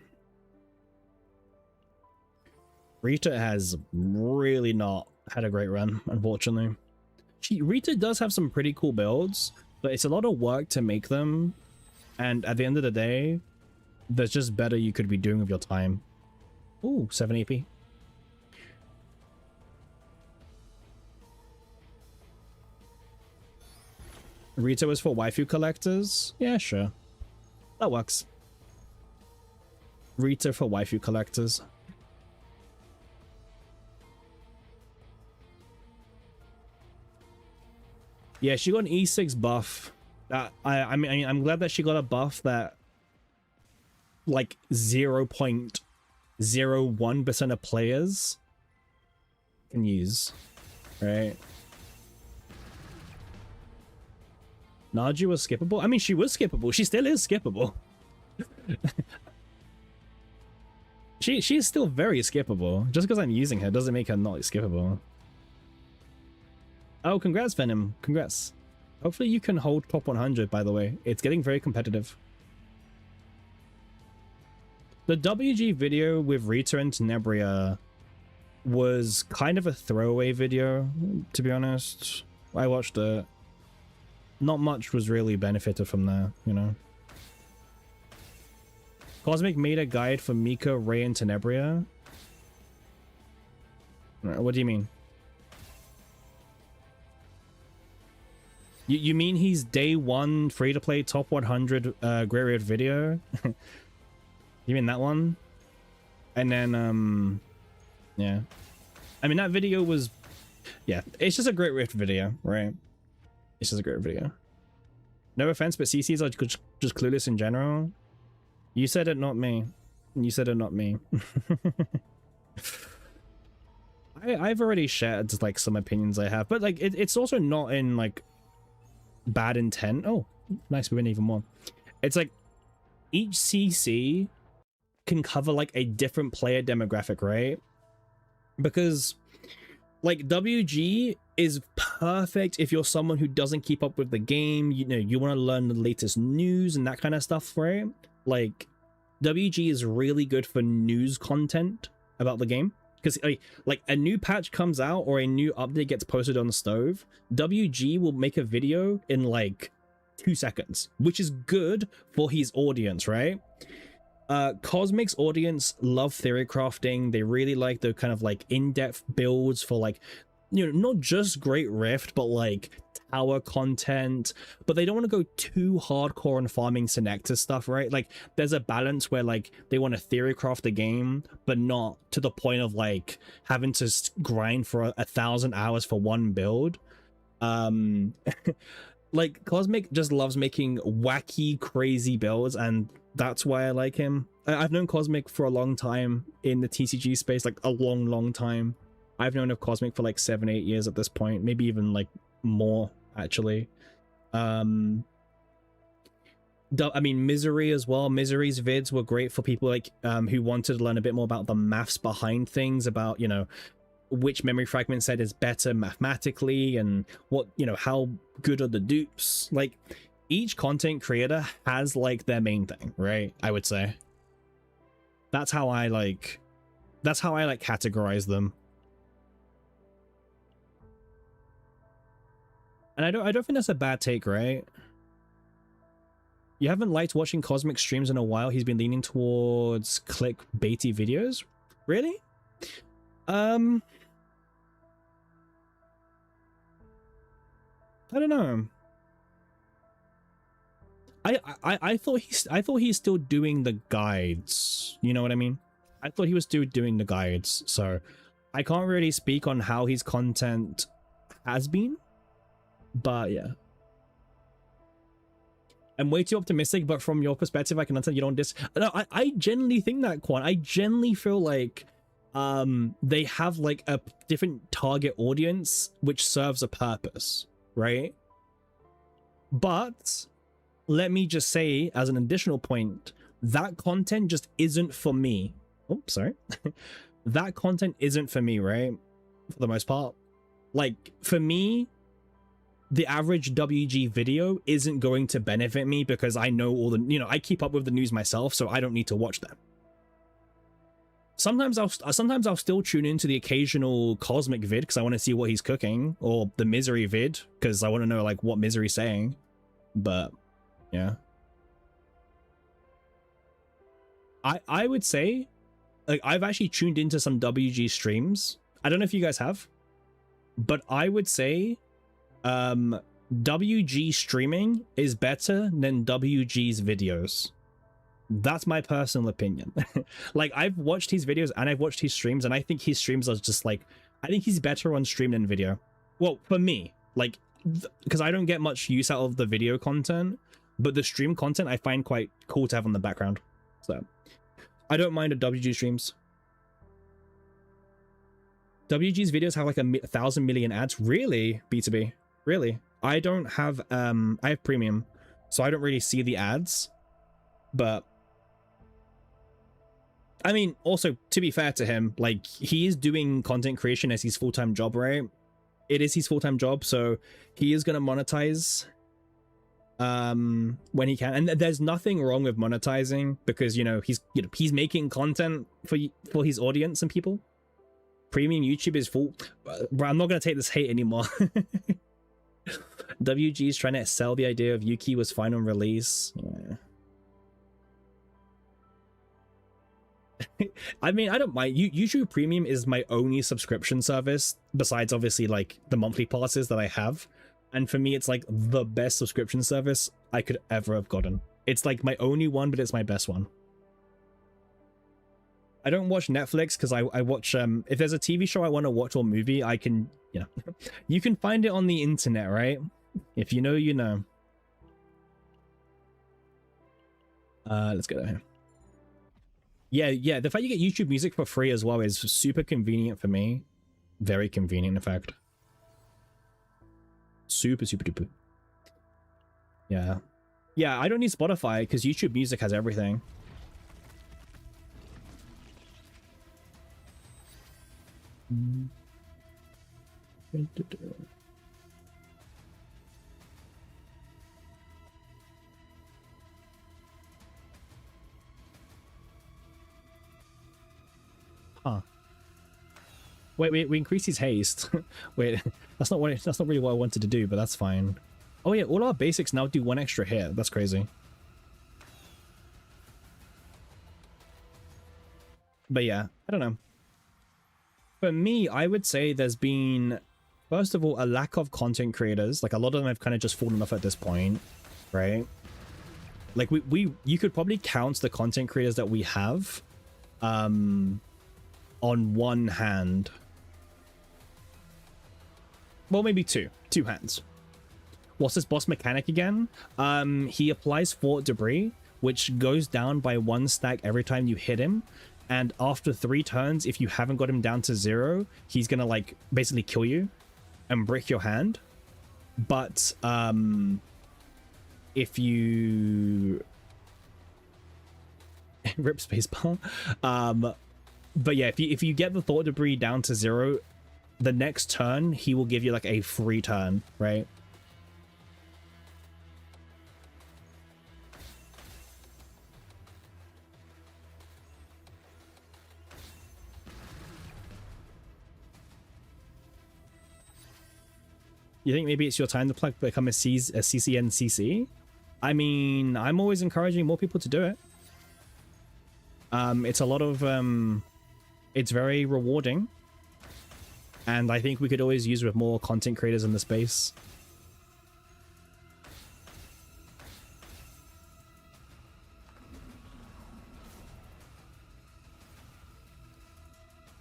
Rita has really not had a great run, unfortunately. Rita does have some pretty cool builds, but it's a lot of work to make them, and at the end of the day, there's just better you could be doing with your time. Ooh, 7 AP. Rita was for waifu collectors? Yeah, sure. That works. Rita for waifu collectors. Yeah, she got an E6 buff. I mean, I'm glad that she got a buff that like 0.01% of players can use, right? Naja was skippable. I mean, she was skippable. She still is skippable. She is still very skippable. Just because I'm using her doesn't make her not skippable. Oh, congrats, Venom. Congrats. Hopefully you can hold top 100, by the way. It's getting very competitive. The WG video with Rita and Tenebria was kind of a throwaway video, to be honest. I watched it. Not much was really benefited from there, you know. Cosmic made a guide for Mika, Ray, and Tenebria. What do you mean? You mean he's day one free-to-play top 100 Great Rift video? You mean that one? And then, yeah. I mean, that video was... Yeah, it's just a Great Rift video, right? It's just a great video. No offense, but CCs are just clueless in general. You said it, not me. You said it, not me. I've already shared, like, some opinions I have, but, like, it's also not in, like, bad intent. Oh, nice, we win even more. It's like each CC can cover like a different player demographic, right? Because like WG is perfect if you're someone who doesn't keep up with the game, you know, you want to learn the latest news and that kind of stuff, right? Like WG is really good for news content about the game. Because like a new patch comes out or a new update gets posted on the stove, WG will make a video in like 2 seconds, which is good for his audience, right? Cosmic's audience love theory crafting. They really like the kind of like in-depth builds for like, you know, not just Great Rift, but like tower content, but they don't want to go too hardcore on farming Senecta stuff, right? Like there's a balance where like they want to theory craft the game, but not to the point of like having to grind for 1,000 hours for one build. Like Cosmic just loves making wacky, crazy builds, and that's why I like him. I've known Cosmic for a long time in the TCG space, like a long time. I've known of Cosmic for like 7-8 years at this point, maybe even like more actually. I mean Misery as well. Misery's vids were great for people like who wanted to learn a bit more about the maths behind things, about, you know, which memory fragment set is better mathematically, and what, you know, how good are the dupes. Like each content creator has like their main thing, right? I would say that's how I categorize them. And I don't think that's a bad take, right? You haven't liked watching Cosmic streams in a while. He's been leaning towards clickbaity videos. Really? I don't know. I thought he's still doing the guides. You know what I mean? I thought he was still doing the guides. So I can't really speak on how his content has been. But yeah, I'm way too optimistic, but from your perspective I can understand you don't no, I genuinely think that, Quan. I genuinely feel like they have like a different target audience which serves a purpose, right? But let me just say, as an additional point, that content just isn't for me. Oh, sorry. That content isn't for me, right? For the most part. Like, for me, the average WG video isn't going to benefit me because I know all the, you know, I keep up with the news myself, so I don't need to watch them. Sometimes I'll still tune into the occasional Cosmic vid because I want to see what he's cooking, or the Misery vid because I want to know like what Misery's saying. But yeah, I would say like I've actually tuned into some WG streams. I don't know if you guys have, but I would say WG streaming is better than WG's videos. That's my personal opinion. Like, I've watched his videos and I've watched his streams, and I think his streams are just like, I think he's better on stream than video. Well, for me, like, because I don't get much use out of the video content, but the stream content I find quite cool to have on the background. So I don't mind the WG streams. WG's videos have like 1,000 million ads. Really? B2B? Really? I don't have I have premium, so I don't really see the ads, but I mean, also, to be fair to him, like, he is doing content creation as his full-time job, right? It is his full-time job, so he is going to monetize when he can. And there's nothing wrong with monetizing because, he's making content for his audience and people. Premium YouTube is full. Bro, I'm not going to take this hate anymore. WG is trying to sell the idea of Yuki was fine on release. Yeah. I mean, I don't mind. YouTube Premium is my only subscription service besides obviously like the monthly passes that I have, and for me it's like the best subscription service I could ever have gotten. It's like my only one, but it's my best one. I don't watch Netflix because I watch if there's a TV show I want to watch or movie, I can, you can find it on the internet, right? If you know, you know. Let's get out here. Yeah, the fact you get YouTube Music for free as well is super convenient for me. Very convenient, in fact. Super duper. Yeah. Yeah, I don't need Spotify because YouTube Music has everything. Huh. Wait, we increase his haste. Wait, that's not really what I wanted to do, but that's fine. Oh yeah, all our basics now do 1 extra hit. That's crazy. But yeah, I don't know. For me, I would say there's been, first of all, a lack of content creators. Like a lot of them have kind of just fallen off at this point, right? Like you could probably count the content creators that we have on one hand. Well, maybe two hands. What's this boss mechanic again? He applies fort debris, which goes down by 1 stack every time you hit him, and after 3 turns, if you haven't got him down to 0, he's gonna like basically kill you and break your hand. But if you rip spacebar, but yeah, if you get the thought debris down to 0, the next turn he will give you like a free turn, right? You think maybe it's your time to become a CCNCC? I mean, I'm always encouraging more people to do it. It's a lot of it's very rewarding, and I think we could always use with more content creators in the space.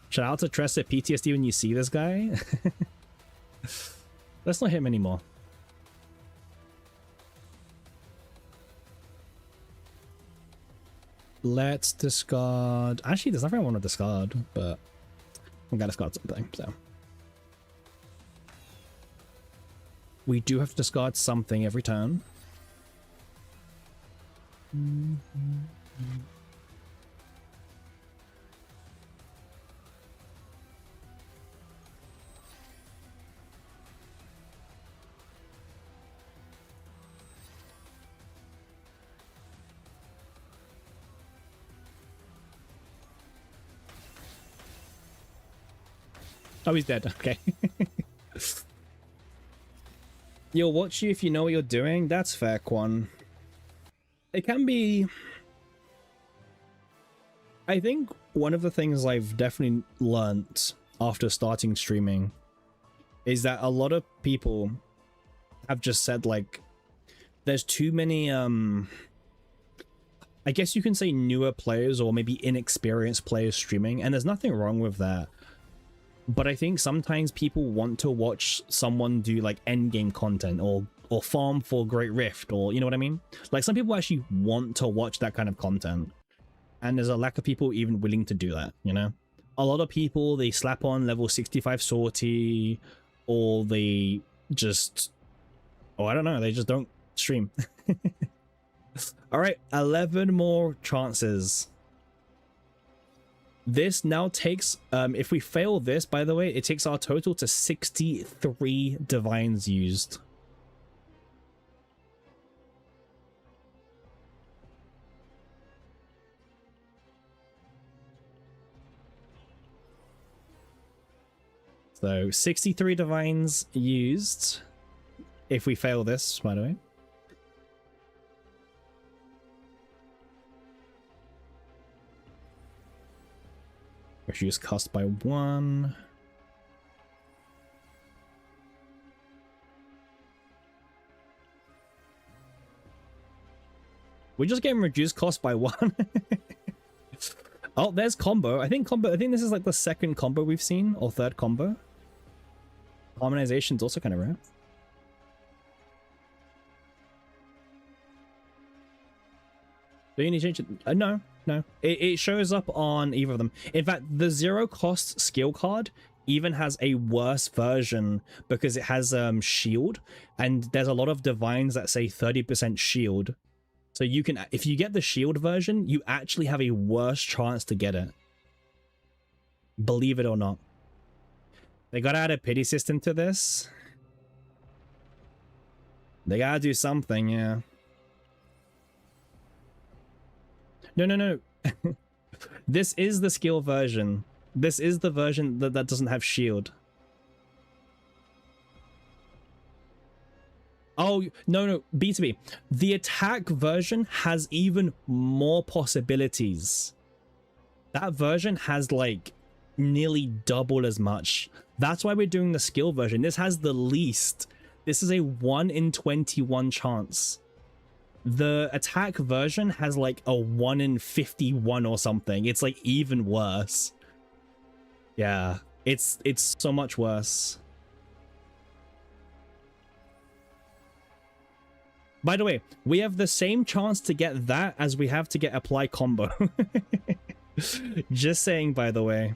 Shout out to Tress at PTSD when you see this guy. Let's not hit him anymore. Let's discard. Actually, there's nothing I want to discard, but I'm gonna discard something. So we do have to discard something every turn. Oh, he's dead. Okay. You'll watch you if you know what you're doing. That's fair, Quan. It can be... I think one of the things I've definitely learnt after starting streaming is that a lot of people have just said, like, there's too many, I guess you can say newer players or maybe inexperienced players streaming, and there's nothing wrong with that. But I think sometimes people want to watch someone do like endgame content or farm for Great Rift, or you know what I mean? Like some people actually want to watch that kind of content, and there's a lack of people even willing to do that, you know? A lot of people, they slap on level 65 sortie, or they just, oh, I don't know, they just don't stream. All right, 11 more chances. This now takes, if we fail this, by the way, it takes our total to 63 divines used. So 63 divines used if we fail this, by the way. Reduce cost by 1. We're just getting reduced cost by 1. Oh, there's combo. I think this is like the second combo we've seen, or third combo. Harmonization's also kind of rare. Do you need to change it? No. It shows up on either of them. In fact, the 0 cost skill card even has a worse version because it has shield, and there's a lot of divines that say 30% shield. So you can, if you get the shield version, you actually have a worse chance to get it. Believe it or not. They gotta add a pity system to this. They gotta do something, yeah. No. This is the skill version. This is the version that doesn't have shield. Oh, no, B2B. The attack version has even more possibilities. That version has like nearly double as much. That's why we're doing the skill version. This has the least. This is a 1 in 21 chance. The attack version has like a 1 in 51 or something. It's like even worse. Yeah, it's so much worse. By the way, we have the same chance to get that as we have to get apply combo. Just saying, by the way.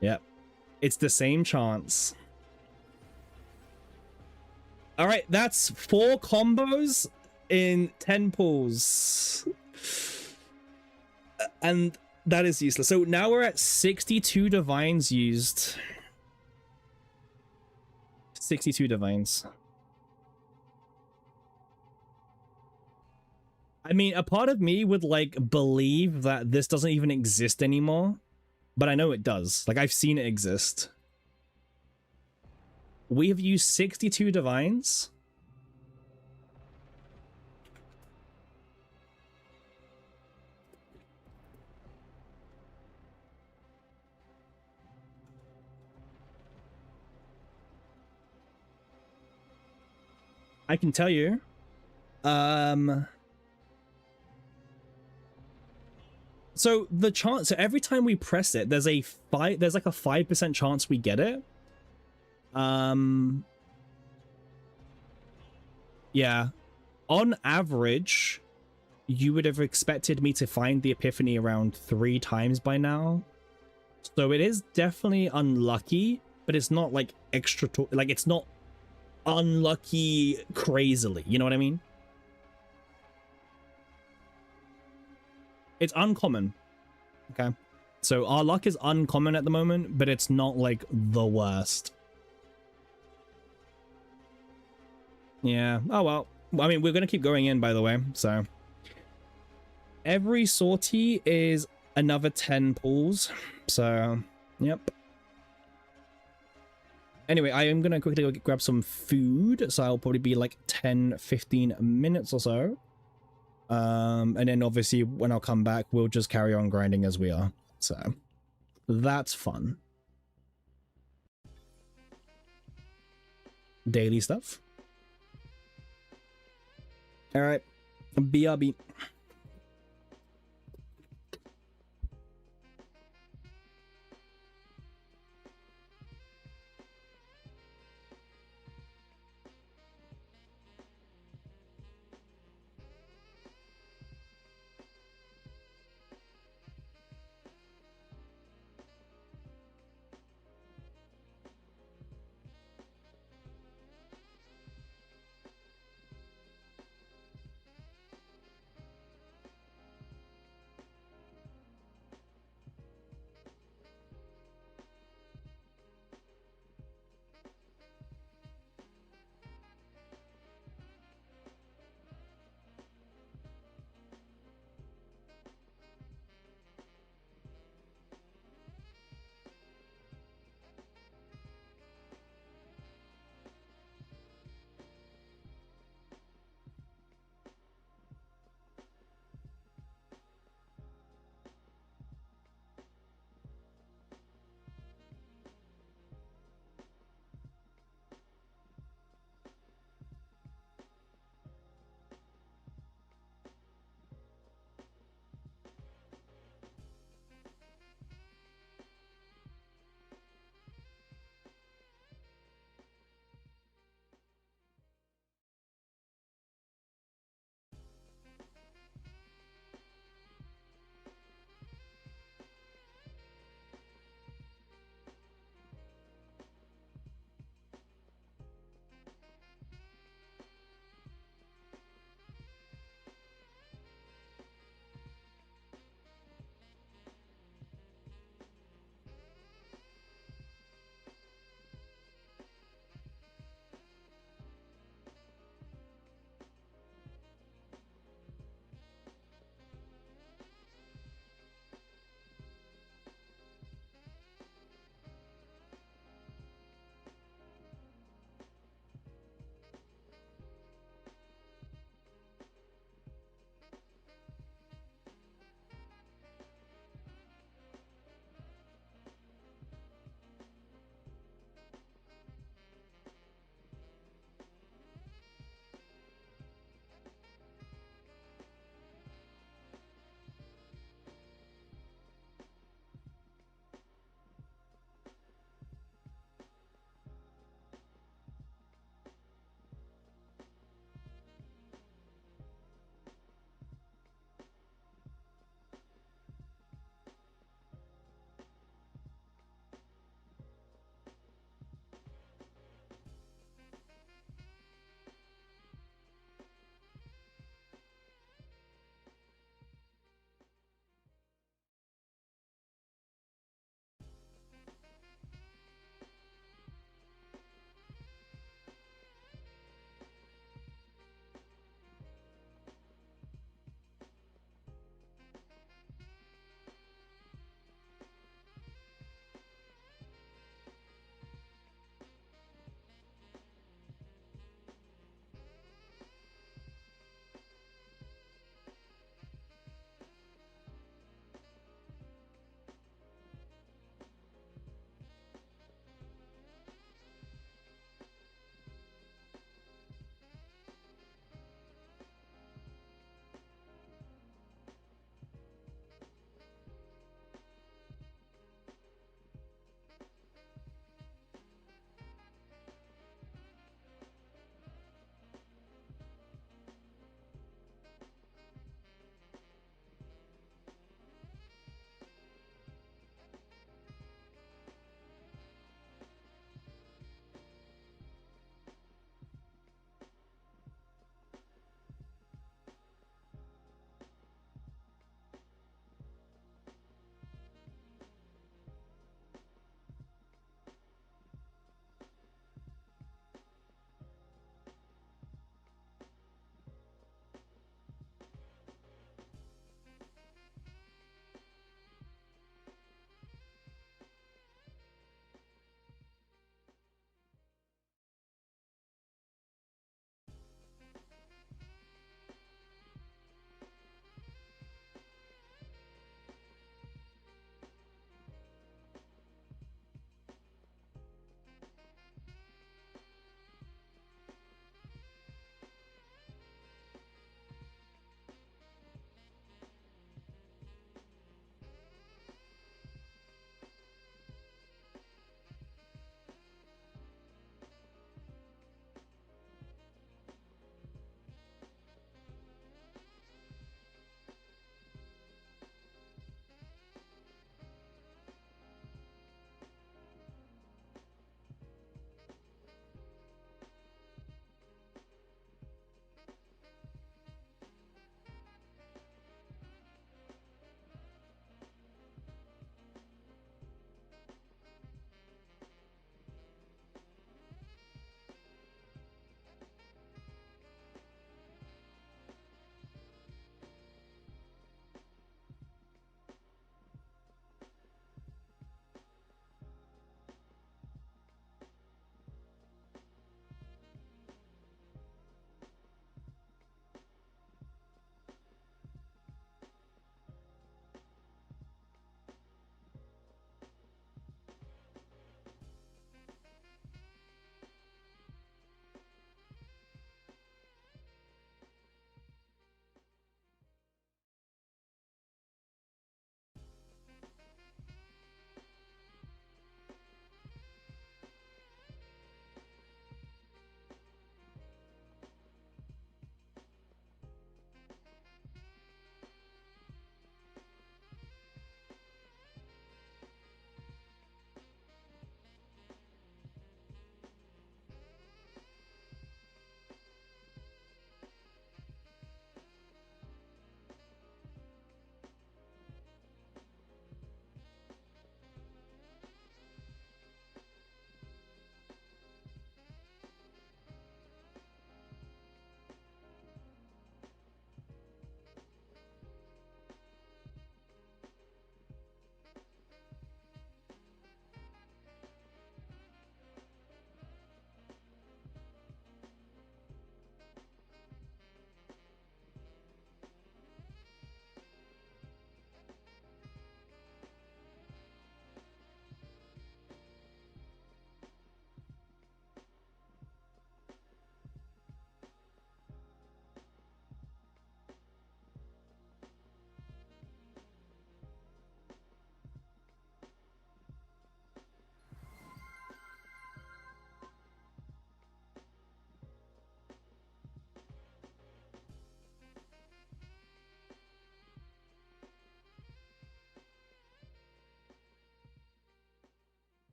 Yep. It's the same chance. All right, that's 4 combos in 10 pulls. And that is useless. So now we're at 62 divines used. 62 divines. I mean, a part of me would like believe that this doesn't even exist anymore, but I know it does. Like, I've seen it exist. We have used 62 divines. I can tell you. So the chance, so every time we press it, there's like a 5% chance we get it. Yeah. On average, you would have expected me to find the epiphany around 3 times by now. So it is definitely unlucky, but it's not like like it's not unlucky crazily, you know what I mean? It's uncommon. Okay. So our luck is uncommon at the moment, but it's not like the worst. Yeah. Oh, well. I mean, we're going to keep going in, by the way. So every sortie is another 10 pulls. So, yep. Anyway, I am going to quickly go grab some food. So I'll probably be like 10-15 minutes or so. And then obviously when I'll come back, we'll just carry on grinding as we are. So that's fun. Daily stuff. All right. BRB.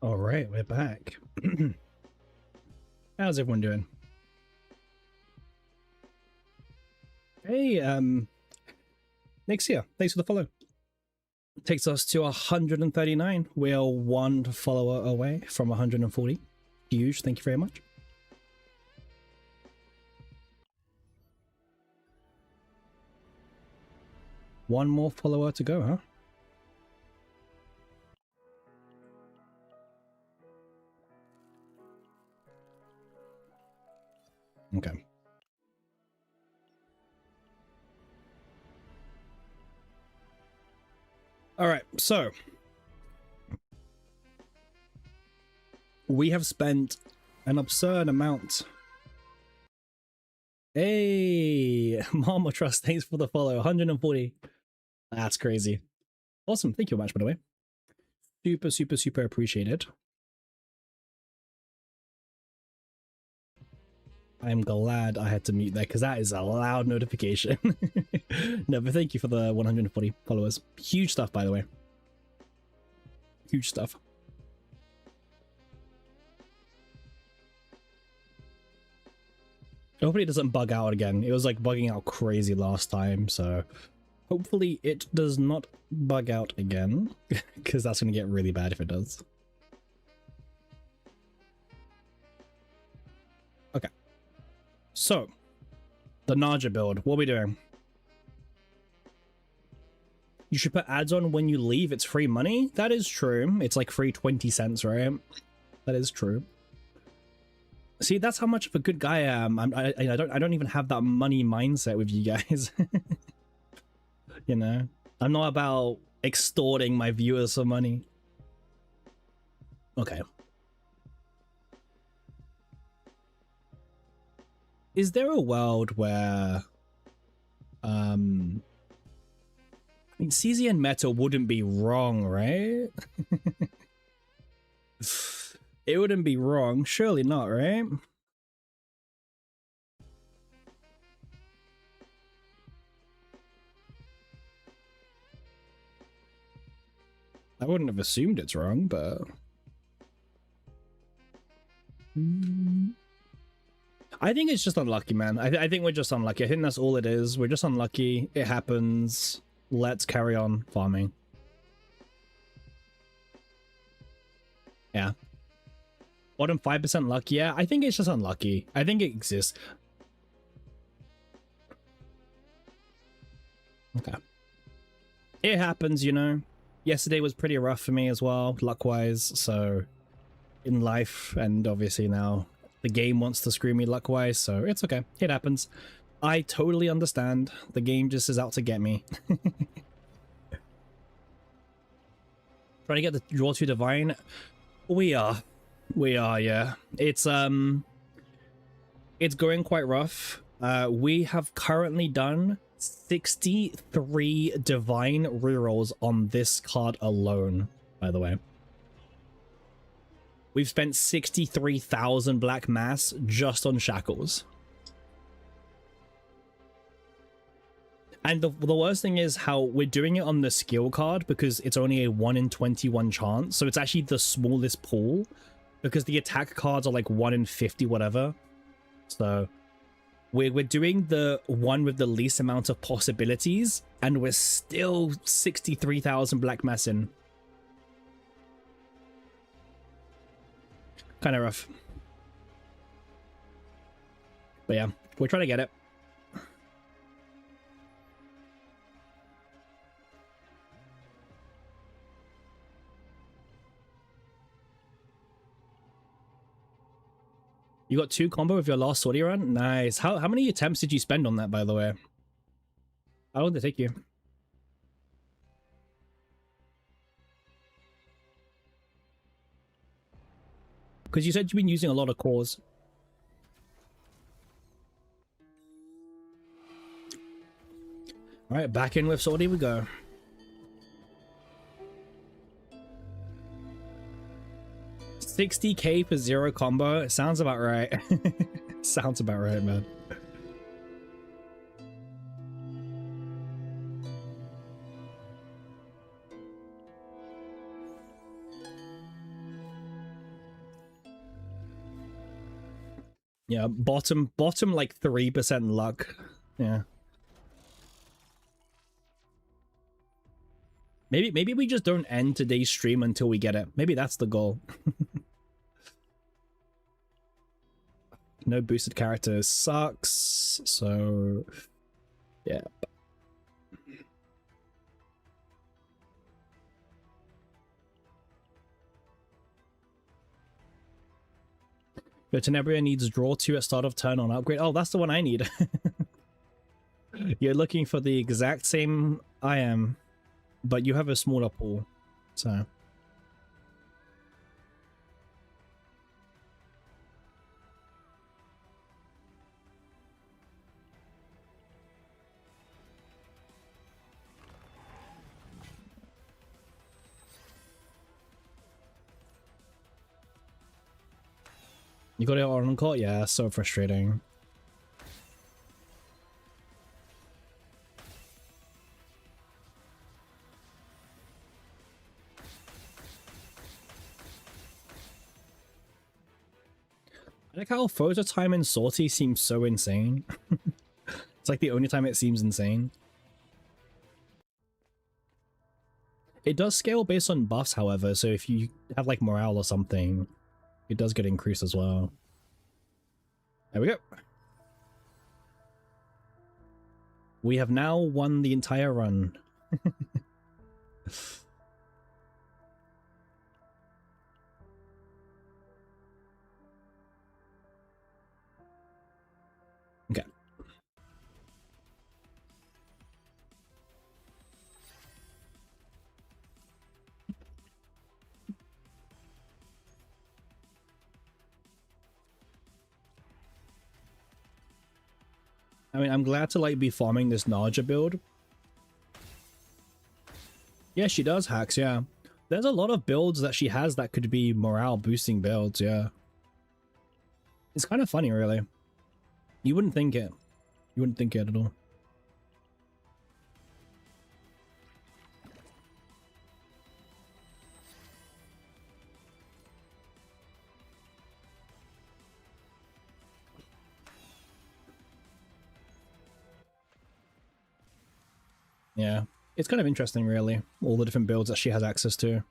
All right, we're back. How's everyone doing? Hey, Nick's here. Thanks for the follow. Takes us to 139. We're one follower away from 140. Huge. Thank you very much. One more follower to go, huh? Okay. All right, so we have spent an absurd amount. Hey, Mama Trust, thanks for the follow. 140. That's crazy. Awesome. Thank you very much, by the way. Super, super, super appreciated. I'm glad I had to mute that because that is a loud notification. No, but thank you for the 140 followers. Huge stuff, by the way. Huge stuff. Hopefully it doesn't bug out again. It was like bugging out crazy last time, so hopefully it does not bug out again because that's going to get really bad if it does. Okay. So, the Naja build, what are we doing? You should put ads on when you leave. It's free money. That is true. It's like free 20 cents, right? That is true. See, that's how much of a good guy I am. I don't even have that money mindset with you guys. You know, I'm not about extorting my viewers for money. Okay. Is there a world where I mean, CZ and Meta wouldn't be wrong, right? It wouldn't be wrong. Surely not, right? I wouldn't have assumed it's wrong, but... I think it's just unlucky, man. I think we're just unlucky. I think that's all it is. We're just unlucky. It happens. Let's carry on farming. Yeah. Bottom 5% luck. Yeah, I think it's just unlucky. I think it exists. Okay. It happens, you know. Yesterday was pretty rough for me as well, luck-wise. So, in life, and obviously now the game wants to screw me luck-wise, so it's okay. It happens. I totally understand. The game just is out to get me. Trying to get the draw to divine. We are, yeah. It's going quite rough. We have currently done 63 divine rerolls on this card alone, by the way. We've spent 63,000 black mass just on shackles. And the worst thing is how we're doing it on the skill card because it's only a 1 in 21 chance. So it's actually the smallest pool because the attack cards are like 1 in 50 whatever. So we're doing the one with the least amount of possibilities and we're still 63,000 black mass in. Kind of rough. But yeah, we're trying to get it. You got 2 combo with your last sortie run? Nice. How many attempts did you spend on that, by the way? How long did it take you? Because you said you've been using a lot of cores. Alright, back in with sortie we go. $60K for 0 combo. Sounds about right. Sounds about right, man. Yeah, bottom like 3% luck. Yeah. Maybe we just don't end today's stream until we get it. Maybe that's the goal. No boosted characters sucks. So yeah. Your Tenebria needs draw 2 at start of turn on upgrade. Oh, that's the one I need. You're looking for the exact same I am, but you have a smaller pool. So you got it on call? Yeah, so frustrating. I like how photo time in Sortie seems so insane. It's like the only time it seems insane. It does scale based on buffs, however, so if you have like morale or something, it does get increased as well. There we go. We have now won the entire run. Okay. I mean, I'm glad to like be farming this Naja build. Yeah, she does hacks, yeah. There's a lot of builds that she has that could be morale boosting builds, yeah. It's kind of funny, really. You wouldn't think it. You wouldn't think it at all. Yeah. It's kind of interesting, really. All the different builds that she has access to.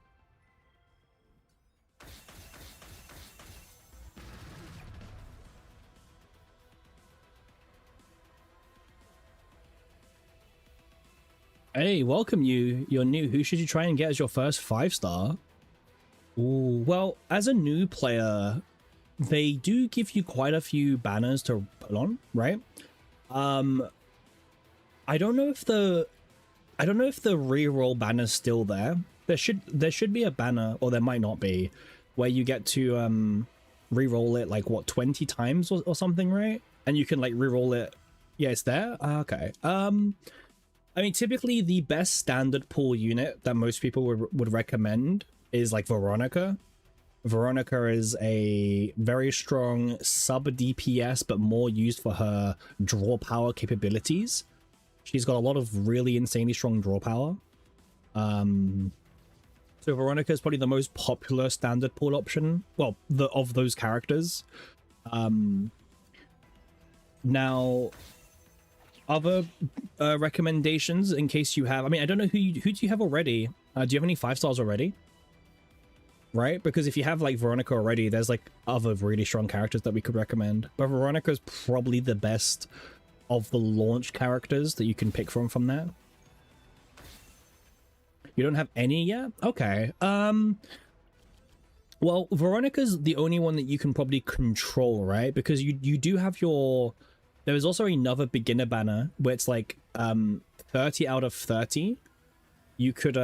Hey, welcome you. You're new. Who should you try and get as your first 5-star? Ooh, well, as a new player, they do give you quite a few banners to put on, right? I don't know if the reroll banner's still there. There should be a banner, or there might not be, where you get to reroll it like what 20 times or something, right? And you can like reroll it. Yeah, it's there. Okay. I mean, typically the best standard pool unit that most people would recommend is like Veronica. Veronica is a very strong sub DPS, but more used for her draw power capabilities. She's got a lot of really insanely strong draw power. So Veronica is probably the most popular standard pool option. Well, of those characters. Now, other recommendations in case you have. I mean, I don't know who do you have already. Do you have any 5-stars already? Right, because if you have like Veronica already, there's like other really strong characters that we could recommend. But Veronica is probably the best of the launch characters that you can pick from that. You don't have any yet? Okay. Well, Veronica's the only one that you can probably control, right? Because you do have your... There is also another beginner banner where it's like 30 out of 30. You could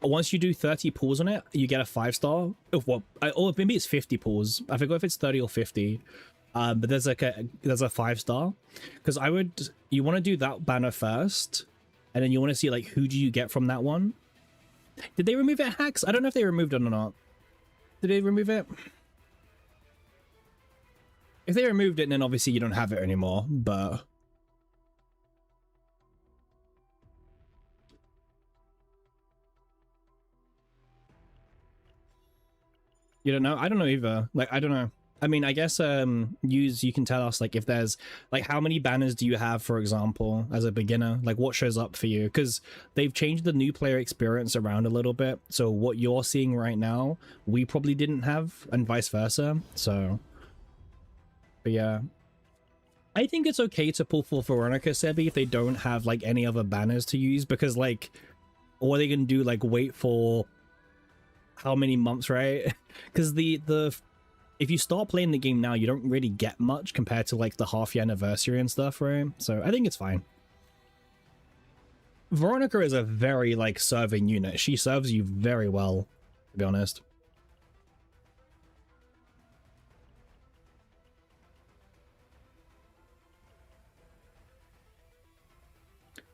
once you do 30 pulls on it, you get a 5-star. Or maybe it's 50 pulls. I forgot if it's 30 or 50. But there's like a 5-star. Because you want to do that banner first, and then you want to see like who do you get from that one. Did they remove it, hacks? I don't know if they removed it or not. Did they remove it? If they removed it, then obviously you don't have it anymore, but... You don't know? I don't know either. Like, I don't know. I mean, I guess you can tell us like if there's like how many banners do you have, for example, as a beginner, like what shows up for you, because they've changed the new player experience around a little bit, so what you're seeing right now we probably didn't have, and vice versa. So but yeah, I think it's okay to pull for Veronica, Sebi, if they don't have like any other banners to use, because like what are they gonna do, like wait for how many months, right? Because the if you start playing the game now, you don't really get much compared to like the half-year anniversary and stuff, right? So I think it's fine. Veronica is a very like serving unit. She serves you very well, to be honest.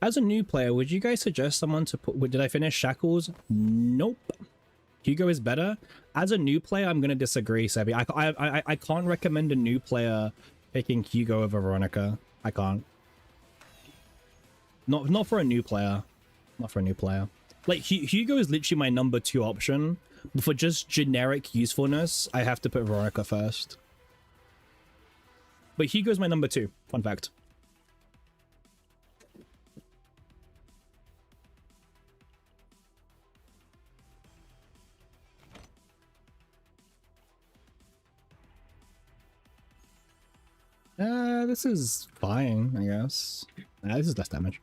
As a new player, would you guys suggest someone to put... Did I finish Shackles? Nope. Hugo is better. As a new player, I'm going to disagree, Sebi. I can't recommend a new player picking Hugo over Veronica. I can't. Not for a new player. Not for a new player. Like, Hugo is literally my number 2 option. But for just generic usefulness, I have to put Veronica first. But Hugo's my number 2. Fun fact. This is fine, I guess. Nah, this is less damage.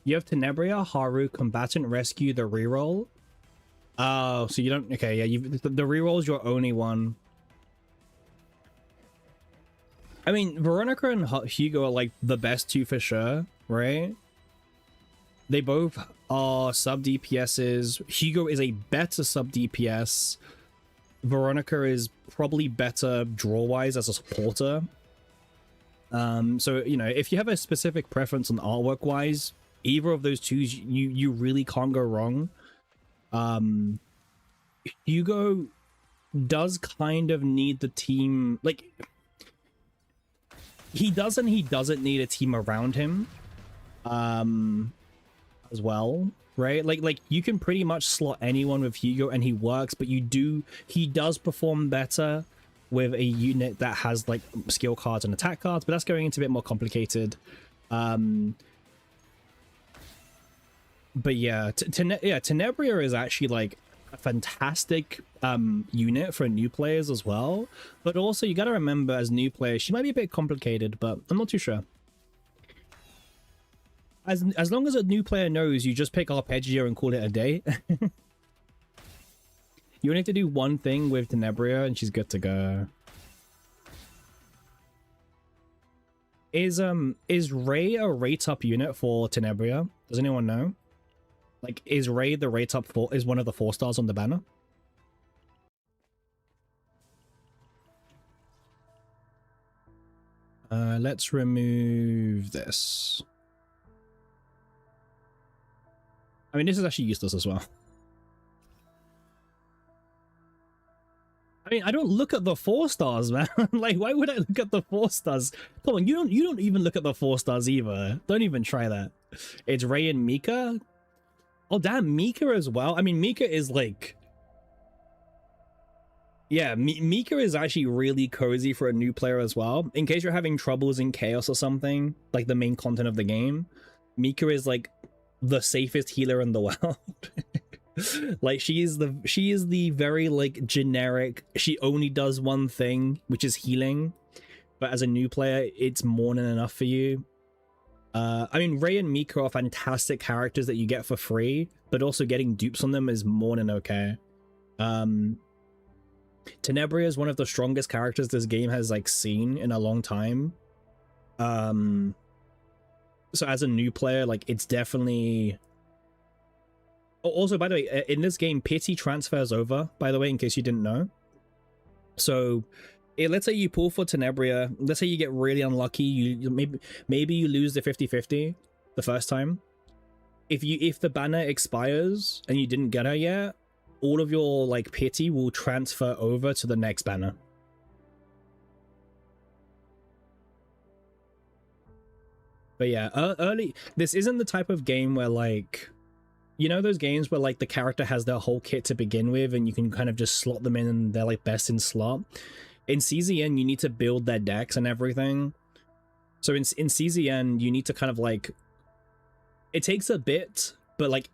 You have Tenebria, Haru, Combatant, Rescue, the reroll. Oh, so you don't... Okay, yeah, the reroll is your only one. I mean, Veronica and Hugo are like the best 2 for sure, right? They both are sub DPSs. Hugo is a better sub DPS. Veronica is probably better draw-wise as a supporter. So, you know, if you have a specific preference on artwork-wise, either of those two, you really can't go wrong. Hugo does kind of need the team... Like, he does and he doesn't need a team around him. As well. Right, like you can pretty much slot anyone with Hugo and he works, but he does perform better with a unit that has like skill cards and attack cards, but that's going into a bit more complicated. But yeah, Tenebria is actually like a fantastic unit for new players as well, but also you got to remember, as new players, she might be a bit complicated, but I'm not too sure. As long as a new player knows, you just pick Arpeggio and call it a day. You only have to do one thing with Tenebria and she's good to go. Is Ray a rate up unit for Tenebria? Does anyone know? Like, is Ray the rate up for... Is one of the 4 stars on the banner? Let's remove this. I mean, this is actually useless as well. I mean, I don't look at the 4 stars, man. Like, why would I look at the 4 stars? Come on, you don't even look at the 4 stars either. Don't even try that. It's Ray and Mika. Oh, damn, Mika as well. I mean, Mika is like... Yeah, Mika is actually really cozy for a new player as well. In case you're having troubles in Chaos or something, like the main content of the game, Mika is like the safest healer in the world. Like, she is the very like generic, she only does one thing, which is healing, but as a new player it's more than enough for you. I mean, Ray and Mika are fantastic characters that you get for free, but also getting dupes on them is more than okay. Tenebria is one of the strongest characters this game has like seen in a long time. So as a new player, like, it's definitely... Also, by the way, in this game, Pity transfers over, by the way, in case you didn't know. So, let's say you pull for Tenebria, let's say you get really unlucky, you maybe you lose the 50-50 the first time. If the banner expires and you didn't get her yet, all of your, like, Pity will transfer over to the next banner. But yeah, early... This isn't the type of game where, like... You know those games where like the character has their whole kit to begin with and you can kind of just slot them in and they're like best in slot? In CZN, you need to build their decks and everything. So in CZN, you need to kind of like... It takes a bit, but like...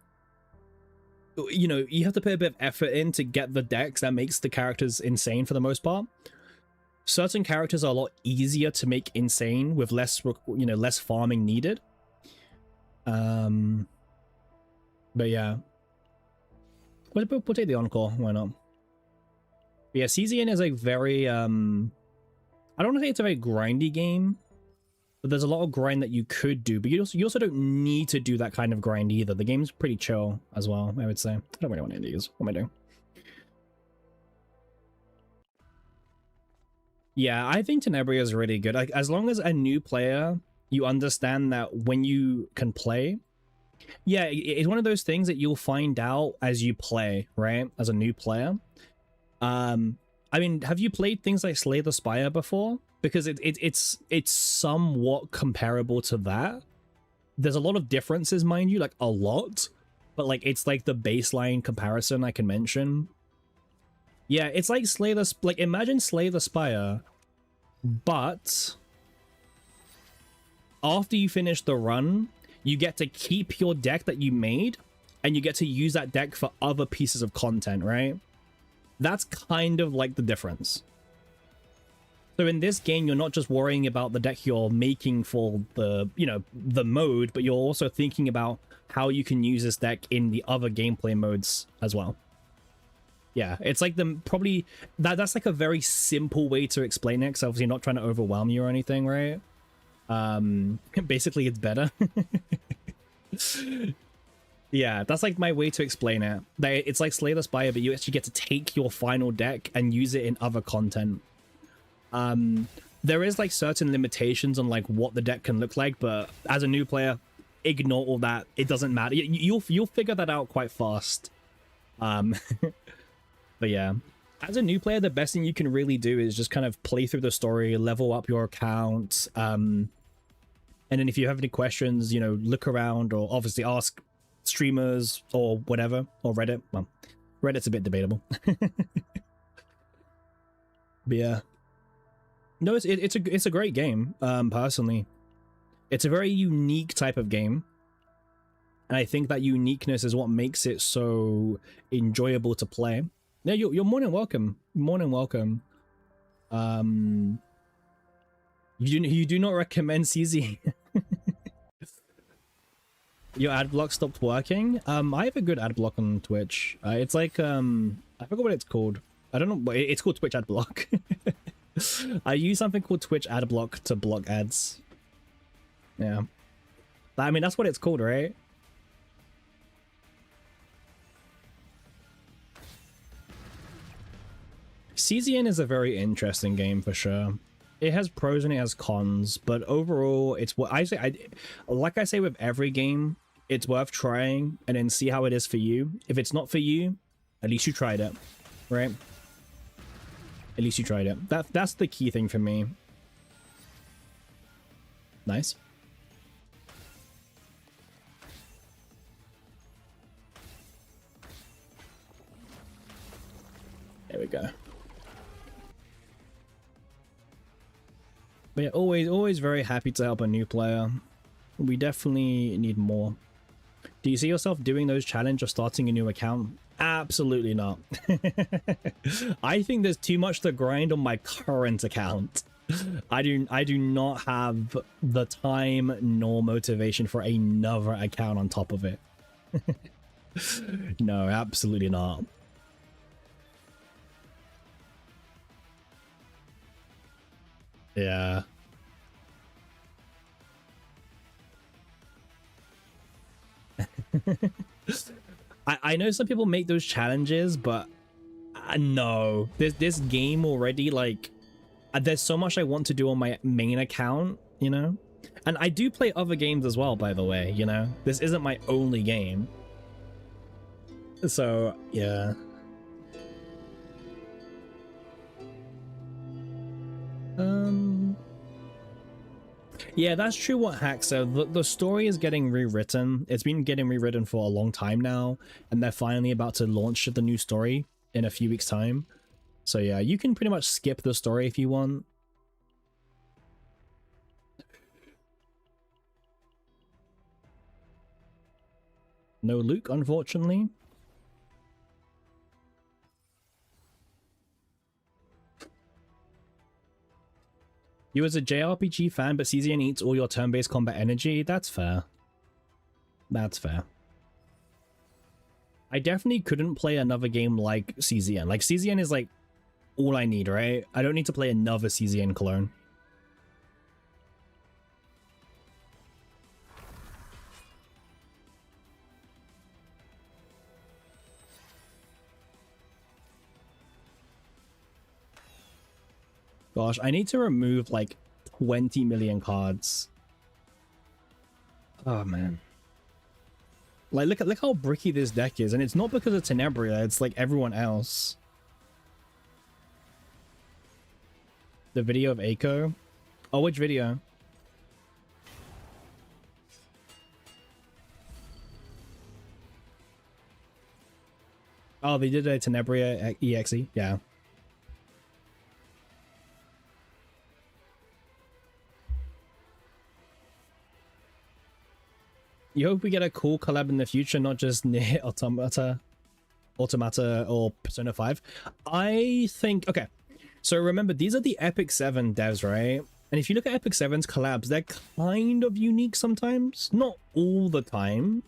You know, you have to put a bit of effort in to get the decks that makes the characters insane for the most part. Certain characters are a lot easier to make insane with less, you know, less farming needed. But yeah, we'll take the Encore, why not? But yeah, CZN is a very, I don't want to say it's a very grindy game, but there's a lot of grind that you could do, but you also don't need to do that kind of grind either. The game's pretty chill as well, I would say. I don't really want any of these. What am I doing? Yeah, I think Tenebria is really good. Like, as long as a new player, you understand that when you can play, yeah, it's one of those things that you'll find out as you play, right? As a new player. I mean, have you played things like Slay the Spire before? Because it's somewhat comparable to that. There's a lot of differences, mind you, like a lot, but like it's like the baseline comparison I can mention. Yeah, it's like imagine Slay the Spire, but after you finish the run, you get to keep your deck that you made, and you get to use that deck for other pieces of content, right? That's kind of like the difference. So in this game, you're not just worrying about the deck you're making for the, you know, the mode, but you're also thinking about how you can use this deck in the other gameplay modes as well. Yeah, it's like that's like a very simple way to explain it, because obviously not trying to overwhelm you or anything, right? Basically it's better. Yeah, that's like my way to explain it. It's like Slay the Spire, but you actually get to take your final deck and use it in other content. There is like certain limitations on like what the deck can look like, but as a new player, ignore all that. It doesn't matter. You'll figure that out quite fast. But yeah, as a new player, the best thing you can really do is just kind of play through the story, level up your account, and then if you have any questions, you know, look around or obviously ask streamers or whatever, or Reddit. Well, Reddit's a bit debatable. But yeah, no, it's a great game. Personally, it's a very unique type of game, and I think that uniqueness is what makes it so enjoyable to play. Yeah, you're more than welcome. More than welcome. You do not recommend CZ. Your ad block stopped working. I have a good ad block on Twitch. It's like I forgot what it's called. I don't know, but it's called Twitch ad block. I use something called Twitch ad block to block ads. Yeah, I mean that's what it's called, right? CZN is a very interesting game for sure. It has pros and it has cons, but overall, it's what I say. Like I say with every game, it's worth trying and then see how it is for you. If it's not for you, at least you tried it, right? At least you tried it. That's the key thing for me. Nice. There we go. But yeah, always very happy to help a new player. We definitely need more. Do you see yourself doing those challenge or starting a new account? Absolutely not. I think there's too much to grind on my current account. I do not have the time nor motivation for another account on top of it. No, absolutely not. Yeah. I know some people make those challenges, but no. This game already, like, there's so much I want to do on my main account, you know? And I do play other games as well, by the way, you know? This isn't my only game. So, yeah. Yeah, that's true what Hack said. The story is getting rewritten. It's been getting rewritten for a long time now, and they're finally about to launch the new story in a few weeks' time. So yeah, you can pretty much skip the story if you want. No Luke, unfortunately. You as a JRPG fan, but CZN eats all your turn-based combat energy? That's fair. That's fair. I definitely couldn't play another game like CZN. Like, CZN is like all I need, right? I don't need to play another CZN clone. Gosh, I need to remove like 20 million cards. Oh man. Like look how bricky this deck is, and it's not because of Tenebria, it's like everyone else. The video of Aiko? Oh, which video? Oh, they did a Tenebria EXE? Yeah. You hope we get a cool collab in the future, not just near Automata or Persona 5. I think, okay, so remember, these are the Epic 7 devs, right? And if you look at Epic 7's collabs, they're kind of unique sometimes. Not all the time,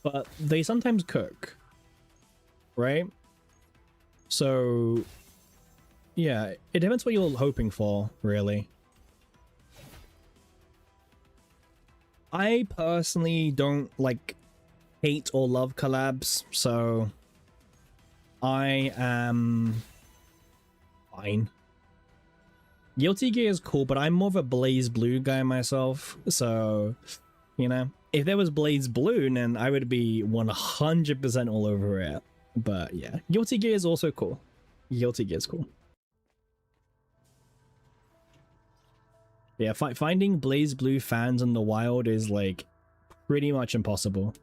but they sometimes cook, right? So, yeah, it depends what you're hoping for, really. I personally don't like hate or love collabs, so I am fine. Guilty Gear is cool, but I'm more of a Blaze Blue guy myself, so you know, if there was Blaze Blue, then I would be 100% all over it. But yeah, Guilty Gear is also cool. Guilty Gear is cool. Yeah, finding Blaze Blue fans in the wild is like pretty much impossible.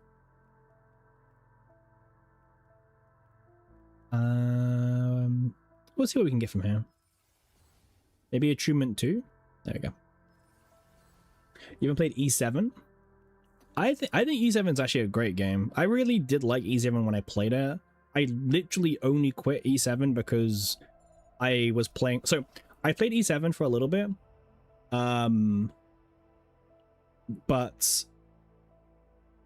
We'll see what we can get from here. Maybe Attunement 2? There we go. You haven't played E7? I think E7 is actually a great game. I really did like E7 when I played it. I literally only quit E7 because I was playing... So, I played E7 for a little bit. But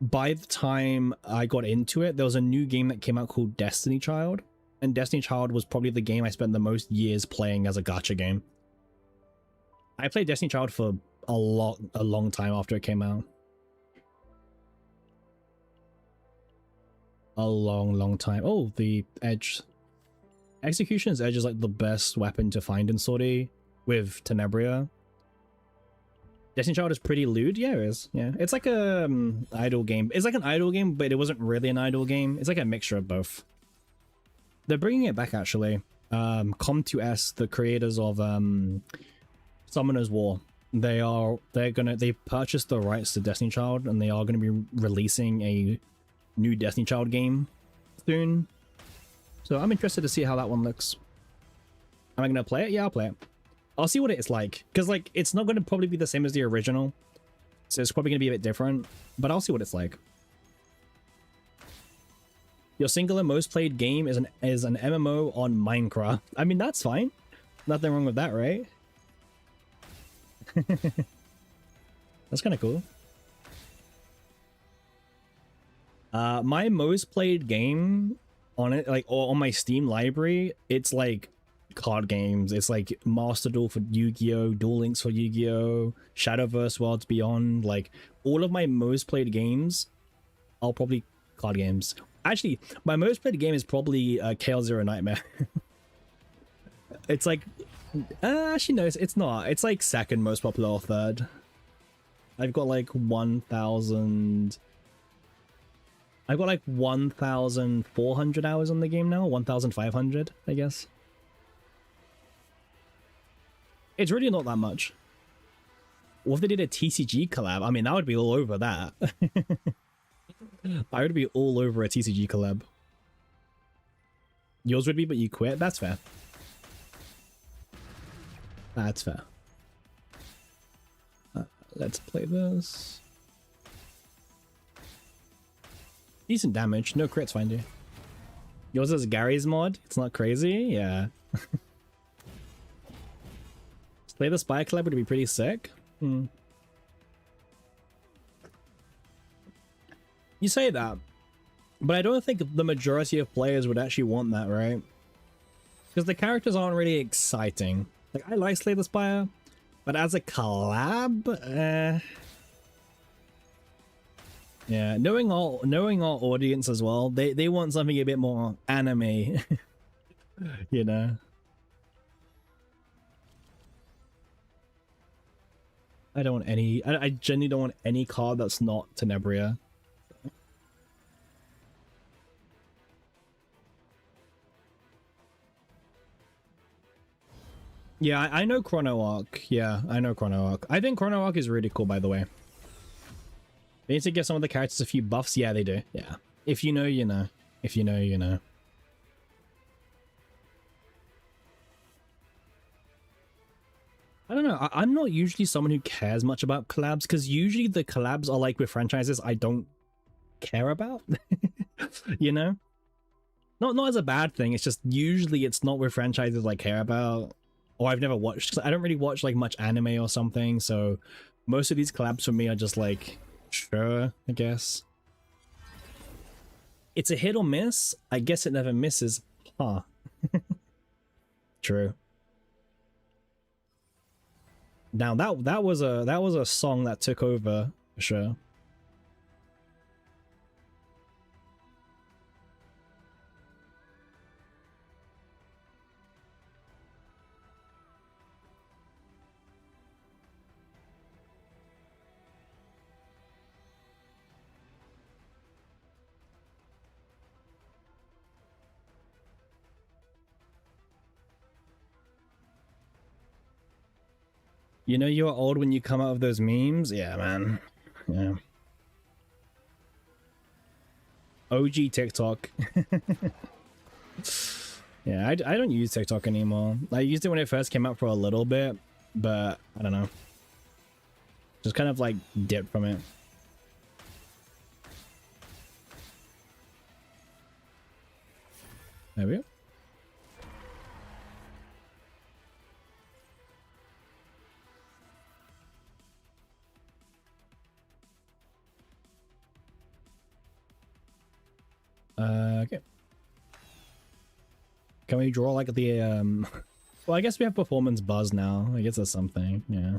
by the time I got into it, there was a new game that came out called Destiny Child, and Destiny Child was probably the game I spent the most years playing as a gacha game. I played Destiny Child for a long time after it came out. A long time. Oh, the Edge. Execution's Edge is like the best weapon to find in Swordie with Tenebria. Destiny Child is pretty lewd. Yeah, it is. Yeah, it's like a idle game. It's like an idle game, but it wasn't really an idle game. It's like a mixture of both. They're bringing it back actually. Com2S, the creators of Summoner's War, they purchased the rights to Destiny Child, and they are going to be releasing a new Destiny Child game soon. So I'm interested to see how that one looks. Am I going to play it? Yeah, I'll play it. I'll see what it's like, because like it's not going to probably be the same as the original, so it's probably going to be a bit different, but I'll see what it's like. Your singular most played game is an MMO on Minecraft. I mean, that's fine. Nothing wrong with that, right? That's kind of cool. My most played game on it, like, or on my Steam library, it's like card games. It's like Master Duel for Yu-Gi-Oh, Duel Links for Yu-Gi-Oh, Shadowverse Worlds Beyond. Like all of my most played games are probably card games. Actually, my most played game is probably Chaos Zero Nightmare. It's like actually no, it's not. It's like second most popular or third. I've got like 1,000. I've got like 1,400 hours on the game now. 1,500, I guess. It's really not that much. What if they did a TCG collab? I mean, that would be all over that. I would be all over a TCG collab. Yours would be, but you quit? That's fair. That's fair. Let's play this. Decent damage. No crits, find you. Yours is Gary's mod? It's not crazy? Yeah. Play the Spy Collab would be pretty sick. You say that, but I don't think the majority of players would actually want that, right? Because the characters aren't really exciting. Like, I like Slay the Spire, but as a collab, yeah, knowing our audience as well, they want something a bit more anime, you know. I don't want any. I genuinely don't want any card that's not Tenebria. Yeah, I know Chrono Arc. Yeah, I know Chrono Arc. I think Chrono Arc is really cool, by the way. They need to give some of the characters a few buffs. Yeah, they do. Yeah. If you know, you know. If you know, you know. I don't know. I'm not usually someone who cares much about collabs, because usually the collabs are like with franchises I don't care about. You know? Not as a bad thing. It's just usually it's not with franchises I care about, or I've never watched. I don't really watch like much anime or something, so most of these collabs for me are just like, sure, I guess. It's a hit or miss. I guess it never misses. Huh. True. Now that was a song that took over for sure. You know you're old when you come out of those memes? Yeah, man. Yeah. OG TikTok. Yeah, I don't use TikTok anymore. I used it when it first came out for a little bit, but I don't know. Just kind of like dipped from it. There we go. Okay. Can we draw like the well, I guess we have performance buzz now. I guess that's something. Yeah.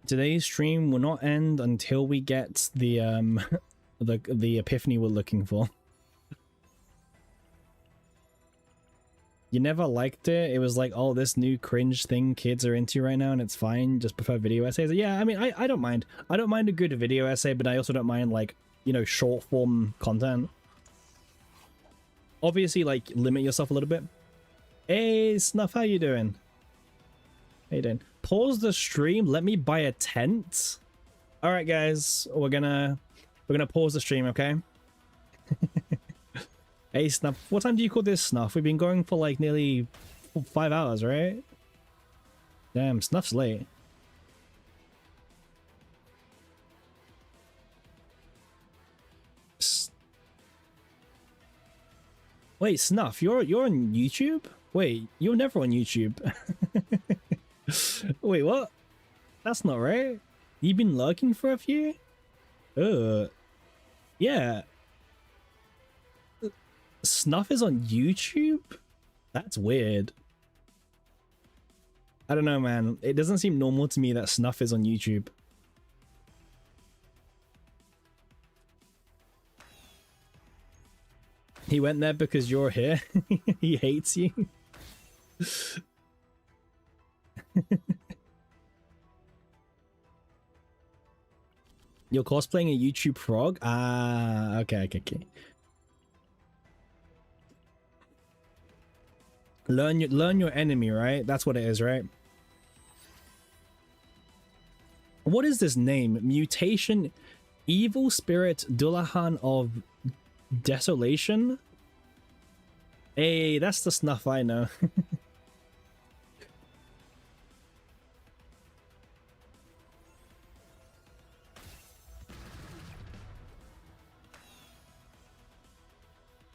Today's stream will not end until we get the the epiphany we're looking for. You never liked it? It was like, oh, this new cringe thing kids are into right now and it's fine, just prefer video essays. Yeah, I mean, I don't mind. I don't mind a good video essay, but I also don't mind, like, you know, short form content. Obviously, like, limit yourself a little bit. Hey, Snuff, how you doing? How you doing? Pause the stream, let me buy a tent. All right, guys, we're gonna pause the stream, okay? Hey, Snuff. What time do you call this, Snuff? We've been going for like nearly 5 hours, right? Damn, Snuff's late. Wait, Snuff, you're on YouTube? Wait, you're never on YouTube. Wait, what? That's not right. You've been lurking for a few? Yeah. Snuff is on YouTube? That's weird. I don't know, man. It doesn't seem normal to me that Snuff is on YouTube. He went there because you're here. He hates you. You're cosplaying a YouTube frog? Ah, okay. Learn your enemy, right? That's what it is, right? What is this name? Mutation, Evil Spirit Dullahan of Desolation? Hey, that's the snuff I know.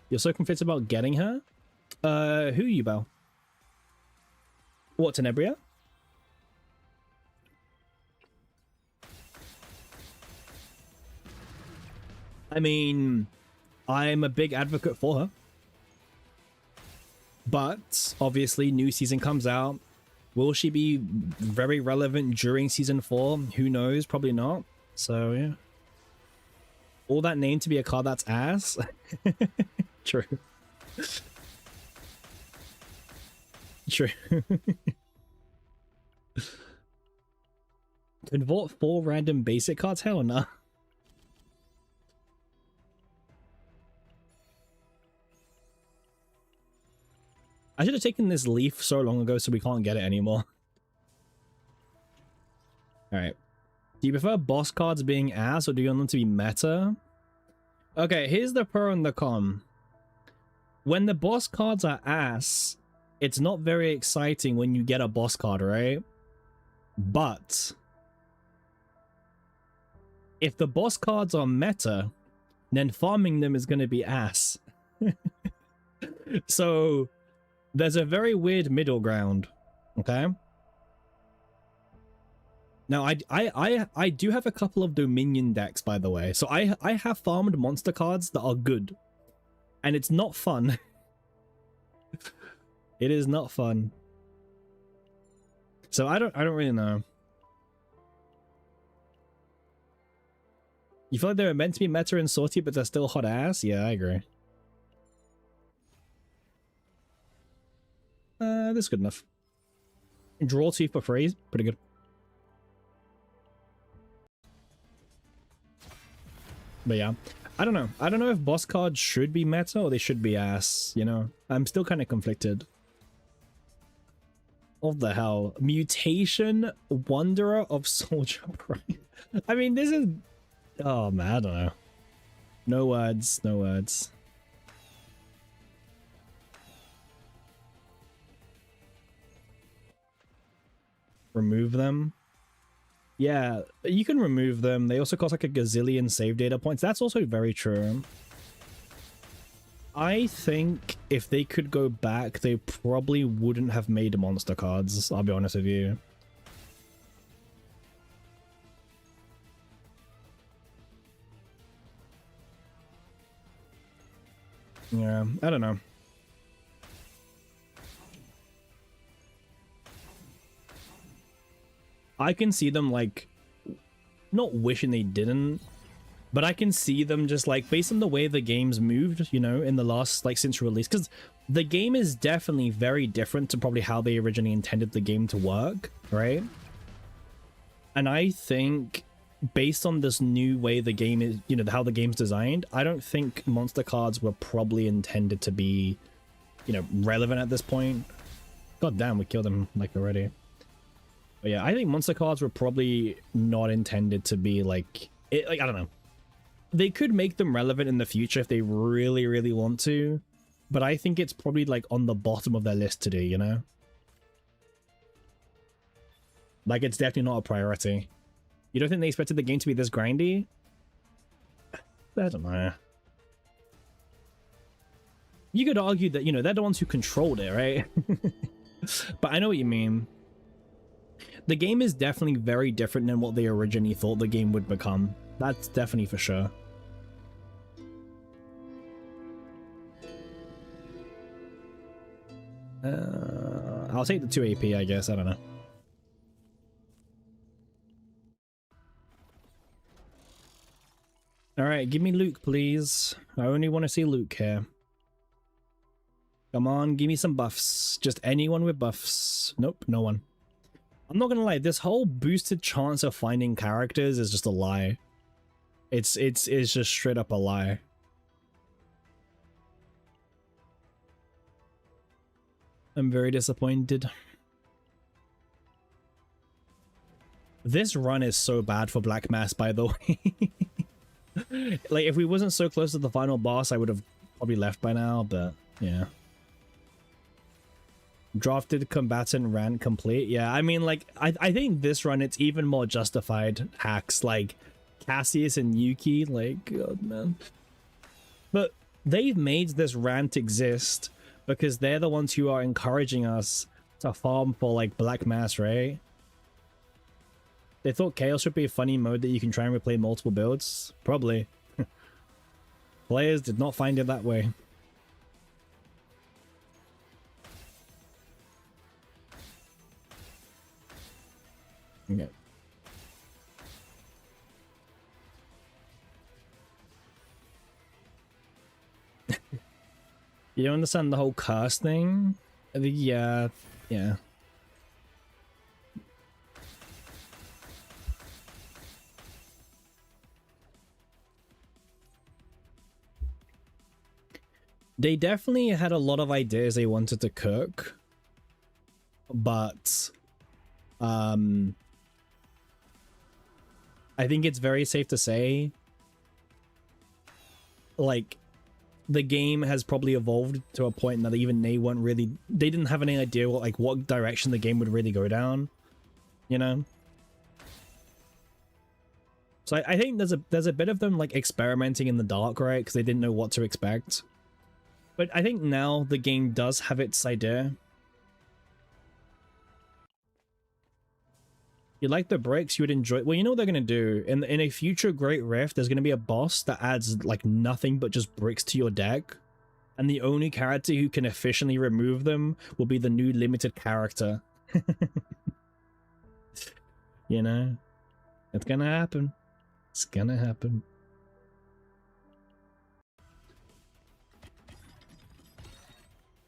You're so confused about getting her? Who you, Bell? What, Tenebria? I mean, I'm a big advocate for her. But, obviously, new season comes out. Will she be very relevant during season 4? Who knows? Probably not. So, yeah. All that name to be a card that's ass? True. True. Convert 4 random basic cards? Hell no. I should have taken this leaf so long ago so we can't get it anymore. Alright. Do you prefer boss cards being ass or do you want them to be meta? Okay, here's the pro and the con. When the boss cards are ass, it's not very exciting when you get a boss card, right? But if the boss cards are meta, then farming them is going to be ass. So there's a very weird middle ground, okay? Now, I do have a couple of Dominion decks, by the way. So I have farmed monster cards that are good. And it's not fun. It is not fun. So I don't really know. You feel like they were meant to be meta and sorty, but they're still hot ass? Yeah, I agree. This is good enough. Draw 2 for free. Pretty good. But yeah, I don't know. I don't know if boss cards should be meta or they should be ass, you know? I'm still kind of conflicted. What the hell? Mutation Wanderer of Soldier Prime. I mean, this is... Oh, man, I don't know. No words, no words. Remove them. Yeah, you can remove them. They also cost like a gazillion save data points. That's also very true. I think if they could go back, they probably wouldn't have made monster cards, I'll be honest with you. Yeah, I don't know. I can see them like not wishing they didn't, but I can see them just like based on the way the game's moved, you know, in the last like since release, because the game is definitely very different to probably how they originally intended the game to work, right? And I think based on this new way the game is, you know, how the game's designed, I don't think monster cards were probably intended to be, you know, relevant at this point. God damn, we killed him like already. But yeah, I think monster cards were probably not intended to be like, I don't know. They could make them relevant in the future if they really, really want to. But I think it's probably like on the bottom of their list to do, you know? Like it's definitely not a priority. You don't think they expected the game to be this grindy? I don't know. You could argue that, you know, they're the ones who controlled it, right? But I know what you mean. The game is definitely very different than what they originally thought the game would become. That's definitely for sure. I'll take the 2 AP, I guess. I don't know. Alright, give me Luke, please. I only want to see Luke here. Come on, give me some buffs. Just anyone with buffs. Nope, no one. I'm not gonna lie, this whole boosted chance of finding characters is just a lie. It's just straight up a lie. I'm very disappointed. This run is so bad for Black Mass, by the way. Like, if we wasn't so close to the final boss, I would have probably left by now, but yeah. Drafted combatant rant complete. Yeah, I mean, like, I think this run, it's even more justified hacks, like Cassius and Yuki, like, God, man. But they've made this rant exist because they're the ones who are encouraging us to farm for, like, Black Mass, right? They thought Chaos would be a funny mode that you can try and replay multiple builds? Probably. Players did not find it that way. Okay. You don't understand the whole curse thing? Yeah. They definitely had a lot of ideas they wanted to cook, but I think it's very safe to say, like, the game has probably evolved to a point that even they didn't have any idea what direction the game would really go down, you know? So I think there's a bit of them, like, experimenting in the dark, right? Because they didn't know what to expect. But I think now the game does have its idea. You like the bricks, you would enjoy. Well, you know what they're gonna do in a future Great Rift. There's gonna be a boss that adds like nothing but just bricks to your deck, and the only character who can efficiently remove them will be the new limited character. You know, it's gonna happen. It's gonna happen.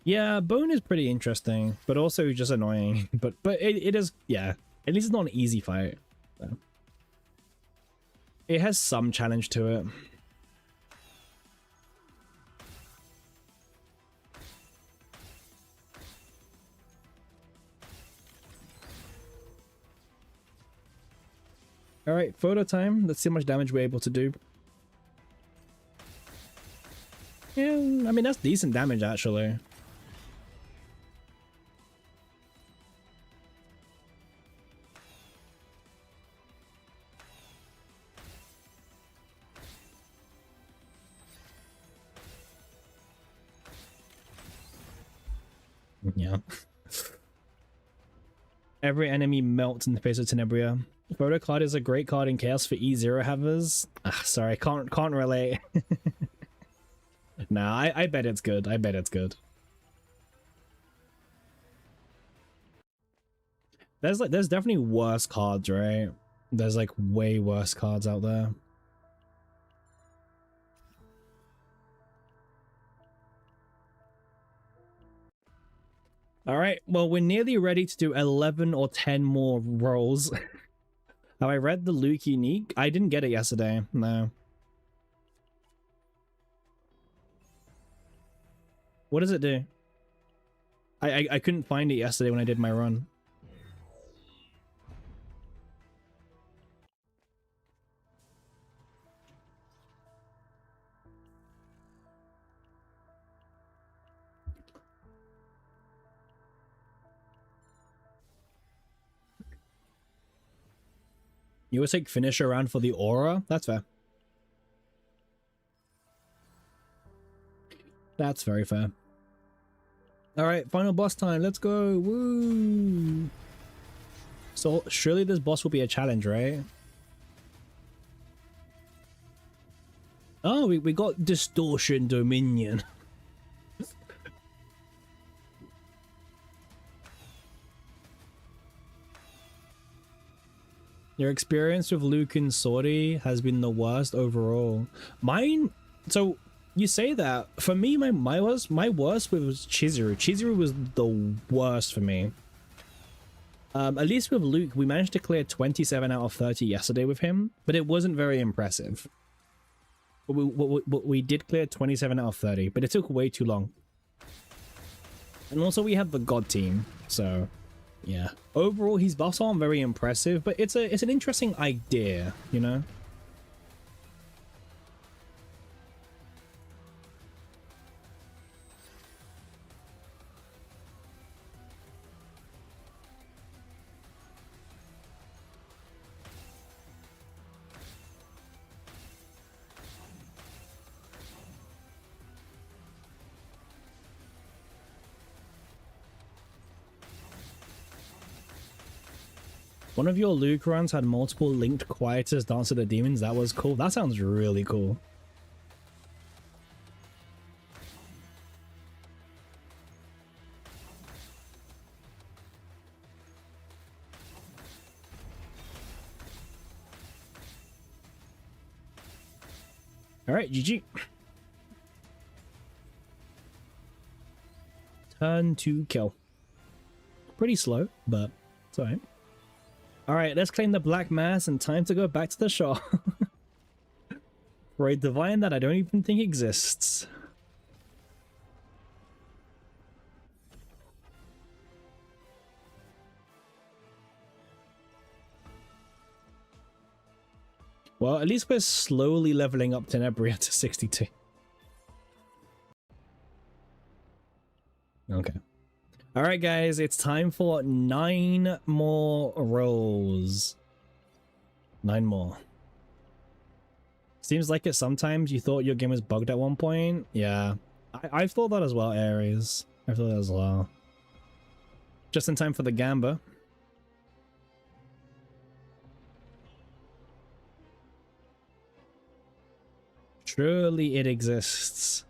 Yeah, Bone is pretty interesting, but also just annoying. But it is, yeah. At least it's not an easy fight. So. It has some challenge to it. Alright, photo time. Let's see how much damage we're able to do. Yeah, I mean, that's decent damage, actually. Yeah. Every enemy melts in the face of Tenebria. Photo card is a great card in Chaos for E0 havers. Sorry, can't relate. Nah, I bet it's good. I bet it's good. There's definitely worse cards, right? There's like way worse cards out there. All right, well, we're nearly ready to do 11 or 10 more rolls. Have I read the Luke unique? I didn't get it yesterday. No. What does it do? I couldn't find it yesterday when I did my run. You always take finisher around for the aura? That's fair. That's very fair. Alright, final boss time. Let's go. Woo! So surely this boss will be a challenge, right? Oh, we got Distortion Dominion. Your experience with Luke and Sortie has been the worst overall. Mine, so you say that. For me, my worst was Chizuru. Chizuru was the worst for me. At least with Luke, we managed to clear 27 out of 30 yesterday with him, but it wasn't very impressive. We did clear 27 out of 30, but it took way too long. And also we have the God team, so yeah. Overall, his buffs aren't very impressive, but it's an interesting idea, you know? One of your Luke runs had multiple linked Quietus Dance of the Demons. That was cool. That sounds really cool. All right, GG. Turn to kill. Pretty slow, but it's all right. All right, let's claim the Black Mass and time to go back to the shop. For a divine that I don't even think exists. Well, at least we're slowly leveling up Tenebria to 62. Okay. All right, guys, it's time for 9 more rolls. 9 more. Seems like it sometimes. You thought your game was bugged at one point. Yeah, I've thought that as well, Ares. I thought that as well. Just in time for the Gamba. Surely it exists.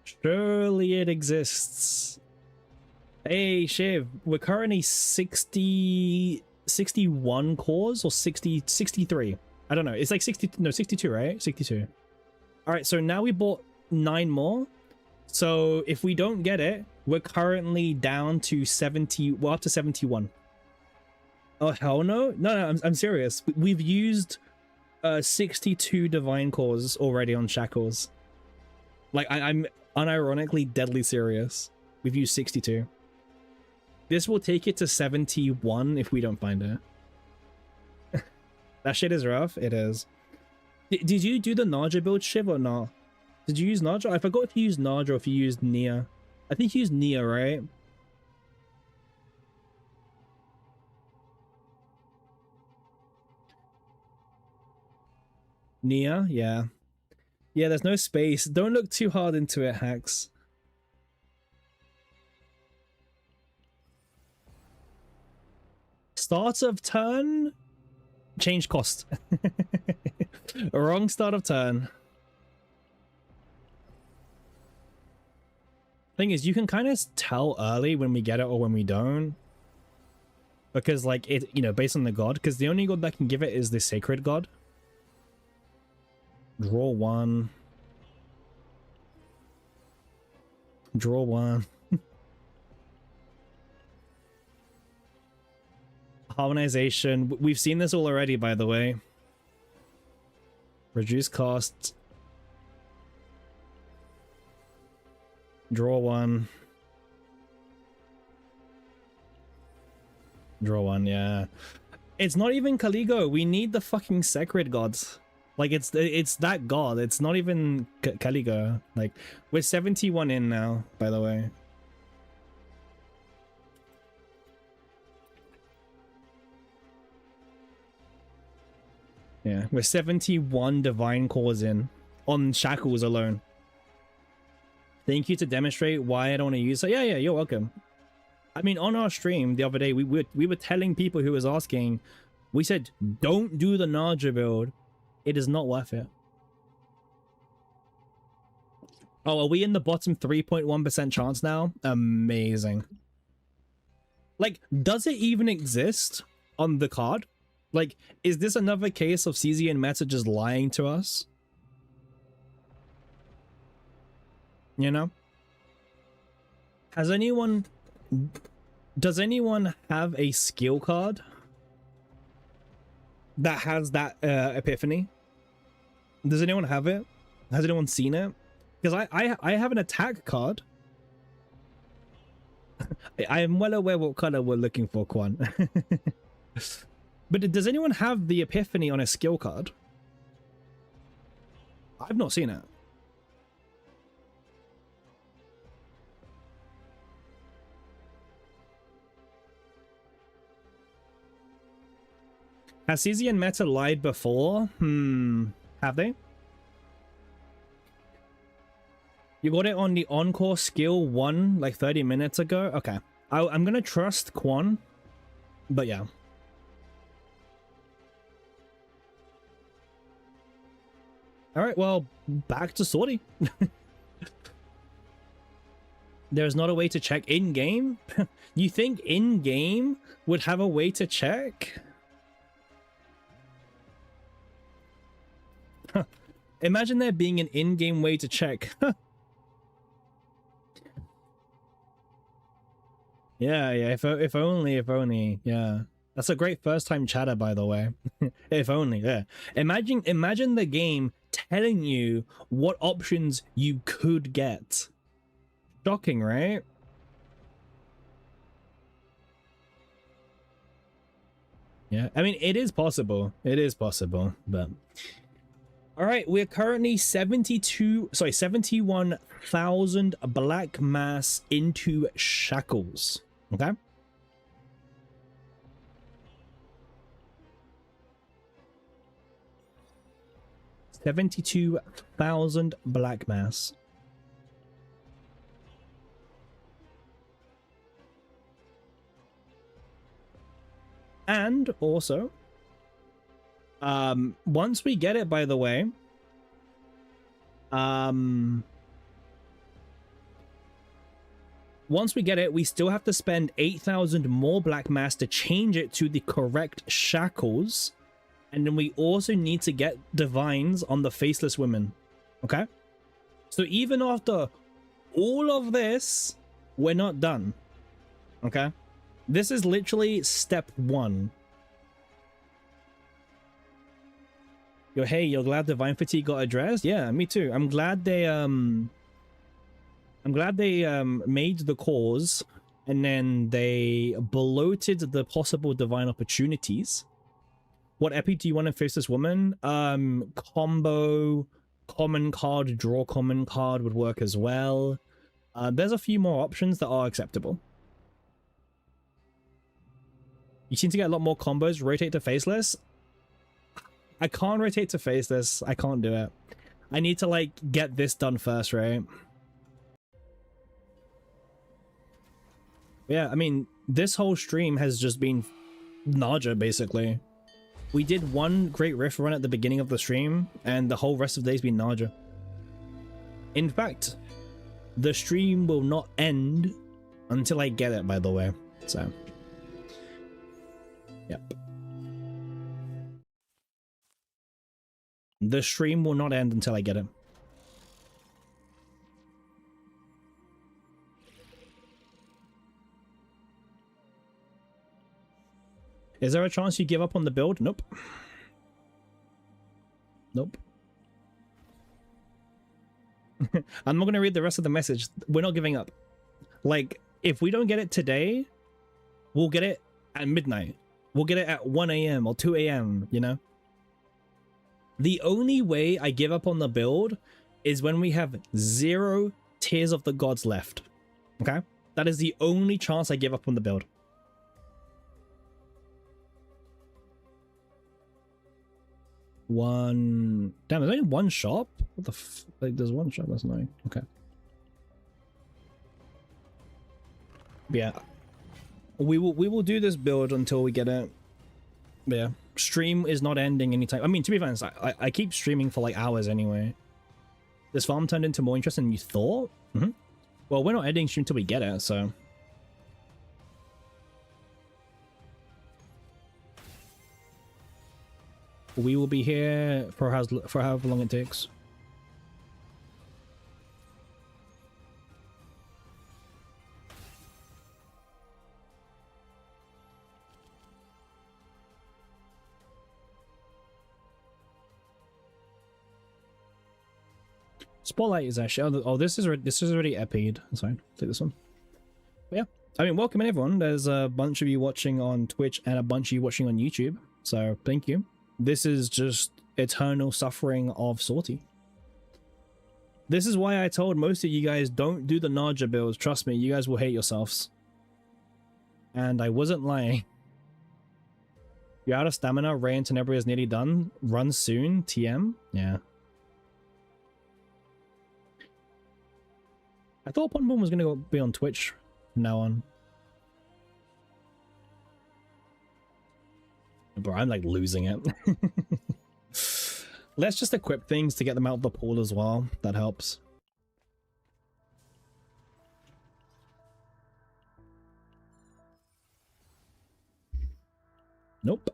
Surely it exists. Hey, Shiv, we're currently 61 cores or 63. I don't know. It's like 62, right? 62. All right, so now we bought 9 more. So if we don't get it, we're currently down to 70. Well, up to 71. Oh, hell no. No, I'm serious. We've used 62 divine cores already on Shackles. Like, I'm unironically deadly serious. We've used 62. This will take it to 71 if we don't find it. That shit is rough. It is. Did you do the Naja build, Shiv, or not? Did you use Naja? I forgot if you used Naja or if you used Nia. I think you used Nia, right? Nia, yeah. Yeah, there's no space. Don't look too hard into it, Hacks. Start of turn, change cost. Wrong start of turn. Thing is, you can kind of tell early when we get it or when we don't, because like it, you know, based on the god. Because the only god that can give it is the sacred god. Draw 1. Draw 1. Harmonization. We've seen this all already, by the way. Reduce cost. Draw 1. Draw 1, yeah. It's not even Caligo. We need the fucking sacred gods. Like, it's that god. It's not even Caligo. Like, we're 71 in now, by the way. Yeah, we're 71 divine cores in on Shackles alone. Thank you to demonstrate why I don't want to use it. Yeah, you're welcome. I mean, on our stream the other day, we were telling people who was asking, we said, don't do the Naja build. It is not worth it. Oh, are we in the bottom 3.1% chance now? Amazing. Like, does it even exist on the card? Like, is this another case of CZ and Meta just lying to us? You know? Does anyone have a skill card that has that epiphany? Does anyone have it? Has anyone seen it? Because I have an attack card. I am well aware what color we're looking for, Quan. But does anyone have the Epiphany on a skill card? I've not seen it. Has CZ and Meta lied before? Have they? You got it on the Encore skill 1 like 30 minutes ago? Okay. I'm gonna trust Quan, but yeah. Alright, well, back to Sortie. There's not a way to check in-game? You think in-game would have a way to check? Huh. Imagine there being an in-game way to check. Yeah, if only, yeah. That's a great first-time chatter, by the way. If only, yeah. Imagine the game telling you what options you could get. Shocking, right? Yeah, I mean, it is possible. It is possible, but... All right, we're currently 71,000 black mass into shackles. Okay. $72,000 black mass. And also, once we get it, by the way, once we get it, we still have to spend 8,000 more black mass to change it to the correct shackles. And then we also need to get divines on the faceless women. Okay? So even after all of this, we're not done. Okay? This is literally step 1. Yo, hey, you're glad divine fatigue got addressed? Yeah, me too. I'm glad they made the cause and then they bloated the possible divine opportunities. What epic do you want to face this woman? Combo, common card, draw common card would work as well. There's a few more options that are acceptable. You seem to get a lot more combos. Rotate to faceless. I can't rotate to faceless. I can't do it. I need to like get this done first, right? Yeah, I mean, this whole stream has just been Naja, basically. We did one great riff run at the beginning of the stream, and the whole rest of the day's been Naja. In fact, the stream will not end until I get it, by the way. So, yep. The stream will not end until I get it. Is there a chance you give up on the build? Nope. Nope. I'm not going to read the rest of the message. We're not giving up. Like, if we don't get it today, we'll get it at midnight. We'll get it at 1 a.m. or 2 a.m., you know? The only way I give up on the build is when we have 0 Tears of the Gods left. Okay? That is the only chance I give up on the build. One... Damn, there's only one shop? What the f... Like, there's one shop, that's annoying. Okay. Yeah. We will do this build until we get it. But yeah. Stream is not ending anytime. I mean, to be honest, I keep streaming for like hours anyway. This farm turned into more interesting than you thought? Mm-hmm. Well, we're not ending stream until we get it, so... We will be here for however long it takes. Spotlight is actually... Oh, this is already epied. That's fine. Take this one. But yeah. I mean, welcome in everyone. There's a bunch of you watching on Twitch and a bunch of you watching on YouTube. So thank you. This is just eternal suffering of Sorty. This is why I told most of you guys don't do the Naja builds. Trust me, you guys will hate yourselves. And I wasn't lying. You're out of stamina. Ray and Tenebria is nearly done. Run soon. TM. Yeah. I thought Pon was gonna be on Twitch from now on. Bro, I'm like losing it. Let's just equip things to get them out of the pool as well. That helps. Nope.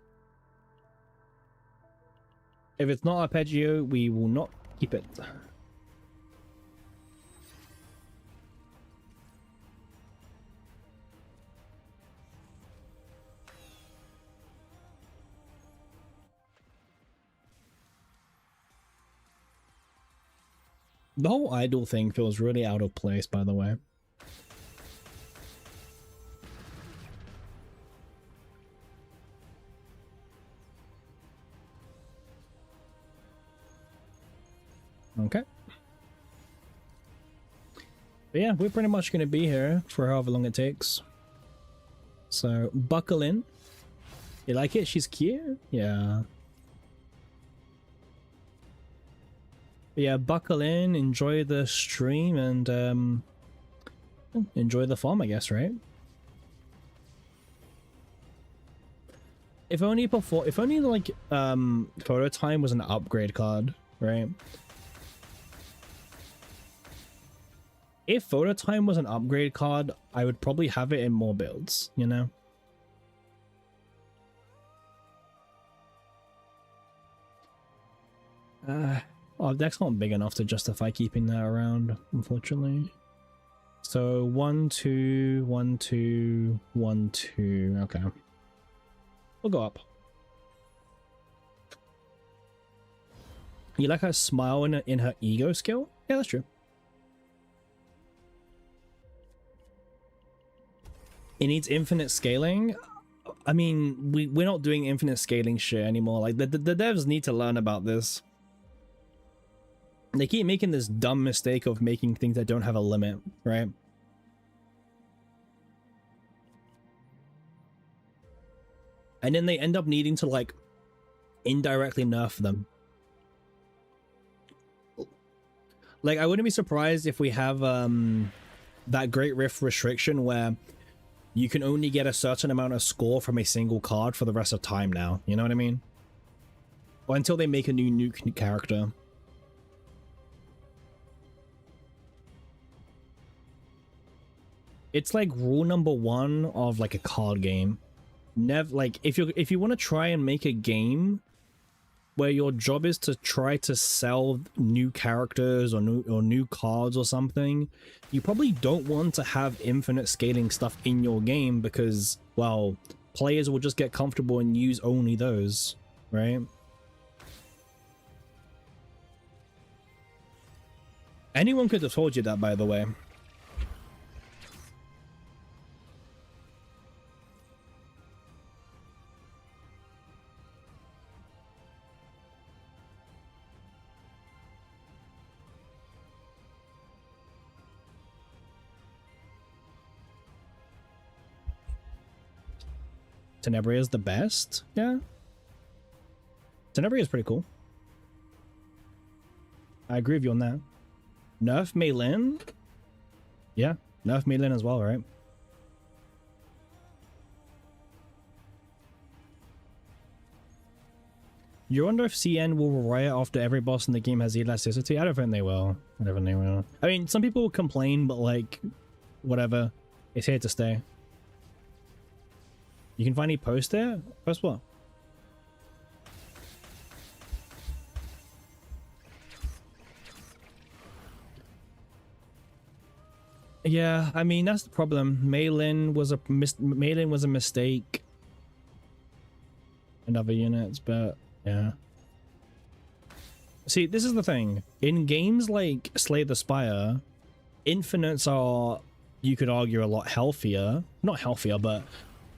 If it's not arpeggio, we will not keep it. The whole idol thing feels really out of place, by the way. Okay. But yeah, we're pretty much going to be here for however long it takes. So, buckle in. You like it? She's cute? Yeah. But yeah, buckle in, enjoy the stream, and enjoy the farm, I guess, right? If only before, if only like photo time was an upgrade card, right? If photo time was an upgrade card, I would probably have it in more builds, you know? Our deck's not big enough to justify keeping that around, unfortunately. So 1, 2, 1, 2, 1, 2. Okay. We'll go up. You like her smile in her ego skill? Yeah, that's true. It needs infinite scaling. I mean, we're not doing infinite scaling shit anymore. Like the devs need to learn about this. They keep making this dumb mistake of making things that don't have a limit, right? And then they end up needing to like indirectly nerf them. Like I wouldn't be surprised if we have that Great Rift restriction where you can only get a certain amount of score from a single card for the rest of time now. You know what I mean? Or until they make a new nuke character. It's like rule number 1 of like a card game. Never like if you want to try and make a game where your job is to try to sell new characters or new cards or something, you probably don't want to have infinite scaling stuff in your game because, well, players will just get comfortable and use only those, right? Anyone could have told you that, by the way. Tenebria is the best? Yeah. Tenebria is pretty cool. I agree with you on that. Nerf Mei Lin? Yeah, nerf Mei Lin as well, right? You wonder if CN will riot after every boss in the game has elasticity? I don't think they will. I don't think they will. I mean, some people will complain, but like, whatever. It's here to stay. You can finally post there? Post what? Yeah, I mean, that's the problem. Mei Lin was a mistake in other units, but yeah. See, this is the thing. In games like Slay the Spire, infinites are you could argue, a lot healthier. Not healthier, but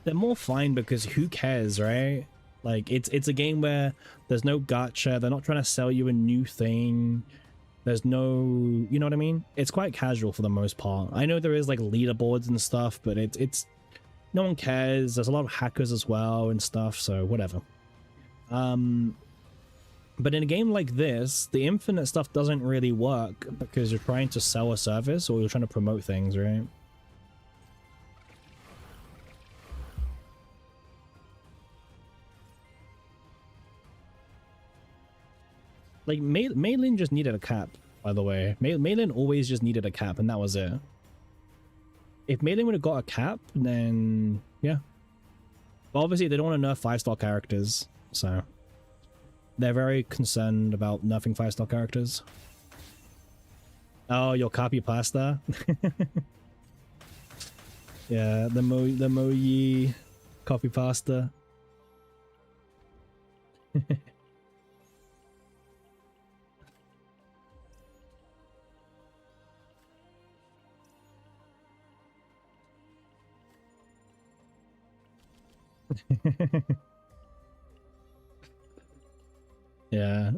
they're more fine because who cares, right? Like, it's a game where there's no gacha. They're not trying to sell you a new thing. There's no, you know what I mean? It's quite casual for the most part. I know there is like leaderboards and stuff, but it's no one cares. There's a lot of hackers as well and stuff, so whatever. But in a game like this, the infinite stuff doesn't really work because you're trying to sell a service or you're trying to promote things, right? Like, Maylin just needed a cap, by the way. Maylin always just needed a cap, and that was it. If Maylin would have got a cap, then yeah. But obviously, they don't want to nerf 5-star characters, so they're very concerned about nerfing 5-star characters. Oh, your copy pasta. Yeah, the Moyi copy pasta. Yeah,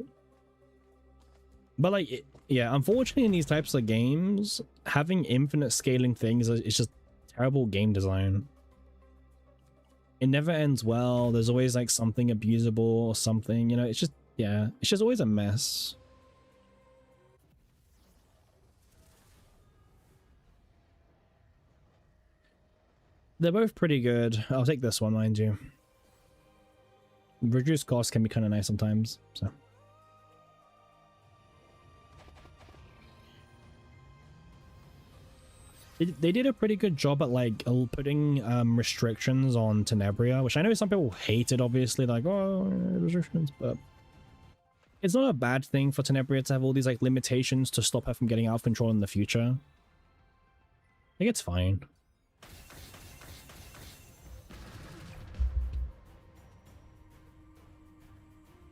but like, yeah, unfortunately in these types of games, having infinite scaling things is just terrible game design. It never ends well. There's always like something abusable or something, you know. It's just, yeah, it's just always a mess. They're both pretty good. I'll take this one, mind you. Reduced cost can be kind of nice sometimes, so. They did a pretty good job at like putting restrictions on Tenebria, which I know some people hated, obviously, like, oh, restrictions, but it's not a bad thing for Tenebria to have all these like limitations to stop her from getting out of control in the future. I think it's fine.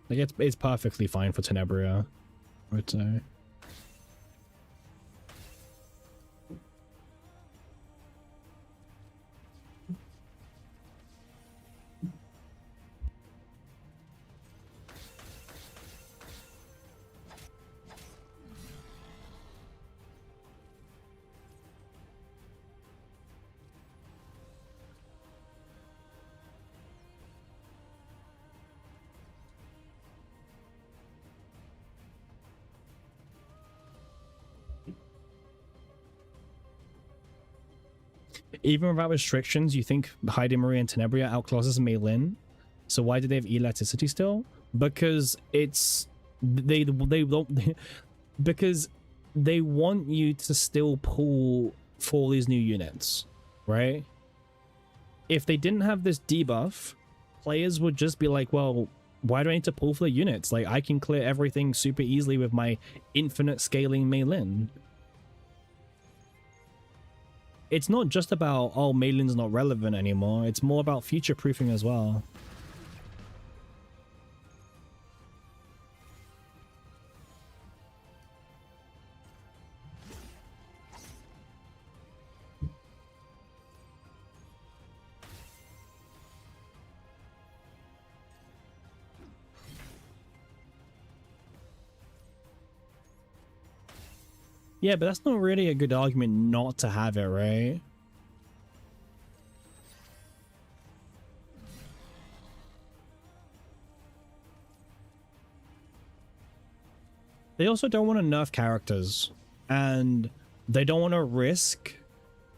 Like, it's perfectly fine for Tenebria, I would say. Even without restrictions, you think Heidi Marie and Tenebria outclasses Meilin. So why do they have elasticity still? Because it's they don't because they want you to still pull for all these new units, right? If they didn't have this debuff, players would just be like, well, why do I need to pull for the units? Like, I can clear everything super easily with my infinite scaling Meilin. It's not just about, oh, Meilin's not relevant anymore. It's more about future-proofing as well. Yeah, but that's not really a good argument not to have it, right? They also don't want to nerf characters, and they don't want to risk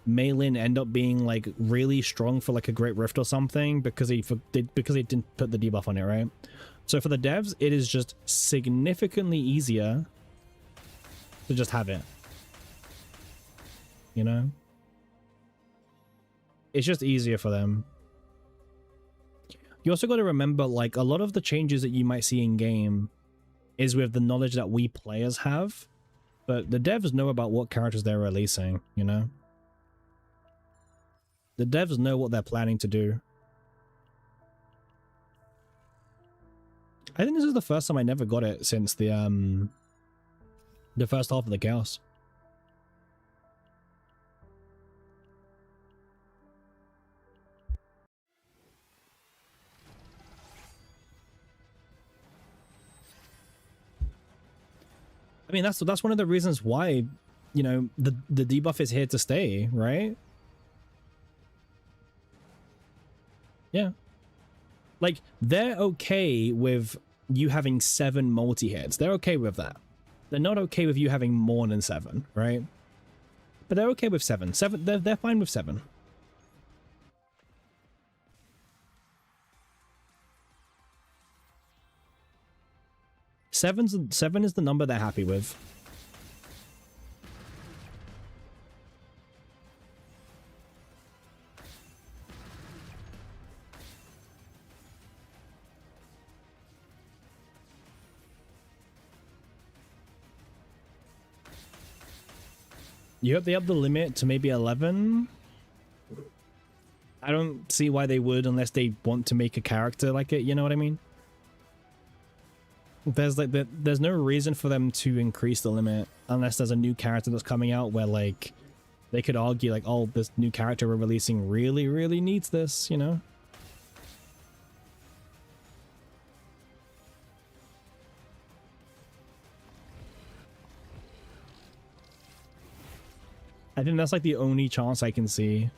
Meilin end up being like really strong for like a Great Rift or something because he didn't put the debuff on it, right? So for the devs, it is just significantly easier to just have it, you know? It's just easier for them. You also got to remember, like, a lot of the changes that you might see in game is with the knowledge that we players have, but the devs know about what characters they're releasing, you know? The devs know what they're planning to do. I think this is the first time I never got it since the first half of the Chaos. I mean, that's one of the reasons why, you know, the debuff is here to stay, right? Yeah. Like, they're okay with you having 7 multi-hits. They're okay with that. They're not okay with you having more than 7, right? But they're okay with 7. They're fine with 7. Seven is the number they're happy with. You hope they up the limit to maybe 11? I don't see why they would unless they want to make a character like it, you know what I mean? There's no reason for them to increase the limit unless there's a new character that's coming out where, like, they could argue like, oh, this new character we're releasing really needs this, you know? I think that's like the only chance I can see.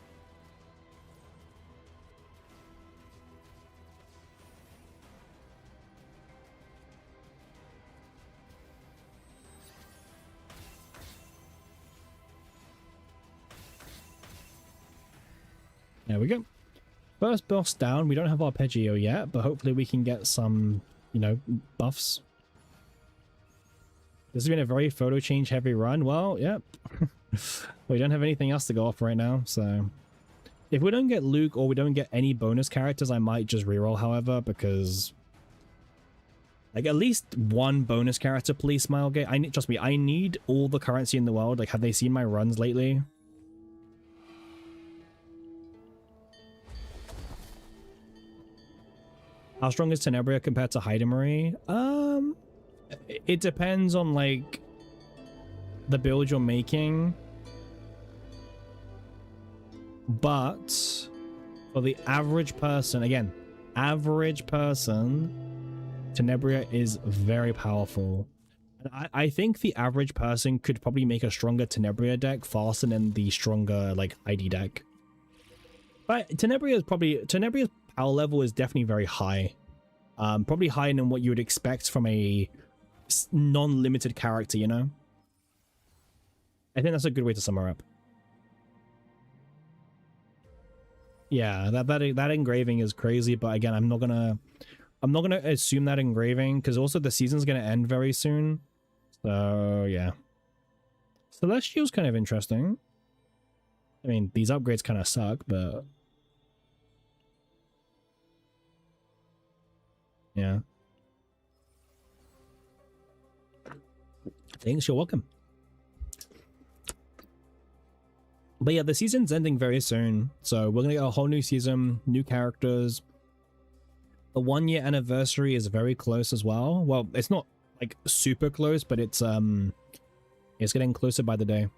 There we go. First boss down. We don't have Arpeggio yet, but hopefully we can get some, you know, buffs. This has been a very photo change heavy run. Well, yep. We don't have anything else to go off right now, so... If we don't get Luke or we don't get any bonus characters, I might just reroll, however, because... Like, at least one bonus character, please, Smilegate. Trust me, I need all the currency in the world. Like, have they seen my runs lately? How strong is Tenebria compared to Heidemery? It depends on, like, the build you're making. But for the average person, again, average person, Tenebria is very powerful. And I think the average person could probably make a stronger Tenebria deck faster than the stronger, like, ID deck. But Tenebria's power level is definitely very high. Probably higher than what you would expect from a non-limited character, you know? I think that's a good way to sum her up. Yeah, that engraving is crazy, but again, I'm not gonna assume that engraving because also the season's gonna end very soon. So yeah, Celestial's kind of interesting. I mean, these upgrades kind of suck, but yeah. Thanks, you're welcome. But yeah, the season's ending very soon, so we're gonna get a whole new season, new characters. The 1-year anniversary is very close as well. Well, it's not like super close, but it's getting closer by the day.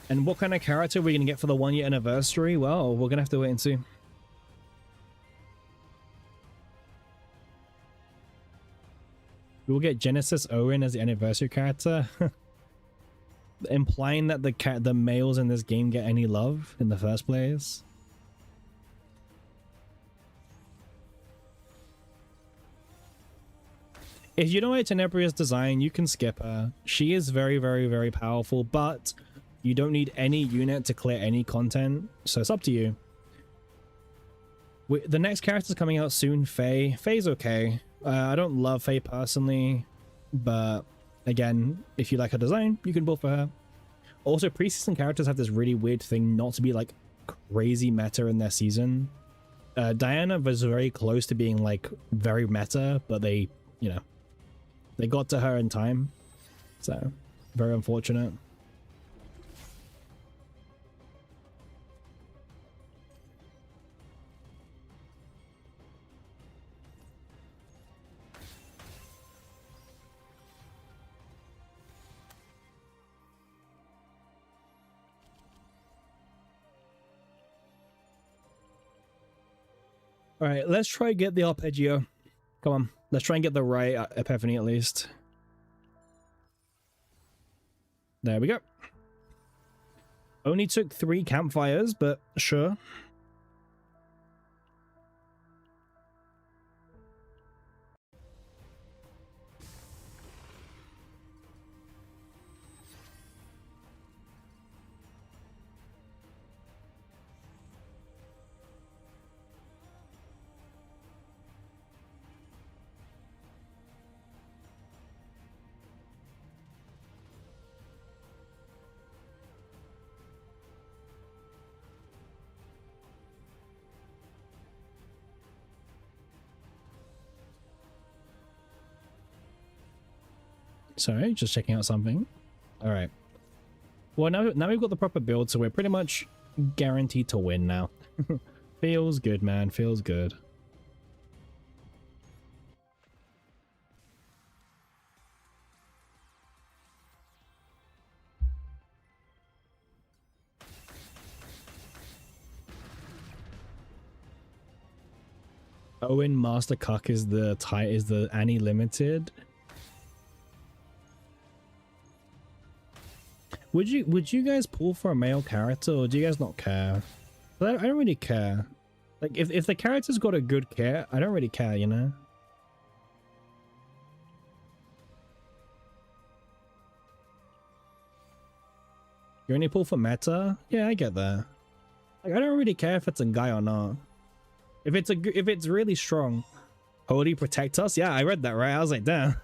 And what kind of character are we going to get for the 1-year anniversary? Well, we're going to have to wait and see. We'll get Genesis Owen as the anniversary character. Implying that the males in this game get any love in the first place. If you don't like Tenebria's design, you can skip her. She is very powerful, but you don't need any unit to clear any content, so it's up to you. The next character's coming out soon, Faye. Faye's okay. I don't love Faye personally, but again, if you like her design, you can build for her. Also, preseason characters have this really weird thing not to be like crazy meta in their season. Diana was very close to being like very meta, but they, you know, they got to her in time. So, very unfortunate. All right, let's try get the arpeggio. Come on, let's try and get the right epiphany at least. There we go. Only took 3 campfires, but sure. Sorry, just checking out something. All right. Well, now we've got the proper build, so we're pretty much guaranteed to win now. Feels good, man. Feels good. Owen Master Cuck is the Annie Limited. Would you guys pull for a male character, or do you guys not care? I don't really care. Like if the character's got a good care, I don't really care, you know. You only pull for meta? Yeah, I get that. Like I don't really care if it's a guy or not. If it's really strong. Holy protect us? Yeah, I read that right. I was like, damn.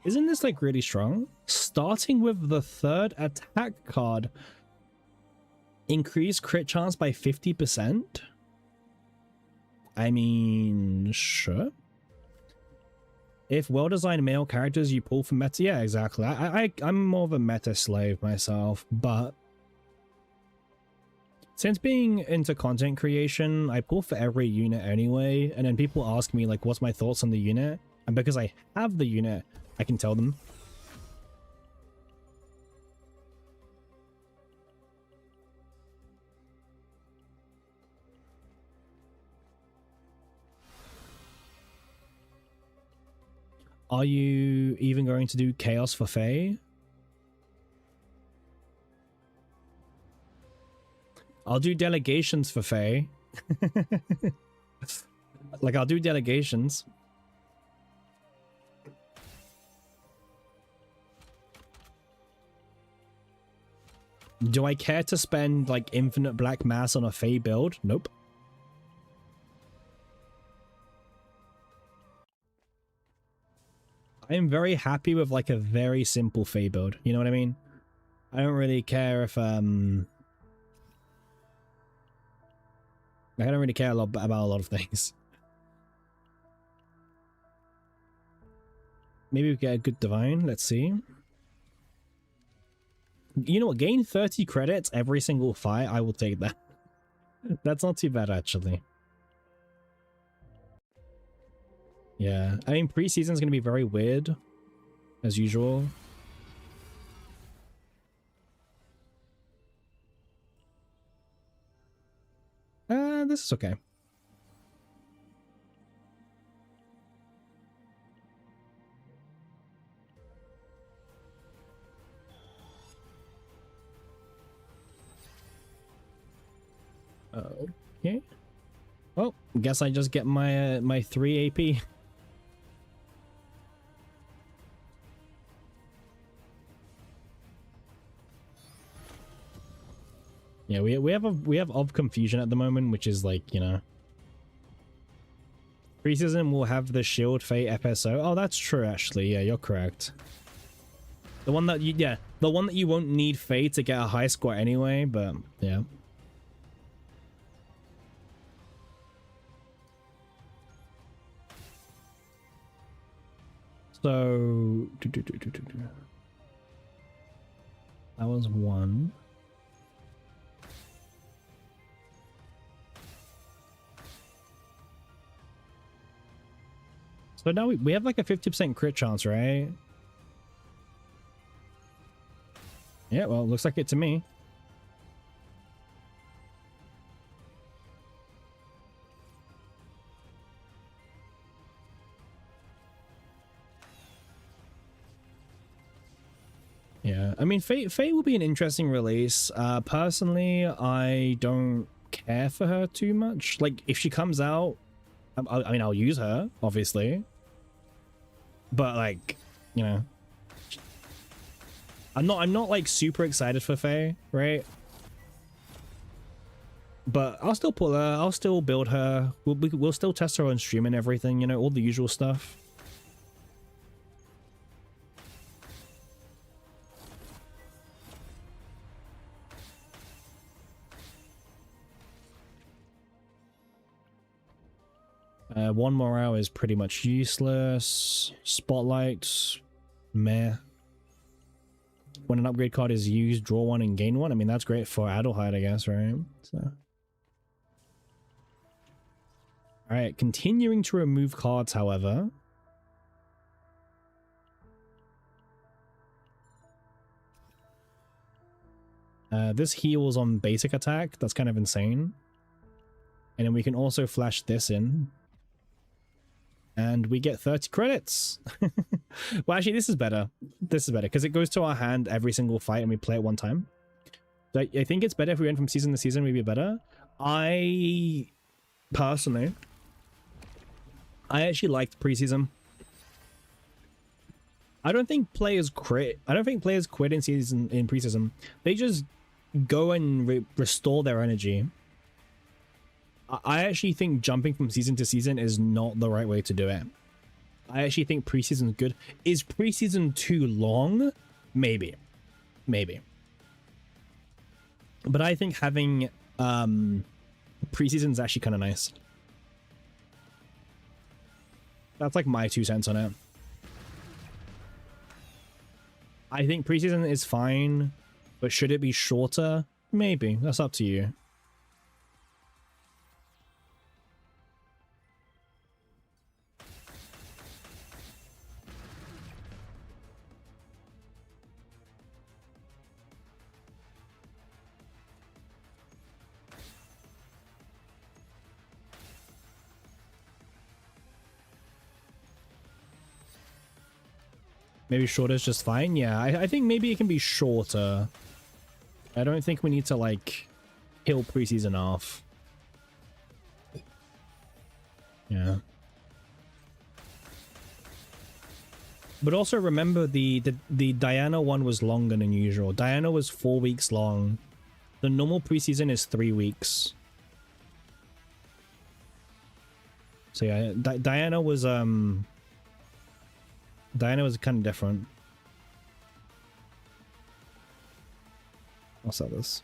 Isn't this like really strong? Starting with the 3rd attack card. Increase crit chance by 50%? I mean, sure. If well-designed male characters you pull from meta, yeah, exactly. I'm more of a meta slave myself, but since being into content creation, I pull for every unit anyway, and then people ask me like, what's my thoughts on the unit? And because I have the unit, I can tell them. Are you even going to do chaos for Faye? I'll do delegations for Faye. Like, I'll do delegations. Do I care to spend, like, infinite black mass on a Faye build? Nope. I am very happy with, like, a very simple Faye build. You know what I mean? I don't really care if, I don't really care about a lot of things. Maybe we get a good divine. Let's see. You know what? Gain 30 credits every single fight. I will take that. That's not too bad, actually. Yeah. I mean, preseason's going to be very weird, as usual. This is okay. Okay. Well, guess I just get my my 3 AP. Yeah, we have of confusion at the moment, which is like, you know, preseason will have the shield fate FSO. Oh, that's true actually. Yeah, you're correct. The one that the one that you won't need fate to get a high score anyway, but yeah. So that was 1. So now we have like a 50% crit chance, right? Yeah, well, looks like it to me. Yeah, I mean, Faye will be an interesting release. Personally, I don't care for her too much. Like, if she comes out, I mean, I'll use her, obviously. But, like, you know, I'm not like super excited for Faye, right? But I'll still pull her. I'll still build her. We'll still test her on stream and everything. You know, all the usual stuff. One more hour is pretty much useless. Spotlight, meh. When an upgrade card is used, draw one and gain one. I mean, that's great for Adelheid, I guess, right? So. Alright, continuing to remove cards, however. This heals on basic attack. That's kind of insane. And then we can also flash this in. And we get 30 credits. Well, actually, this is better. This is better because it goes to our hand every single fight and we play it one time. So I think it's better if we went from season to season, maybe better. I personally, I actually liked preseason. I don't think players quit. I don't think players quit in preseason. They just go and restore their energy. I actually think jumping from season to season is not the right way to do it. I actually think preseason is good. Is preseason too long? Maybe. Maybe. But I think having preseason is actually kind of nice. That's like my 2 cents on it. I think preseason is fine, but should it be shorter? Maybe. That's up to you. Maybe shorter is just fine. Yeah, I think maybe it can be shorter. I don't think we need to, like, kill preseason off. Yeah. But also remember the Diana one was longer than usual. Diana was 4 weeks long. The normal preseason is 3 weeks. So yeah, Diana was kind of different. I'll sell this.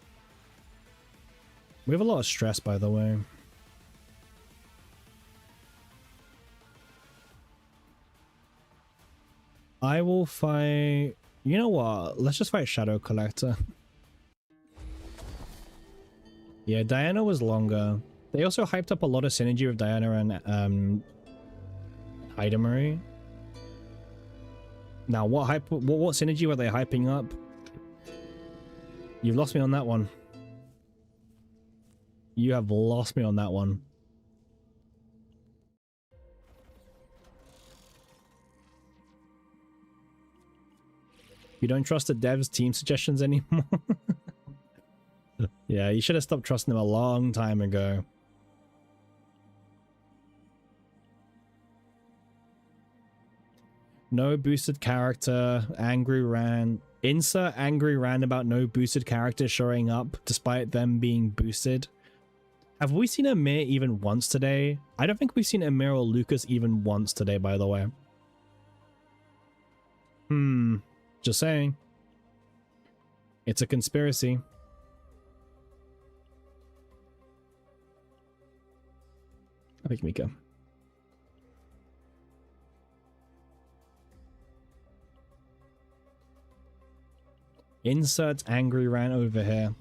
We have a lot of stress, by the way. I will fight... You know what? Let's just fight Shadow Collector. Yeah, Diana was longer. They also hyped up a lot of synergy with Diana and Ida Marie. Now, what synergy were they hyping up? You've lost me on that one. You have lost me on that one. You don't trust the devs' team suggestions anymore? Yeah, you should have stopped trusting them a long time ago. No boosted character, angry rant. Insert angry rant about no boosted character showing up despite them being boosted. Have we seen Amir even once today? I don't think we've seen Amir or Lucas even once today, by the way. Just saying. It's a conspiracy. I think Mika. Insert angry rant over here.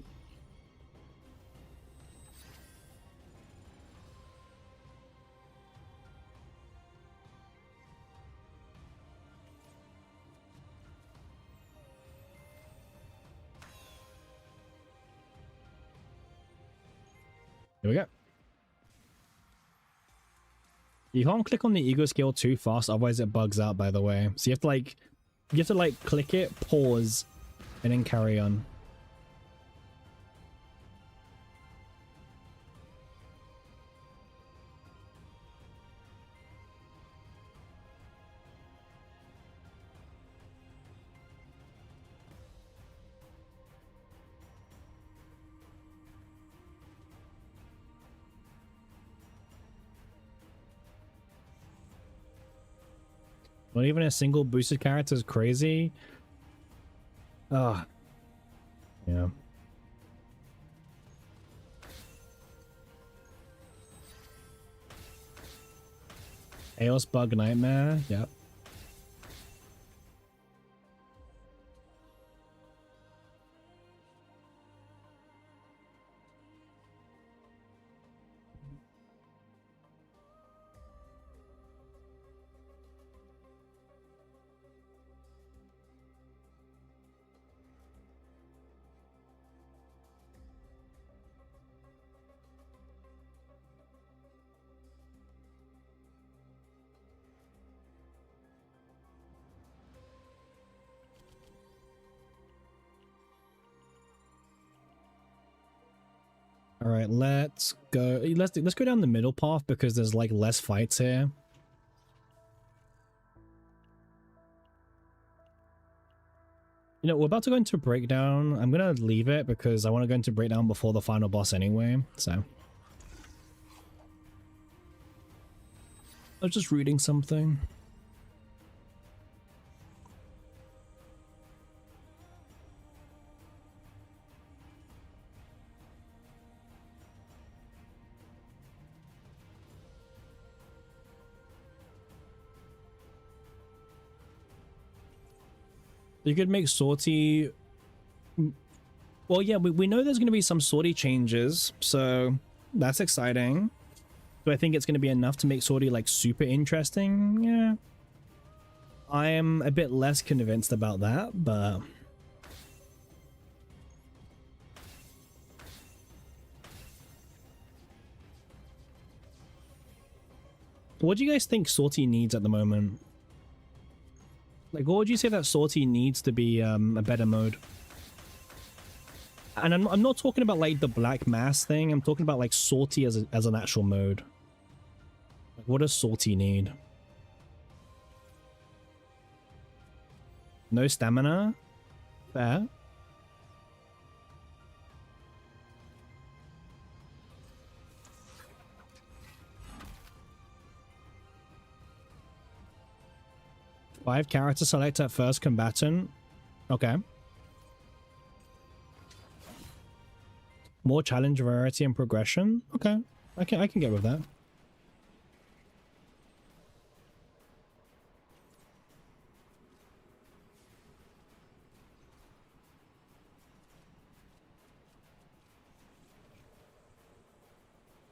Here we go. You can't click on the ego scale too fast, otherwise it bugs out, by the way. So you have to like click it, pause, and then carry on. Not even a single boosted character is crazy. Ah, yeah. Chaos Bug Nightmare, yep. All right, let's go. Let's go down the middle path because there's like less fights here. You know, we're about to go into breakdown. I'm gonna leave it because I want to go into breakdown before the final boss anyway. So I was just reading something. You could make sortie. Well, yeah, we know there's going to be some sortie changes, so that's exciting. Do I think it's going to be enough to make sortie like super interesting? Yeah. I am a bit less convinced about that, but what do you guys think sortie needs at the moment? Like, what would you say that sortie needs to be a better mode? And I'm not talking about like the black mass thing. I'm talking about like sortie as an actual mode. Like, what does sortie need? No stamina? Fair. Five character select at first combatant. Okay. More challenge, variety, and progression. Okay. I can get with that.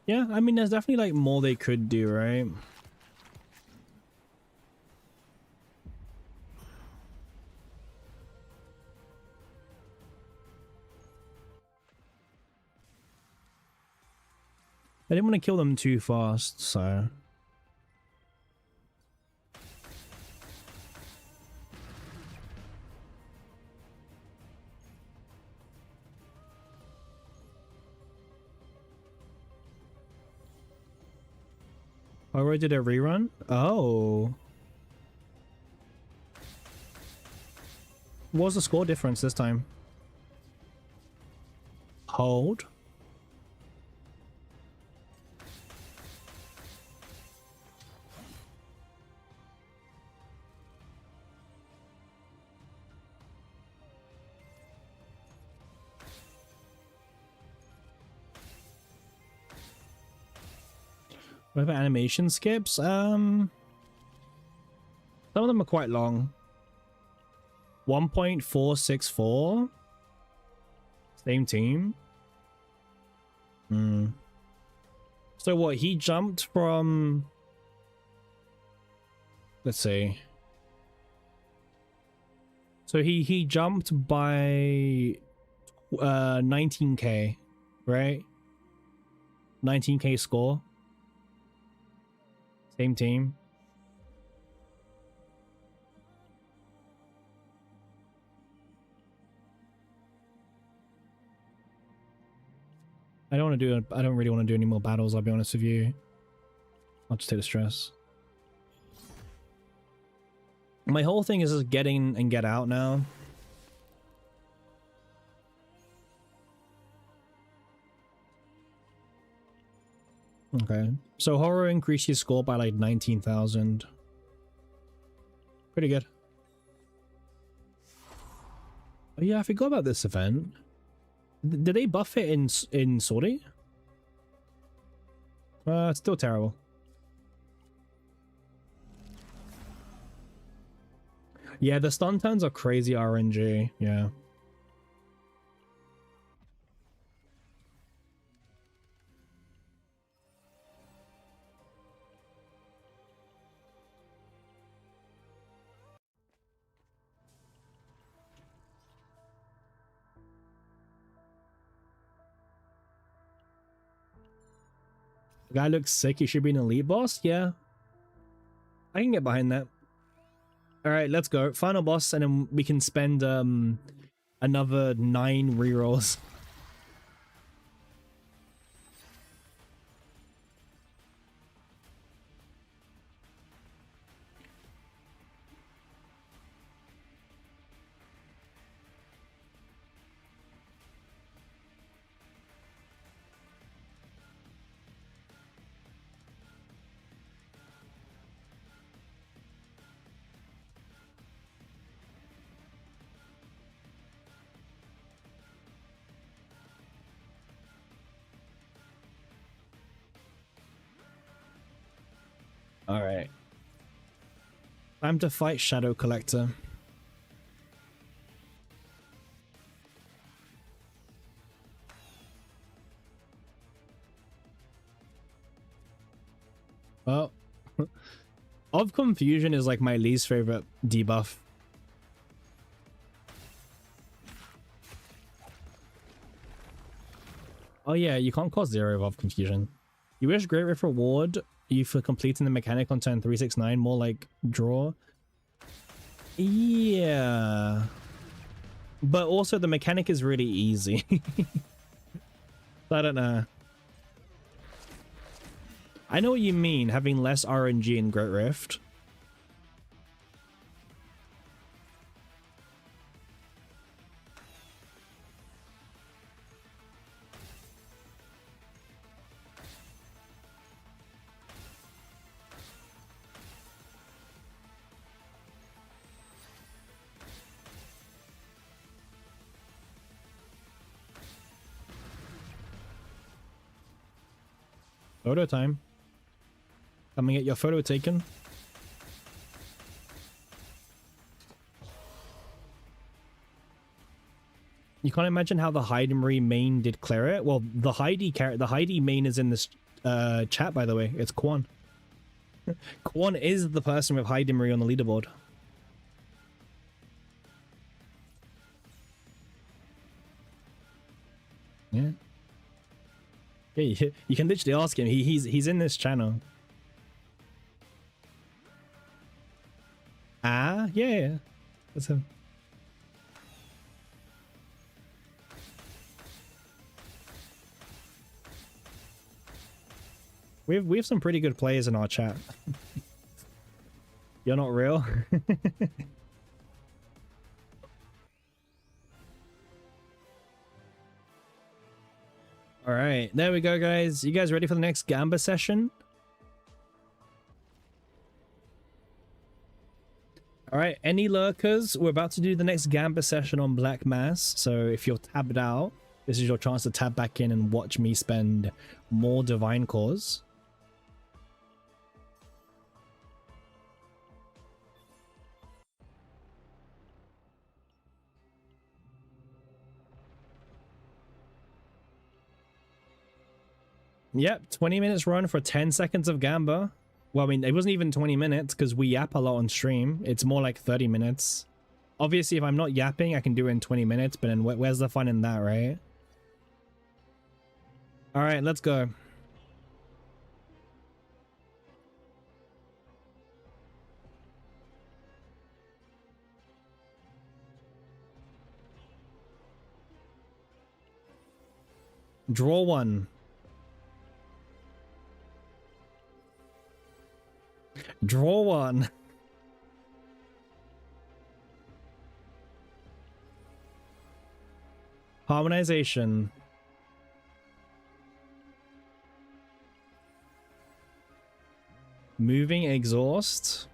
Yeah, I mean, there's definitely like more they could do, right? I didn't want to kill them too fast, so... I already did a rerun? Oh. What was the score difference this time? Hold. What about animation skips? Some of them are quite long. 1.464. Same team. So what, he jumped from... Let's see. So he jumped by 19k, right? 19k score. Same team. I don't want to do. I don't really want to do any more battles. I'll be honest with you. I'll just take the stress. My whole thing is just get in and get out now. Okay, so horror increased your score by like 19,000. Pretty good. Oh yeah, I forgot about this event. Did they buff it in Saudi? It's still terrible. Yeah, the stun turns are crazy RNG. Yeah. The guy looks sick. He should be an elite boss. Yeah, I can get behind that. All right, let's go. Final boss, and then we can spend another 9 rerolls. All right. Time to fight Shadow Collector. Well, of Confusion is like my least favorite debuff. Oh yeah, you can't cause 0 of Confusion. You wish Great Rift reward you for completing the mechanic on turn 369, more like draw. Yeah. But also the mechanic is really easy. I don't know. I know what you mean, having less RNG in Great Rift. Photo time. Come and get your photo taken. You can't imagine how the Heidenry main did clear it. Well, the Heidi main is in this chat, by the way. It's Quan. Quan is the person with Heidenry on the leaderboard. Yeah. Yeah, you can literally ask him. He's in this channel. Ah, yeah. That's him. We have some pretty good players in our chat. You're not real. All right, there we go, guys. You guys ready for the next Gamba session? All right, any lurkers? We're about to do the next Gamba session on Black Mass. So if you're tabbed out, this is your chance to tab back in and watch me spend more Divine Cores. Yep, 20 minutes run for 10 seconds of Gamba. Well, I mean, it wasn't even 20 minutes because we yap a lot on stream. It's more like 30 minutes. Obviously, if I'm not yapping, I can do it in 20 minutes, but then where's the fun in that, right? All right, let's go. Draw one. Draw one. Harmonization. Moving exhaust.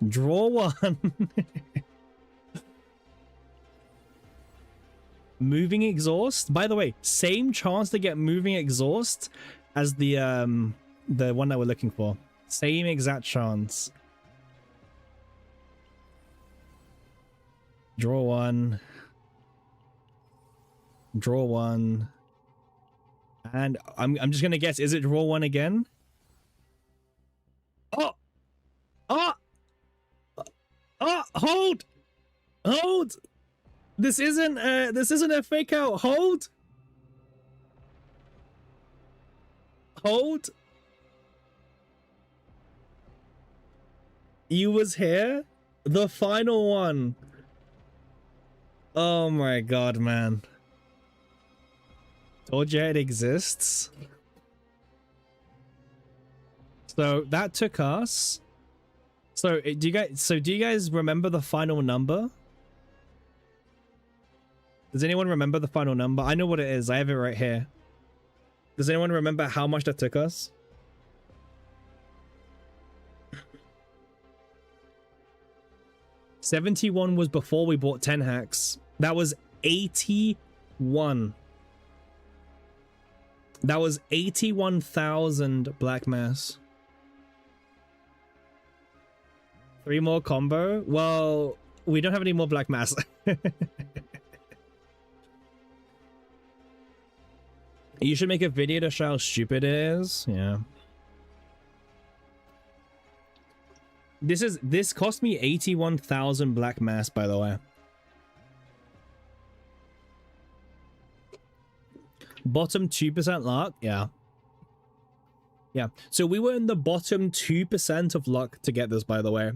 Draw one. Moving exhaust. By the way, same chance to get moving exhaust as the one that we're looking for. Same exact chance. Draw one. Draw one. And I'm just gonna guess, is it draw one again? Oh! Oh! Oh! Hold! Hold! This isn't a fake out. Hold! Hold! You was here? The final one. Oh my god, man. Told you it exists. So that took us. So do you guys remember the final number? Does anyone remember the final number? I know what it is. I have it right here. Does anyone remember how much that took us? $71 was before we bought 10 hacks. That was 81. That was 81,000 black mass. 3 more combo? Well, we don't have any more black mass. You should make a video to show how stupid it is. Yeah. This cost me 81,000 black mass, by the way. Bottom 2% luck? Yeah. Yeah. So we were in the bottom 2% of luck to get this, by the way.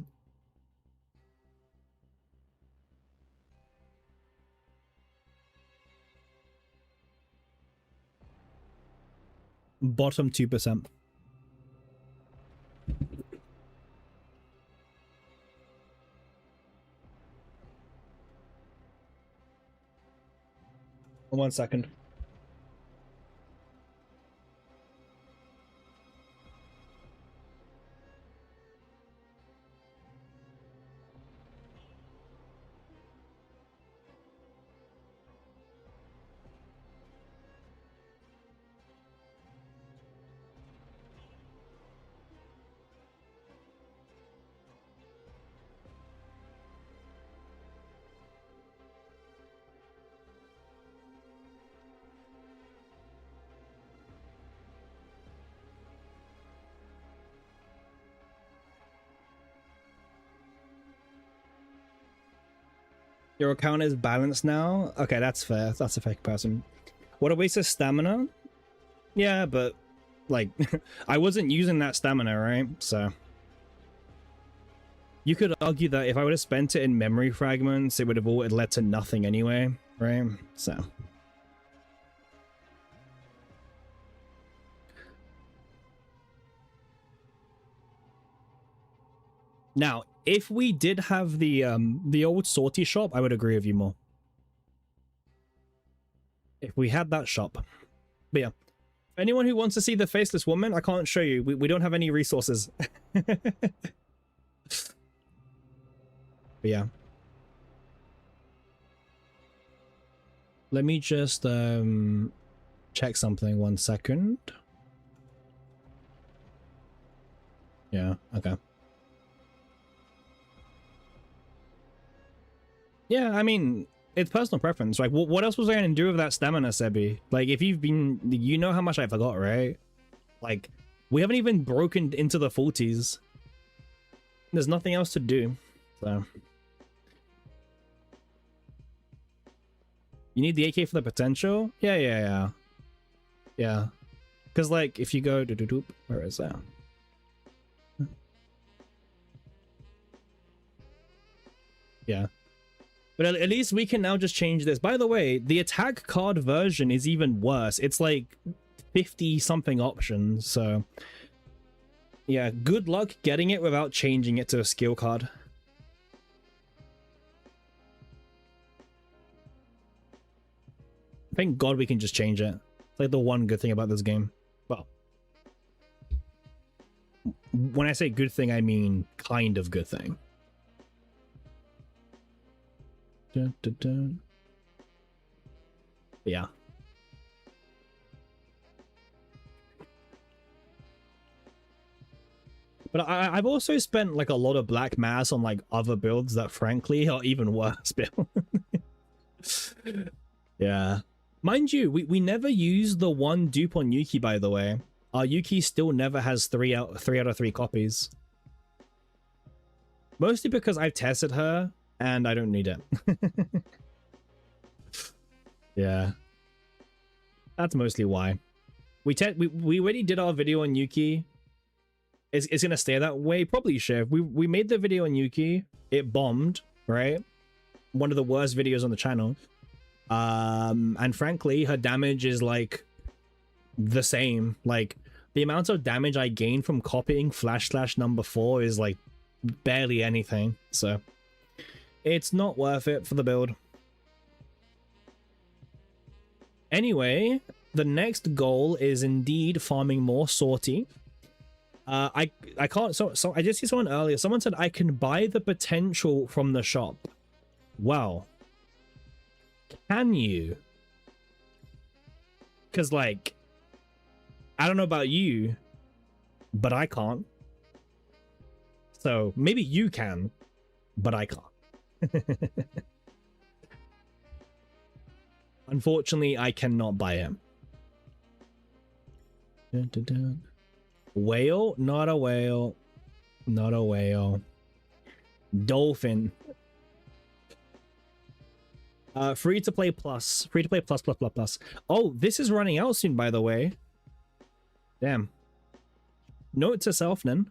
Bottom 2%. One second. Your account is balanced now? Okay, that's fair. That's a fake person. What a waste of stamina? Yeah, but, like, I wasn't using that stamina, right? So. You could argue that if I would have spent it in memory fragments, it would have all led to nothing anyway, right? So. Now, if we did have the old sortie shop, I would agree with you more. If we had that shop. But yeah. Anyone who wants to see the faceless woman, I can't show you. We don't have any resources. But yeah. Let me just check something 1 second. Yeah, okay. Yeah, I mean, it's personal preference. Like, what else was I going to do with that stamina, Sebi? Like, if you've been... You know how much I forgot, right? Like, we haven't even broken into the 40s. There's nothing else to do, so... You need the AK for the potential? Yeah. Yeah. Because, like, if you go... Where is that? Yeah. But at least we can now just change this. By the way, the attack card version is even worse. It's like 50 something options. So yeah, good luck getting it without changing it to a skill card. Thank God we can just change it. It's like the one good thing about this game. Well, when I say good thing, I mean kind of good thing. Dun, dun, dun. Yeah. But I've also spent like a lot of black mass on like other builds that frankly are even worse builds. Yeah. Mind you, we never use the one dupe on Yuki, by the way. Our Yuki still never has 3 out of 3 copies. Mostly because I've tested her and I don't need it. Yeah. That's mostly why. We already did our video on Yuki. It's gonna stay that way. Probably should. We made the video on Yuki. It bombed, right? One of the worst videos on the channel. And frankly, her damage is like the same. Like the amount of damage I gain from copying Flash Slash number 4 is like barely anything. So it's not worth it for the build. Anyway, the next goal is indeed farming more sortie. I can't. So I just see someone earlier. Someone said I can buy the potential from the shop. Wow. Can you? Because like, I don't know about you, but I can't. So maybe you can, but I can't. Unfortunately, I cannot buy him. Dun, dun, dun. Whale? Not a whale. Not a whale. Dolphin. Free to play plus. Free to play plus plus plus plus. Oh, this is running out soon, by the way. Damn. Note to self then.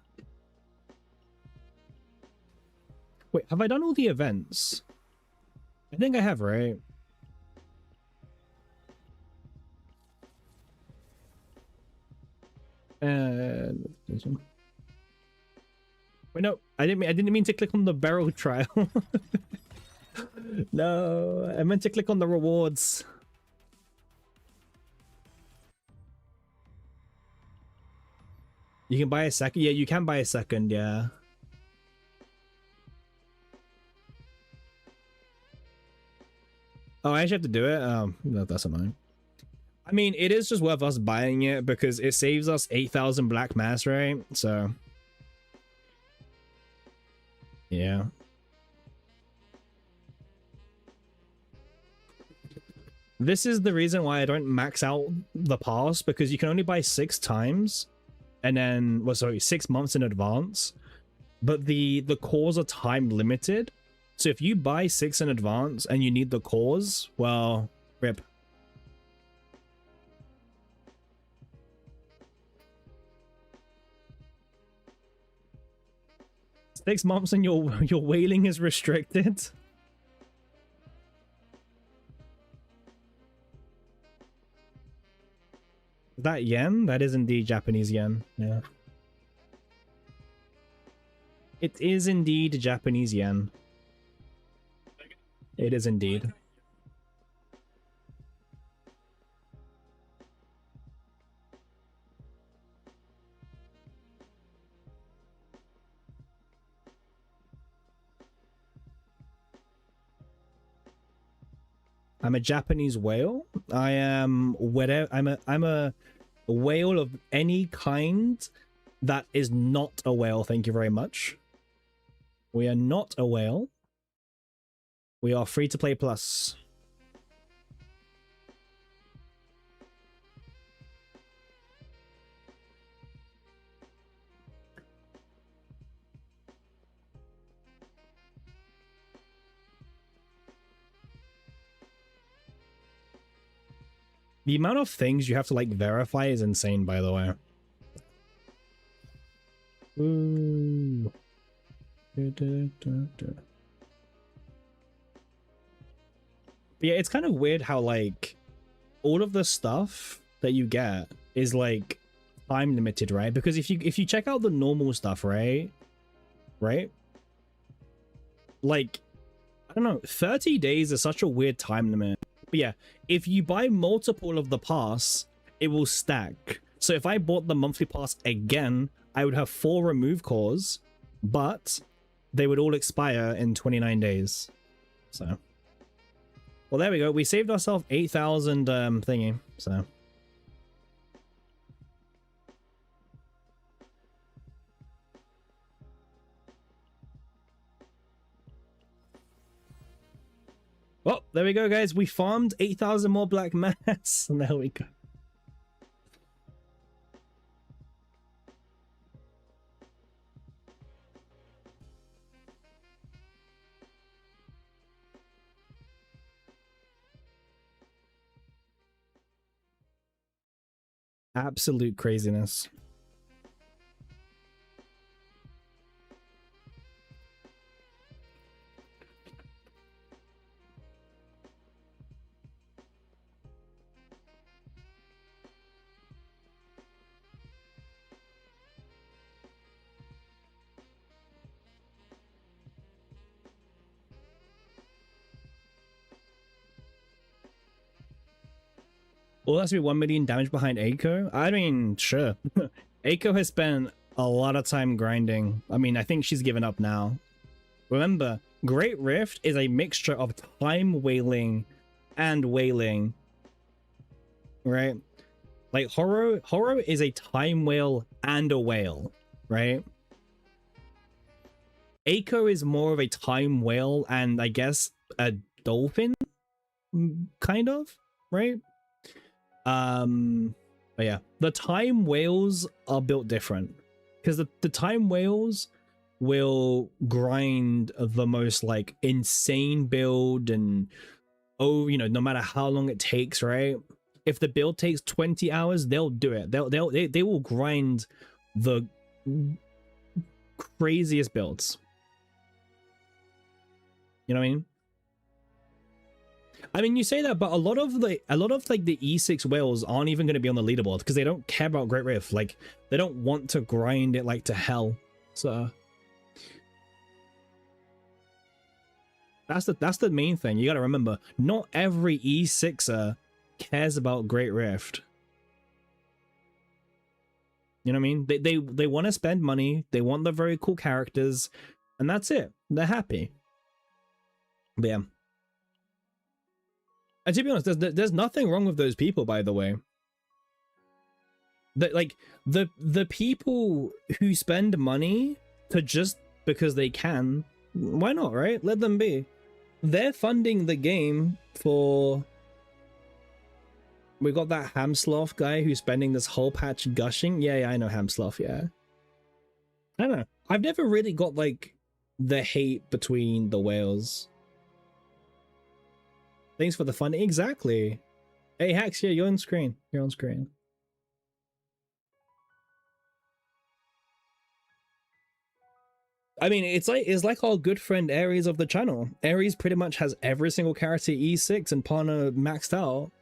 Wait, have I done all the events? I think I have, right? Wait, no, I didn't mean to click on the barrel trial. No, I meant to click on the rewards. You can buy a second. Yeah, you can buy a second. Yeah. Oh, I actually have to do it. That's annoying. I mean, it is just worth us buying it because it saves us 8,000 black mass, right? So, yeah. This is the reason why I don't max out the pass, because you can only buy 6 times and then, well, sorry, 6 months in advance. But the cores are time limited. So if you buy 6 in advance and you need the cores, well, rip. Six months and your whaling is restricted. Is that yen? That is indeed Japanese yen. Yeah. It is indeed Japanese yen. It is indeed. I'm a Japanese whale. I am whatever. I'm a whale of any kind that is not a whale. Thank you very much. We are not a whale. We are free to play plus. The amount of things you have to like verify is insane, by the way. Ooh. Yeah, it's kind of weird how like all of the stuff that you get is like time limited, right? Because if you check out the normal stuff, right, like I don't know, 30 days is such a weird time limit. But yeah, if you buy multiple of the pass, it will stack. So if I bought the monthly pass again, I would have 4 remove cores, but they would all expire in 29 days. So, well, there we go. We saved ourselves 8,000 thingy. So, well, there we go, guys. We farmed 8,000 more black mass, and there we go. Absolute craziness. Well, that's be 1 million damage behind Aiko. I mean, sure. Aiko has spent a lot of time grinding. I mean, I think she's given up now. Remember, Great Rift is a mixture of time whaling and whaling. Right? Like, Horo is a time whale and a whale, right? Aiko is more of a time whale and, I guess, a dolphin? Kind of, right? But yeah, the time whales are built different because the time whales will grind the most like insane build and no matter how long it takes, right? If the build takes 20 hours, they'll do it. They will grind the craziest builds. You know what I mean? I mean, you say that, but a lot of like the E6 whales aren't even going to be on the leaderboard because they don't care about Great Rift. Like, they don't want to grind it like to hell. So that's the main thing. You got to remember, not every E6er cares about Great Rift. You know what I mean? They want to spend money. They want the very cool characters, and that's it. They're happy. But yeah. And to be honest, there's nothing wrong with those people, by the way. The people who spend money to just because they can, why not, right? Let them be. They're funding the game for... We got that Hamsloth guy who's spending this whole patch gushing. Yeah, I know Hamsloth, yeah. I don't know. I've never really got, like, the hate between the whales. Thanks for the fun. Exactly. Hey, Hax, yeah, you're on screen. You're on screen. I mean, it's like our good friend Ares of the channel. Ares pretty much has every single character E6 and Pana maxed out.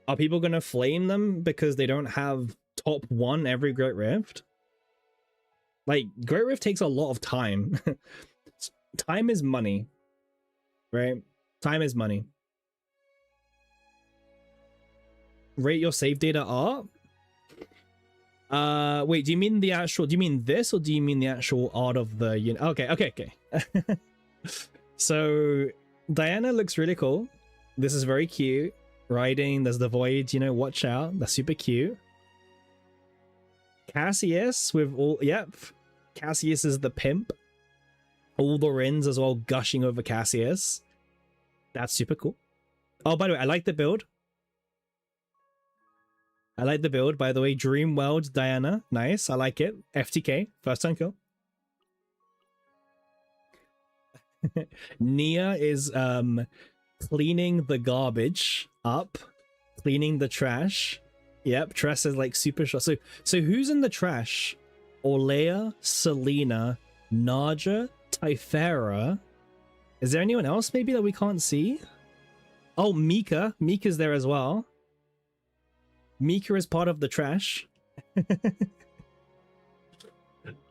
Are people gonna flame them because they don't have top 1 every Great Rift? Like, Great Rift takes a lot of time. Time is money, right? Time is money. Rate your save data art? Wait, do you mean this or do you mean the actual art of the okay. So Diana looks really cool. This is very cute. Riding, there's the void, watch out. That's super cute. Cassius with all, yep. Cassius is the pimp. All the Rins as well gushing over Cassius. That's super cool. Oh, by the way, I like the build. By the way. Dream World Diana. Nice. I like it. FTK. First time kill. Nia is cleaning the garbage up. Cleaning the trash. Yep. Tress is like super shot. So who's in the trash? Orlea, Selena, Naja, Typhera. Is there anyone else maybe that we can't see? Oh, Mika. Mika's there as well. Mika is part of the trash.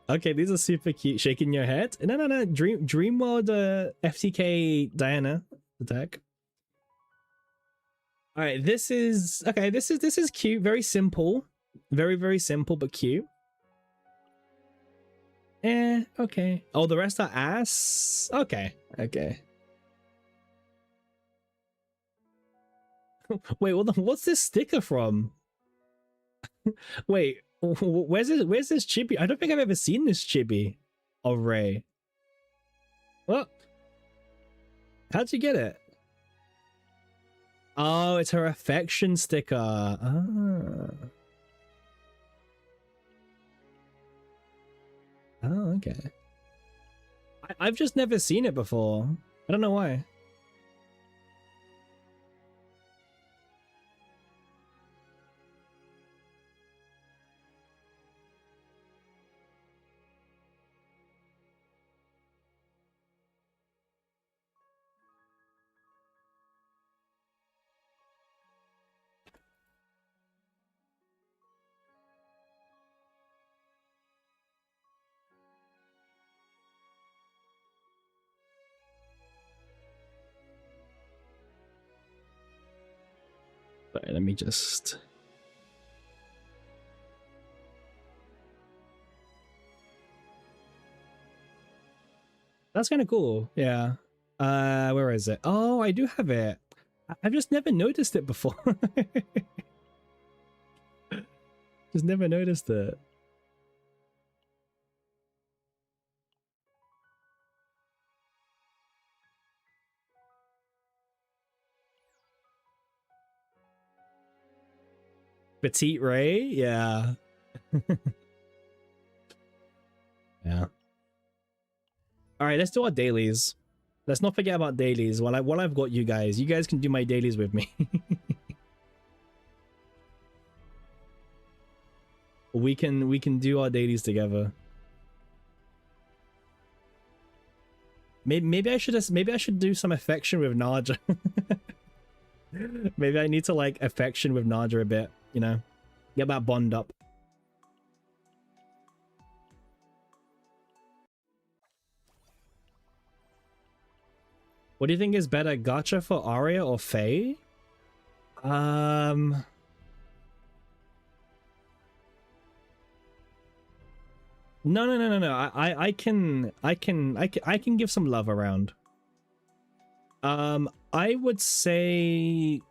Okay, these are super cute. Shaking your head. No. Dream World FTK Diana attack. All right, this is okay. This is cute. Very simple. Very simple but cute. Okay. Oh, the rest are ass. Okay. Wait, what's this sticker from? Wait, where's this chibi? I don't think I've ever seen this chibi of Ray. What? How'd you get it? Oh, it's her affection sticker. Ah. Oh, okay. I've just never seen it before. I don't know why. Sorry, let me just... That's kind of cool. Yeah. Where is it? Oh, I do have it. I've just never noticed it before. Just never noticed it. Petite Ray? Yeah. Yeah. All right, let's do our dailies. Let's not forget about dailies. While I've got you guys can do my dailies with me. we can do our dailies together. Maybe I should do some affection with Naja. Maybe I need to like affection with Naja a bit, you know, get that bond up. What do you think is better, gacha for Arya or Faye? No. I can give some love around. I would say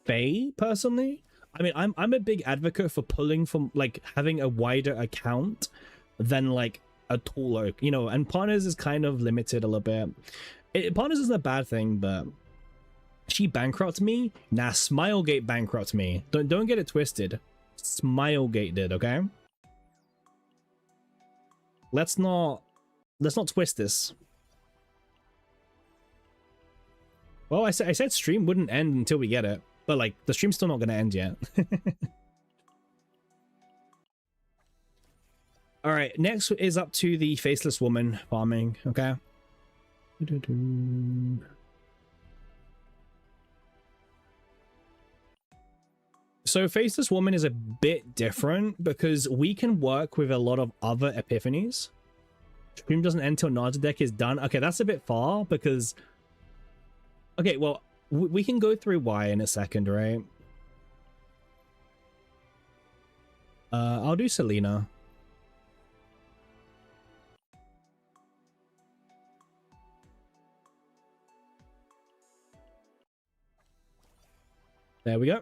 Faye personally. I mean, I'm a big advocate for pulling from like having a wider account than like a taller, you know, and partners is kind of limited a little bit. Partners isn't a bad thing, but she bankrupted me. Nah, Smilegate bankrupted me. Don't get it twisted. Smilegate did, okay? Let's not twist this. Well, I said stream wouldn't end until we get it, but like the stream's still not gonna end yet. All right, next is up to the faceless woman farming. Okay. So faceless woman is a bit different because we can work with a lot of other epiphanies. Stream doesn't end till Naja deck is done. Okay, that's a bit far because... Okay, well, we can go through why in a second, right? I'll do Selena. There we go.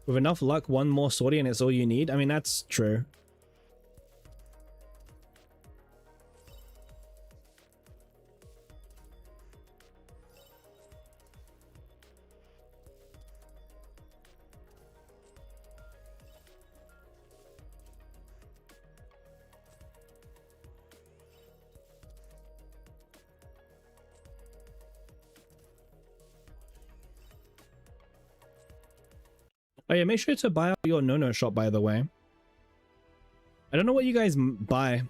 With enough luck, one more sortie and it's all you need. I mean, that's true. Oh yeah, make sure to buy out your no-no shop, by the way. I don't know what you guys buy.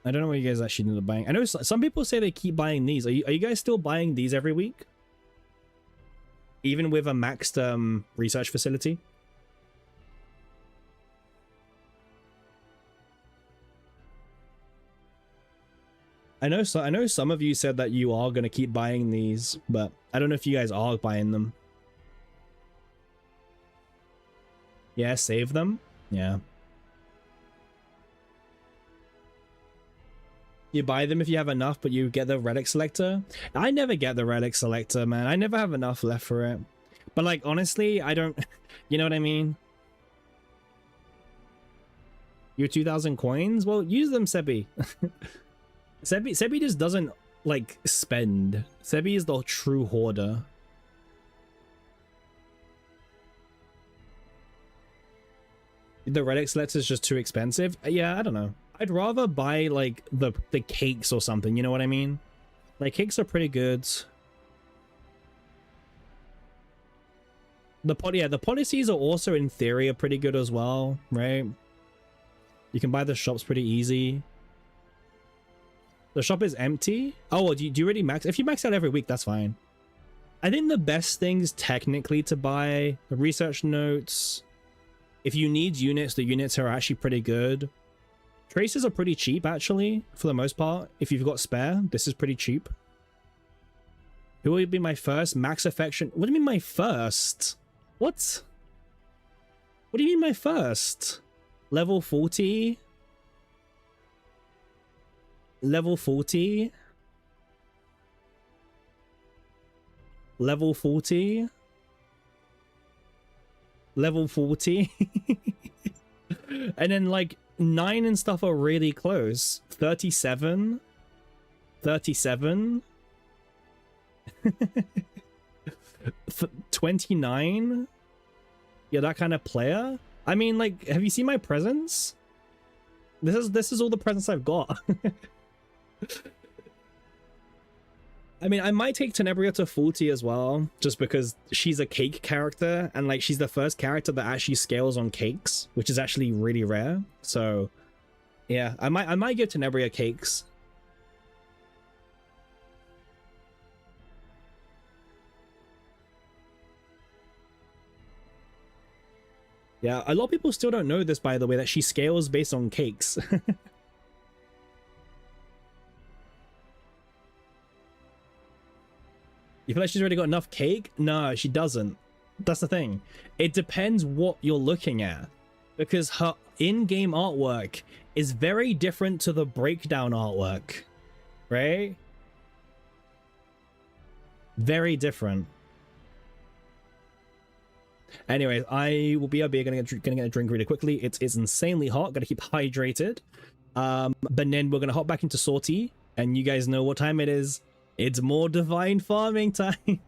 I don't know what you guys actually end up buying. I know some people say they keep buying these. Are you guys still buying these every week? even with a maxed research facility. I know some of you said that you are gonna keep buying these, but I don't know if you guys are buying them. Yeah, save them. Yeah. You buy them if you have enough, but you get the relic selector. I never get the relic selector, man. I never have enough left for it. But like, honestly, I don't, you know what I mean? Your 2,000 coins? Well, use them, Sebi. Sebi just doesn't like spend. Sebi is the true hoarder. The relic selector is just too expensive. Yeah, I don't know. I'd rather buy like the cakes or something, you know what I mean? Like cakes are pretty good. The policies are also in theory are pretty good as well, right? You can buy the shops pretty easy. The shop is empty. Oh, well, do you already max? If you max out every week, that's fine. I think the best things technically to buy the research notes. If you need units, the units are actually pretty good. Traces are pretty cheap, actually, for the most part. If you've got spare, this is pretty cheap. Who will be my first? Max Affection. What do you mean my first? What? What do you mean my first? Level 40? Level 40? Level 40? Level 40? And then like 9 and stuff are really close. 37? 37? 29? You're that kind of player? I mean, like, have you seen my presents? This is all the presents I've got. I mean, I might take Tenebria to 40 as well, just because she's a cake character, and like she's the first character that actually scales on cakes, which is actually really rare. So yeah, I might give Tenebria cakes. Yeah, a lot of people still don't know this, by the way, that she scales based on cakes. You feel like she's already got enough cake? No, she doesn't. That's the thing. It depends what you're looking at, because her in-game artwork is very different to the breakdown artwork, right? Very different. Anyways, I will be a beer, gonna get a drink really quickly. It's insanely hot. Gotta keep hydrated. But then we're gonna hop back into sortie, and you guys know what time it is. It's more divine farming time.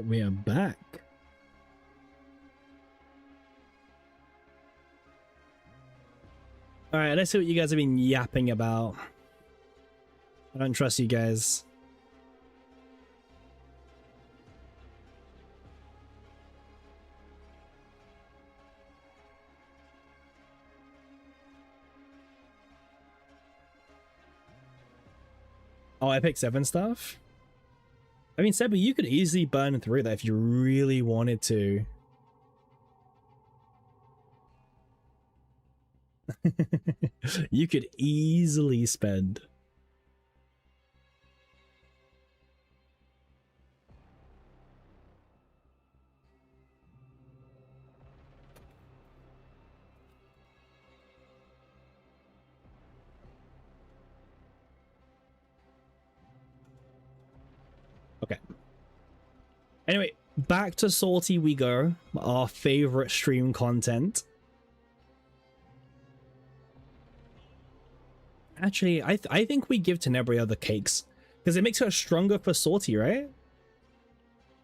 we are back. All right, let's see what you guys have been yapping about. I don't trust you guys. Oh, Epic 7 stuff? I mean, Sebu, you could easily burn through that if you really wanted to. You could easily spend. Okay. Anyway, back to Salty we go. Our favorite stream content. Actually, I think we give Tenebria the cakes because it makes her stronger for Salty, right?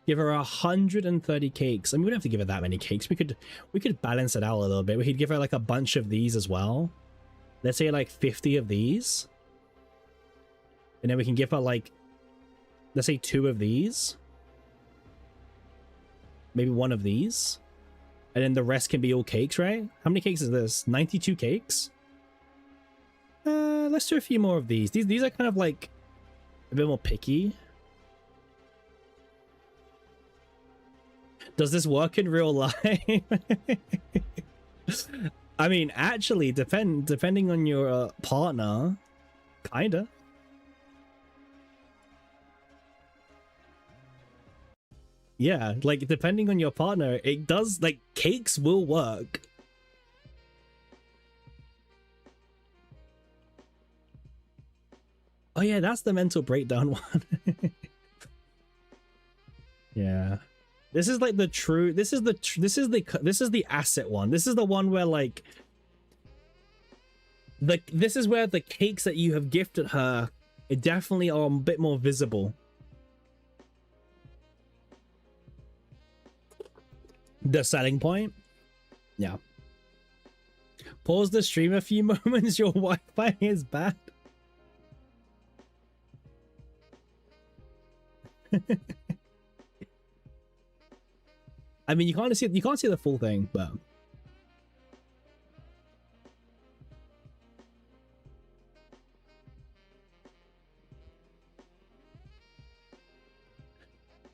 Give her 130 cakes. I mean, we don't have to give her that many cakes. We could balance it out a little bit. We could give her like a bunch of these as well. Let's say like 50 of these, and then we can give her like, let's say 2 of these, maybe 1 of these, and then the rest can be all cakes, right? How many cakes is this? 92 cakes. Let's do a few more of these. These are kind of like a bit more picky. Does this work in real life? I mean, actually, depending on your partner, kinda. Yeah, like depending on your partner, it does, like, cakes will work. Oh yeah, that's the mental breakdown one. Yeah. This is like the true, this is the asset one. This is the one where like this is where the cakes that you have gifted her, it definitely are a bit more visible. The selling point. Yeah. Pause the stream a few moments, your Wi-Fi is bad. I mean, you can't see the full thing, but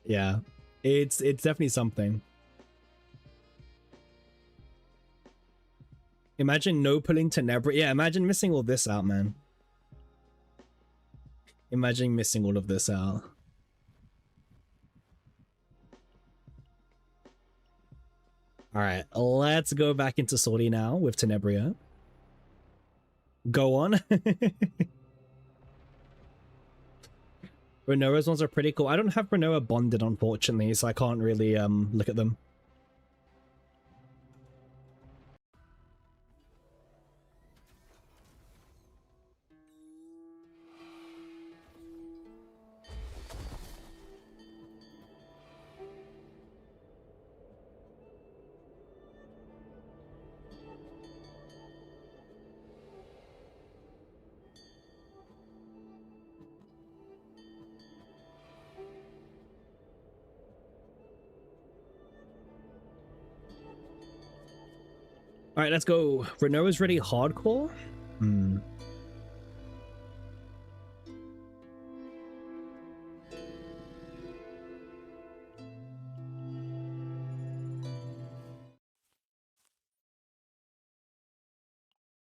yeah, it's definitely something. Imagine no pulling Tenebria. Yeah, imagine missing all this out, man. Imagine missing all of this out. All right, let's go back into Sorty now with Tenebria. Go on. Renoa's ones are pretty cool. I don't have Renoa bonded, unfortunately, so I can't really look at them. All right, let's go. Renoa's ready hardcore.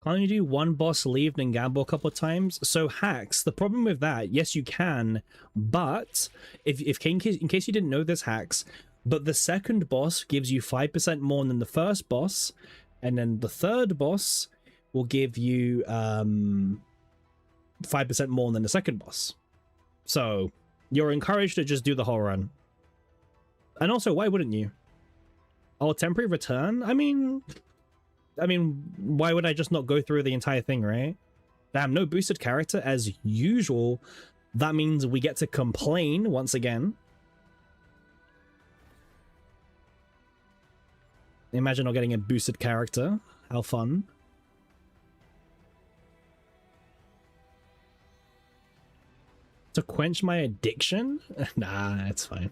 Can't you do one boss, leave, then gamble a couple of times? So hacks, the problem with that, yes, you can, but if in case you didn't know this, hacks, but the second boss gives you 5% more than the first boss, and then the third boss will give you 5% more than the second boss. So you're encouraged to just do the whole run. And also, why wouldn't you? Oh, temporary return? I mean, why would I just not go through the entire thing, right? Damn, no boosted character as usual. That means we get to complain once again. Imagine not getting a boosted character. How fun. To quench my addiction? Nah, it's fine.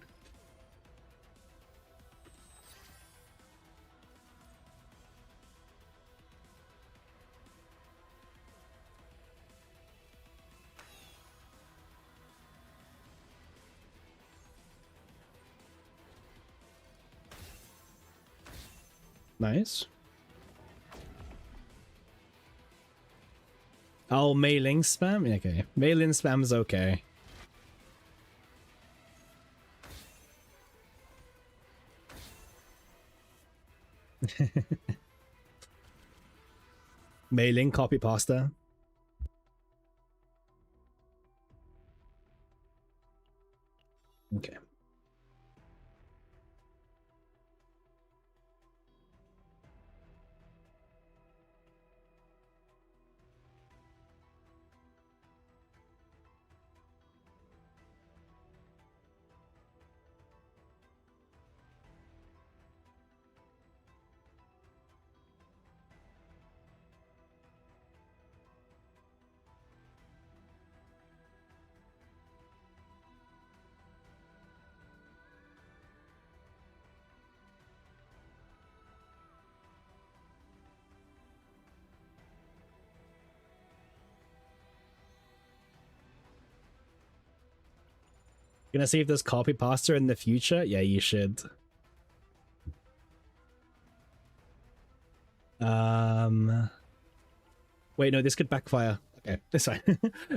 Nice. Oh, mailing spam? Okay. Mailing spam is okay. Mailing copy pasta. Okay. Gonna save this copy pasta in the future? Yeah, you should. Wait, no, this could backfire. Okay, this fine.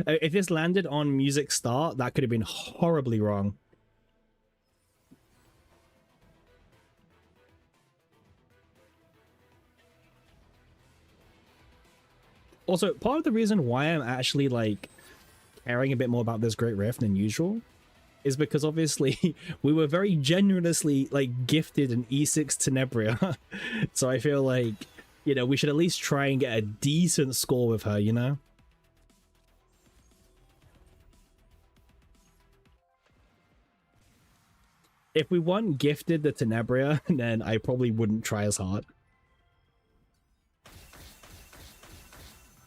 If this landed on music start, that could have been horribly wrong. Also, part of the reason why I'm actually like caring a bit more about this Great Rift than usual is because obviously we were very generously like gifted an E6 Tenebria. So I feel like, you know, we should at least try and get a decent score with her, you know? If we weren't gifted the Tenebria, then I probably wouldn't try as hard.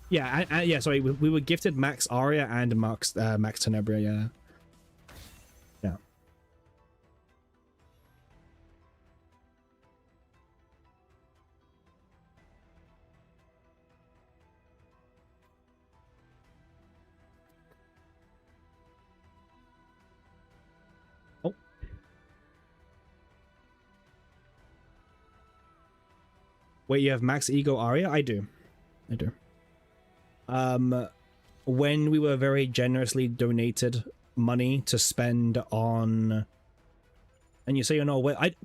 Yeah, yeah, sorry, we were gifted Max Aria and Max Tenebria, yeah. Yeah. Oh. Wait, you have Max Ego Aria? I do. I do. When we were very generously donated money to spend on, and you say you're not aware, I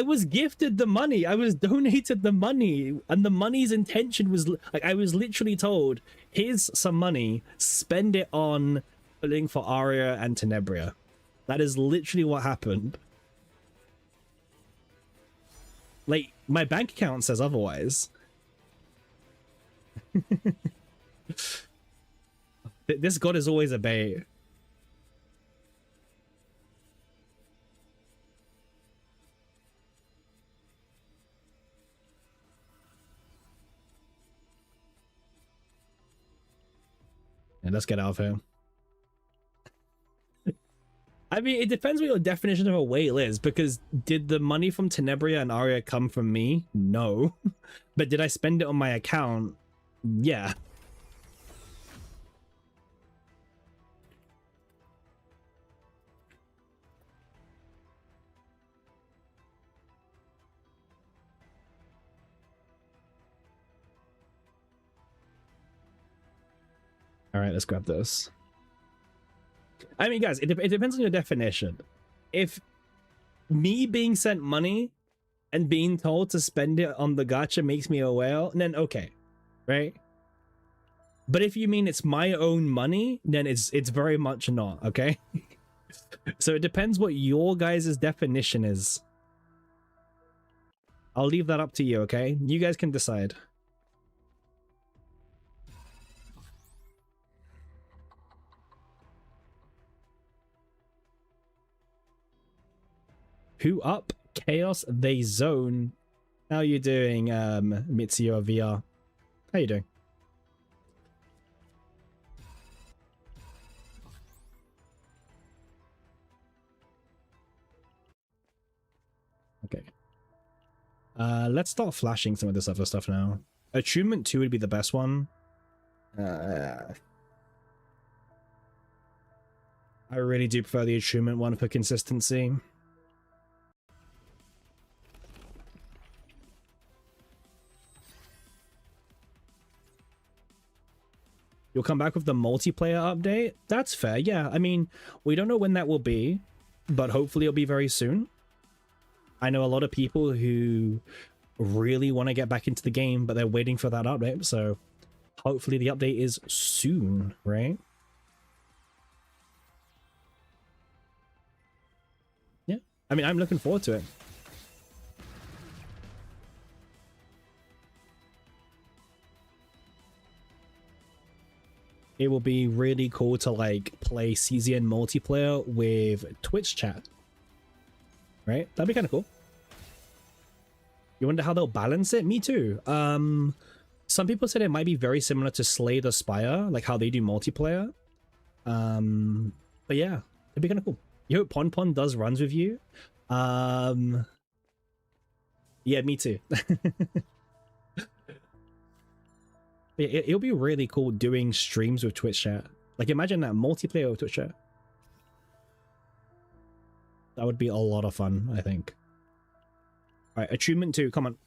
was gifted the money, I was donated the money, and the money's intention was like, I was literally told, here's some money, spend it on pulling for Aria and Tenebria. That is literally what happened. Like, my bank account says otherwise. This god is always a bait. And let's get out of here. I mean, it depends what your definition of a whale is, because did the money from Tenebria and Aria come from me? No. But did I spend it on my account? Yeah. All right, let's grab this. I mean, guys, it depends on your definition. If me being sent money and being told to spend it on the gacha makes me a whale, then okay, right? But if you mean it's my own money, then it's very much not, okay? So it depends what your guys' definition is. I'll leave that up to you, okay? You guys can decide. Who up? Chaos They Zone. How you doing, Mitsuyo VR? How you doing? Okay. Let's start flashing some of this other stuff now. Attunement 2 would be the best one. I really do prefer the attunement one for consistency. You'll come back with the multiplayer update? That's fair, yeah. I mean, we don't know when that will be, but hopefully it'll be very soon. I know a lot of people who really want to get back into the game, but they're waiting for that update, so hopefully the update is soon, right? Yeah, I mean, I'm looking forward to it. It will be really cool to like play CZN multiplayer with Twitch chat. Right? That'd be kind of cool. You wonder how they'll balance it? Me too. Some people said it might be very similar to Slay the Spire, like how they do multiplayer. But yeah, it'd be kind of cool. You hope Pon Pon does runs with you. Yeah, me too. It'll be really cool doing streams with Twitch chat. Like imagine that multiplayer with Twitch chat. That would be a lot of fun, I think. All right, attunement 2, come on.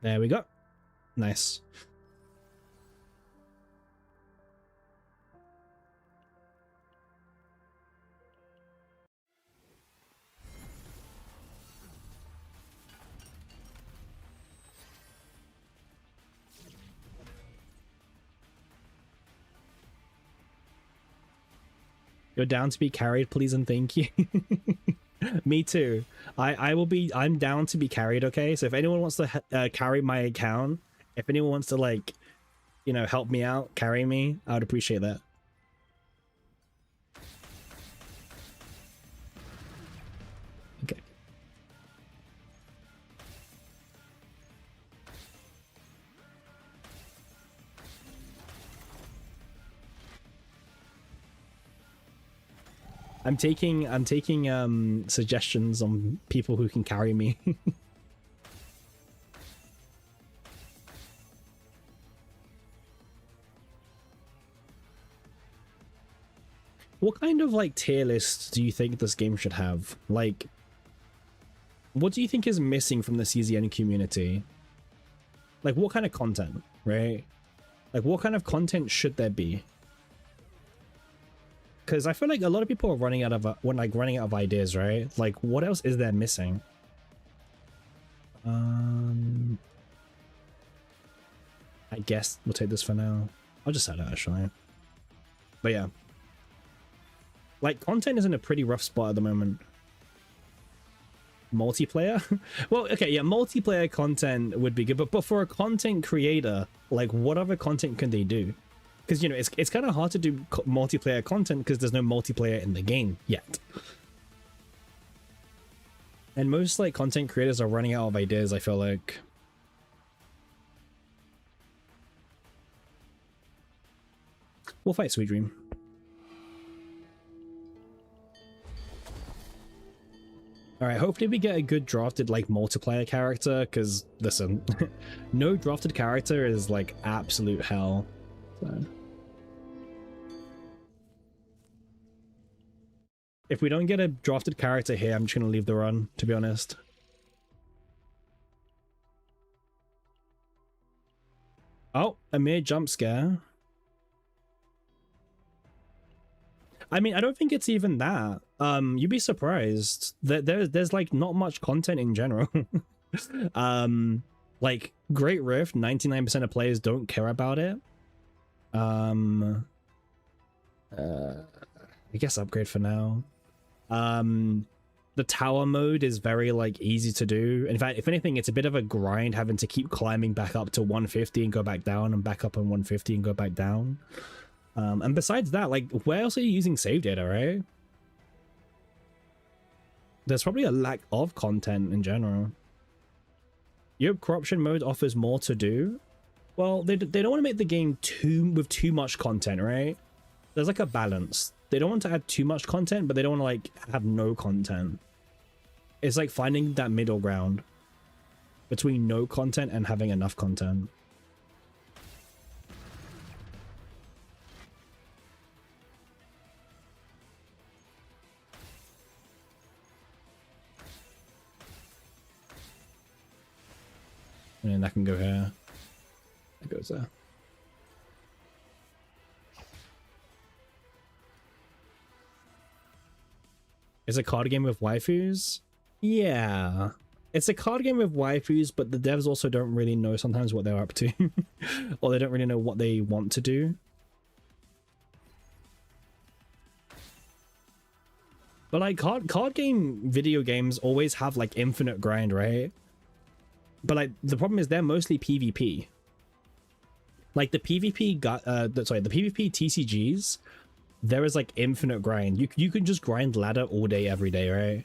There we go. Nice. You're down to be carried, please and thank you. Me too. I'm down to be carried, okay? So if anyone wants to carry my account, if anyone wants to like, you know, help me out, carry me, I would appreciate that. Okay. I'm taking suggestions on people who can carry me. What kind of like tier lists do you think this game should have? Like, what do you think is missing from the CZN community? Like, what kind of content, right? Like, what kind of content should there be? Because I feel like a lot of people are running out of running out of ideas, right? Like, what else is there missing? I guess we'll take this for now. I'll just set it actually. But yeah, like content is in a pretty rough spot at the moment. Multiplayer? Well, okay, yeah, multiplayer content would be good, but for a content creator, like, what other content can they do? Because, you know, it's kind of hard to do multiplayer content because there's no multiplayer in the game yet. And most, like, content creators are running out of ideas, I feel like. We'll fight Sweet Dream. Alright, hopefully we get a good drafted, like, multiplayer character, because, listen, no drafted character is, like, absolute hell. So. If we don't get a drafted character here, I'm just going to leave the run, to be honest. Oh, a mere jump scare. I mean, I don't think it's even that. You'd be surprised that there's like not much content in general. Like Great Rift, 99% of players don't care about it. I guess upgrade for now. The tower mode is very like easy to do. In fact, if anything, it's a bit of a grind having to keep climbing back up to 150 and go back down and back up on 150 and go back down. And besides that, like, where else are you using save data, right? There's probably a lack of content in general. Europe corruption mode offers more to do. Well, they don't want to make the game too much content, right? There's like a balance. They don't want to add too much content, but they don't want to like have no content. It's like finding that middle ground between no content and having enough content. And that can go here. That goes there. It's a card game with waifus? Yeah. It's a card game with waifus, but the devs also don't really know sometimes what they're up to. Or they don't really know what they want to do. But like card game video games always have like infinite grind, right? But like the problem is they're mostly PvP. Like the PvP the PvP TCGs, there is like infinite grind. You can just grind ladder all day every day, right?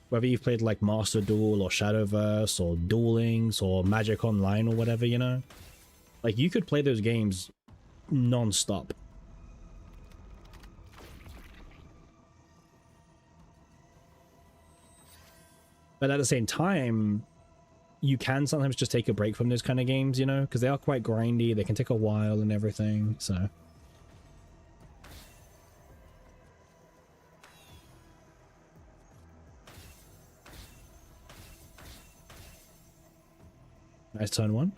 Whether you've played like Master Duel or Shadowverse or Duel Links or Magic Online or whatever, you know? Like you could play those games non-stop. But at the same time, you can sometimes just take a break from those kind of games, you know, because they are quite grindy. They can take a while and everything, so. Nice turn one.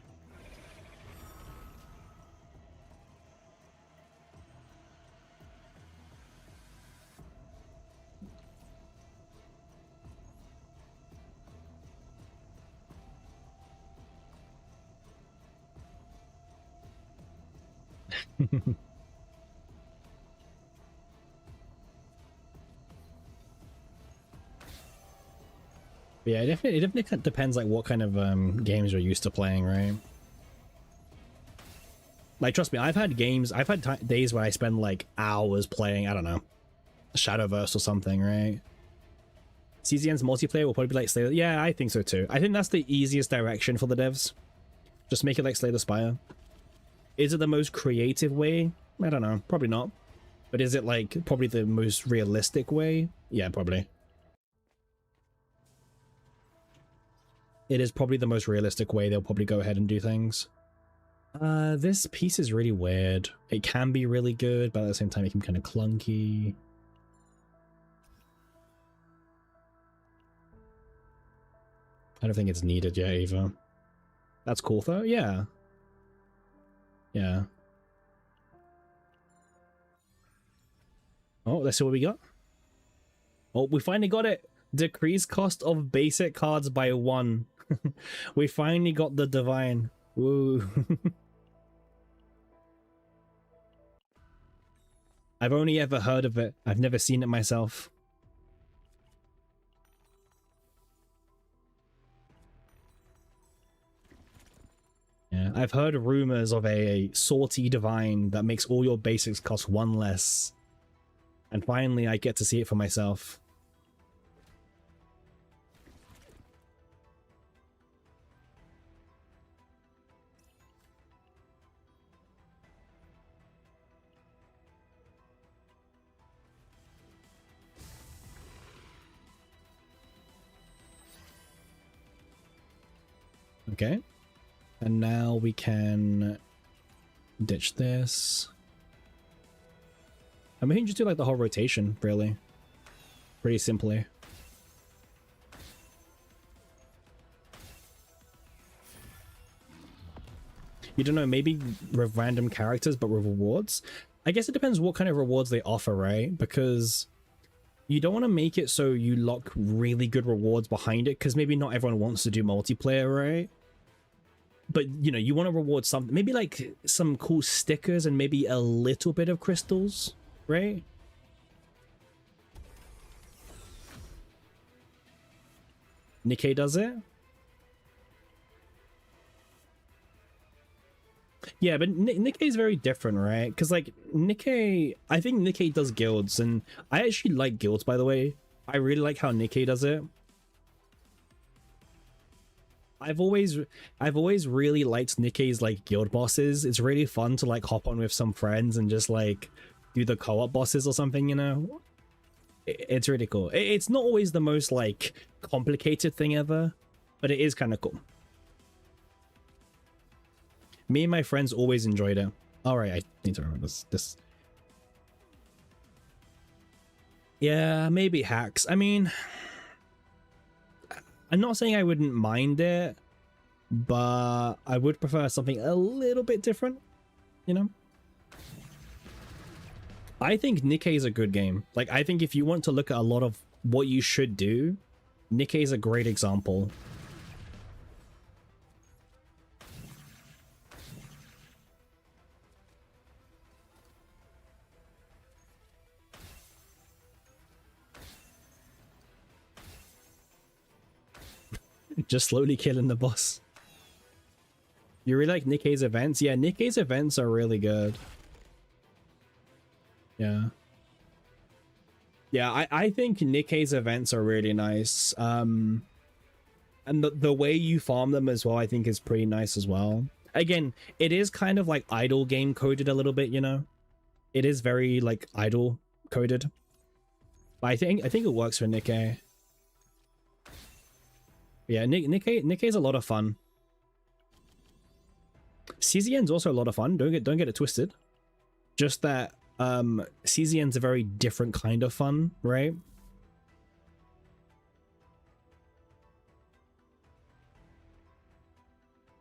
Yeah, it definitely depends like what kind of games you're used to playing, right? Like trust me, I've had days where I spend like hours playing, I don't know, Shadowverse or something, right? CZN's multiplayer will probably be like Slay the... Yeah, I think so too. I think that's the easiest direction for the devs. Just make it like Slay the Spire. Is it the most creative way? I don't know, probably not. But is it like probably the most realistic way? Yeah, probably. It is probably the most realistic way they'll probably go ahead and do things. This piece is really weird. It can be really good, but at the same time it can be kind of clunky. I don't think it's needed yet either. That's cool though, yeah. Yeah. Oh, let's see what we got. Oh, we finally got it! Decrease cost of basic cards by 1. We finally got the divine. Woo. I've only ever heard of it. I've never seen it myself. Yeah, I've heard rumors of a salty divine that makes all your basics cost 1 less. And finally I get to see it for myself. Okay. And now we can ditch this. And we can just do like the whole rotation, really. Pretty simply. You don't know, maybe with random characters, but with rewards? I guess it depends what kind of rewards they offer, right? Because you don't want to make it so you lock really good rewards behind it, because maybe not everyone wants to do multiplayer, right? But, you know, you want to reward something, maybe like some cool stickers and maybe a little bit of crystals, right? Nikkei does it? Yeah, but Nikkei is very different, right? Because, like, Nikkei... I think Nikkei does guilds, and I actually like guilds, by the way. I really like how Nikkei does it. I've always really liked Nikkei's like guild bosses. It's really fun to like hop on with some friends and just like do the co-op bosses or something, you know. It's really cool. It's not always the most like complicated thing ever, but it is kind of cool. Me and my friends always enjoyed it. All right, I need to remember this. Yeah, maybe hacks. I mean, I'm not saying I wouldn't mind it, but I would prefer something a little bit different, you know? I think Nikkei is a good game. Like, I think if you want to look at a lot of what you should do, Nikkei is a great example. Just slowly killing the boss. You really like Nikkei's events? Yeah, Nikkei's events are really good. Yeah. Yeah, I think Nikkei's events are really nice. And the way you farm them as well, I think is pretty nice as well. Again, it is kind of like idle game coded a little bit, you know? It is very like idle coded. But I think it works for Nikkei. Yeah, Nikkei's a lot of fun. CZN's also a lot of fun. Don't get it twisted. Just that CZN's a very different kind of fun, right?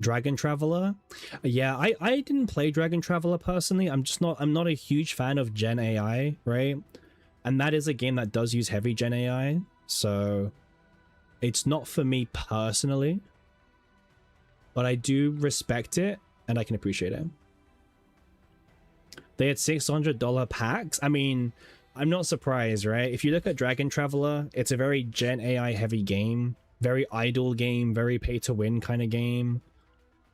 Dragon Traveler. Yeah, I didn't play Dragon Traveler personally. I'm not a huge fan of Gen AI, right? And that is a game that does use heavy Gen AI, so it's not for me personally, but I do respect it and I can appreciate it. They had $600 packs. I mean, I'm not surprised, right? If you look at Dragon Traveler, it's a very Gen AI heavy game, very idle game, very pay to win kind of game.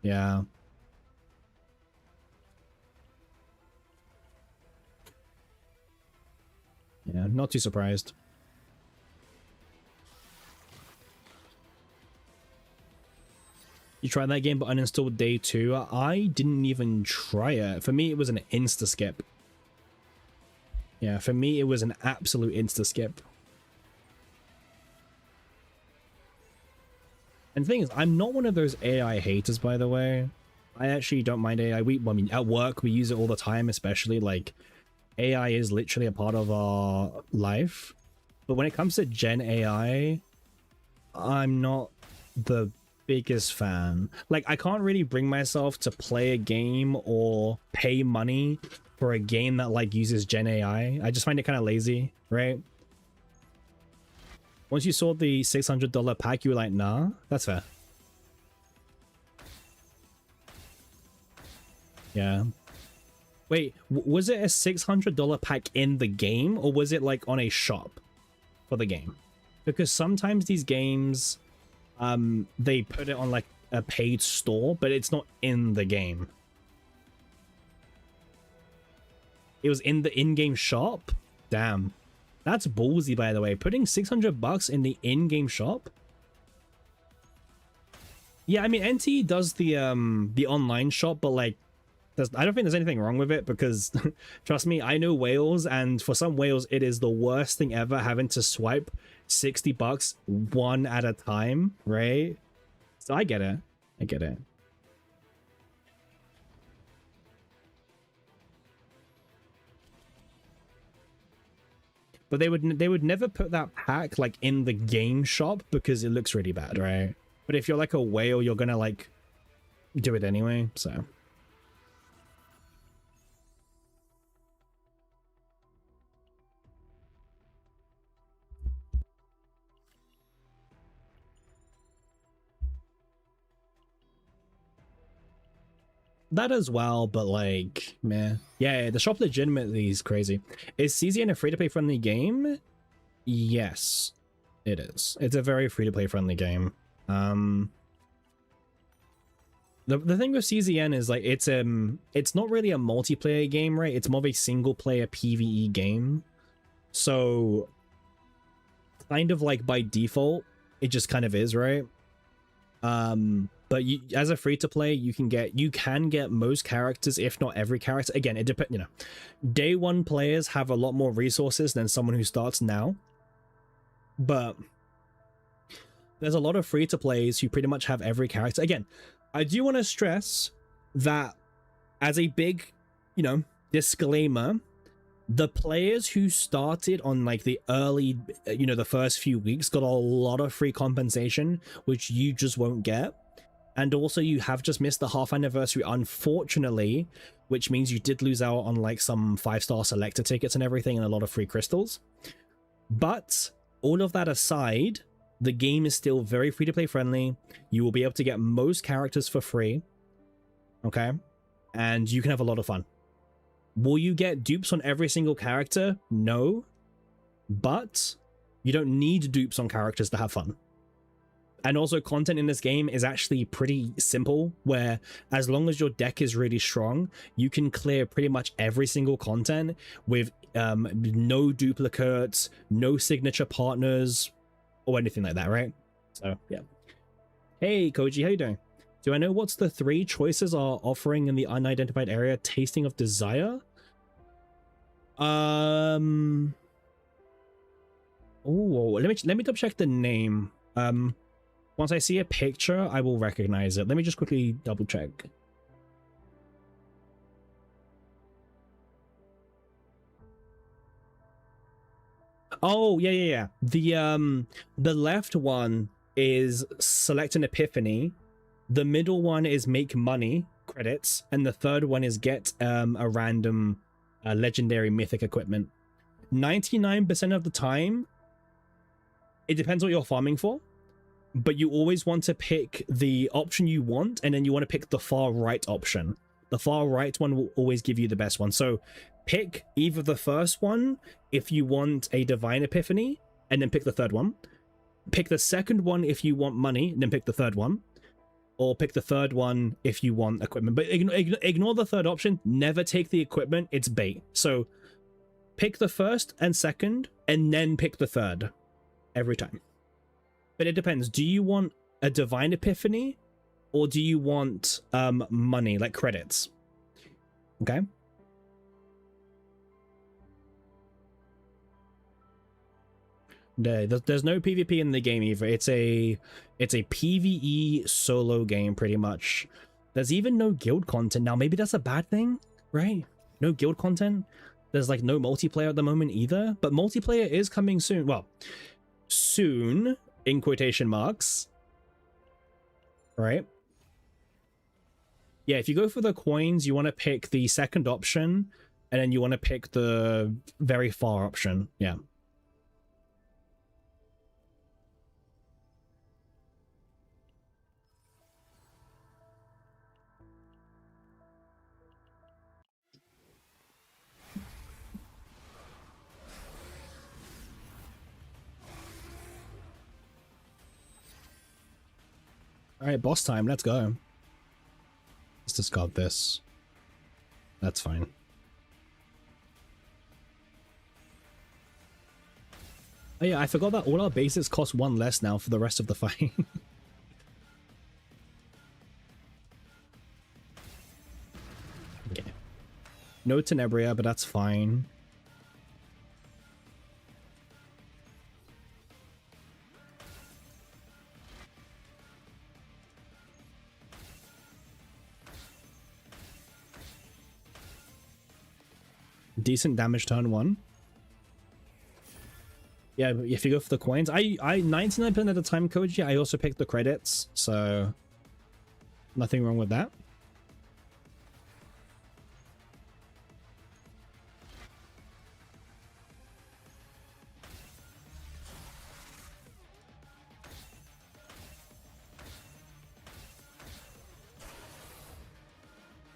Yeah. Yeah, not too surprised. You tried that game but uninstalled day 2. I didn't even try it. For me, it was an insta skip. Yeah, for me, it was an absolute insta skip. And the thing is, I'm not one of those AI haters, by the way. I actually don't mind AI. I mean, at work, we use it all the time, especially like AI is literally a part of our life. But when it comes to Gen AI, I'm not the biggest fan. Like, I can't really bring myself to play a game or pay money for a game that like uses Gen AI. I just find it kind of lazy, right? Once you saw the $600 pack, you were like, nah, that's fair. Yeah. Wait, was it a $600 pack in the game, or was it like on a shop for the game? Because sometimes these games, they put it on like a paid store, but it's not in the game. It was in the in-game shop? Damn. That's ballsy, by the way. Putting $600 in the in-game shop? Yeah, I mean, NT does the online shop, but like, I don't think there's anything wrong with it because, trust me, I know whales, and for some whales, it is the worst thing ever having to swipe $60 one at a time, right? So I get it. I get it. But they would never put that pack like in the game shop because it looks really bad, right? But if you're like a whale, you're gonna like do it anyway, so. That as well, but like, meh. Yeah, the shop legitimately is crazy. Is CZN a free-to-play friendly game? Yes, it is. It's a very free-to-play friendly game. The thing with CZN is like it's not really a multiplayer game, right? It's more of a single-player PvE game. So kind of like by default, it just kind of is, right? But you, as a free to play, you can get most characters, if not every character. Again, it depends. You know, day one players have a lot more resources than someone who starts now, but there's a lot of free to plays who pretty much have every character. Again, I do want to stress that as a big, you know, disclaimer, the players who started on like the early, you know, the first few weeks got a lot of free compensation, which you just won't get. And also you have just missed the half anniversary, unfortunately, which means you did lose out on like some 5-star selector tickets and everything and a lot of free crystals. But all of that aside, the game is still very free to play friendly. You will be able to get most characters for free. Okay. And you can have a lot of fun. Will you get dupes on every single character? No. But you don't need dupes on characters to have fun. And also content in this game is actually pretty simple, where as long as your deck is really strong, you can clear pretty much every single content with no duplicates, no signature partners, or anything like that, right? So, yeah. Hey, Koji, how you doing? Do I know what's the 3 choices are offering in the unidentified area? Tasting of Desire? Oh, let me double check the name. Once I see a picture, I will recognize it. Let me just quickly double check. Oh, yeah. The left one is select an epiphany. The middle one is make money credits, and the third one is get a random legendary mythic equipment. 99% of the time, it depends what you're farming for, but you always want to pick the option you want, and then you want to pick the far right option. The far right one will always give you the best one. So pick either the first one if you want a divine epiphany, and then pick the third one. Pick the second one if you want money, and then pick the third one. Or pick the third one if you want equipment. But ignore the third option. Never take the equipment. It's bait. So pick the first and second, and then pick the third every time. But it depends. Do you want a divine epiphany, or do you want money, like credits? Okay. No, there's no PvP in the game either. It's a PvE solo game, pretty much. There's even no guild content. Now, maybe that's a bad thing, right? No guild content. There's like no multiplayer at the moment either, but multiplayer is coming soon. Well, soon, in quotation marks. Right? Yeah, if you go for the coins, you want to pick the second option, and then you want to pick the very far option. Yeah. All right, boss time. Let's go. Let's discard this. That's fine. Oh yeah, I forgot that all our basics cost 1 less now for the rest of the fight. Okay. No Tenebria, but that's fine. Decent damage turn 1. Yeah, if you go for the coins, I 99% of the time, Koji, I also pick the credits, so nothing wrong with that.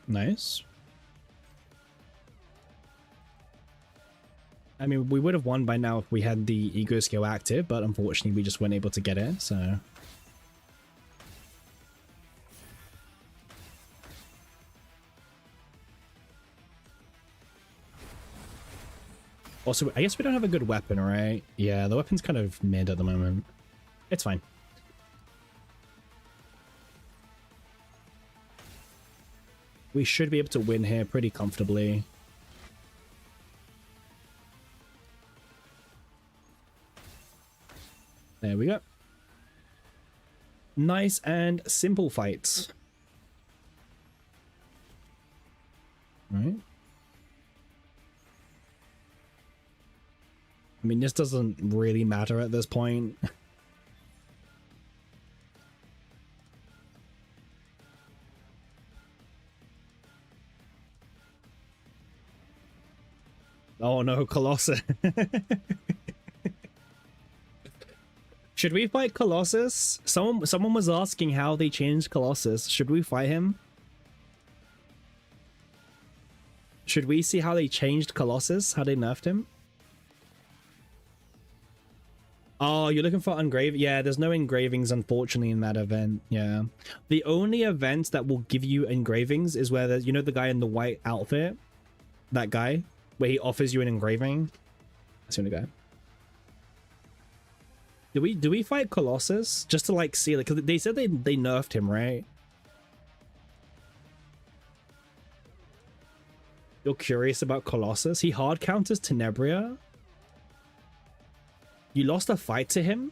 Nice. I mean, we would have won by now if we had the ego skill active, but unfortunately we just weren't able to get it, so... Also, I guess we don't have a good weapon, right? Yeah, the weapon's kind of mid at the moment. It's fine. We should be able to win here pretty comfortably. There we go. Nice and simple fights. All right. I mean, this doesn't really matter at this point. Oh no, Colossus. Should we fight Colossus? Someone was asking how they changed Colossus. Should we fight him? Should we see how they changed Colossus? How they nerfed him? Oh, you're looking for engraving? Yeah, there's no engravings, unfortunately, in that event. Yeah. The only event that will give you engravings is where there's, you know, the guy in the white outfit? That guy? Where he offers you an engraving? That's the only guy. Do we fight Colossus? Just to, like, see, like, because they said they nerfed him, right? You're curious about Colossus? He hard counters Tenebria? You lost a fight to him?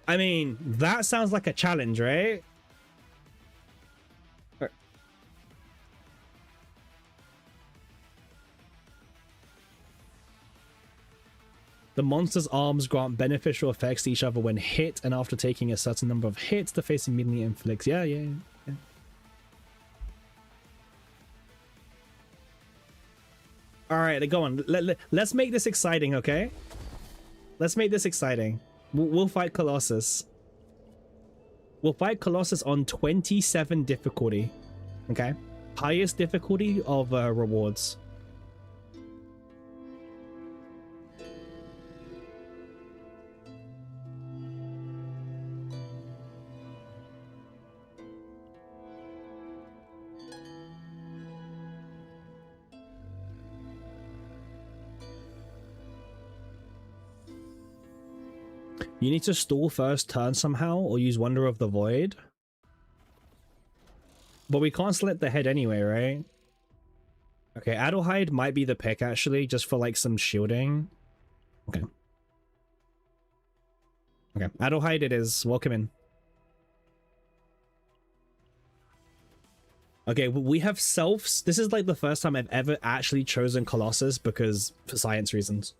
I mean, that sounds like a challenge, right? The monster's arms grant beneficial effects to each other when hit, and after taking a certain number of hits, the face immediately inflicts. Yeah. All right, go on. Let's make this exciting, okay? Let's make this exciting. We'll fight Colossus. We'll fight Colossus on 27 difficulty, okay? Highest difficulty of rewards. You need to stall first turn somehow, or use Wonder of the Void. But we can't select the head anyway, right? Okay, Adelheid might be the pick, actually, just for, like, some shielding. Okay. Okay, Adelheid it is. Welcome in. Okay, we have selfs. This is, like, the first time I've ever actually chosen Colossus, because for science reasons.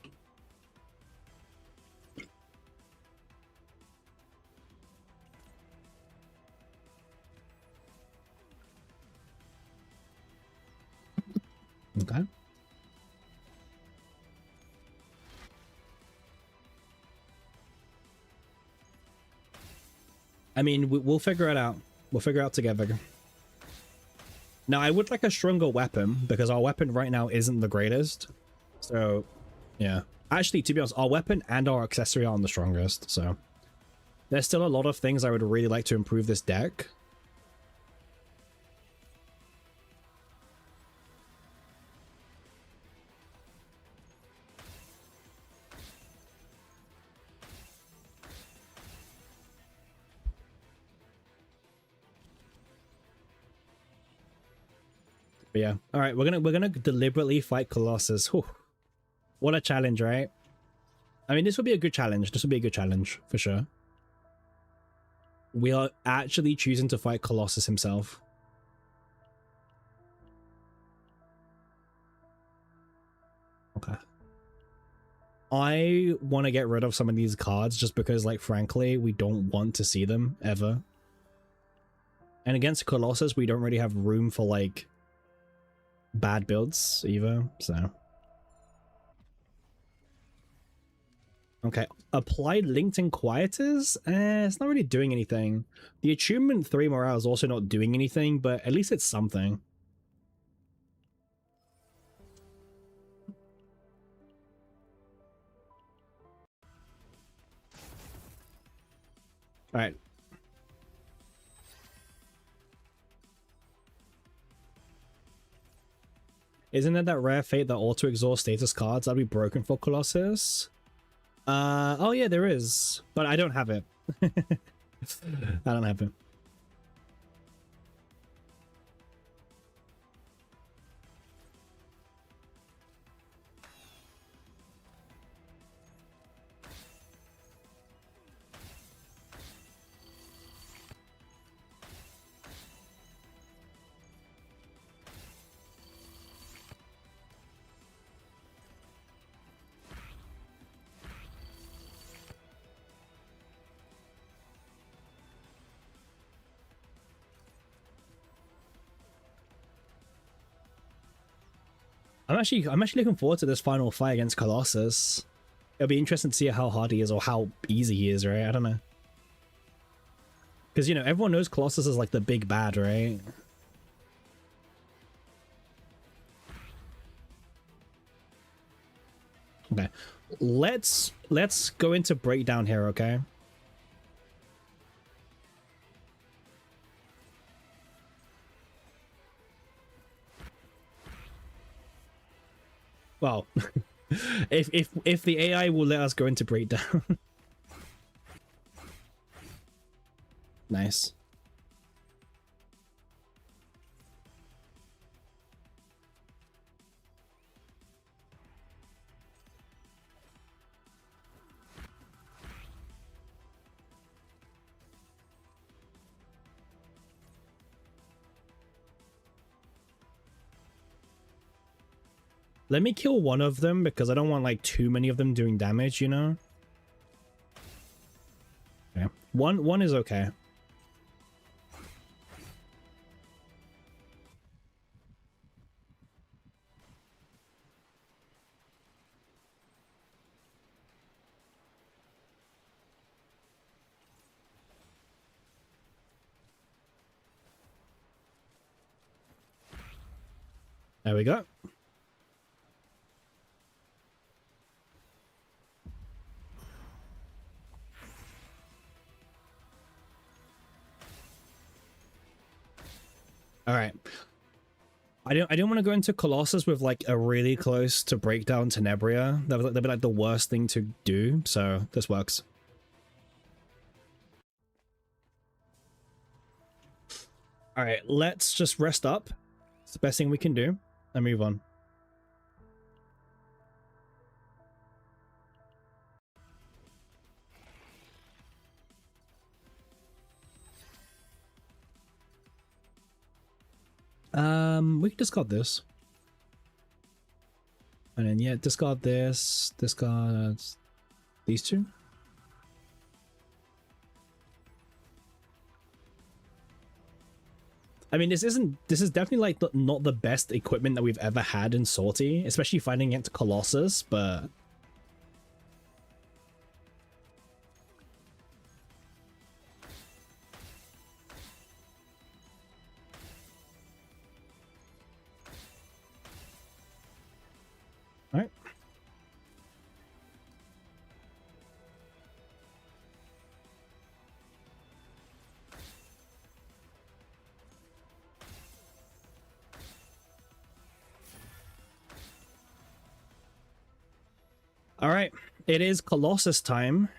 Okay. I mean, we'll figure it out. We'll figure it out together. Now, I would like a stronger weapon, because our weapon right now isn't the greatest. So, yeah. Actually, to be honest, our weapon and our accessory aren't the strongest, so... There's still a lot of things I would really like to improve this deck. But yeah, all right, we're gonna deliberately fight Colossus. Whew. What a challenge, right? I mean, this would be a good challenge. This would be a good challenge for sure. We are actually choosing to fight Colossus himself. Okay. I want to get rid of some of these cards just because, like, frankly, we don't want to see them ever. And against Colossus, we don't really have room for, like, bad builds either, so. Okay, applied linked inquietors? It's not really doing anything. The attunement 3 morale is also not doing anything, but at least it's something. Alright. Isn't it that rare fate that auto-exhaust status cards that'll be broken for Colossus? Oh yeah, there is. But I don't have it. I don't have it. I'm actually looking forward to this final fight against Colossus. It'll be interesting to see how hard he is or how easy he is, right? I don't know. Because, you know, everyone knows Colossus is like the big bad, right? Okay. Let's go into breakdown here, okay? Well, if the AI will let us go into breakdown. Nice. Let me kill one of them because I don't want like too many of them doing damage, you know? Okay. One is okay. There we go. All right. I don't want to go into Colossus with like a really close to breakdown Tenebria. That'd be like the worst thing to do. So this works. All right, let's just rest up. It's the best thing we can do and move on. We can discard this. And then, yeah, discard this, discard these two. I mean, this is definitely like not the best equipment that we've ever had in Sortie, especially fighting against Colossus, but all right, it is Colossus time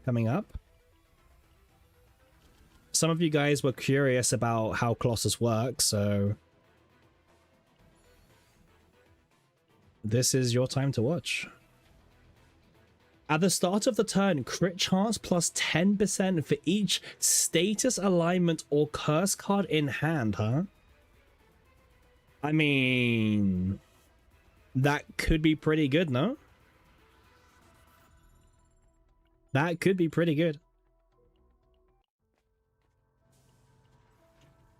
coming up. Some of you guys were curious about how Colossus works, so this is your time to watch. At the start of the turn, crit chance plus 10% for each status alignment or curse card in hand, huh? I mean, that could be pretty good, no? That could be pretty good.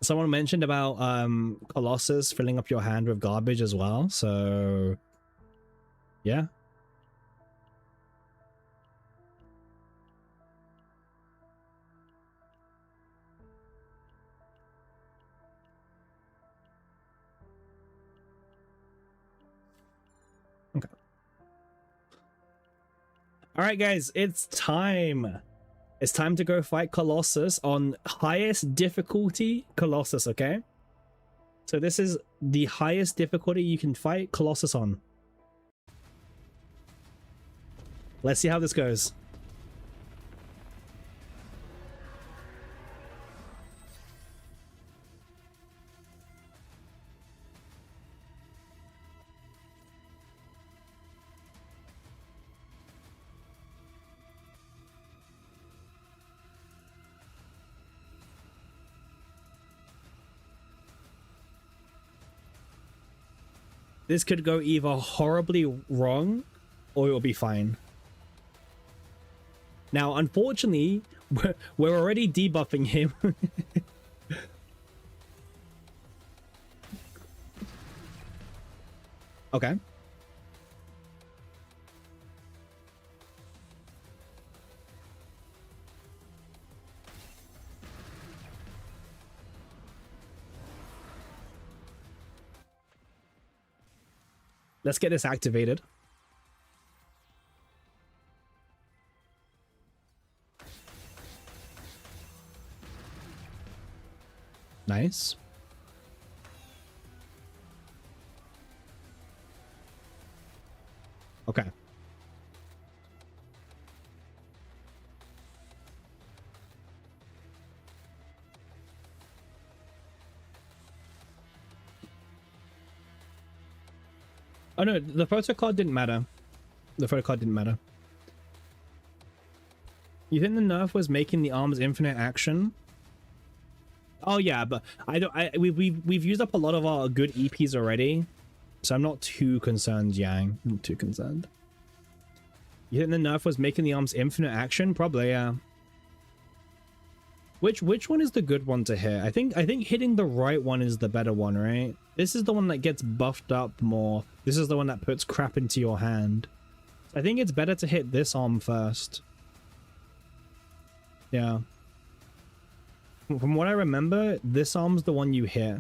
Someone mentioned about Colossus filling up your hand with garbage as well, so yeah. Okay. All right, guys, it's time. It's time to go fight Colossus on highest difficulty Colossus, okay? So this is the highest difficulty you can fight Colossus on. Let's see how this goes. This could go either horribly wrong or it will be fine. Now, unfortunately, we're already debuffing him. Okay. Let's get this activated. Nice. Okay. Oh no, the photo card didn't matter. The photo card didn't matter. You think the nerf was making the arms infinite action? Oh yeah, but we've used up a lot of our good EPs already, so I'm not too concerned, Yang. I'm not too concerned. You think the nerf was making the arms infinite action? Probably, yeah. Which one is the good one to hit? I think hitting the right one is the better one, right? This is the one that gets buffed up more. This is the one that puts crap into your hand. I think it's better to hit this arm first. Yeah. From what I remember, this arm's the one you hit.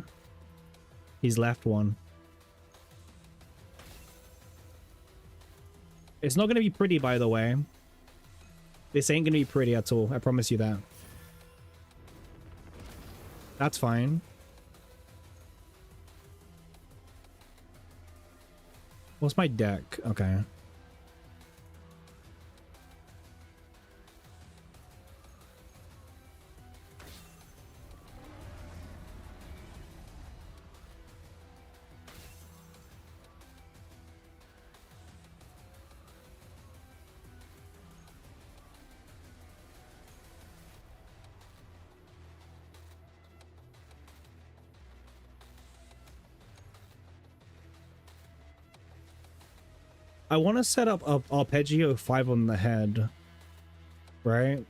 His left one. It's not going to be pretty, by the way. This ain't going to be pretty at all. I promise you that. That's fine. What's my deck? Okay. I want to set up Arpeggio 5 on the head, right?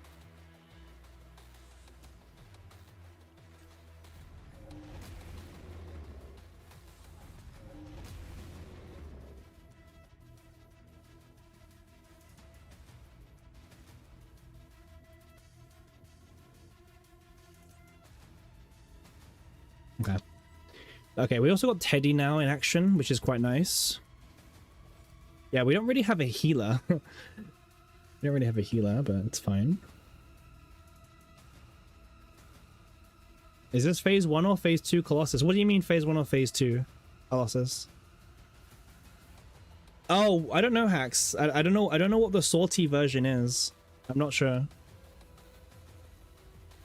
Okay. Okay, we also got Teddy now in action, which is quite nice. Yeah, we don't really have a healer. We don't really have a healer, but it's fine. Is this phase 1 or phase 2 Colossus? What do you mean phase 1 or phase 2 Colossus? Oh, I don't know, Hacks. I don't know. I don't know what the salty version is. I'm not sure.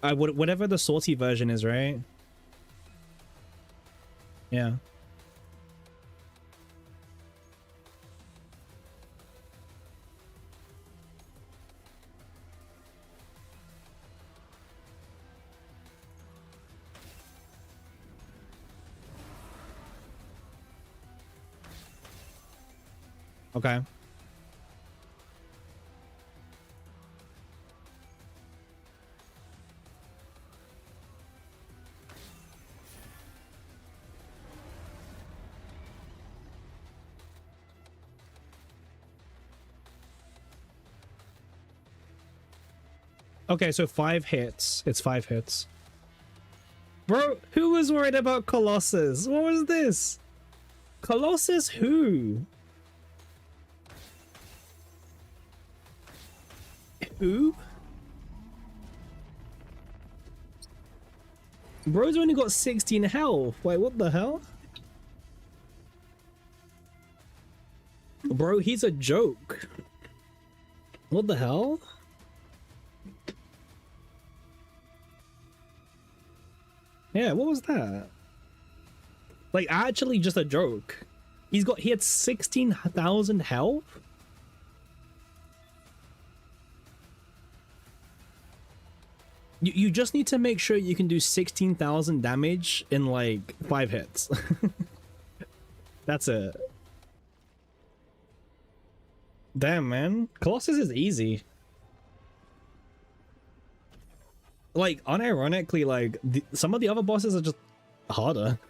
Whatever the salty version is, right? Yeah. Okay. Okay, so 5 hits. It's 5 hits. Bro, who was worried about Colossus? What was this? Colossus who? Who? Bro's only got 16 health. Wait, what the hell? Bro, he's a joke. What the hell? Yeah, what was that? Like, actually just a joke. He had 16,000 health? You just need to make sure you can do 16,000 damage in like 5 hits. That's it. Damn, man. Colossus is easy. Like, unironically, like, some of the other bosses are just harder.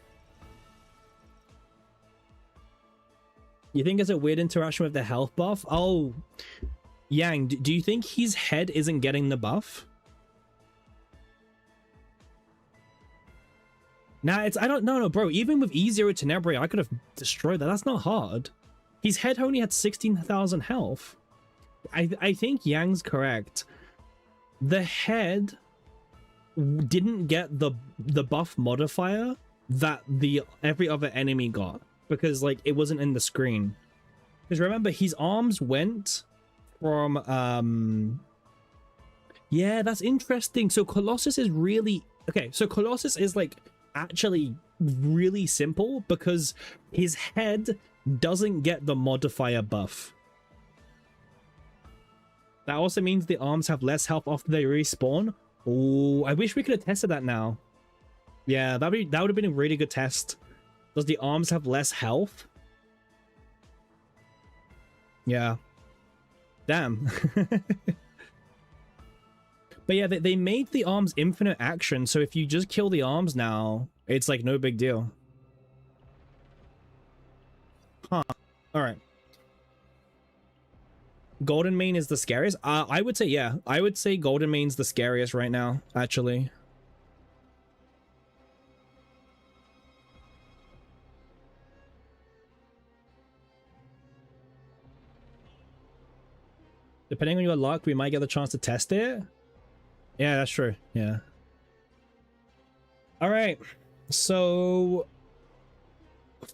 You think it's a weird interaction with the health buff? Oh, Yang, do you think his head isn't getting the buff? Nah, I don't know, no, bro. Even with E0 Tenebria, I could have destroyed that. That's not hard. His head only had 16,000 health. I think Yang's correct. The head didn't get the buff modifier that every other enemy got, because like it wasn't in the screen. Because remember, his arms went from yeah, that's interesting. So Colossus is really okay. So Colossus is like actually really simple because his head doesn't get the modifier buff. That also means the arms have less health after they respawn. Oh, I wish we could have tested that now. Yeah, that would have been a really good test. Does the arms have less health? Yeah. Damn. But yeah, they made the arms infinite action, so if you just kill the arms now, it's like no big deal. Huh. Alright. Golden Mane is the scariest? I would say, yeah. I would say Golden Mane's the scariest right now, actually. Depending on your luck, we might get the chance to test it. Yeah, that's true. Yeah. Alright. So...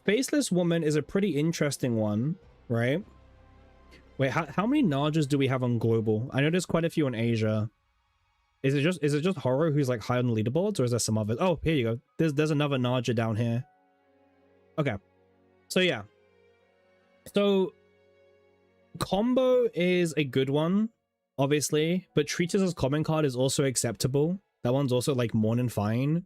Faceless Woman is a pretty interesting one, right? Wait, how many Najas do we have on global? I know there's quite a few in Asia. Is it just Horo who's like high on the leaderboards, or is there some others? Oh, here you go. There's another Naja down here. Okay. So yeah. So combo is a good one, obviously, but Treatise as common card is also acceptable. That one's also like more than fine.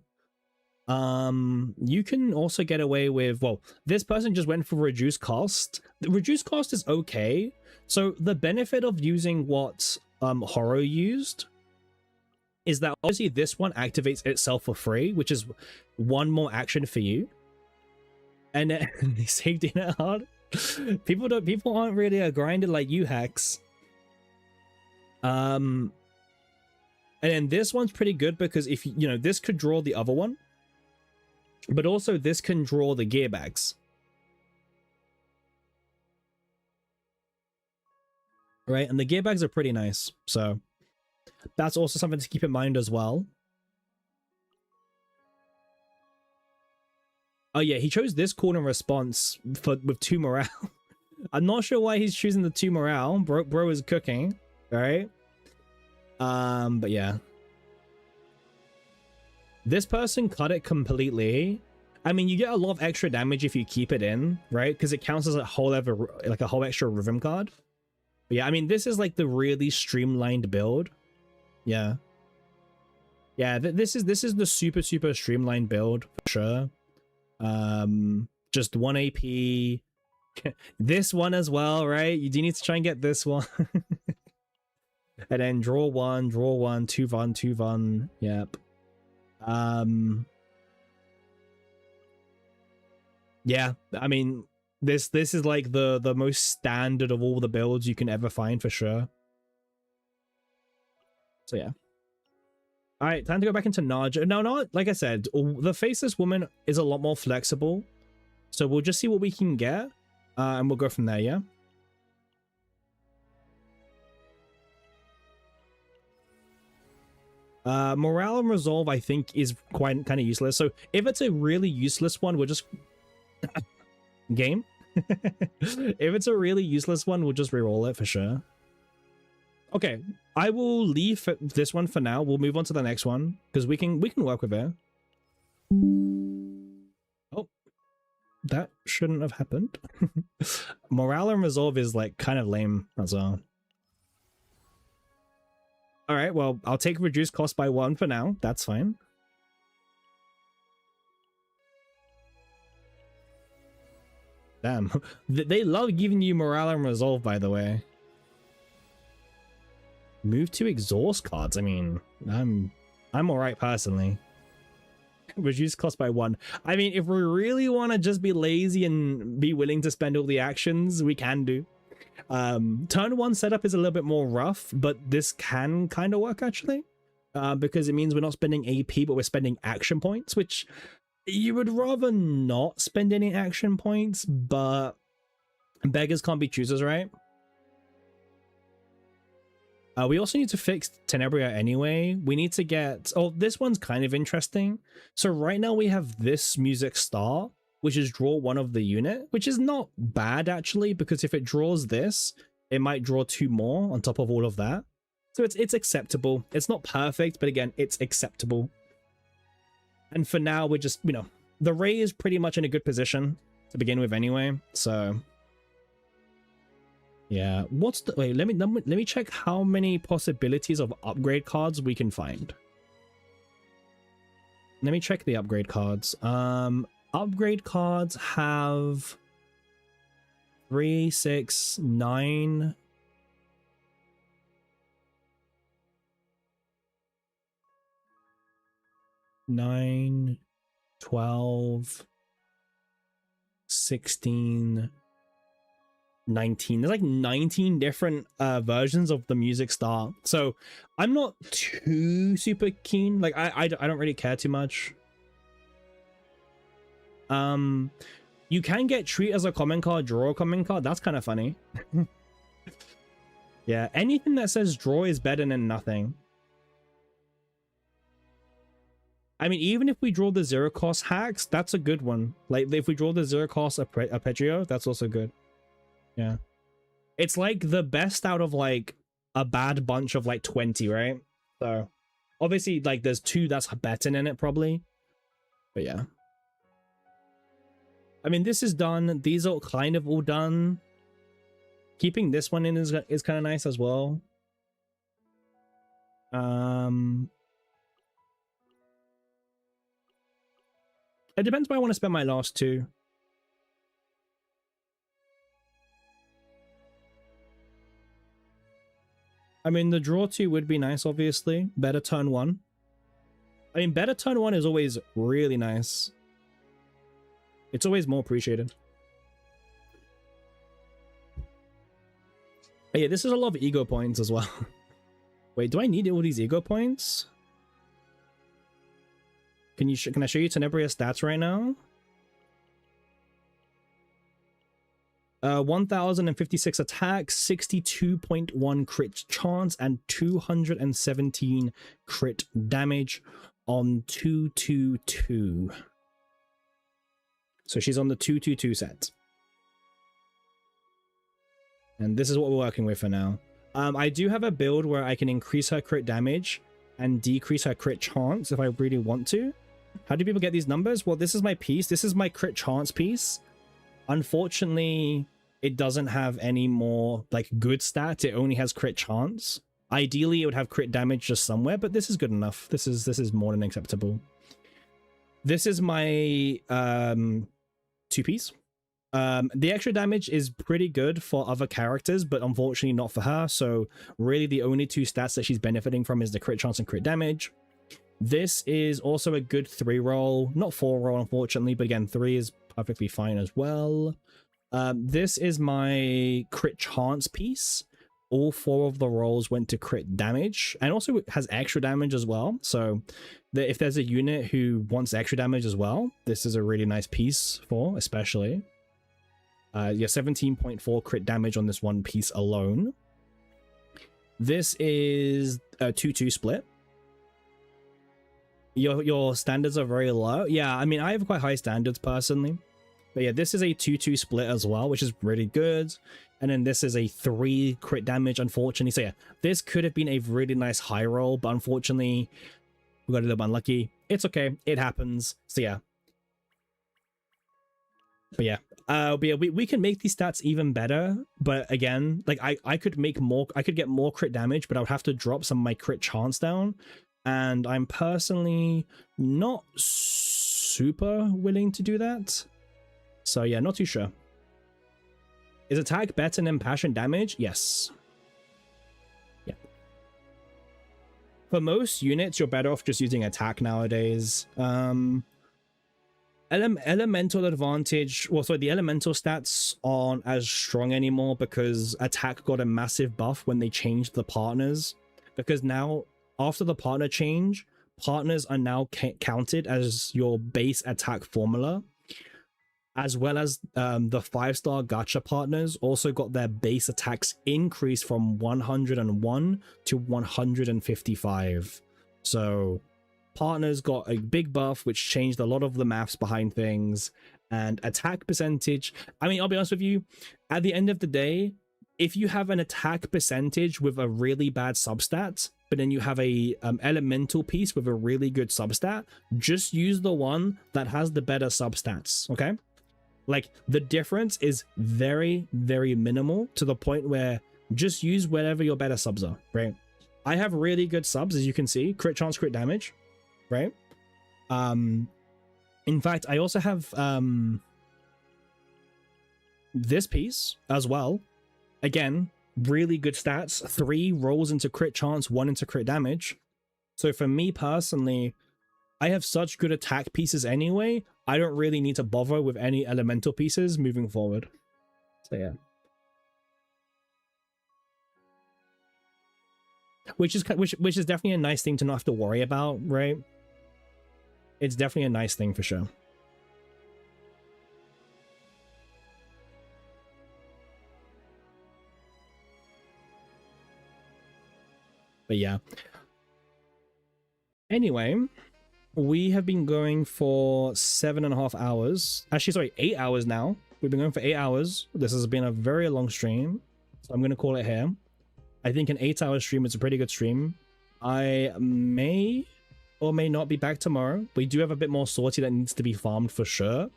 You can also get away with, well, this person just went for reduced cost. The reduced cost is okay. So the benefit of using what Horo used is that obviously this one activates itself for free, which is one more action for you. And then they saved it hard. People aren't really grinded like you, Hex. And then this one's pretty good because if you know, this could draw the other one, but also this can draw the gear bags. Right, and the gear bags are pretty nice, so that's also something to keep in mind as well. Oh yeah, he chose this call in response with 2 morale. I'm not sure why he's choosing the 2 morale. Bro is cooking, right? But yeah. This person cut it completely. I mean, you get a lot of extra damage if you keep it in, right? Because it counts as a whole extra rhythm card. But yeah, I mean, this is like the really streamlined build. Yeah. Yeah, this is the super streamlined build for sure. Just 1 AP. This one as well, right? You do need to try and get this one. And then draw 1, 2 Von, 2 Von. Yep. Yeah, I mean, this is like the most standard of all the builds you can ever find for sure. So yeah. All right, time to go back into Naja. No, not like I said, the Faceless Woman is a lot more flexible, so we'll just see what we can get, and we'll go from there. Yeah. Morale and resolve, I think, is quite kind of useless. So if it's a really useless one, we'll just game. If it's a really useless one, we'll just reroll it for sure. Okay, I will leave this one for now. We'll move on to the next one because we can work with it. Oh, that shouldn't have happened. Morale and resolve is like kind of lame. That's all. All right, well, I'll take reduced cost by 1 for now. That's fine. Damn, they love giving you morale and resolve, by the way. Move to exhaust cards. I mean, I'm all right personally. Reduce cost by 1. I mean, if we really want to just be lazy and be willing to spend all the actions, we can do. Turn 1 setup is a little bit more rough, but this can kind of work actually, because it means we're not spending AP, but we're spending action points, which you would rather not spend any action points, but beggars can't be choosers, right? We also need to fix Tenebria anyway. We need to get... Oh, this one's kind of interesting. So right now we have this music star, which is draw 1 of the unit, which is not bad actually, because if it draws this, it might draw 2 more on top of all of that. So it's acceptable. It's not perfect, but again, it's acceptable. And for now, we're just, you know, the Ray is pretty much in a good position to begin with anyway, so... Yeah, what's the... Wait, let me check how many possibilities of upgrade cards we can find. Let me check the upgrade cards. Upgrade cards have 3, 6, 9... 9, 12, 16, 19. There's like 19 different versions of the music star. So I'm not too super keen. Like I don't really care too much. You can get treat as a common card, draw a common card. That's kind of funny. Yeah, anything that says draw is better than nothing. I mean, even if we draw the 0 cost hacks, that's a good one. Like, if we draw the 0 cost arpeggio, that's also good. Yeah. It's like the best out of like a bad bunch of like 20, right? So, obviously, like, there's 2 that's better in it, probably. But yeah. I mean, this is done. These are kind of all done. Keeping this one in is kind of nice as well. It depends where I want to spend my last 2. I mean, the draw 2 would be nice, obviously. Better turn 1. I mean, better turn 1 is always really nice. It's always more appreciated. Oh, yeah, this is a lot of ego points as well. Wait, do I need all these ego points? Can I show you Tenebria stats right now? 1056 attack, 62.1 crit chance, and 217 crit damage on 222. So she's on the 222 set. And this is what we're working with for now. I do have a build where I can increase her crit damage and decrease her crit chance if I really want to. How do people get these numbers? Well, this is my piece. This is my crit chance piece. Unfortunately, it doesn't have any more like good stats. It only has crit chance. Ideally, it would have crit damage just somewhere, but this is good enough. This is more than acceptable. This is my 2-piece. The extra damage is pretty good for other characters, but unfortunately not for her. So really the only 2 stats that she's benefiting from is the crit chance and crit damage. This is also a good 3-roll, not 4-roll unfortunately, but again 3 is perfectly fine as well. This is my crit chance piece. All 4 of the rolls went to crit damage, and also it has extra damage as well. So if there's a unit who wants extra damage as well, this is a really nice piece for, especially. Yeah, 17.4 crit damage on this one piece alone. This is a 2-2 split. Your standards are very low. Yeah, I mean, I have quite high standards personally. But yeah, this is a 2-2 split as well, which is really good. And then this is a 3 crit damage, unfortunately. So yeah, this could have been a really nice high roll, but unfortunately, we got a little unlucky. It's okay. It happens. So yeah. But yeah, we can make these stats even better. But again, like I could get more crit damage, but I would have to drop some of my crit chance down. And I'm personally not super willing to do that. So yeah, not too sure. Is attack better than passion damage? Yes. Yeah. For most units, you're better off just using attack nowadays. Elemental advantage, well, sorry, the elemental stats aren't as strong anymore because attack got a massive buff when they changed the partners. Because now, after the partner change, partners are now counted as your base attack formula, as well as the 5-star gacha partners also got their base attacks increased from 101 to 155. So partners got a big buff, which changed a lot of the maths behind things. And attack percentage, I mean, I'll be honest with you, at the end of the day, if you have an attack percentage with a really bad substat, but then you have a elemental piece with a really good substat, just use the one that has the better substats, okay? Like, the difference is very, very minimal, to the point where just use whatever your better subs are, right? I have really good subs, as you can see, crit chance, crit damage, right? In fact, I also have this piece as well. Again, really good stats. 3 rolls into crit chance, 1 into crit damage. So for me personally, I have such good attack pieces anyway, I don't really need to bother with any elemental pieces moving forward. So yeah. Which is definitely a nice thing to not have to worry about, right? It's definitely a nice thing for sure. But yeah. Anyway, we have been going for 7.5 hours. Actually, sorry, 8 hours now. We've been going for 8 hours. This has been a very long stream, so I'm going to call it here. I think an 8-hour stream is a pretty good stream. I may or may not be back tomorrow. We do have a bit more sortie that needs to be farmed for sure,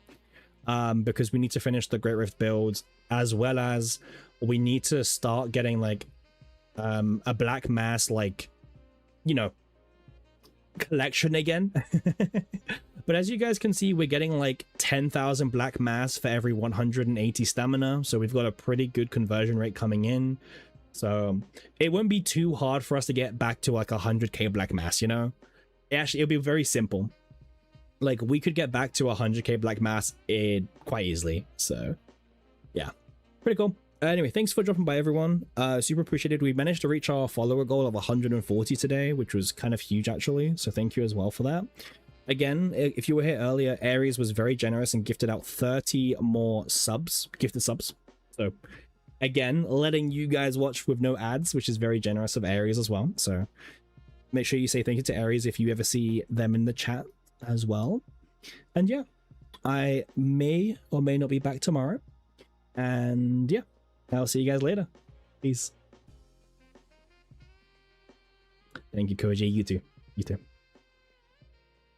because we need to finish the Great Rift builds, as well as we need to start getting like a black mass, like, you know, collection again. But as you guys can see, we're getting like 10,000 black mass for every 180 stamina, so we've got a pretty good conversion rate coming in. So it won't be too hard for us to get back to like 100k black mass, you know. It'll be very simple. Like, we could get back to 100k black mass quite easily. So yeah, pretty cool. Anyway, thanks for dropping by, everyone. Super appreciated. We managed to reach our follower goal of 140 today, which was kind of huge actually, so thank you as well for that. Again, if you were here earlier, Aries was very generous and gifted out 30 more subs, gifted subs. So again, letting you guys watch with no ads, which is very generous of Aries as well. So make sure you say thank you to Aries if you ever see them in the chat as well. And yeah, I may or may not be back tomorrow. And yeah, I'll see you guys later. Peace. Thank you, Koji. You too. You too.